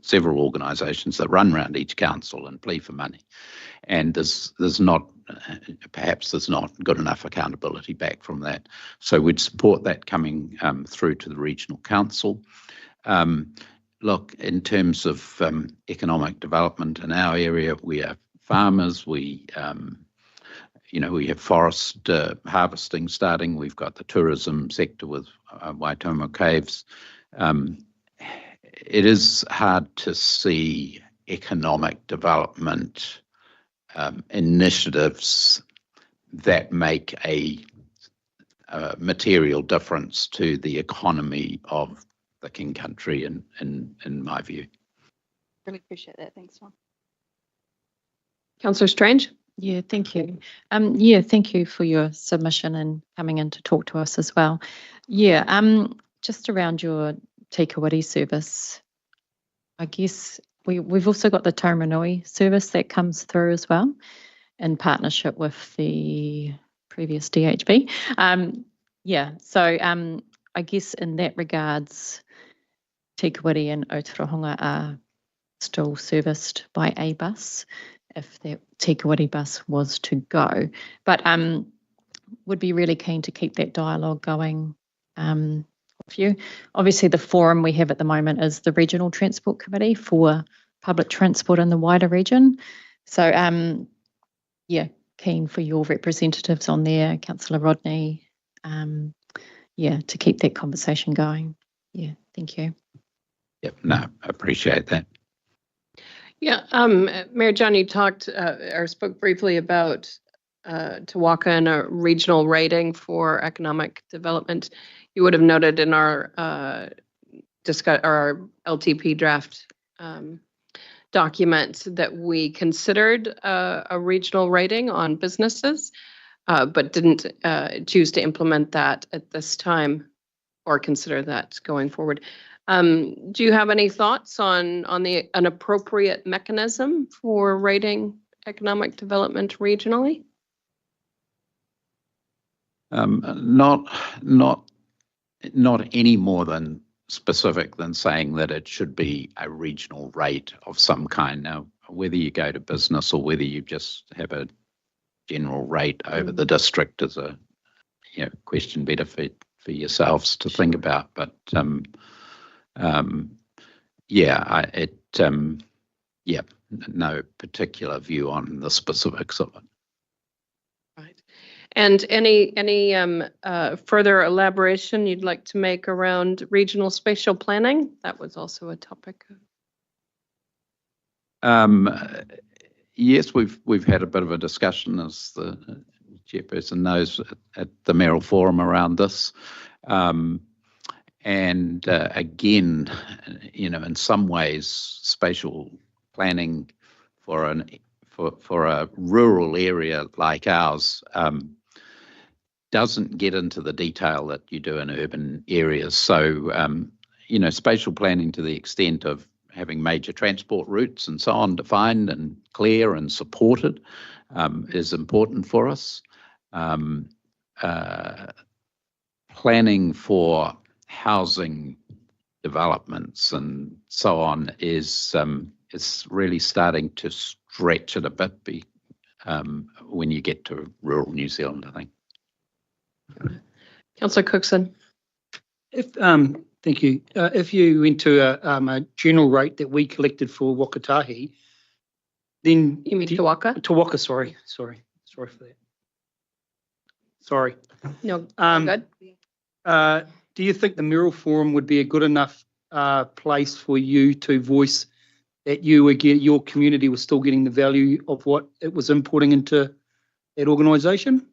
several organisations that run around each council and plea for money, and there's not good enough accountability back from that. So we'd support that coming through to the Regional Council. Look, in terms of economic development in our area, we are farmers. We have forest harvesting starting. We've got the tourism sector with Waitomo Caves. It is hard to see economic development initiatives that make a material difference to the economy of the King Country, in my view. Really appreciate that. Thanks, John. Councillor Strange? Yeah, thank you. Thank you for your submission and coming in to talk to us as well. Just around your Tikawiti service, I guess we've also got the Tauranui service that comes through as well in partnership with the previous DHB. So I guess in that regards, Tikawiti and Aotearoa are still serviced by a bus if that Tikawiti bus was to go. But would be really keen to keep that dialogue going of you. Obviously, the forum we have at the moment is the Regional Transport Committee for public transport in the wider region. So, yeah, keen for your representatives on there, Councillor Rodney, yeah, to keep that conversation going. Yeah, thank you. Yep, no, I appreciate that. Yeah, Mayor John, you talked or spoke briefly about Te Waka and a regional rating for economic development. You would have noted in our our LTP draft document that we considered a regional rating on businesses, but didn't choose to implement that at this time or consider that going forward. Do you have any thoughts on an appropriate mechanism for rating economic development regionally? Not any more than specific than saying that it should be a regional rate of some kind. Now, whether you go to business or whether you just have a general rate over the district is a question better for yourselves to think about. But no particular view on the specifics of it. Right. And any further elaboration you'd like to make around regional spatial planning? That was also a topic. Yes, we've had a bit of a discussion, as the chairperson knows, at the mayoral forum around this. And again, in some ways, spatial planning for a rural area like ours doesn't get into the detail that you do in urban areas. So, spatial planning to the extent of having major transport routes and so on defined and clear and supported is important for us. Planning for housing developments and so on is really starting to stretch it a bit when you get to rural New Zealand, I think. Councillor Cookson. Thank you. If you went to a general rate that we collected for Wakatahi, then you mean Te Waka? Te Waka, sorry for that. Sorry. No, good. Do you think the Mayoral Forum would be a good enough place for you to voice that your community was still getting the value of what it was importing into that organisation?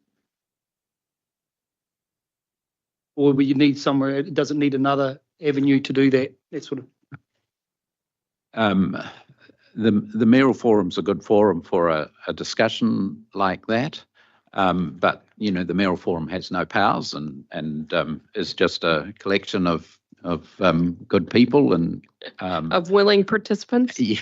Or will you need somewhere, it doesn't need another avenue to do that? That sort of. The Mayoral Forum's a good forum for a discussion like that. But, the Mayoral Forum has no powers and is just a collection of good people and of willing participants. Yeah.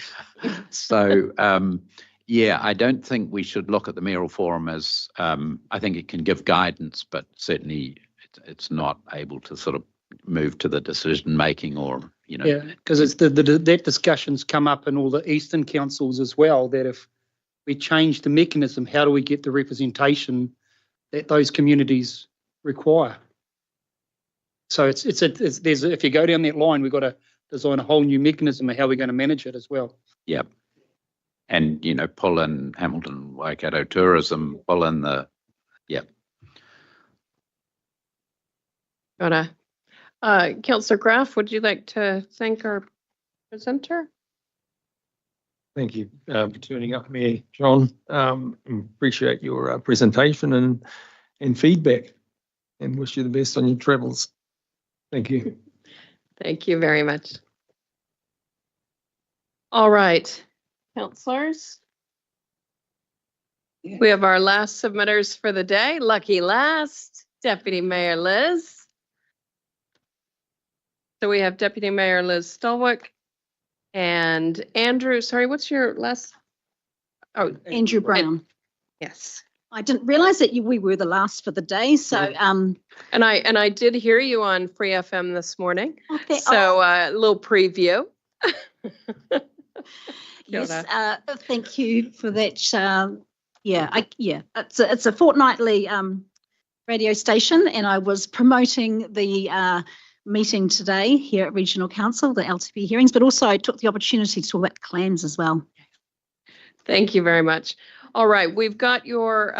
So I don't think we should look at the Mayoral Forum as I think it can give guidance, but certainly it's not able to sort of move to the decision making or Yeah, because it's that discussions come up in all the Eastern councils as well. That if we change the mechanism, how do we get the representation that those communities require? So it's if you go down that line, we've got to design a whole new mechanism of how we're going to manage it as well. Yep. And, pull in Hamilton, Waikato tourism, pull in the, Got Councillor Graf, would you like to thank our presenter? Thank you for turning up, Mayor John. Appreciate your presentation and feedback, and wish you the best on your travels. Thank you. Thank you very much. All right, councillors. We have our last submitters for the day. Lucky last, Deputy Mayor Liz. So we have Deputy Mayor Liz Stolwick and Andrew. Sorry, what's your last? Oh, Andrew Brown. Yes. I didn't realise that we were the last for the day. So and I did hear you on Free FM this morning. Okay. So a little preview. Yes. Thank you for that. It's a fortnightly radio station, and I was promoting the meeting today here at Regional Council, the LTP hearings, but also I took the opportunity to talk about clams as well. Thank you very much. All right, we've got your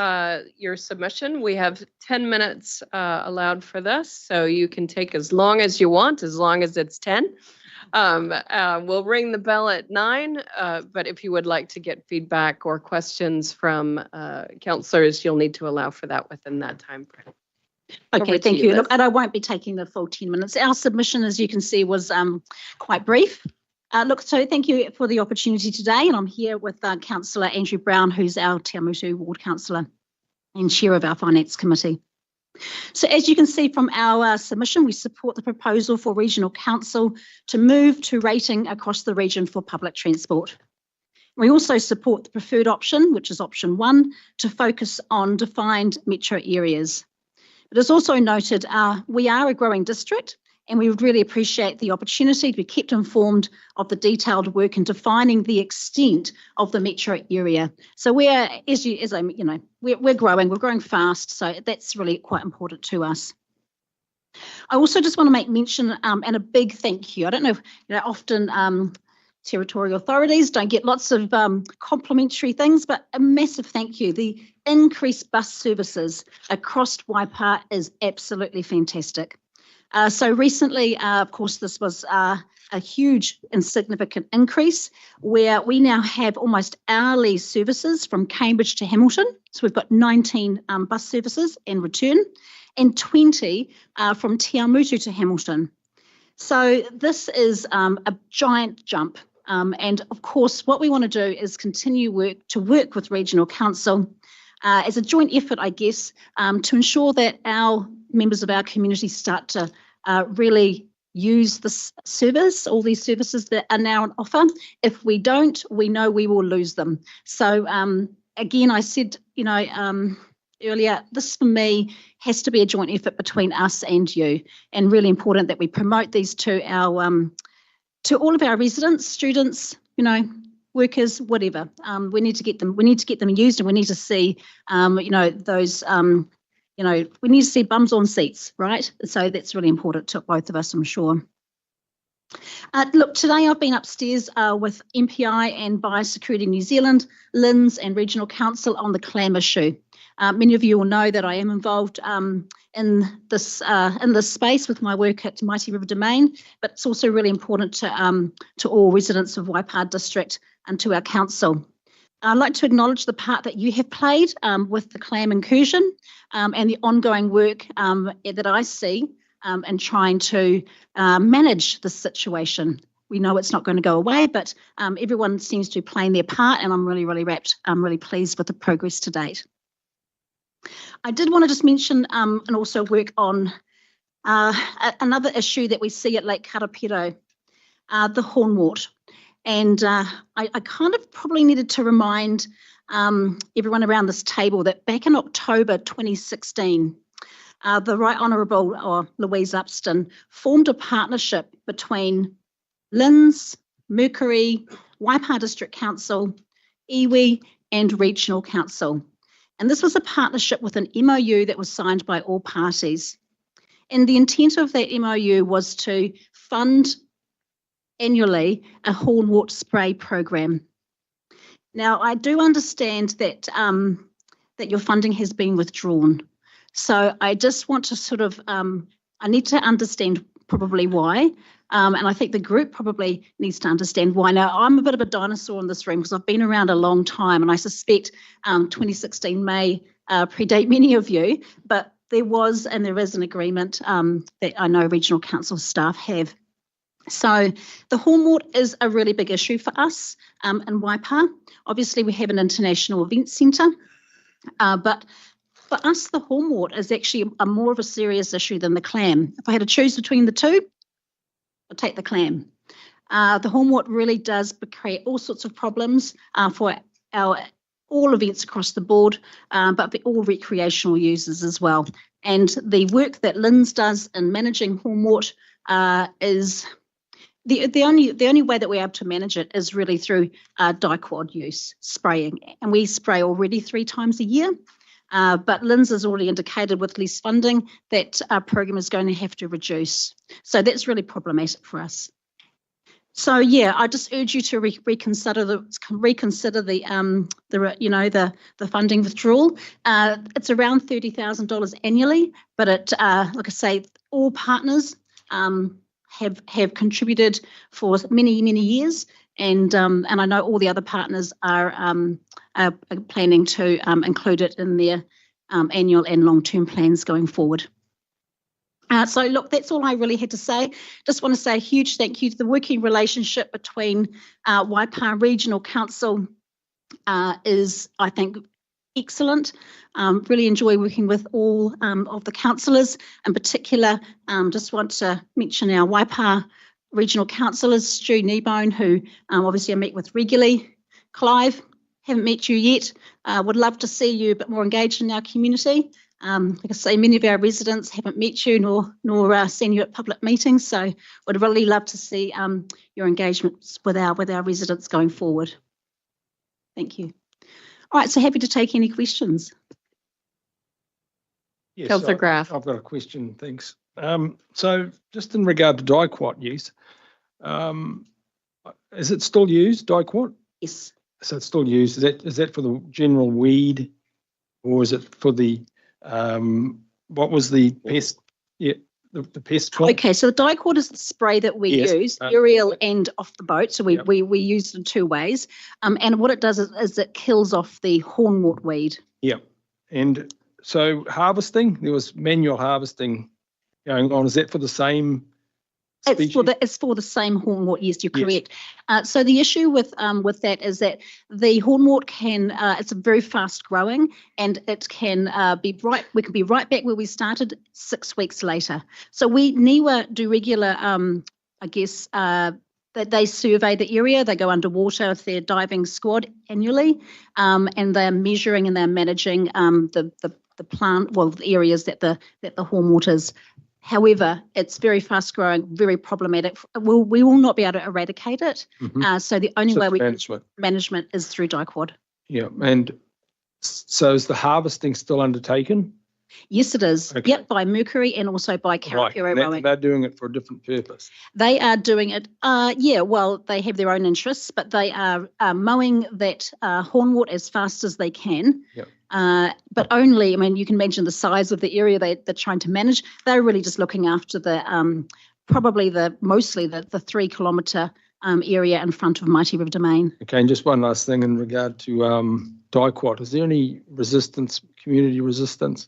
submission. We have 10 minutes allowed for this, so you can take as long as you want, as long as it's 10. We'll ring the bell at 9, but if you would like to get feedback or questions from councillors, you'll need to allow for that within that time frame. Okay, thank you. Look, and I won't be taking the full 10 minutes. Our submission, as you can see, was quite brief. Look, so thank you for the opportunity today, and I'm here with Councillor Andrew Brown, who's our Te Amutu Ward Councillor and Chair of our Finance Committee. So as you can see from our submission, we support the proposal for Regional Council to move to rating across the region for public transport. We also support the preferred option, which is option 1, to focus on defined metro areas. But as also noted, we are a growing district, and we would really appreciate the opportunity to be kept informed of the detailed work in defining the extent of the metro area. So we're growing fast, so that's really quite important to us. I also just want to make mention and a big thank you. I don't know, often territorial authorities don't get lots of complimentary things, but a massive thank you. The increased bus services across Waipa is absolutely fantastic. So recently, of course, this was a huge and significant increase where we now have almost hourly services from Cambridge to Hamilton. So we've got 19 bus services and return, and 20 from Te Amutu to Hamilton. So this is a giant jump. And of course, what we want to do is continue to work with Regional Council as a joint effort, I guess, to ensure that our members of our community start to really use this service, all these services that are now on offer. If we don't, we know we will lose them. So again, I said, earlier, this for me has to be a joint effort between us and you, and really important that we promote these to our to all of our residents, students, workers, whatever. We need to get them used, and we need to see, those, we need to see bums on seats, right? So that's really important to both of us, I'm sure. Look, today I've been upstairs with MPI and Biosecurity New Zealand, LINZ and Regional Council on the clam issue. Many of you will know that I am involved in this space with my work at Mighty River Domain, but it's also really important to all residents of Waipa District and to our council. I'd like to acknowledge the part that you have played with the clam incursion and the ongoing work that I see in trying to manage this situation. We know it's not going to go away, but everyone seems to be playing their part, and I'm really pleased with the progress to date. I did want to just mention and also work on another issue that we see at Lake Karapiro, the hornwort. And I kind of probably needed to remind everyone around this table that back in October 2016, the Right Honourable Louise Upston formed a partnership between LINZ, Mercury, Waipa District Council, iwi and Regional Council. And this was a partnership with an MOU that was signed by all parties. And the intent of that MOU was to fund annually a hornwort spray program. Now, I do understand that that your funding has been withdrawn. So I just want to sort of, I need to understand probably why. And I think the group probably needs to understand why. Now, I'm a bit of a dinosaur in this room because I've been around a long time, and I suspect 2016 may predate many of you, but there was and there is an agreement that I know Regional Council staff have. So the hornwort is a really big issue for us in Waipa. Obviously, we have an international event centre, but for us, the hornwort is actually a more of a serious issue than the clam. If I had to choose between the two, I'll take the clam. The hornwort really does create all sorts of problems for all events across the board, but for all recreational users as well. And the work that LINZ does in managing hornwort is the only way that we're able to manage it is really through diquad use, spraying. And we spray already 3 times a year. But Lynn's has already indicated with less funding that our program is going to have to reduce. So that's really problematic for us. So yeah, I just urge you to reconsider the funding withdrawal. It's around $30,000 annually, but it, like I say, all partners have contributed for many years, and I know all the other partners are planning to include it in their annual and long-term plans going forward. So look, that's all I really had to say. Just want to say a huge thank you to the working relationship between Waikato Regional Council is, I think, excellent. Really enjoy working with all of the councillors. In particular, just want to mention our Waikato Regional Councillors, Stu Kneebone, who obviously I meet with regularly. Clive, haven't met you yet. Would love to see you a bit more engaged in our community. Like I say, many of our residents haven't met you nor seen you at public meetings, so would really love to see your engagements with our residents going forward. Thank you. All right, so happy to take any questions. Yes, Councillor Graf. I've got a question, thanks. So just in regard to dicot use, is it still used, dicot? Yes. So it's still used. Is that for the general weed, or is it for the what was the pest? Yeah, the pest one? Okay, so the dicot is the spray that we use, aerial and off the boat. So we use it in two ways. And what it does is it kills off the hornwort weed. Yeah. And so harvesting, there was manual harvesting going on. Is that for the same species? It's for the same hornwort. Yes, you're correct. So the issue with that is that the hornwort can it's a very fast growing, and it can we can be right back where we started 6 weeks later. So NIWA do regular that they survey the area. They go underwater with their diving squad annually, and they're measuring and they're managing the plant, well, the areas that the hornwort is. However, it's very fast growing, very problematic. We will not be able to eradicate it. So the only way we can management is through dicot. Yeah, and so is the harvesting still undertaken? Yes, it is. Okay. Yep, by Mercury and also by Karapiro Rowing. They're doing it for a different purpose. They are doing it, well, they have their own interests, but they are mowing that hornwort as fast as they can. Yep. But only, I mean, you can imagine the size of the area they're trying to manage. They're really just looking after the mostly the 3 kilometre area in front of Mighty River Domain. Okay, and just one last thing in regard to dicot. Is there any resistance, community resistance,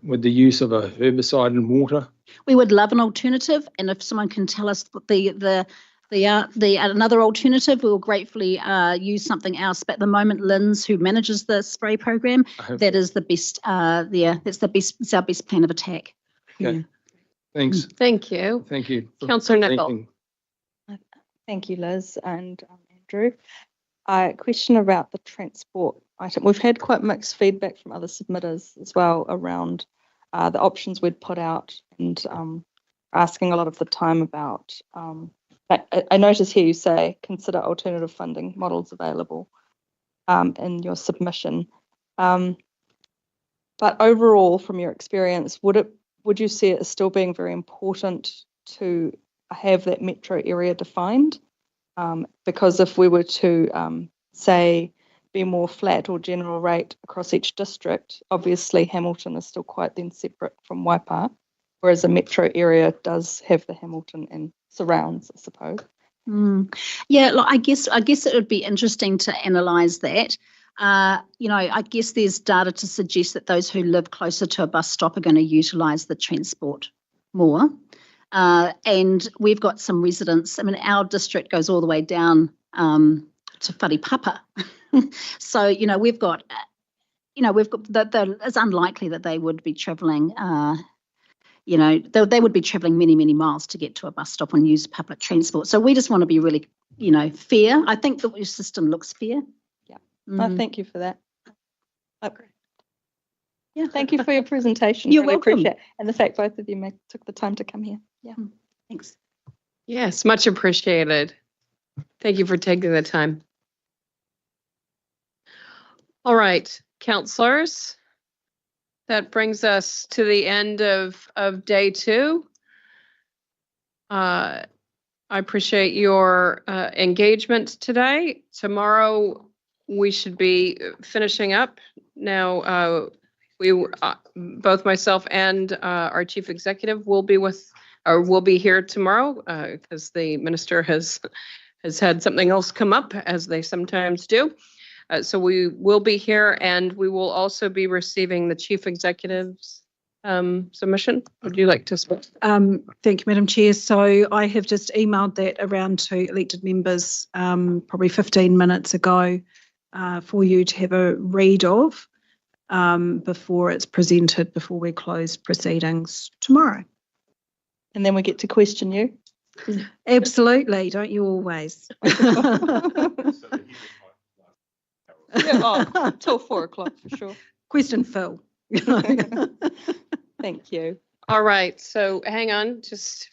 with the use of a herbicide in water? We would love an alternative, and if someone can tell us another alternative, we will gratefully use something else. But at the moment, Lynn's, who manages the spray program, that is the best. It's our best plan of attack. Okay. Yeah. Thanks. Thank you. Thank you. Councillor Nicol. Thank you, Liz and Andrew. A question about the transport item. We've had quite mixed feedback from other submitters as well around the options we'd put out, and asking a lot of the time about. I notice here you say consider alternative funding models available in your submission. But overall, from your experience, would you see it as still being very important to have that metro area defined? Because if we were to say be more flat or general rate across each district, obviously Hamilton is still quite then separate from Waipā, whereas a metro area does have the Hamilton and surrounds, I suppose. Yeah, look, I guess it would be interesting to analyse that. I guess there's data to suggest that those who live closer to a bus stop are going to utilise the transport more. And we've got some residents. I mean, our district goes all the way down to Wharepapa. So, we've got it's unlikely that they would be travelling. They would be travelling many, many miles to get to a bus stop and use public transport. So we just want to be really, fair. I think that your system looks fair. Yeah. Thank you for that. Yeah, thank you for your presentation. You're really welcome. Appreciate it. And the fact both of you took the time to come here. Yeah. Thanks. Yes, much appreciated. Thank you for taking the time. All right. councillors. That brings us to the end of day 2. I appreciate your engagement today. Tomorrow we should be finishing up. Now, both myself and our chief executive will be here tomorrow because the minister has had something else come up, as they sometimes do. So we will be here, and we will also be receiving the chief executive's submission. Would you like to speak? Thank you, Madam Chair. So I have just emailed that around to elected members probably 15 minutes ago for you to have a read of before it's presented, before we close proceedings tomorrow. And then we get to question you. Absolutely, don't you always? Yeah, till 4 o'clock for sure. Question Phil. Thank you. All right, so hang on, we'll just